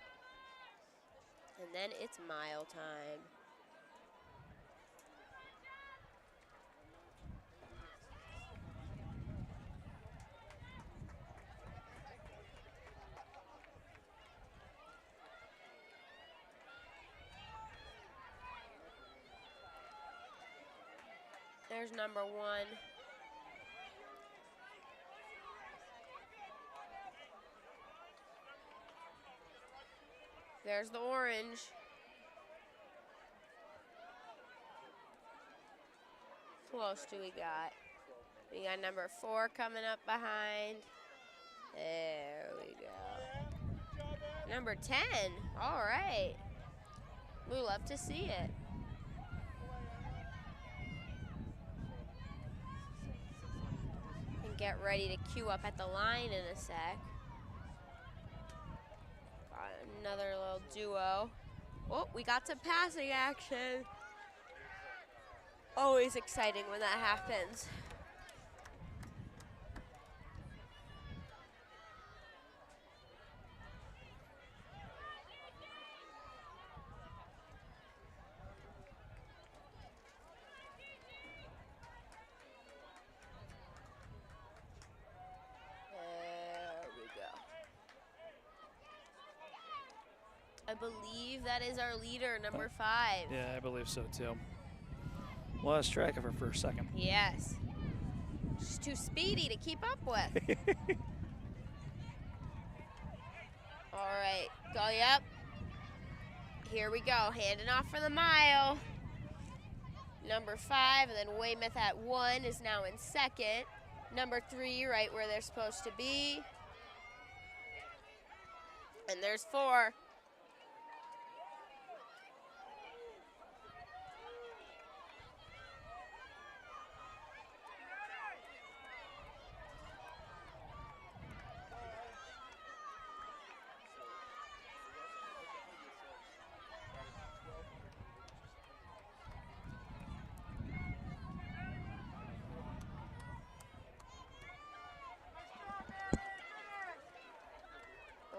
S1: And then it's mile time. There's number 1. There's the orange. Who else do we got? We got number 4 coming up behind. There we go. Number 10. All right. We love to see it. And get ready to queue up at the line in a sec. Got another little duo. Oh, we got some passing action. Always exciting when that happens. There we go. I believe that is our leader, number 5.
S2: Yeah, I believe so too. Lost track of her for a second.
S1: Yes. She's too speedy to keep up with. All right, go, yep. Here we go, handing off for the mile. Number 5, and then Weymouth at 1 is now in second. Number 3, right where they're supposed to be. And there's 4.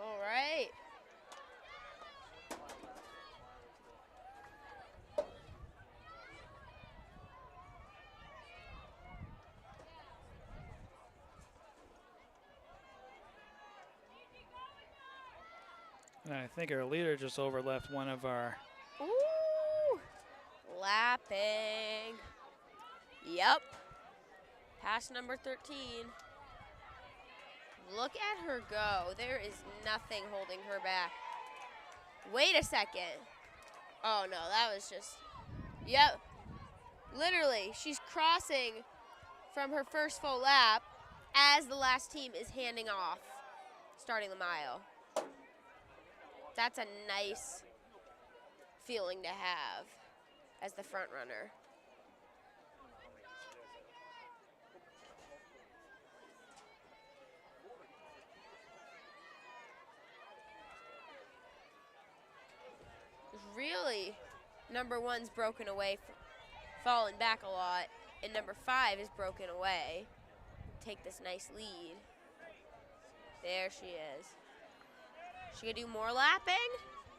S1: All right.
S2: And I think our leader just overleft one of our.
S1: Ooh, lapping. Yep. Pass number 13. Look at her go. There is nothing holding her back. Wait a second. Oh, no, that was just, yep. Literally, she's crossing from her first full lap as the last team is handing off, starting the mile. That's a nice feeling to have as the front runner. Really, number 1's broken away, fallen back a lot, and number 5 is broken away. Take this nice lead. There she is. She gonna do more lapping?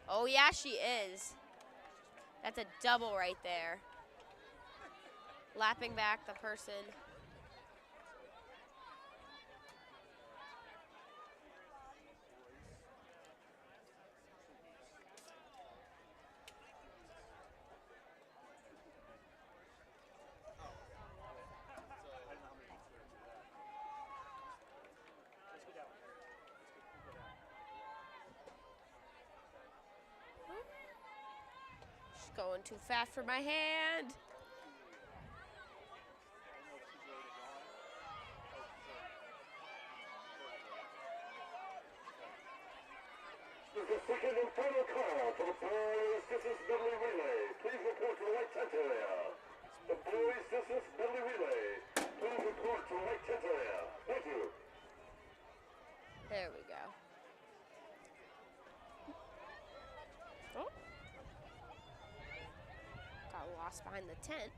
S1: Oh yeah, she is. That's a double right there. Lapping back the person. Going too fast for my hand.
S3: This is the second and final call for the boys' distance medley relay. Please report to the right tent area. The boys' distance medley relay. Please report to the right tent area. Thank you.
S1: lost behind the tent.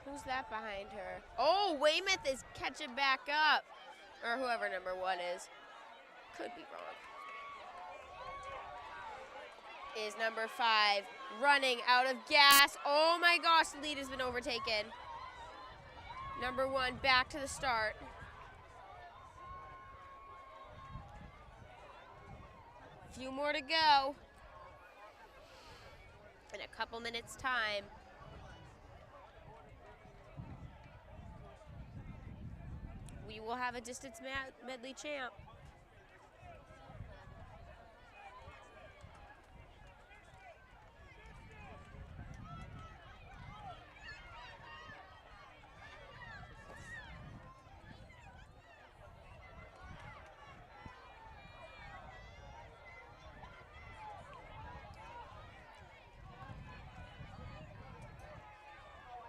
S1: Who's that behind her? Oh, Weymouth is catching back up. Or whoever number 1 is. Could be wrong. Is number 5 running out of gas. Oh my gosh, the lead has been overtaken. Number 1 back to the start. Few more to go. In a couple minutes' time. We will have a distance medley champ.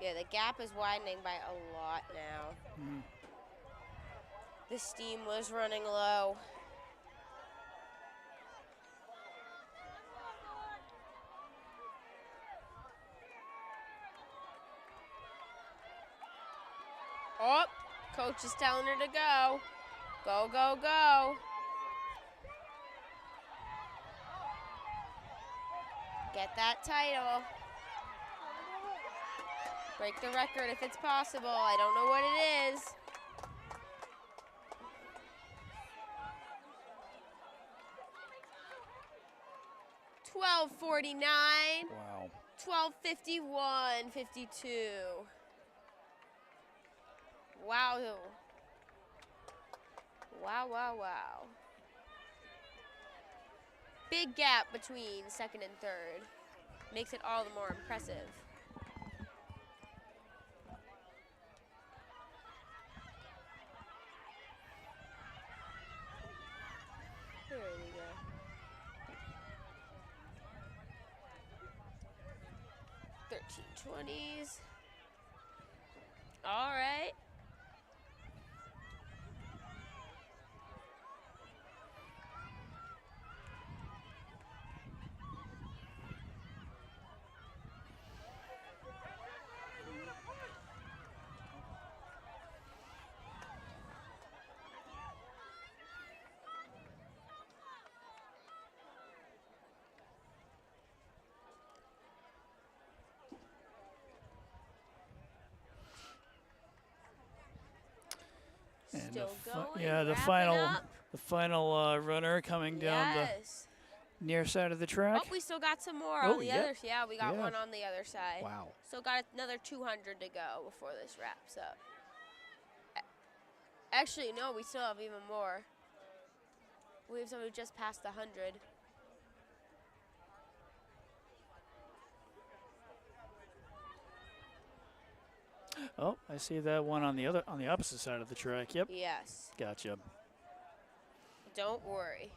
S1: Yeah, the gap is widening by a lot now.
S2: Mm.
S1: The steam was running low. Oh, coach is telling her to go. Go, go, go. Get that title. Break the record if it's possible. I don't know what it is. $12.49.
S2: Wow.
S1: 12:51, 52. Wow. Wow, wow, wow. Big gap between second and third. Makes it all the more impressive. There we go. $13.20s. All right.
S2: And
S1: Still going.
S2: yeah, the final runner coming down
S1: Yes.
S2: the near side of the track.
S1: Oh, we still got some more
S2: Oh,
S1: on the
S2: yep.
S1: other. Yeah, we got
S2: Yeah.
S1: one on the other side.
S2: Wow.
S1: Still got another 200 to go before this wraps up. Actually, no, we still have even more. We have someone who just passed the 100.
S2: Oh, I see that one on the opposite side of the track. Yep.
S1: Yes.
S2: Gotcha.
S1: Don't worry.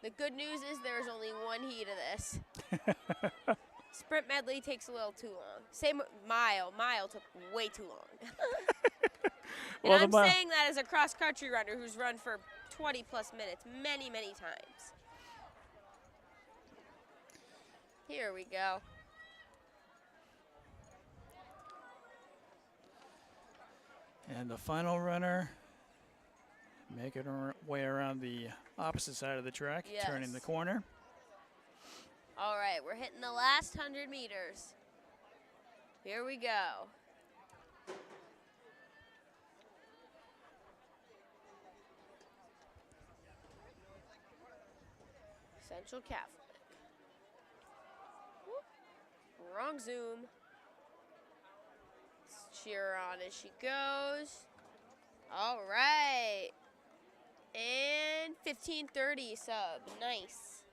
S1: The good news is there's only one heat of this. Sprint medley takes a little too long. Same with mile. Mile took way too long. And
S2: Well,
S1: I'm saying that as a cross-country runner who's run for 20-plus minutes many, many times. Here we go.
S2: And the final runner making her way around the opposite side of the track, turning the
S1: Yes.
S2: corner.
S1: All right, we're hitting the last 100 meters. Here we go. Central Catholic. Whoop. Wrong zoom. Cheer on as she goes. All right. And 15:30 sub. Nice.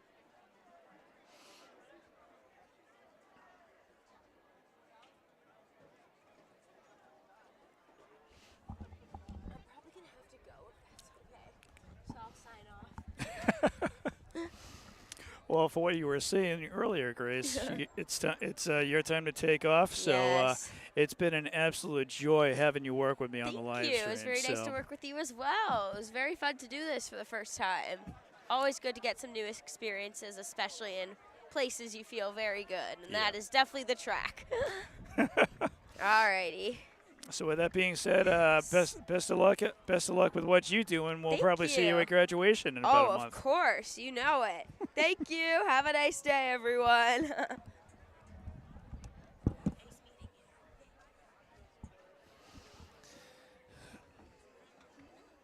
S1: I'm probably going to have to go if that's okay. So I'll sign off.
S2: Well, for what you were saying earlier, Grace, it's your time to take off. So
S1: Yes.
S2: it's been an absolute joy having you work with me on
S1: Thank
S2: the live
S1: you.
S2: stream.
S1: It was very nice to work with you as well. It was very fun to do this for the first time. Always good to get some new experiences, especially in places you feel very good, and that is definitely the track. Alrighty.
S2: So with that being said, best of luck. Best of luck with what you do, and we'll
S1: Thank
S2: probably see you
S1: you.
S2: at graduation in about a
S1: Oh,
S2: month.
S1: of course. You know it. Thank you. Have a nice day, everyone.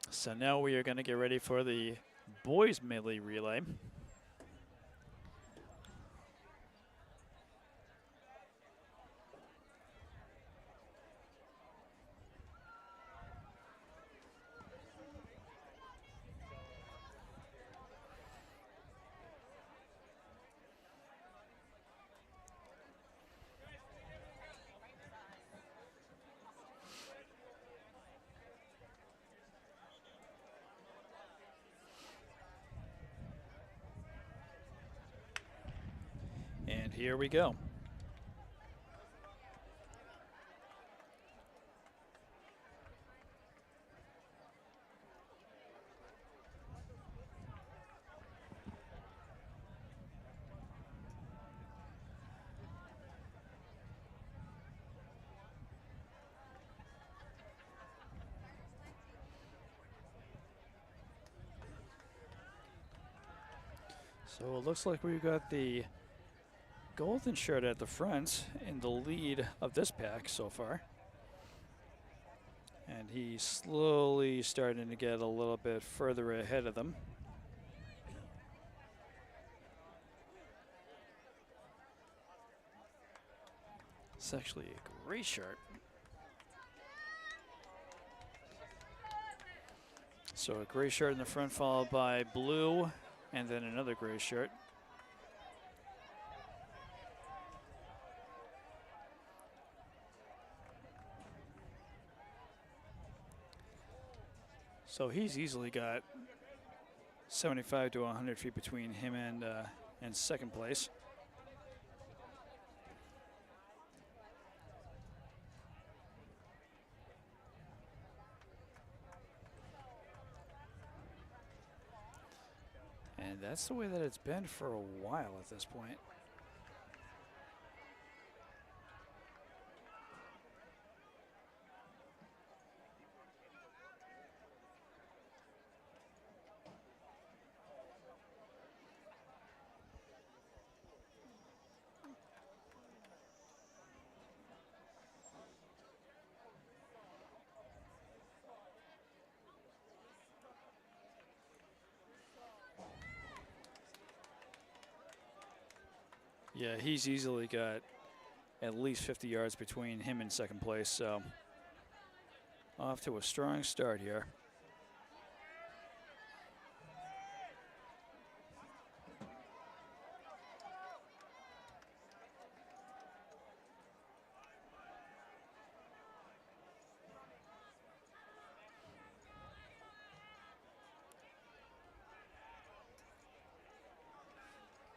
S2: So now we are going to get ready for the boys medley relay. And here we go. So it looks like we've got the golden shirt at the front in the lead of this pack so far. And he's slowly starting to get a little bit further ahead of them. It's actually a gray shirt. So a gray shirt in the front followed by blue and then another gray shirt. So he's easily got 75 to 100 feet between him and second place. And that's the way that it's been for a while at this point. Yeah, he's easily got at least 50 yards between him and second place, so off to a strong start here.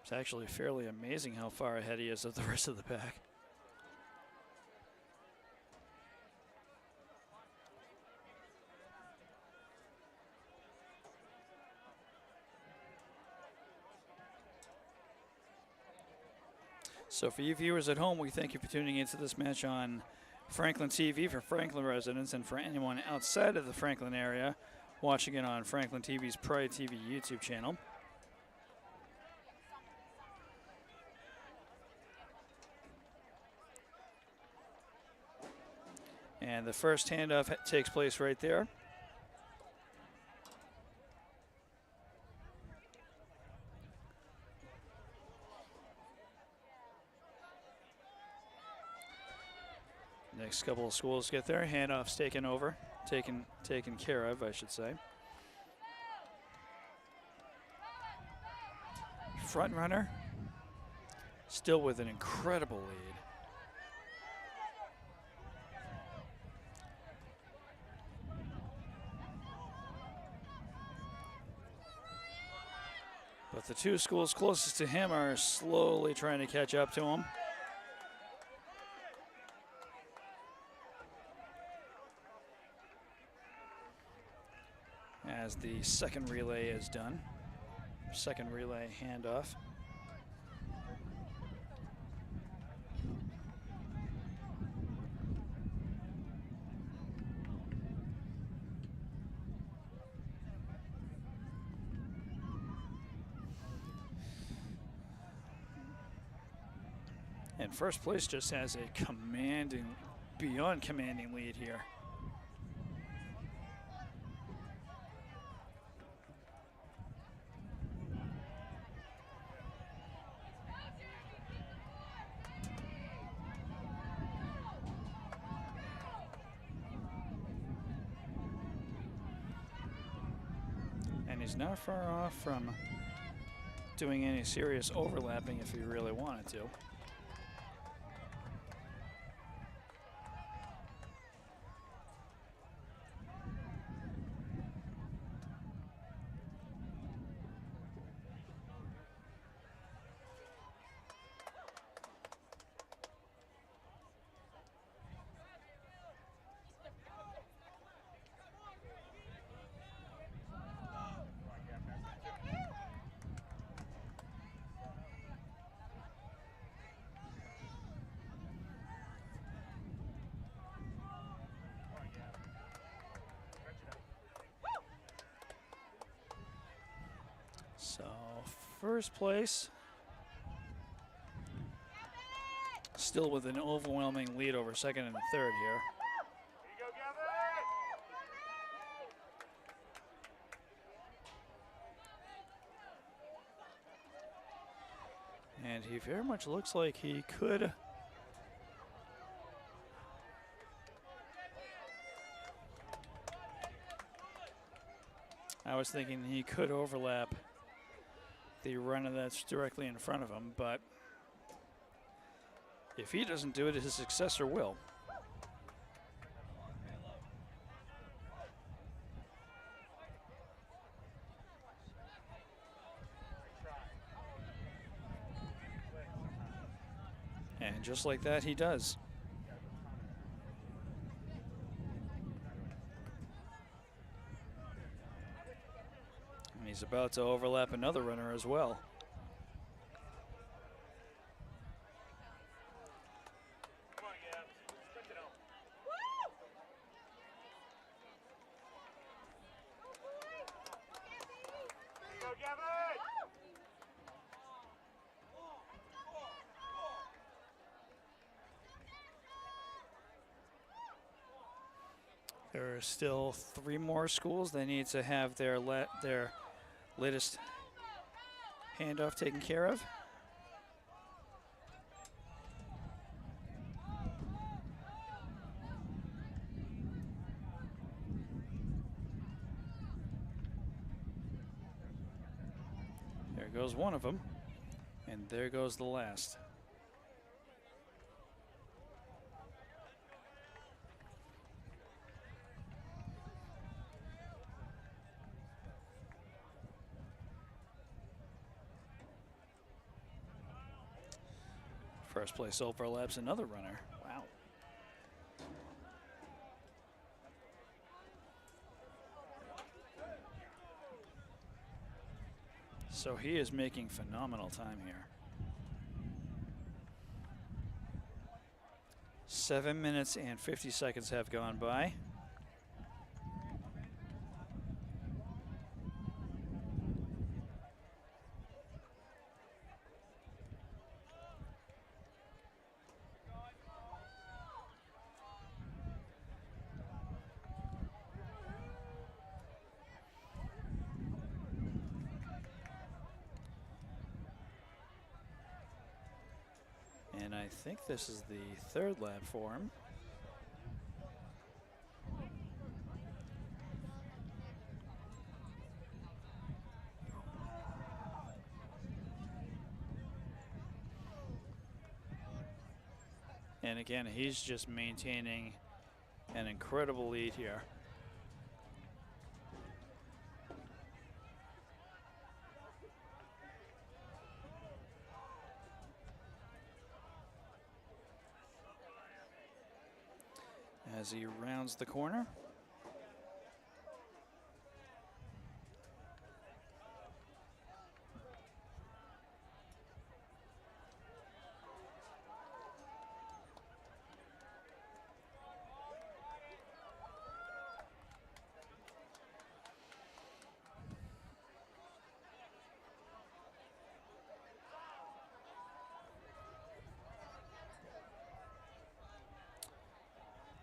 S2: It's actually fairly amazing how far ahead he is of the rest of the pack. So for you viewers at home, we thank you for tuning into this match on Franklin TV for Franklin residents, and for anyone outside of the Franklin area watching it on Franklin TV's Pride TV YouTube channel. And the first handoff takes place right there. Next couple of schools get their handoffs taken care of, I should say. Front runner, still with an incredible lead. But the two schools closest to him are slowly trying to catch up to him. As the second relay is done. Second relay handoff. And first place just has a beyond commanding lead here. And he's not far off from doing any serious overlapping if he really wanted to. So first place, still with an overwhelming lead over second and third here. And he very much looks like he could I was thinking he could overlap the runner that's directly in front of him, but if he doesn't do it, his successor will. And just like that, he does. And he's about to overlap another runner as well. There are still 3 more schools. They need to have their latest handoff taken care of. There goes one of them, and there goes the last. First place overlaps another runner. Wow. So he is making phenomenal time here. 7 minutes and 50 seconds have gone by. And I think this is the third lap for him. And again, he's just maintaining an incredible lead here. As he rounds the corner.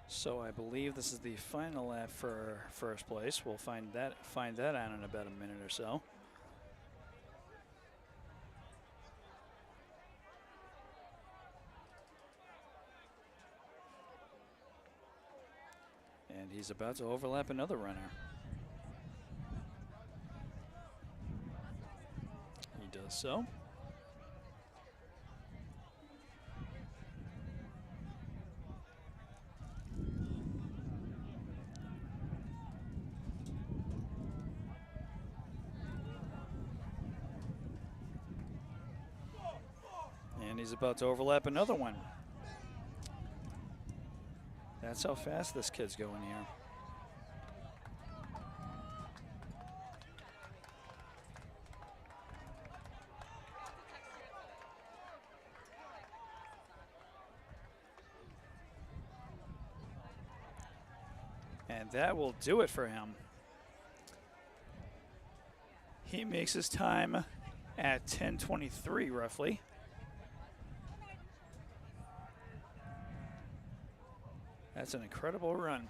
S2: So I believe this is the final lap for first place. We'll find that out in about a minute or so. And he's about to overlap another runner. He does so. And he's about to overlap another one. That's how fast this kid's going here. And that will do it for him. He makes his time at 10:23 roughly. That's an incredible run.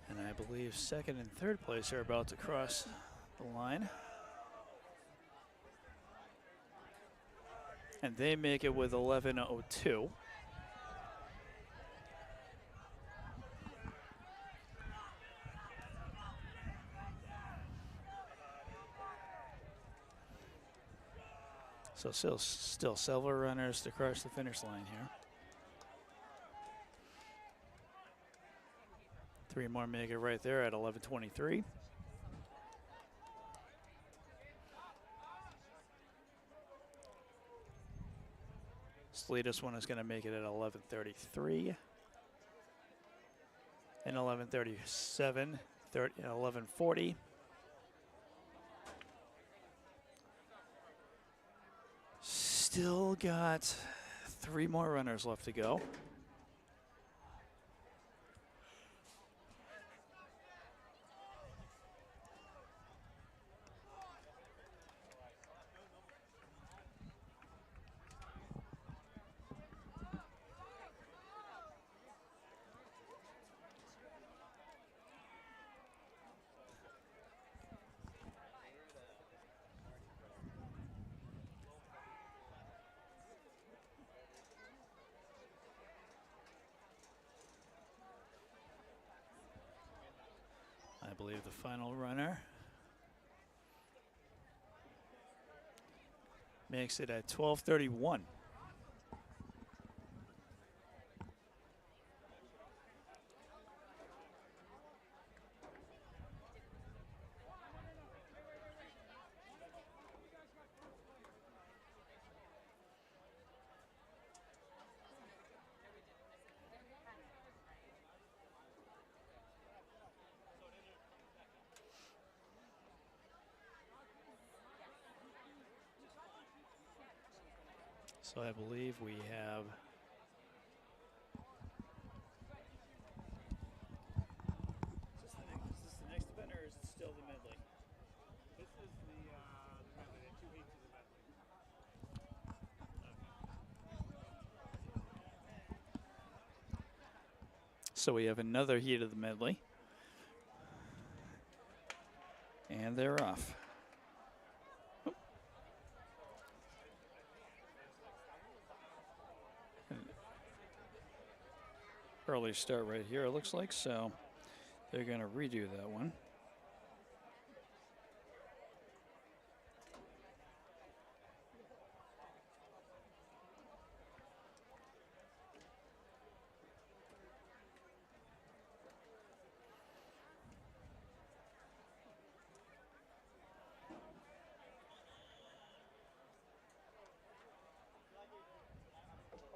S2: And I believe second and third place are about to cross the line. And they make it with 11:02. So still several runners to cross the finish line here. 3 more make it right there at 11:23. This latest one is going to make it at 11:33. And 11:37, 11:40. Still got 3 more runners left to go. I believe the final runner makes it at 12:31. So I believe we have Is this the next event, or is it still the medley?
S4: This is the medley, 2 heats of the medley.
S2: So we have another heat of the medley. And they're off. early start right here, it looks like, so they're going to redo that one.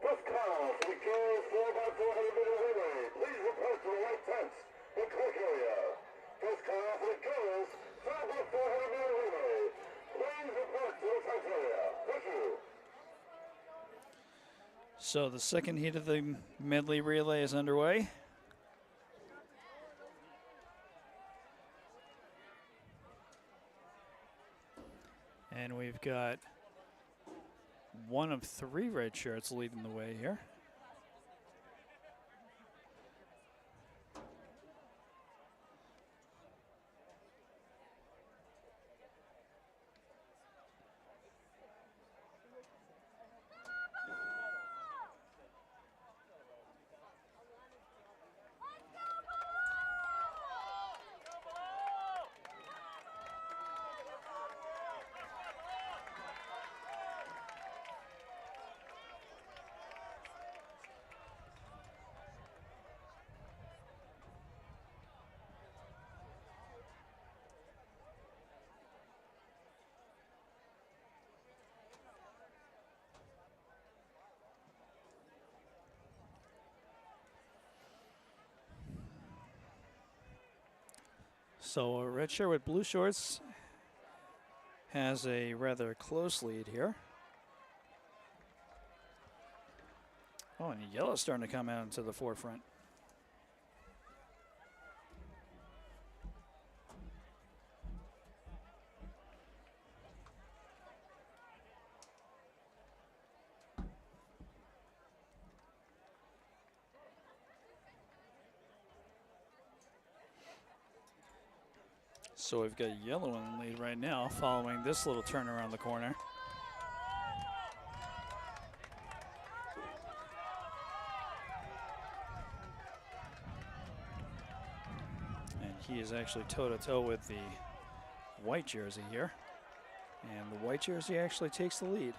S3: First call for the girls 4x400-meter relay. Please report to the white tents in clerk area. First call for the girls 4x400-meter relay. Please report to the tent area. Thank you.
S2: So the second heat of the medley relay is underway. And we've got one of three red shirts leading the way here. So a red shirt with blue shorts has a rather close lead here. Oh, and yellow's starting to come out into the forefront. So we've got yellow in the lead right now, following this little turn around the corner. And he is actually toe-to-toe with the white jersey here. And the white jersey actually takes the lead.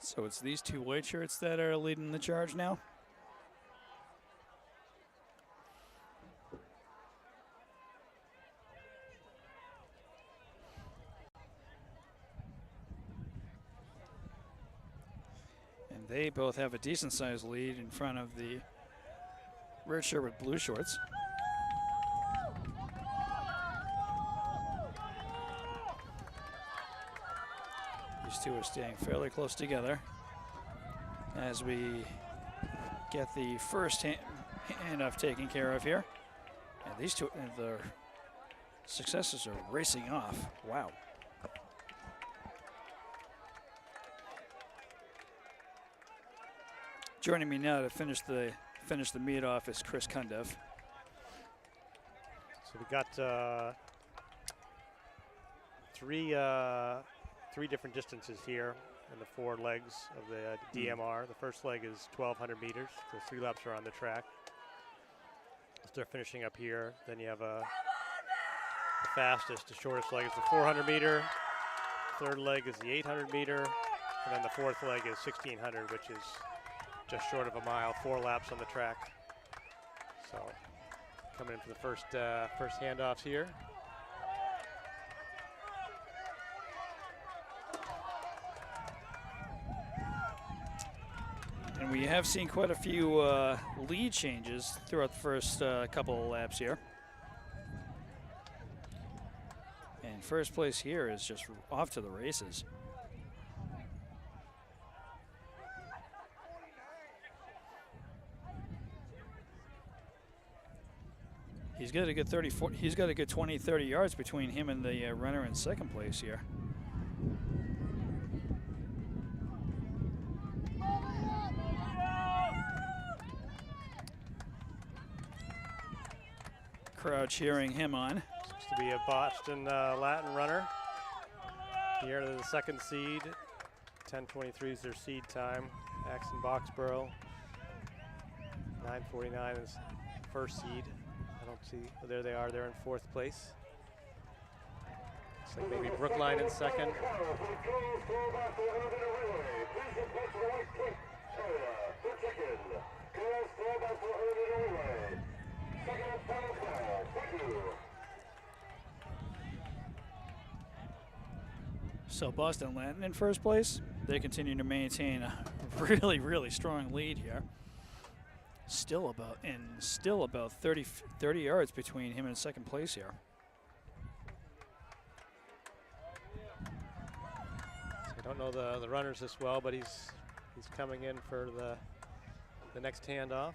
S2: So it's these two white shirts that are leading the charge now. And they both have a decent sized lead in front of the red shirt with blue shorts. These two are staying fairly close together as we get the first handoff taken care of here. And these two, the successors are racing off. Wow. Joining me now to finish the meet off is Chris Kundev.
S4: So we got three different distances here in the four legs of the DMR. The first leg is 1,200 meters, so 3 laps are on the track. So they're finishing up here. Then you have the fastest, the shortest leg is the 400 meter. Third leg is the 800 meter. And then the fourth leg is 1,600, which is just short of a mile, 4 laps on the track. So coming in for the first handoffs here.
S2: And we have seen quite a few lead changes throughout the first couple of laps here. And first place here is just off to the races. He's got a good 34. He's got a good 20, 30 yards between him and the runner in second place here. Crowd cheering him on.
S4: Supposed to be a Boston Latin runner. Here to the second seed. 10:23 is their seed time. Axon Boxborough. 9:49 is first seed. I don't see. Oh, there they are. They're in fourth place. Looks like maybe Brookline in second.
S2: So Boston Latin in first place. They continue to maintain a really, really strong lead here. Still about 30 yards between him and second place here.
S4: So I don't know the runners as well, but he's coming in for the next handoff.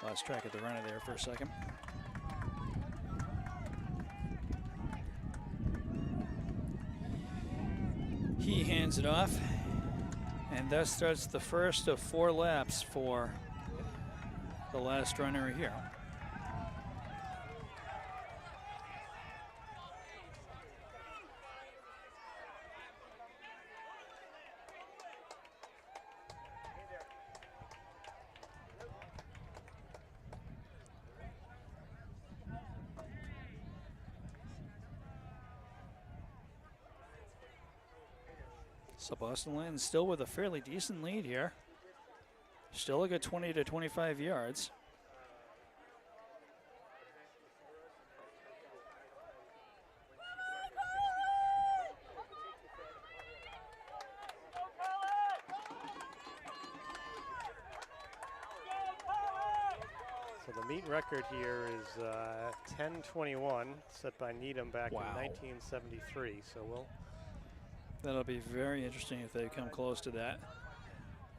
S2: Lost track of the runner there for a second. He hands it off, and thus starts the first of 4 laps for the last runner here. So Boston Latin still with a fairly decent lead here. Still a good 20 to 25 yards.
S4: So the meet record here is 10:21, set by Needham back in 1973. So
S2: That'll be very interesting if they come close to that.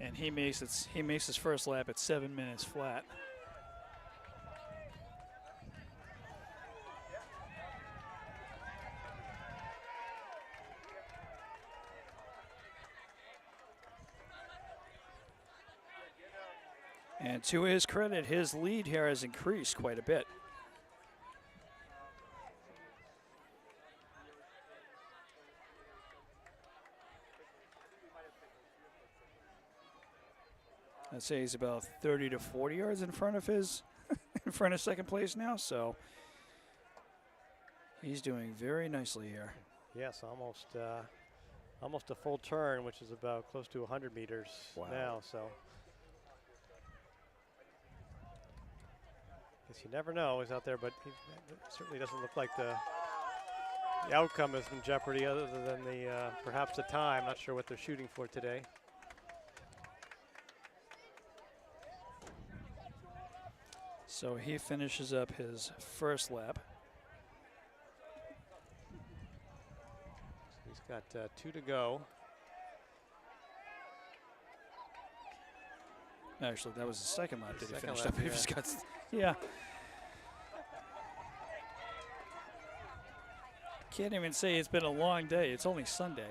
S2: And he makes his first lap at 7 minutes flat. And to his credit, his lead here has increased quite a bit. I'd say he's about 30 to 40 yards in front of his, in front of second place now. So he's doing very nicely here.
S4: yes, almost a full turn, which is about close to 100 meters now. So guess you never know. He's out there, but he certainly doesn't look like the outcome is in jeopardy, other than the perhaps the time. Not sure what they're shooting for today.
S2: So he finishes up his first lap.
S4: He's got 2 to go.
S2: Actually, that was the second lap that he
S4: Second
S2: finished
S4: lap,
S2: up. He
S4: yeah.
S2: just got, yeah. Can't even say it's been a long day. It's only Sunday.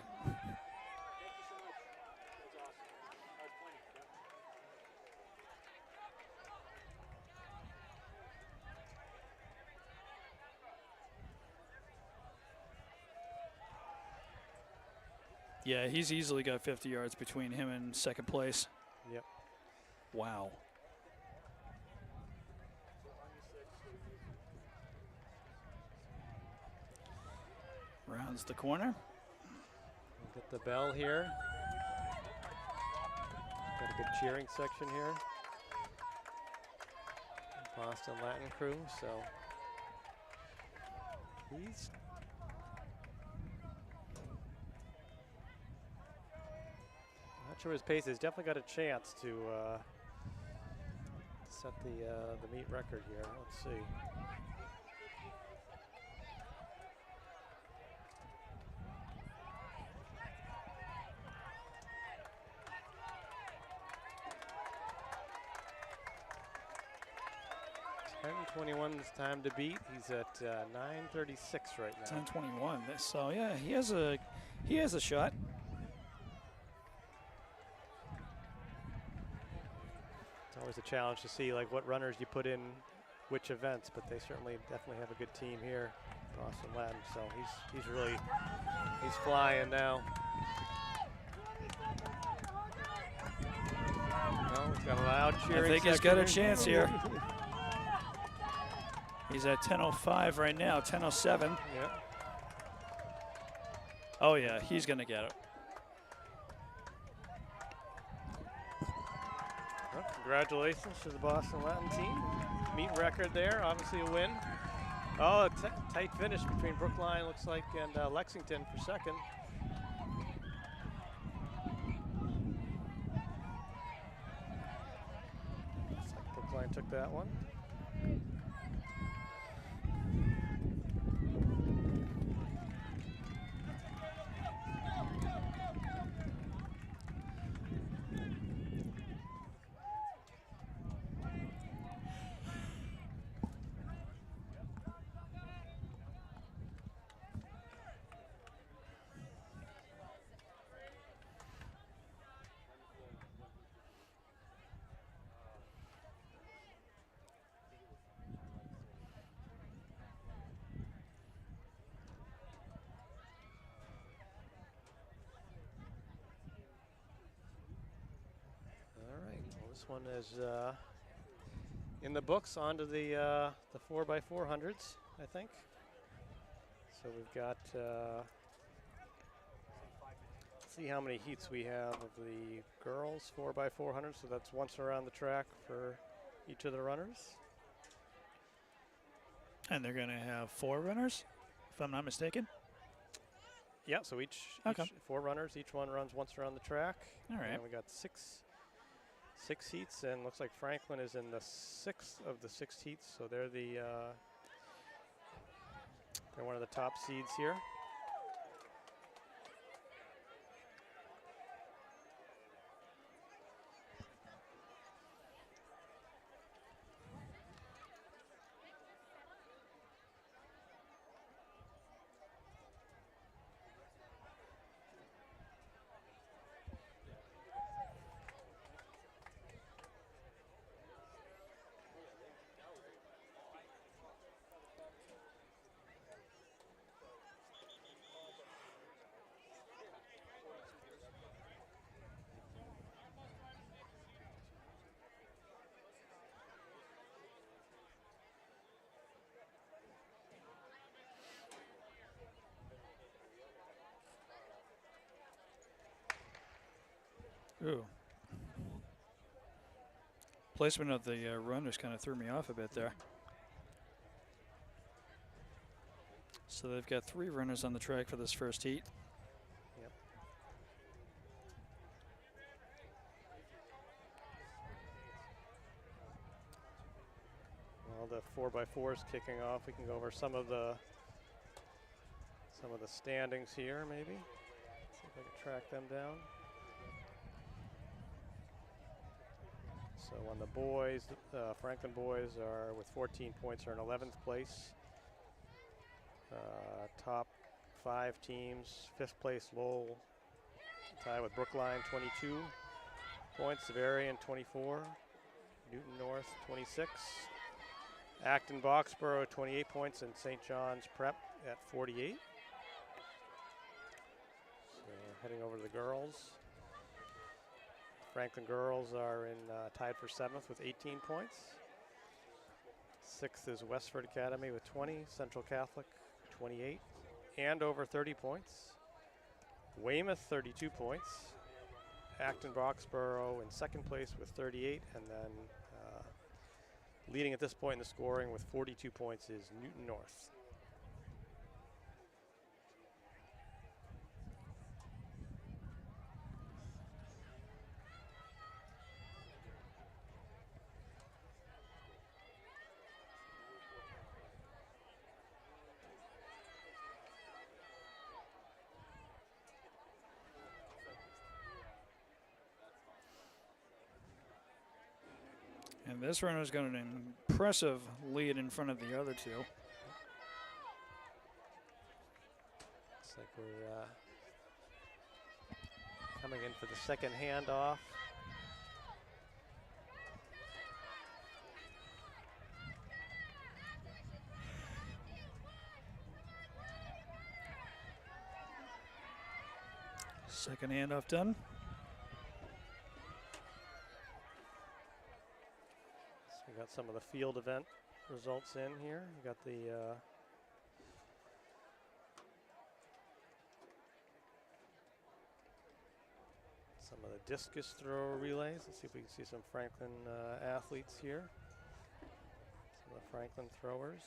S2: Yeah, he's easily got 50 yards between him and second place.
S4: Yep.
S2: Wow. Rounds the corner.
S4: We'll get the bell here. Got a good cheering section here. Boston Latin crew, so he's not sure his pace is. Definitely got a chance to set the meet record here. Let's see. 10:21 is time to beat. He's at 9:36 right now.
S2: 10:21. So yeah, he has a shot.
S4: It's always a challenge to see like what runners you put in which events, but they certainly definitely have a good team here, Boston Latin. So he's flying now. Well, he's got a loud cheering.
S2: I think he's got a chance here. He's at 10:05 right now, 10:07.
S4: Yeah.
S2: Oh yeah, he's gonna get it.
S4: Well, congratulations to the Boston Latin team. Meet record there, obviously a win. Oh, a tight finish between Brookline, looks like, and Lexington for second. Looks like Brookline took that one. This one is in the books onto the 4x400s, I think. So we've got, see how many heats we have of the girls 4x400. So that's once around the track for each of the runners.
S2: And they're gonna have 4 runners, if I'm not mistaken.
S4: Yeah, so each 4 runners, each one runs once around the track.
S2: All right.
S4: And we got six heats, and looks like Franklin is in the 6th of the 6 heats, so they're one of the top seeds here.
S2: Ooh. Placement of the runners kind of threw me off a bit there. So they've got 3 runners on the track for this first heat.
S4: Yep. Well, the 4x4s kicking off. We can go over some of the standings here, maybe. See if I can track them down. So on the boys, Franklin boys are with 14 points are in 11th place. Top 5 teams, 5th place Lowell, tied with Brookline 22 points, Zavarian 24, Newton North 26, Acton Boxborough 28 points, and St. John's Prep at 48. So heading over to the girls. Franklin girls are tied for 7th with 18 points. 6th is Westford Academy with 20, Central Catholic 28, and over 30 points. Weymouth 32 points. Acton Boxborough in 2nd place with 38, and then leading at this point in the scoring with 42 points is Newton North.
S2: And this runner's got an impressive lead in front of the other two.
S4: Looks like we're coming in for the second handoff.
S2: Second handoff done.
S4: So we got some of the field event results in here. We got the some of the discus throw relays. Let's see if we can see some Franklin athletes here. Some of the Franklin throwers.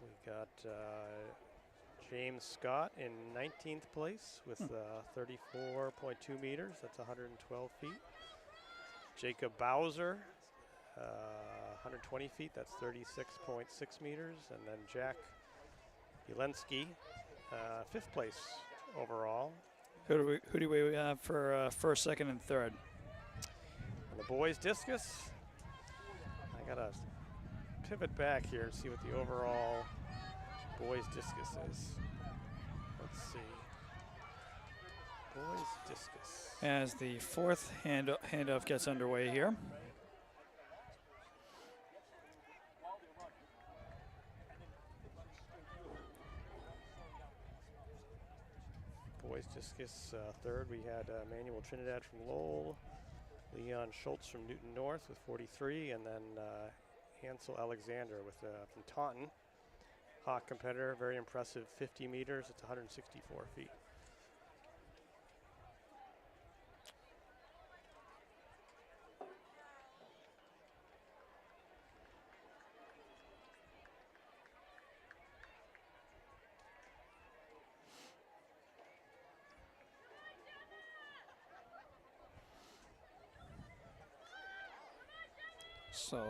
S4: We got James Scott in 19th place with 34.2 meters. That's 112 feet. Jacob Bowser, 120 feet. That's 36.6 meters. And then Jack Jelensky, 5th place overall.
S2: Who do we have for first, second, and third?
S4: And the boys discus. I gotta pivot back here and see what the overall boys discus is. Let's see. Boys discus.
S2: As the fourth handoff gets underway here.
S4: Boys discus third. We had Manuel Trinidad from Lowell, Leon Schultz from Newton North with 43, and then Hansel Alexander with from Taunton. Hawk competitor, very impressive, 50 meters. It's 164 feet.
S2: So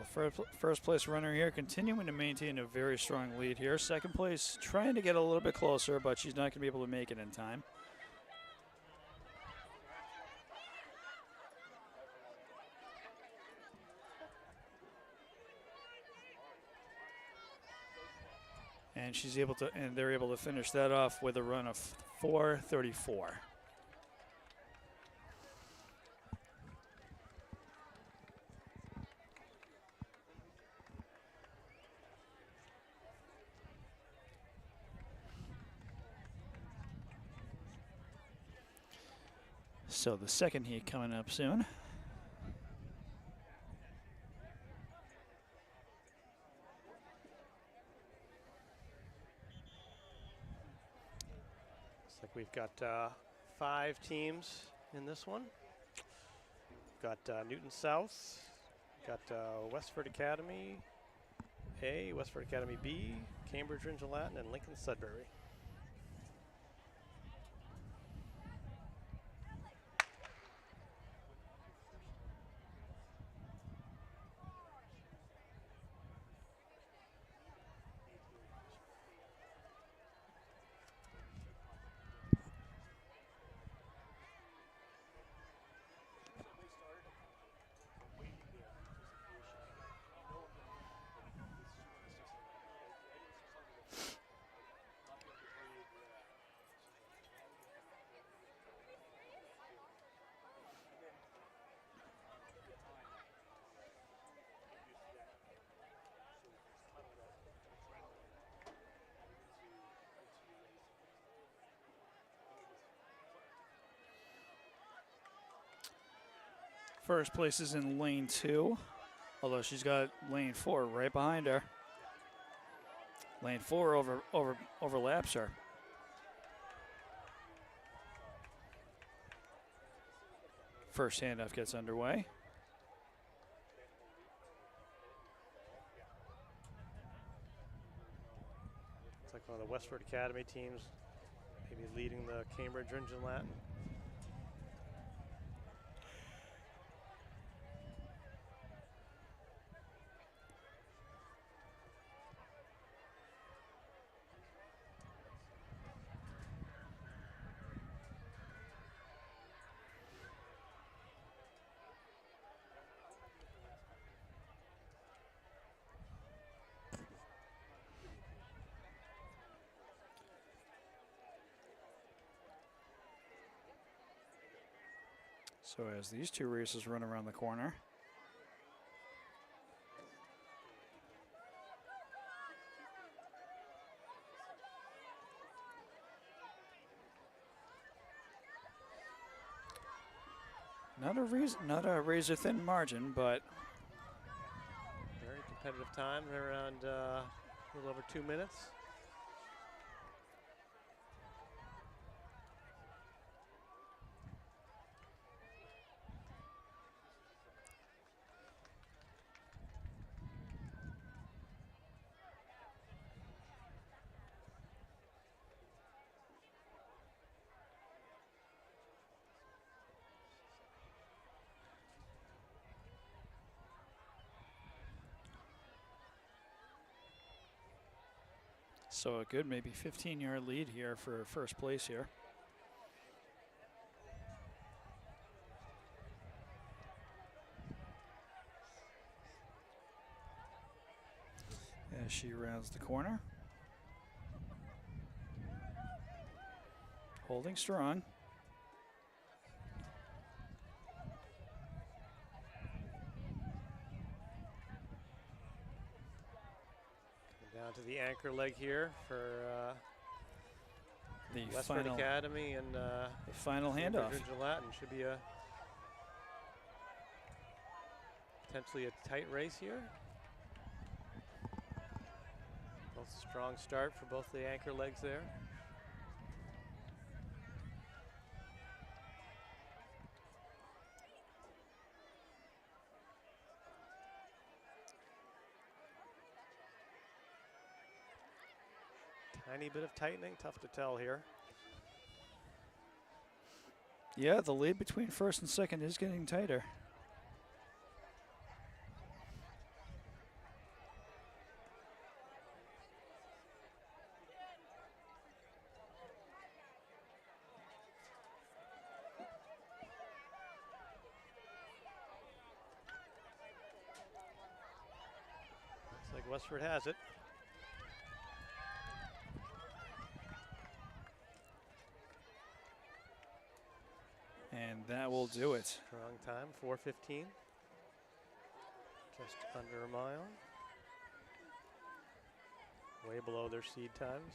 S2: first place runner here continuing to maintain a very strong lead here. Second place trying to get a little bit closer, but she's not going to be able to make it in time. And they're able to finish that off with a run of 4:34. So the second heat coming up soon.
S4: Looks like we've got 5 teams in this one. Got Newton South, got Westford Academy A, Westford Academy B, Cambridge Ringe and Latin, and Lincoln Sudbury.
S2: First place is in lane 2, although she's got lane 4 right behind her. Lane 4 overlaps her. First handoff gets underway.
S4: It's like one of the Westford Academy teams, maybe leading the Cambridge Ringe and Latin.
S2: So as these two races run around the corner, not a razor thin margin, but
S4: Very competitive time, around a little over 2 minutes.
S2: so a good maybe 15-yard lead here for first place here. As she rounds the corner. Holding strong.
S4: Down to the anchor leg here for
S2: The
S4: Westford
S2: final,
S4: Academy and
S2: the final handoff.
S4: Latin. Should be a potentially a tight race here. Both strong start for both the anchor legs there. Tiny bit of tightening, tough to tell here.
S2: Yeah, the lead between first and second is getting tighter.
S4: Looks like Westford has it.
S2: And that will do it.
S4: Strong time, 4:15. Just under a mile. Way below their seed times.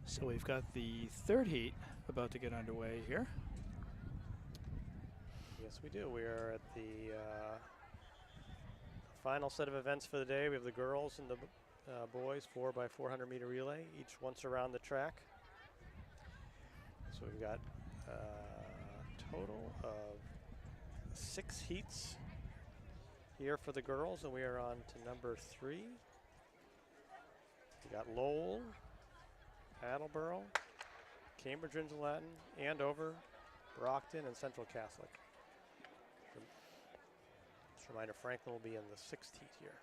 S2: So we've got the third heat about to get underway here.
S4: Yes, we do. We are at the final set of events for the day. We have the girls and the boys 4x400 meter relay, each once around the track. So we've got a total of 6 heats here for the girls, and we are on to number 3. We got Lowell, Attleboro, Cambridge Latin, Andover, Brockton, and Central Catholic. Just a reminder, Franklin will be in the 6th heat here.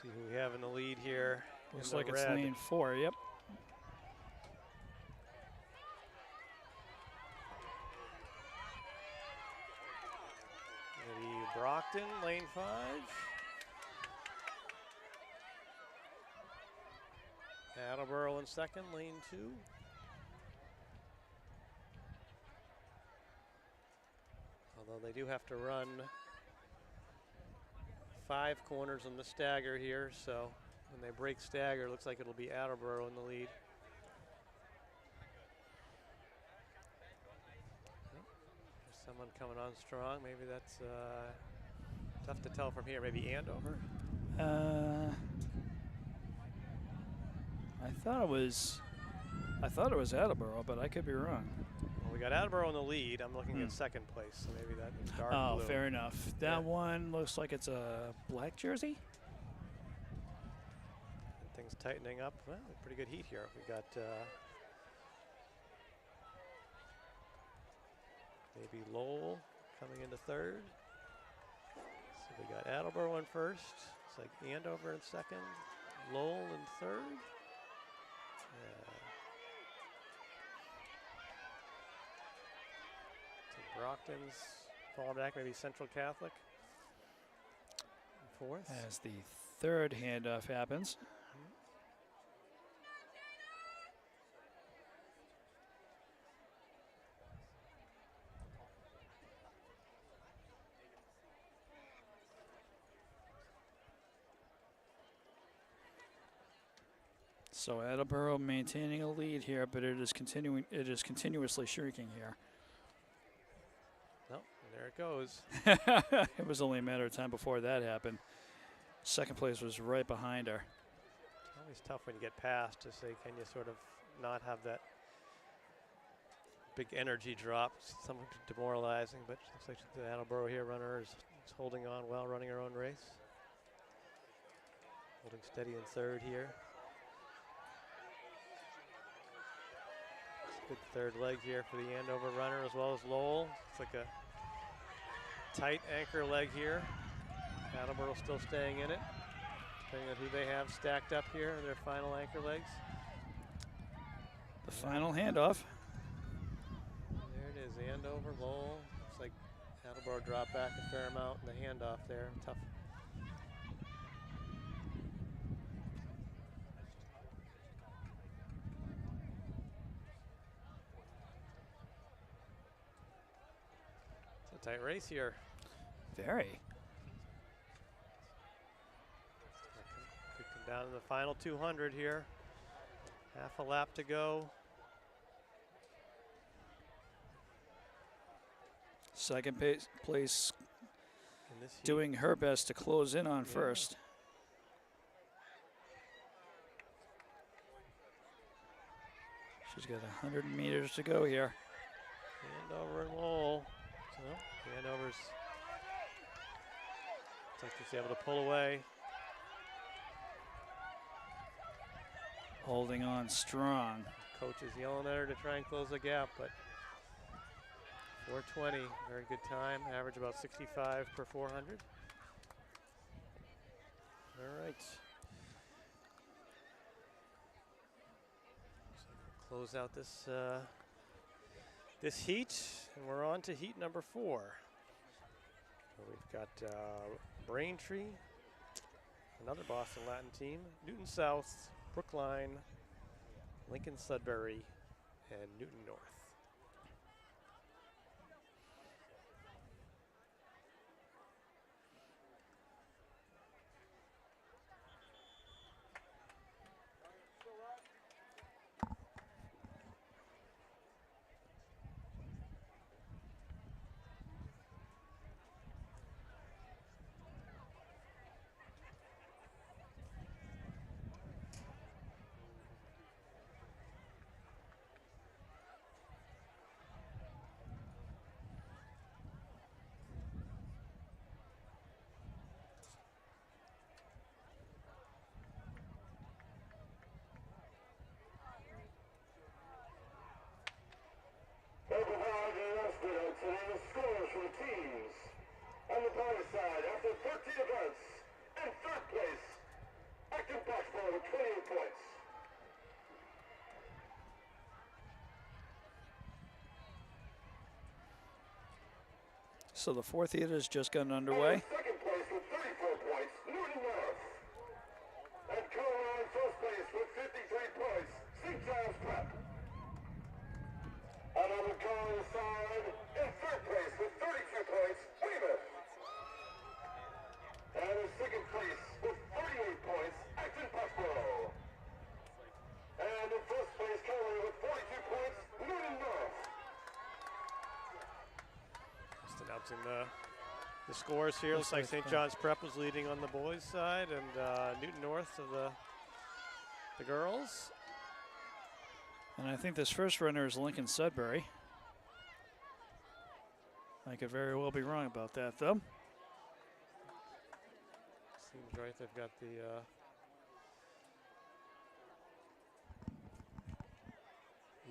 S4: See who we have in the lead here.
S2: Looks like it's lane 4, yep.
S4: Maybe Brockton, lane 5. Attleboro in second, lane 2. Although they do have to run 5 corners on the stagger here, so when they break stagger, it looks like it'll be Attleboro in the lead. There's someone coming on strong. Maybe that's tough to tell from here. Maybe Andover.
S2: I thought it was Attleboro, but I could be wrong.
S4: Well, we got Attleboro in the lead. I'm looking at second place, so maybe that is dark
S2: Oh,
S4: blue.
S2: fair enough. That one looks like it's a black jersey.
S4: And things tightening up. Well, pretty good heat here. We got maybe Lowell coming into third. So we got Attleboro in first. It's like Andover in second. Lowell in third. So Brockton's falling back, maybe Central Catholic in fourth.
S2: As the third handoff happens. So Attleboro maintaining a lead here, but it is continuously shrinking here.
S4: Oh, there it goes.
S2: It was only a matter of time before that happened. Second place was right behind her.
S4: It's always tough when you get past to say, can you sort of not have that big energy drop, somewhat demoralizing, but looks like the Attleboro here runner is holding on well, running her own race. Holding steady in third here. Good third leg here for the Andover runner as well as Lowell. It's like a tight anchor leg here. Attleboro still staying in it, depending on who they have stacked up here in their final anchor legs.
S2: The final handoff.
S4: There it is, Andover, Lowell. Looks like Attleboro dropped back a fair amount in the handoff there. Tough. Tight race here.
S2: Very.
S4: Could come down to the final 200 here. Half a lap to go.
S2: Second place
S4: In this heat.
S2: doing her best to close in on first. She's got 100 meters to go here.
S4: Andover and Lowell. So Andover's looks like she's able to pull away.
S2: Holding on strong.
S4: Coach is yelling at her to try and close the gap, but 4:20, very good time. Average about 65 per 400. All right. So close out this this heat, and we're on to heat number 4. So we've got Braintree, another Boston Latin team, Newton South, Brookline, Lincoln Sudbury, and Newton North.
S3: Today's scores for the teams. On the Pirates side, after 13 events, in third place, Acton Foxborough with 28 points.
S2: So the fourth heat has just gotten underway.
S3: And second place with 34 points, Newton North. And Caroline first place with 53 points, St. Giles Prep. And on the Caroline side, in third place with 32 points,
S4: Announcing the scores here. Looks like St. John's Prep was leading on the boys' side, and Newton North of the girls.
S2: And I think this first runner is Lincoln Sudbury. I could very well be wrong about that, though.
S4: Seems right. They've got the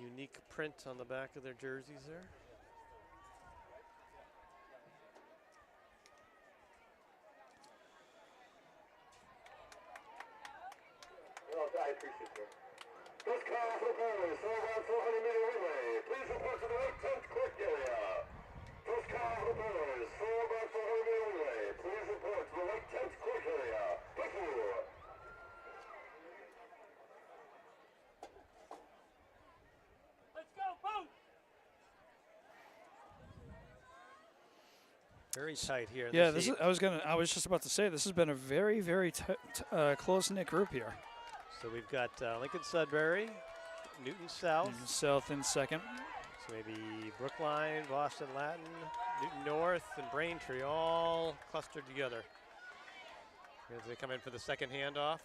S4: unique print on the back of their jerseys there.
S3: Well, I appreciate it. First call for the boys, 4x400-meter relay. Please report to the right 10th court area. First call for the boys, 4x400-meter relay. Please report to the right 10th court area. Thank you.
S4: Very tight here.
S2: Yeah, this is. I was just about to say this has been a very, very close-knit group here.
S4: So we've got Lincoln Sudbury, Newton South.
S2: Newton South in second.
S4: So maybe Brookline, Boston Latin, Newton North, and Braintree all clustered together as they come in for the second handoff.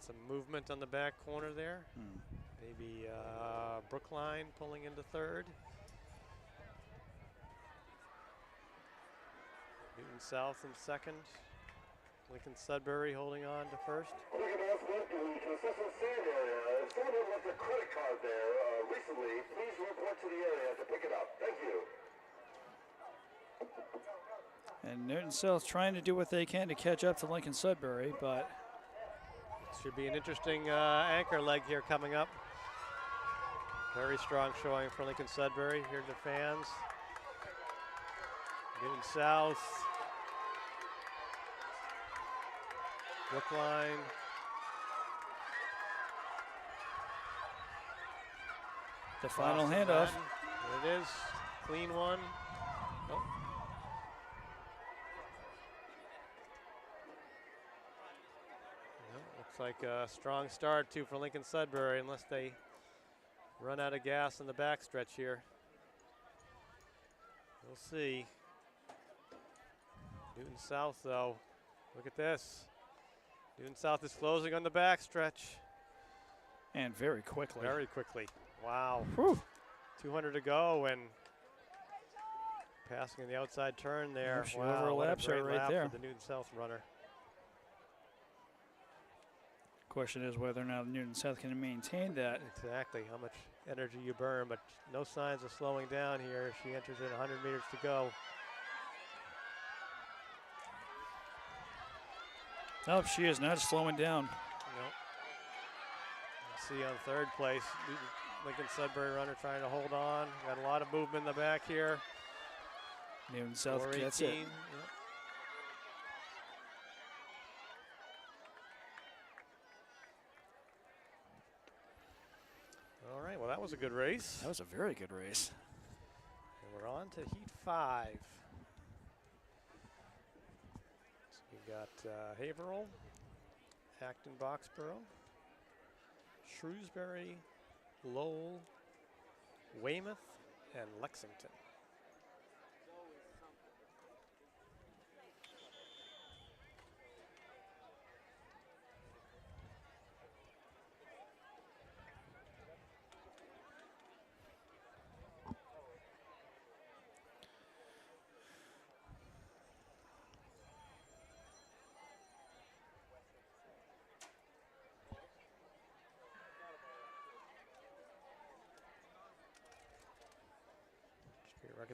S4: Some movement on the back corner there. Maybe Brookline pulling into third. Newton South in second. Lincoln Sudbury holding on to first.
S3: Look at that one in the consistent sand area. If someone had left a credit card there recently, please report to the area to pick it up. Thank you.
S2: And Newton South trying to do what they can to catch up to Lincoln Sudbury, but
S4: should be an interesting anchor leg here coming up. Very strong showing for Lincoln Sudbury. Here to the fans. Newton South. Brookline.
S2: the final
S4: Boston
S2: handoff.
S4: Latin. There it is. Clean one. Nope. Well, looks like a strong start too for Lincoln Sudbury, unless they run out of gas in the backstretch here. We'll see. Newton South, though, look at this. Newton South is closing on the backstretch.
S2: And very quickly.
S4: Very quickly. Wow.
S2: Whew.
S4: 200 to go and passing in the outside turn there.
S2: She
S4: Wow,
S2: overlaps
S4: what a
S2: her
S4: great
S2: right
S4: lap
S2: there.
S4: for the Newton South runner.
S2: Question is whether or not Newton South can maintain that.
S4: Exactly, how much energy you burn, but no signs of slowing down here. She enters in 100 meters to go.
S2: Oh, she is not slowing down.
S4: Nope. Let's see on third place, Lincoln Sudbury runner trying to hold on. Got a lot of movement in the back here.
S2: Newton South gets it.
S4: 4:18. Yep. All right, well, that was a good race.
S2: That was a very good race.
S4: And we're on to Heat 5. So we've got Haverhill, Acton Boxborough, Shrewsbury, Lowell, Weymouth, and Lexington.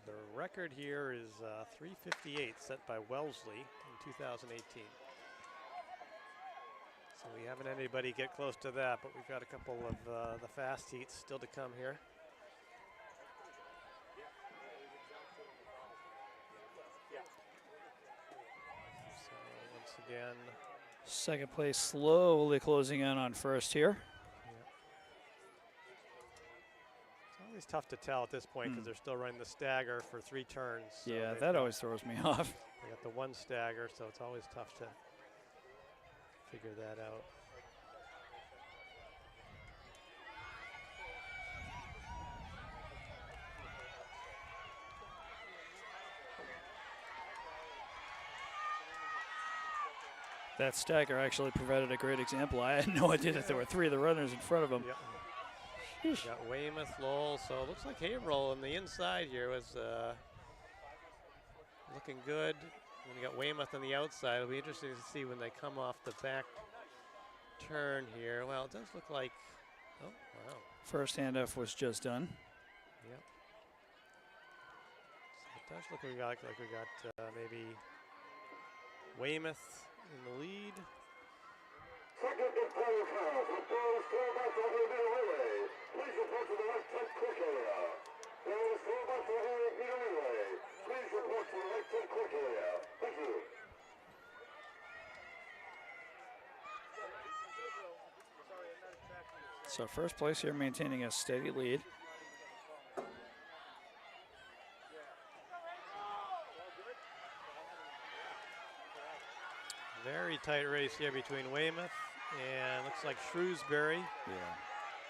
S4: The record here is 3:58 set by Wellesley in 2018. So we haven't had anybody get close to that, but we've got a couple of the fast heats still to come here. So once again,
S2: Second place slowly closing in on first here.
S4: Always tough to tell at this point because they're still running the stagger for 3 turns. So
S2: Yeah, that always throws me off.
S4: They got the 1 stagger, so it's always tough to figure that out.
S2: That stagger actually provided a great example. I had no idea that there were 3 of the runners in front of him.
S4: Yep. Got Weymouth, Lowell, so it looks like Haverhill on the inside here was looking good. And you got Weymouth on the outside. It'll be interesting to see when they come off the back turn here. Well, it does look like, oh, wow.
S2: First handoff was just done.
S4: Yep. So it does look like we got maybe Weymouth in the lead.
S3: Second and final call for those throwbacks over the middle relay. Please report to the right 10 quick area. There is throwbacks over the middle relay. Please report to the right 10 quick area. Thank you.
S2: So first place here maintaining a steady lead.
S4: Very tight race here between Weymouth and looks like Shrewsbury.
S2: Yeah.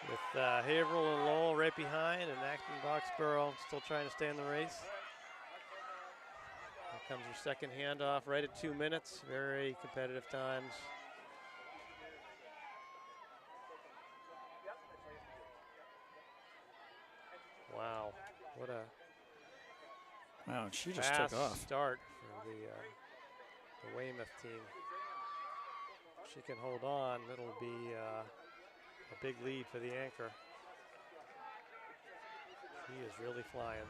S4: With Haverhill and Lowell right behind, and Acton Boxborough still trying to stay in the race. Here comes your second handoff right at 2 minutes. Very competitive times. Wow, what a
S2: Wow, and she just
S4: fast
S2: took off.
S4: start for the Weymouth team. If she can hold on, it'll be a big lead for the anchor. She is really flying.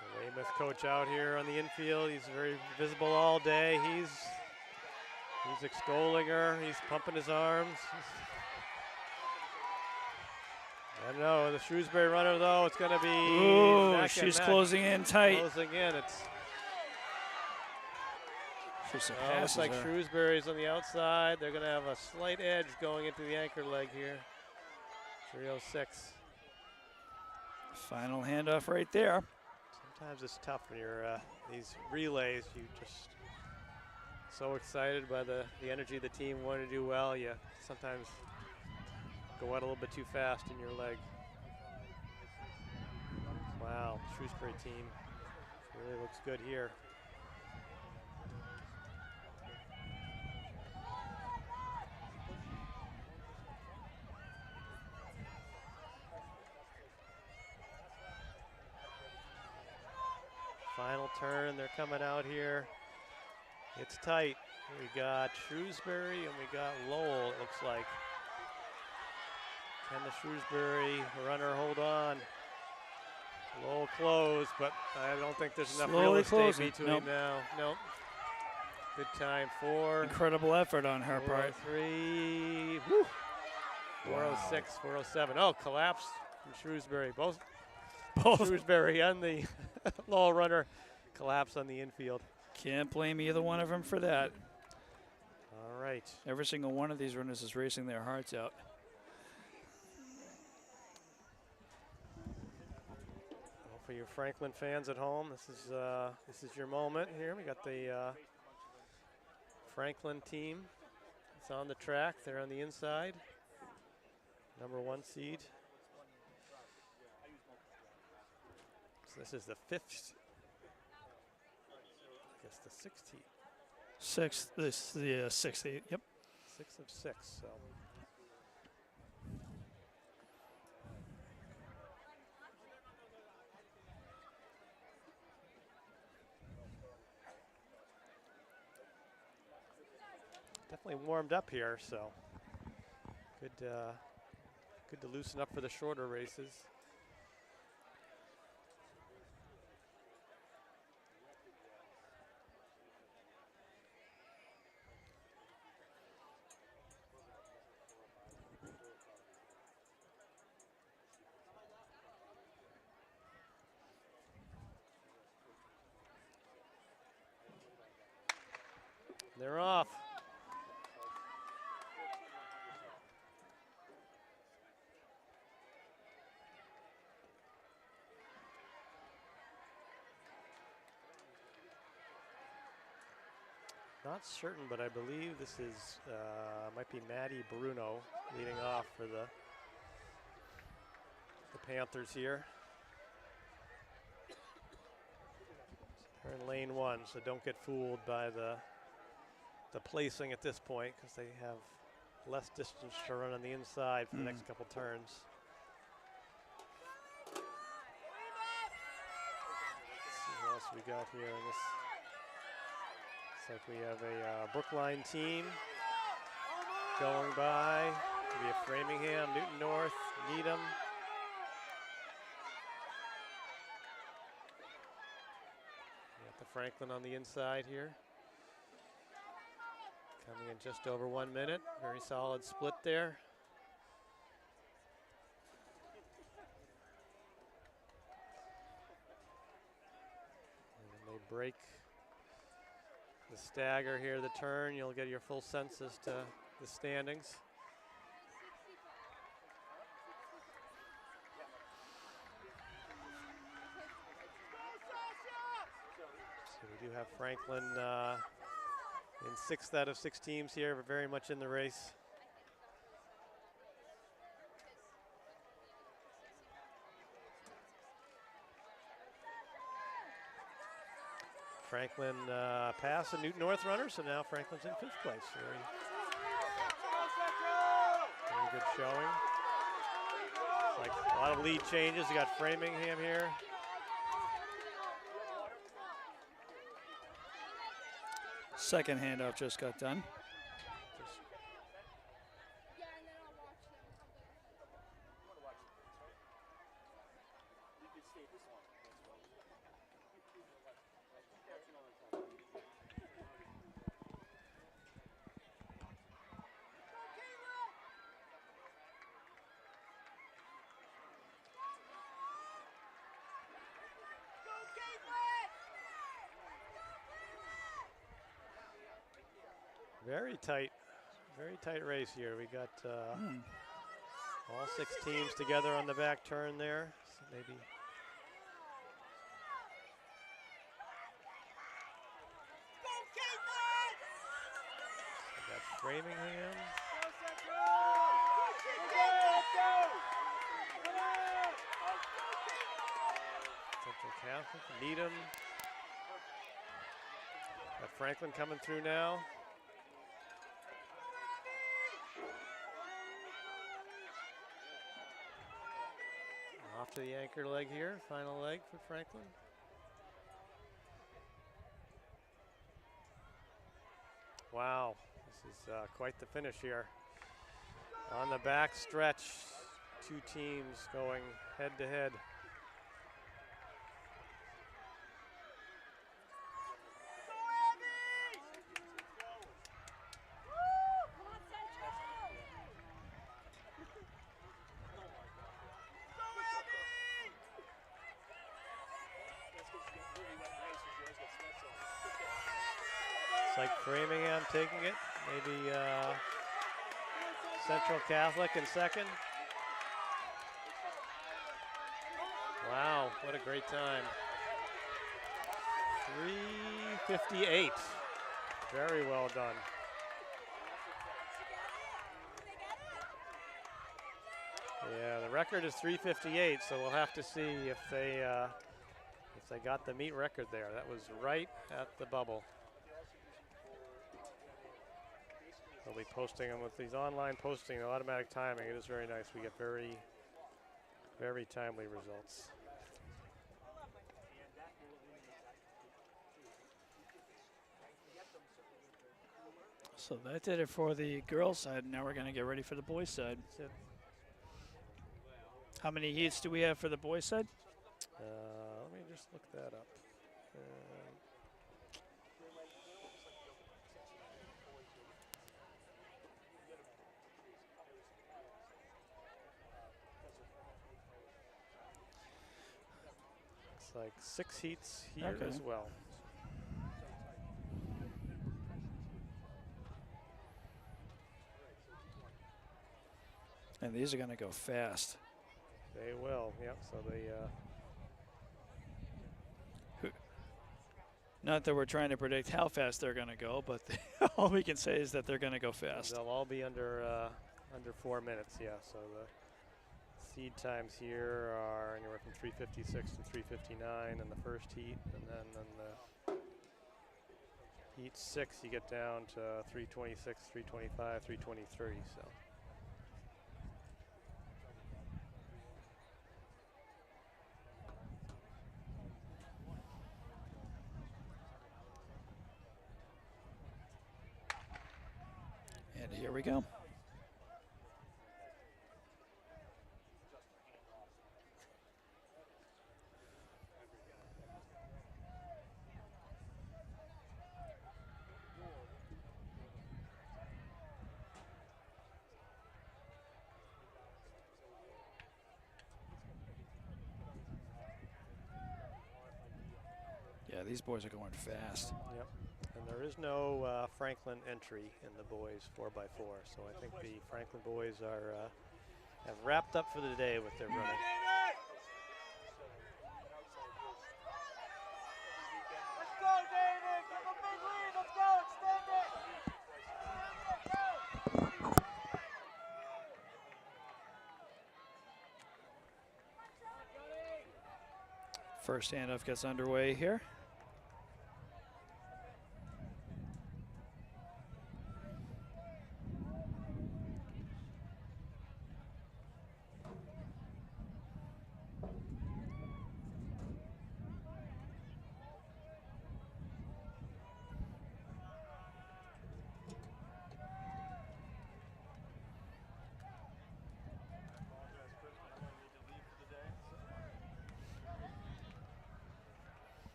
S4: The Weymouth coach out here on the infield. He's very visible all day. He's extolling her. He's pumping his arms. I don't know, the Shrewsbury runner though, it's going to be
S2: Ooh,
S4: neck
S2: she's
S4: and neck.
S2: closing in tight.
S4: Closing in. It's
S2: She
S4: looks
S2: surpasses
S4: like
S2: her.
S4: Shrewsbury's on the outside. They're going to have a slight edge going into the anchor leg here. 306.
S2: Final handoff right there.
S4: Sometimes it's tough when you're these relays. You just so excited by the energy of the team, wanting to do well. You sometimes go out a little bit too fast in your leg. Wow, Shrewsbury team really looks good here. Final turn, they're coming out here. It's tight. We got Shrewsbury and we got Lowell, it looks like. Can the Shrewsbury runner hold on? Lowell close, but I don't think there's enough real
S2: Slowly
S4: estate
S2: closing.
S4: between
S2: Nope.
S4: now. Nope. Good time, 4.
S2: Incredible effort on her part.
S4: 403. Woo.
S2: Wow.
S4: 406, 407. Oh, collapse from Shrewsbury. Both
S2: Both.
S4: Shrewsbury and the Lowell runner collapse on the infield.
S2: Can't blame either one of them for that.
S4: All right.
S2: Every single one of these runners is racing their hearts out.
S4: Well, for your Franklin fans at home, this is your moment here. We got the Franklin team. It's on the track. They're on the inside. #1 seed. So this is the 5th. I guess the 6th heat.
S2: Sixth, this is the sixth. Yep.
S4: 6 of 6. So. Definitely warmed up here, so good to loosen up for the shorter races. They're off. Not certain, but I believe this is might be Maddie Bruno leading off for the Panthers here. They're in lane 1, so don't get fooled by the placing at this point, because they have less distance to run on the inside for the next couple turns. Let's see what else we got here in this. Looks like we have a Brookline team going by. We have Framingham, Newton North, Needham. We got the Franklin on the inside here. Coming in just over 1 minute. Very solid split there. And then they break the stagger here, the turn. You'll get your full census to the standings. So we do have Franklin in 6th out of 6 teams here, but very much in the race. Franklin passed the Newton North runner, so now Franklin's in 5th place. Very good showing. Like a lot of lead changes. You got Framingham here.
S2: Second handoff just got done. Very tight race here. We got all 6 teams together on the back turn there. So maybe we got Framingham. Central Catholic, Needham. Got Franklin coming through now. Off to the anchor leg here, final leg for Franklin. Wow, this is quite the finish here. On the back stretch, 2 teams going head to head. It's like Framingham taking it, maybe Central Catholic in 2nd. Wow, what a great time. 3:58, very well done. Yeah, the record is 3:58, so we'll have to see if they got the meet record there. That was right at the bubble. They'll be posting them with these online posting, the automatic timing. It is very nice. We get very, very timely results. So that did it for the girls' side. Now we're going to get ready for the boys' side.
S4: That's it.
S2: How many heats do we have for the boys' side?
S4: Let me just look that up. Looks like 6 heats here as well.
S2: And these are going to go fast.
S4: They will, yep. So they,
S2: Not that we're trying to predict how fast they're going to go, but all we can say is that they're going to go fast.
S4: they'll all be under 4 minutes, yeah. So the seed times here are anywhere from 3:56 to 3:59 in the first heat, and then in the heat 6 you get down to 3:26, 3:25, 3:23. So.
S2: And here we go. Yeah, these boys are going fast.
S4: Yep. And there is no Franklin entry in the boys 4x4, so I think the Franklin boys are have wrapped up for the day with their running.
S3: Let's go, David! Give a big lead! Let's go! Extend it!
S2: First handoff gets underway here.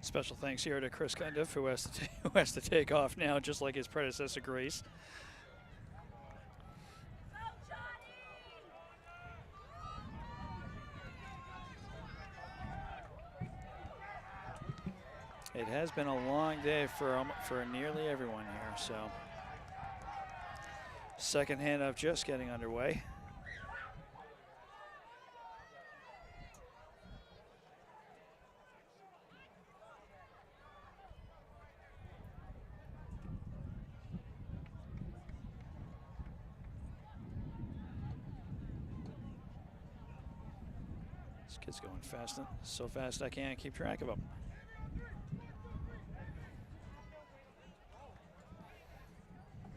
S2: Special thanks here to Chris Cundiff, who has to take off now, just like his predecessor, Grace. It has been a long day for nearly everyone here, so. Second handoff just getting underway. This kid's going fast, so fast I can't keep track of him.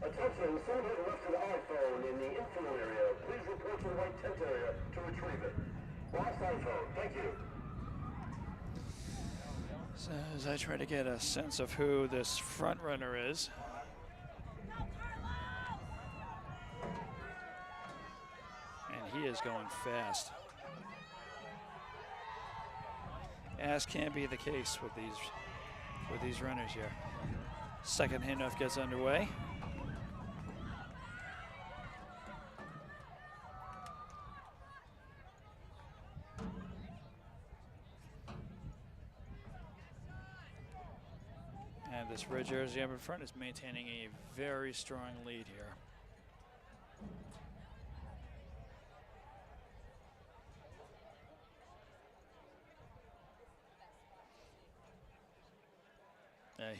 S3: Attention, someone has left an iPhone in the infill area. Please report to the white tent area to retrieve it. Lost iPhone, thank you.
S2: So as I try to get a sense of who this front runner is. And he is going fast. As can be the case with these runners here. Second handoff gets underway. And this red jersey up in front is maintaining a very strong lead here.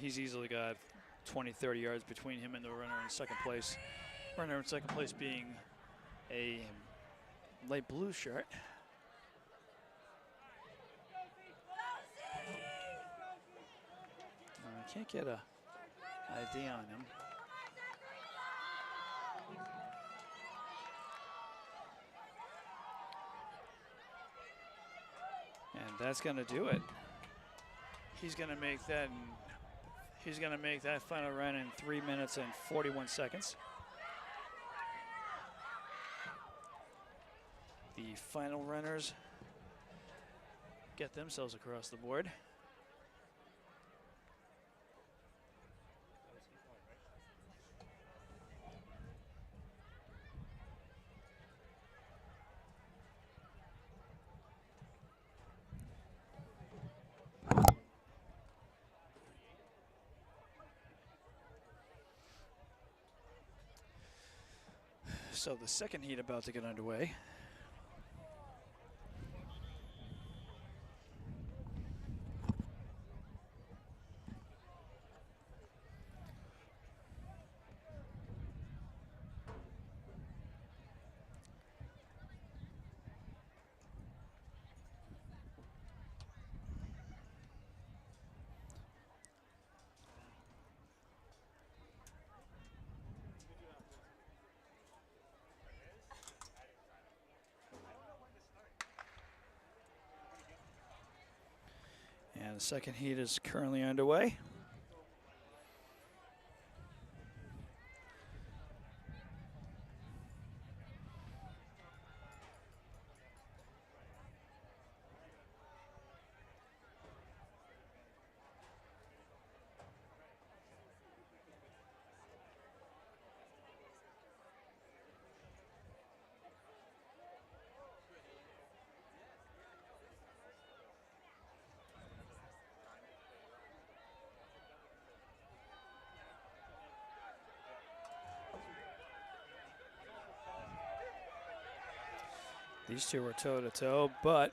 S2: He's easily got 20, 30 yards between him and the runner in second place. Runner in second place being a light blue shirt. I can't get a ID on him. And that's going to do it. He's going to make that. He's going to make that final run in 3 minutes and 41 seconds. The final runners get themselves across the board. So the second heat about to get underway. And the second heat is currently underway. These two are toe-to-toe, but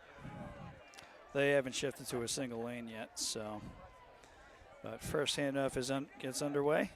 S2: they haven't shifted to a single lane yet. So, but first handoff gets underway.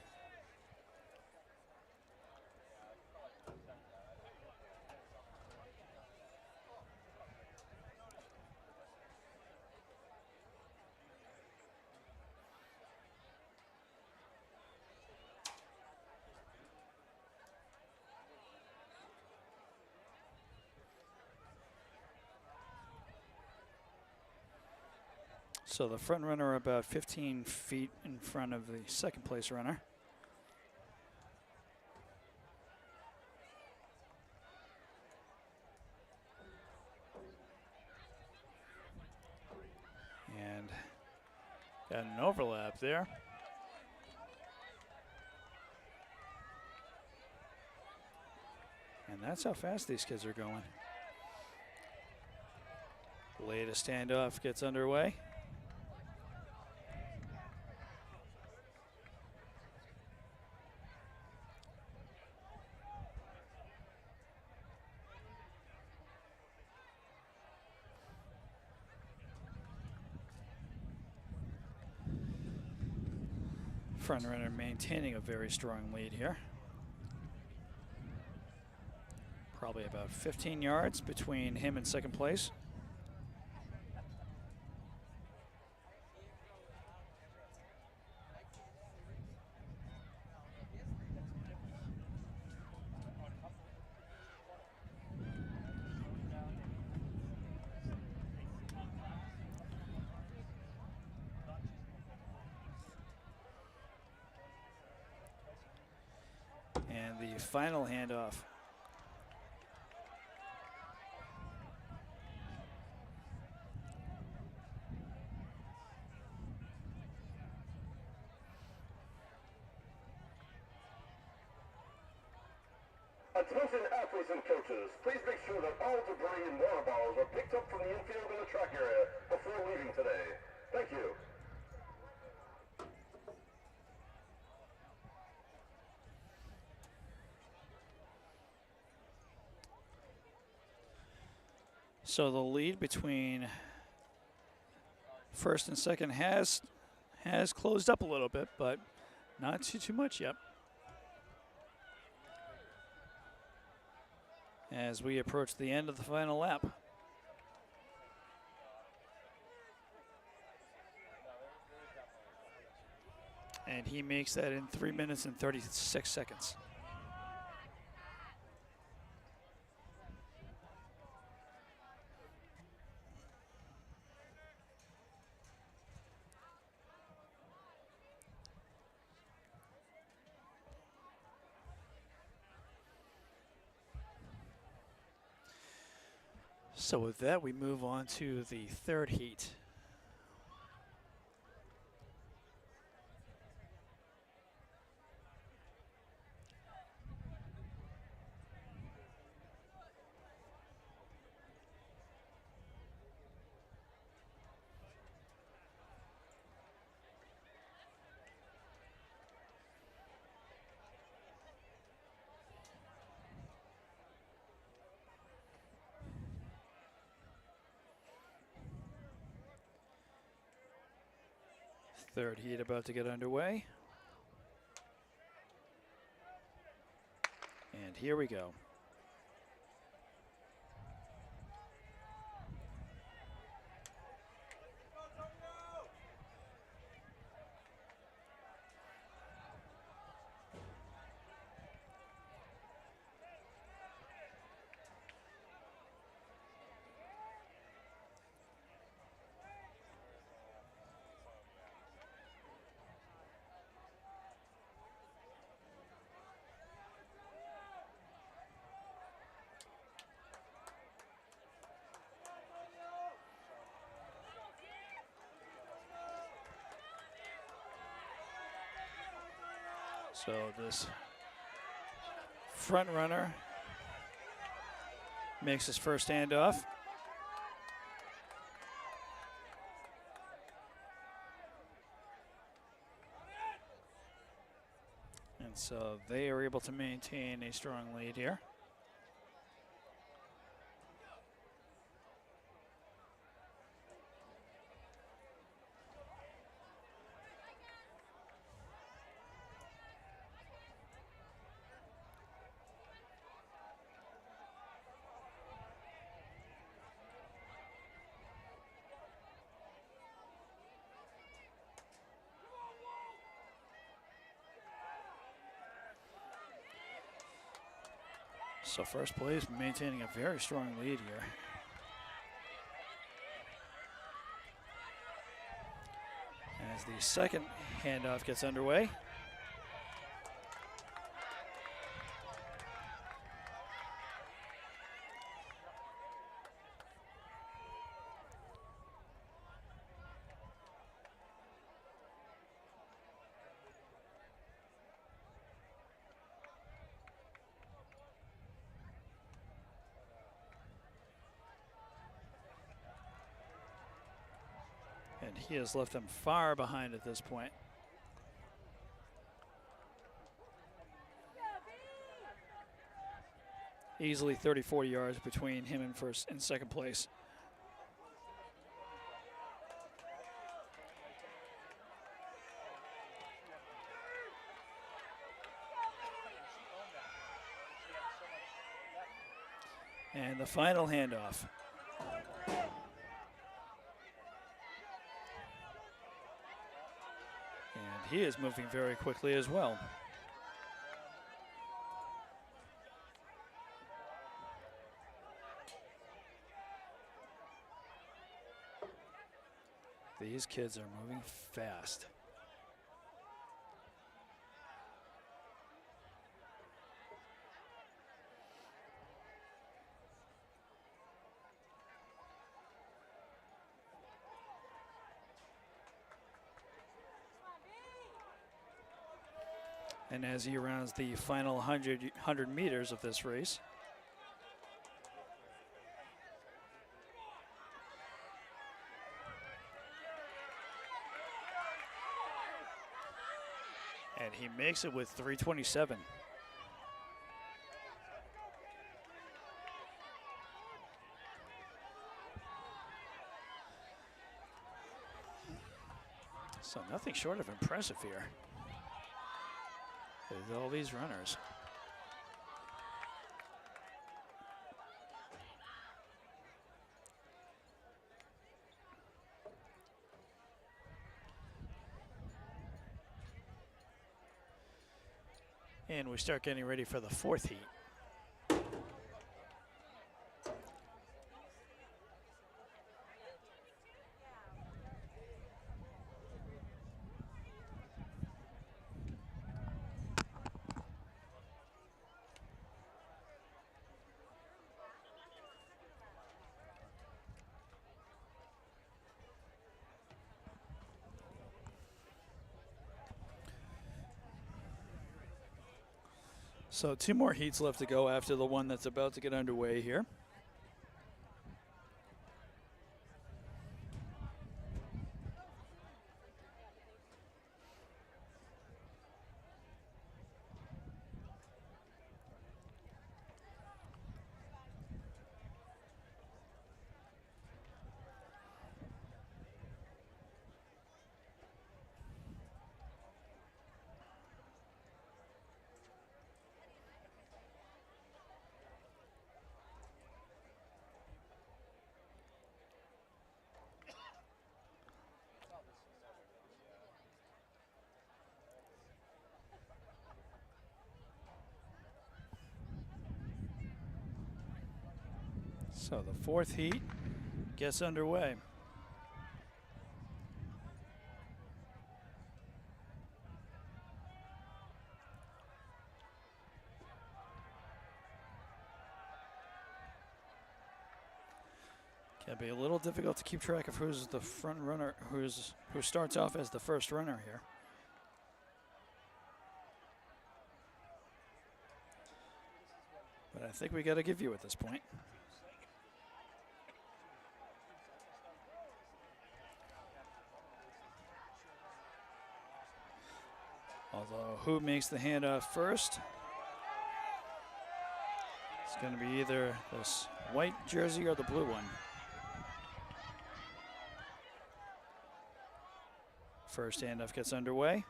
S2: So the front runner about 15 feet in front of the second place runner. And got an overlap there. And that's how fast these kids are going. Latest standoff gets underway. Front runner maintaining a very strong lead here. Probably about 15 yards between him and second place. And the final handoff.
S3: Attention athletes and coaches, please make sure that all debris and water bottles are picked up from the infield and the track area before leaving today. Thank you.
S2: So the lead between first and second has closed up a little bit, but not too much yet. As we approach the end of the final lap. And he makes that in 3 minutes and 36 seconds. So with that, we move on to the third heat. Third heat about to get underway. And here we go. So this front runner makes his first handoff. And so they are able to maintain a strong lead here. So first place maintaining a very strong lead here. As the second handoff gets underway. And he has left them far behind at this point. Easily 30, 40 yards between him and first and second place. And the final handoff. And he is moving very quickly as well. These kids are moving fast. And as he rounds the final 100 meters of this race, and he makes it with 3:27. So nothing short of impressive here with all these runners. And we start getting ready for the fourth heat. So 2 more heats left to go after the one that's about to get underway here. So the fourth heat gets underway. Can be a little difficult to keep track of who's the front runner, who starts off as the first runner here. But I think we got to give you at this point. Although who makes the handoff first? It's going to be either this white jersey or the blue one. First handoff gets underway.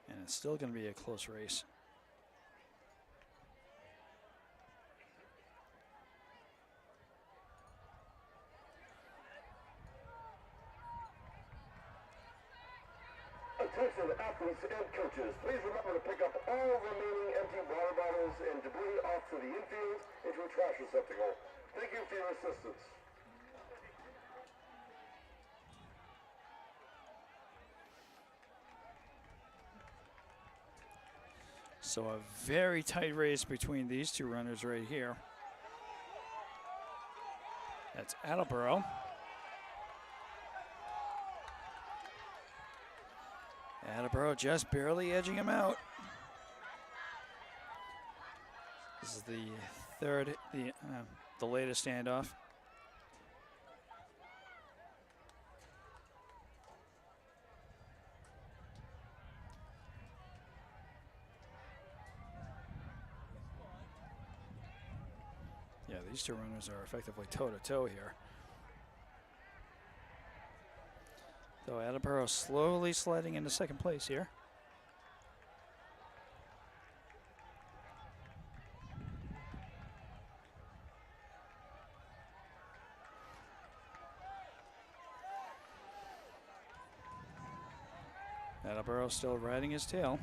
S2: And it's still going to be a close race.
S3: Attention athletes and coaches, please remember to pick up all remaining empty water bottles and debris off to the infield into a trash receptacle. Thank you for your assistance.
S2: So a very tight race between these two runners right here. That's Attleboro. Attleboro just barely edging him out. This is the latest standoff. Yeah, these two runners are effectively toe-to-toe here. So Attleboro slowly sliding into second place here. Attleboro still riding his tail.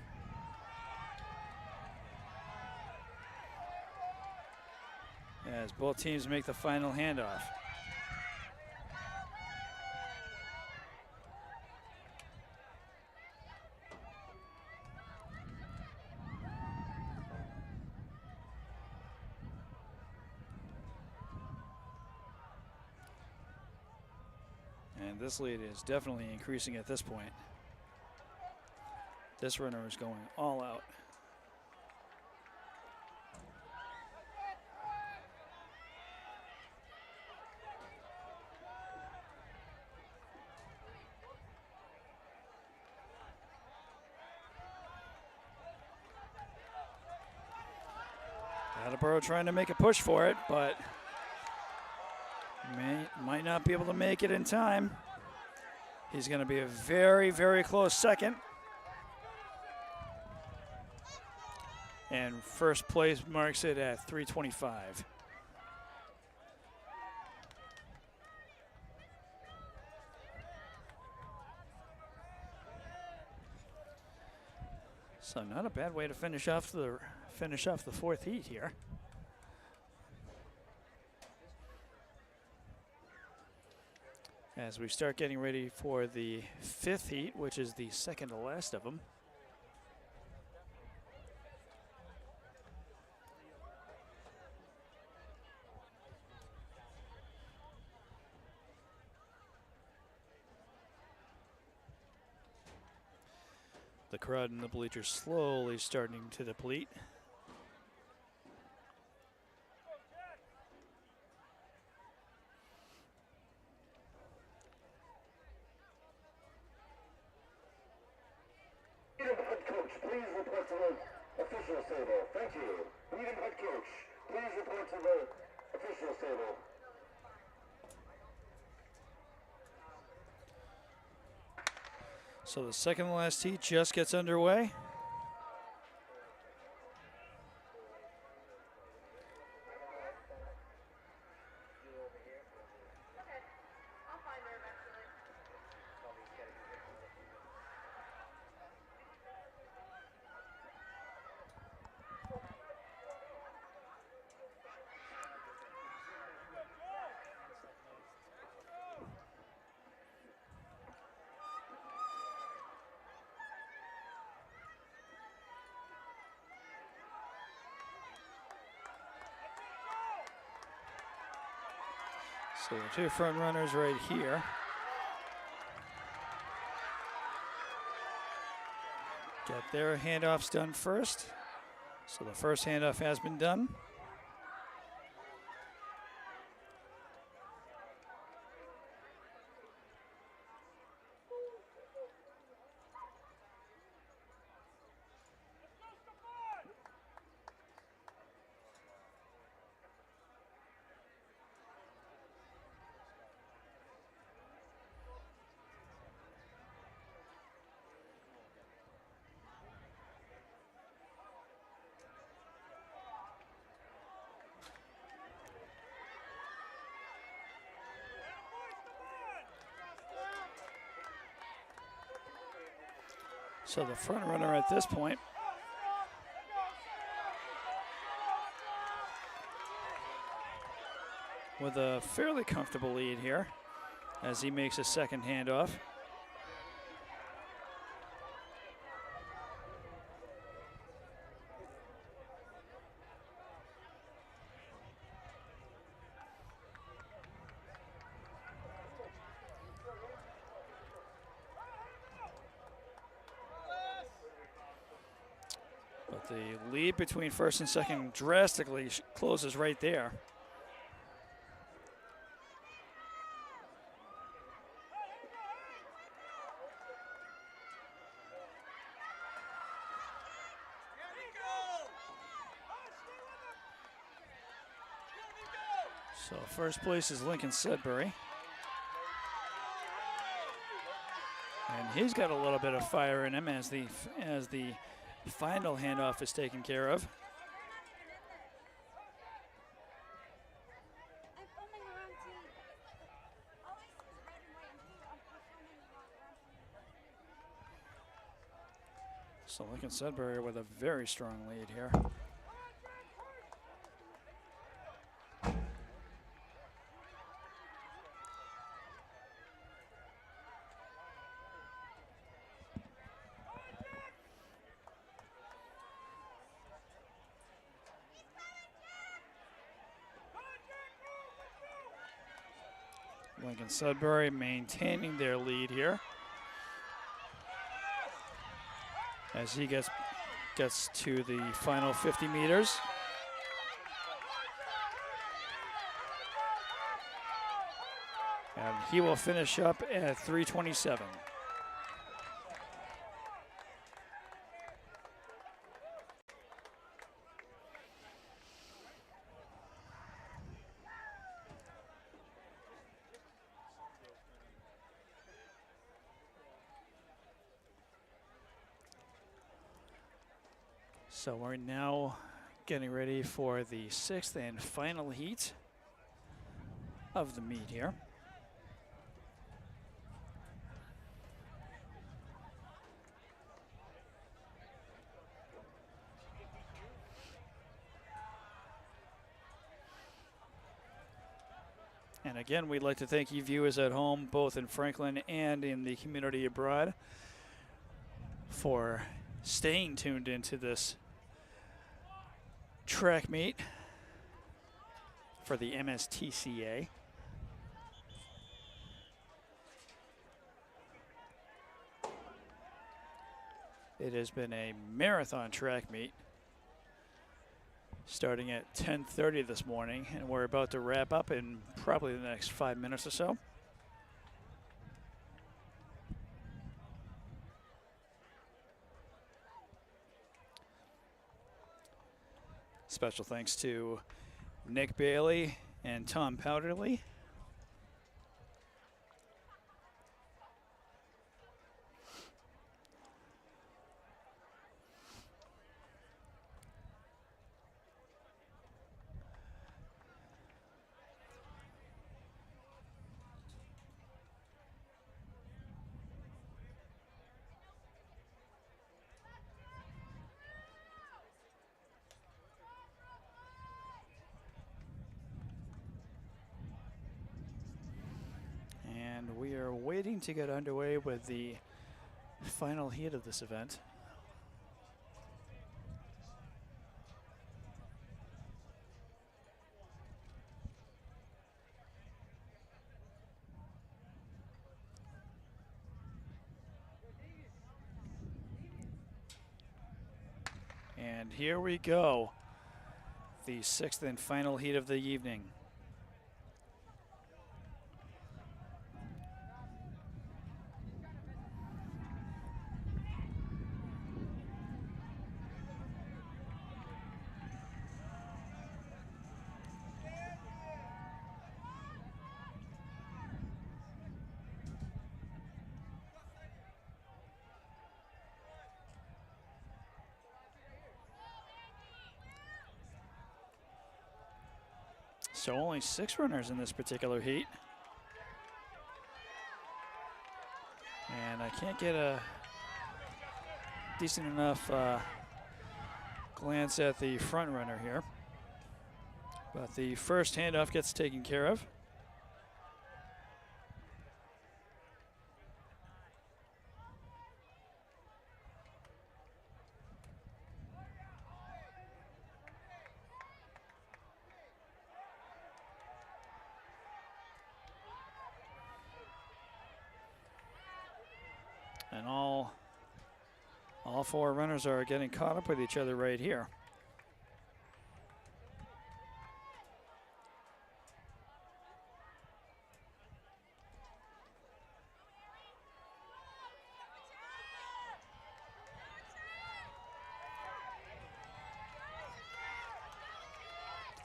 S2: As both teams make the final handoff. And this lead is definitely increasing at this point. This runner is going all out. Attleboro trying to make a push for it, but might not be able to make it in time. He's going to be a very, very close second. And first place marks it at 3:25. So not a bad way to finish off the fourth heat here. As we start getting ready for the fifth heat, which is the second to last of them. The crowd in the bleachers slowly starting to deplete.
S3: Needham head coach, please report to the officials table. Thank you. Needham head coach, please report to the officials table.
S2: So the second to last heat just gets underway. So the two front runners right here. Get their handoffs done first. So the first handoff has been done. So the front runner at this point with a fairly comfortable lead here as he makes a second handoff. But the lead between first and second drastically closes right there. So first place is Lincoln Sudbury. And he's got a little bit of fire in him as the final handoff is taken care of. So Lincoln Sudbury with a very strong lead here. Lincoln Sudbury maintaining their lead here as he gets to the final 50 meters. And he will finish up at 3:27. So we're now getting ready for the sixth and final heat of the meet here. And again, we'd like to thank you viewers at home, both in Franklin and in the community abroad, for staying tuned into this track meet for the MSTCA. It has been a marathon track meet starting at 10:30 this morning, and we're about to wrap up in probably the next 5 minutes or so. Special thanks to Nick Bailey and Tom Powderly. And we are waiting to get underway with the final heat of this event. And here we go. The 6th and final heat of the evening. So only 6 runners in this particular heat. And I can't get a decent enough glance at the front runner here. But the first handoff gets taken care of. And all 4 runners are getting caught up with each other right here.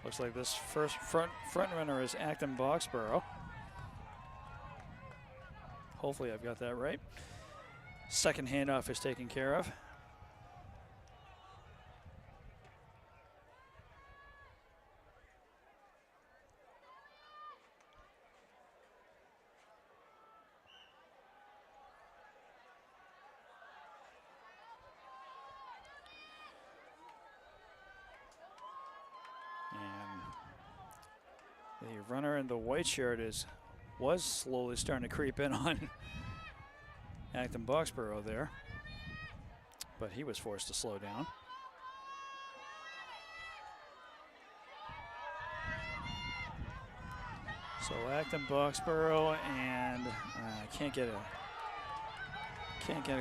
S2: Looks like this first front runner is Acton Boxborough. Hopefully I've got that right. Second handoff is taken care of. And the runner in the white shirt was slowly starting to creep in on Acton Boxborough there, but he was forced to slow down. So Acton Boxborough, and I can't get a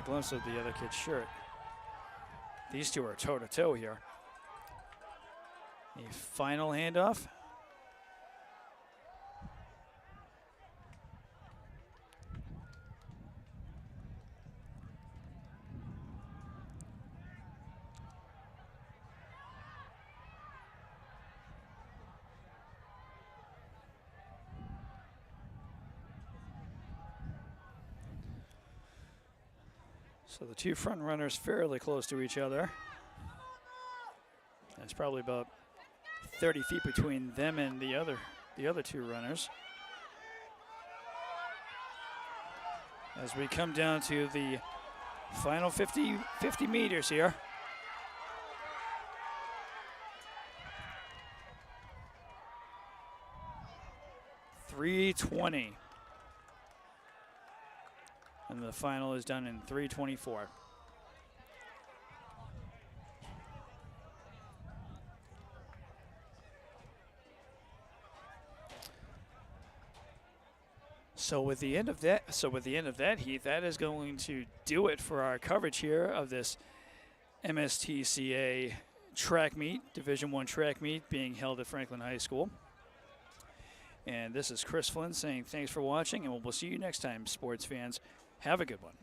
S2: glimpse of the other kid's shirt. These two are toe to toe here. The final handoff. So the 2 front runners fairly close to each other. There's probably about 30 feet between them and the other 2 runners. As we come down to the final 50 meters here. .320. And the final is done in 3:24. So with the end of that heat, that is going to do it for our coverage here of this MSTCA track meet, Division I track meet being held at Franklin High School. And this is Chris Flynn saying thanks for watching, and we'll see you next time, sports fans. Have a good one.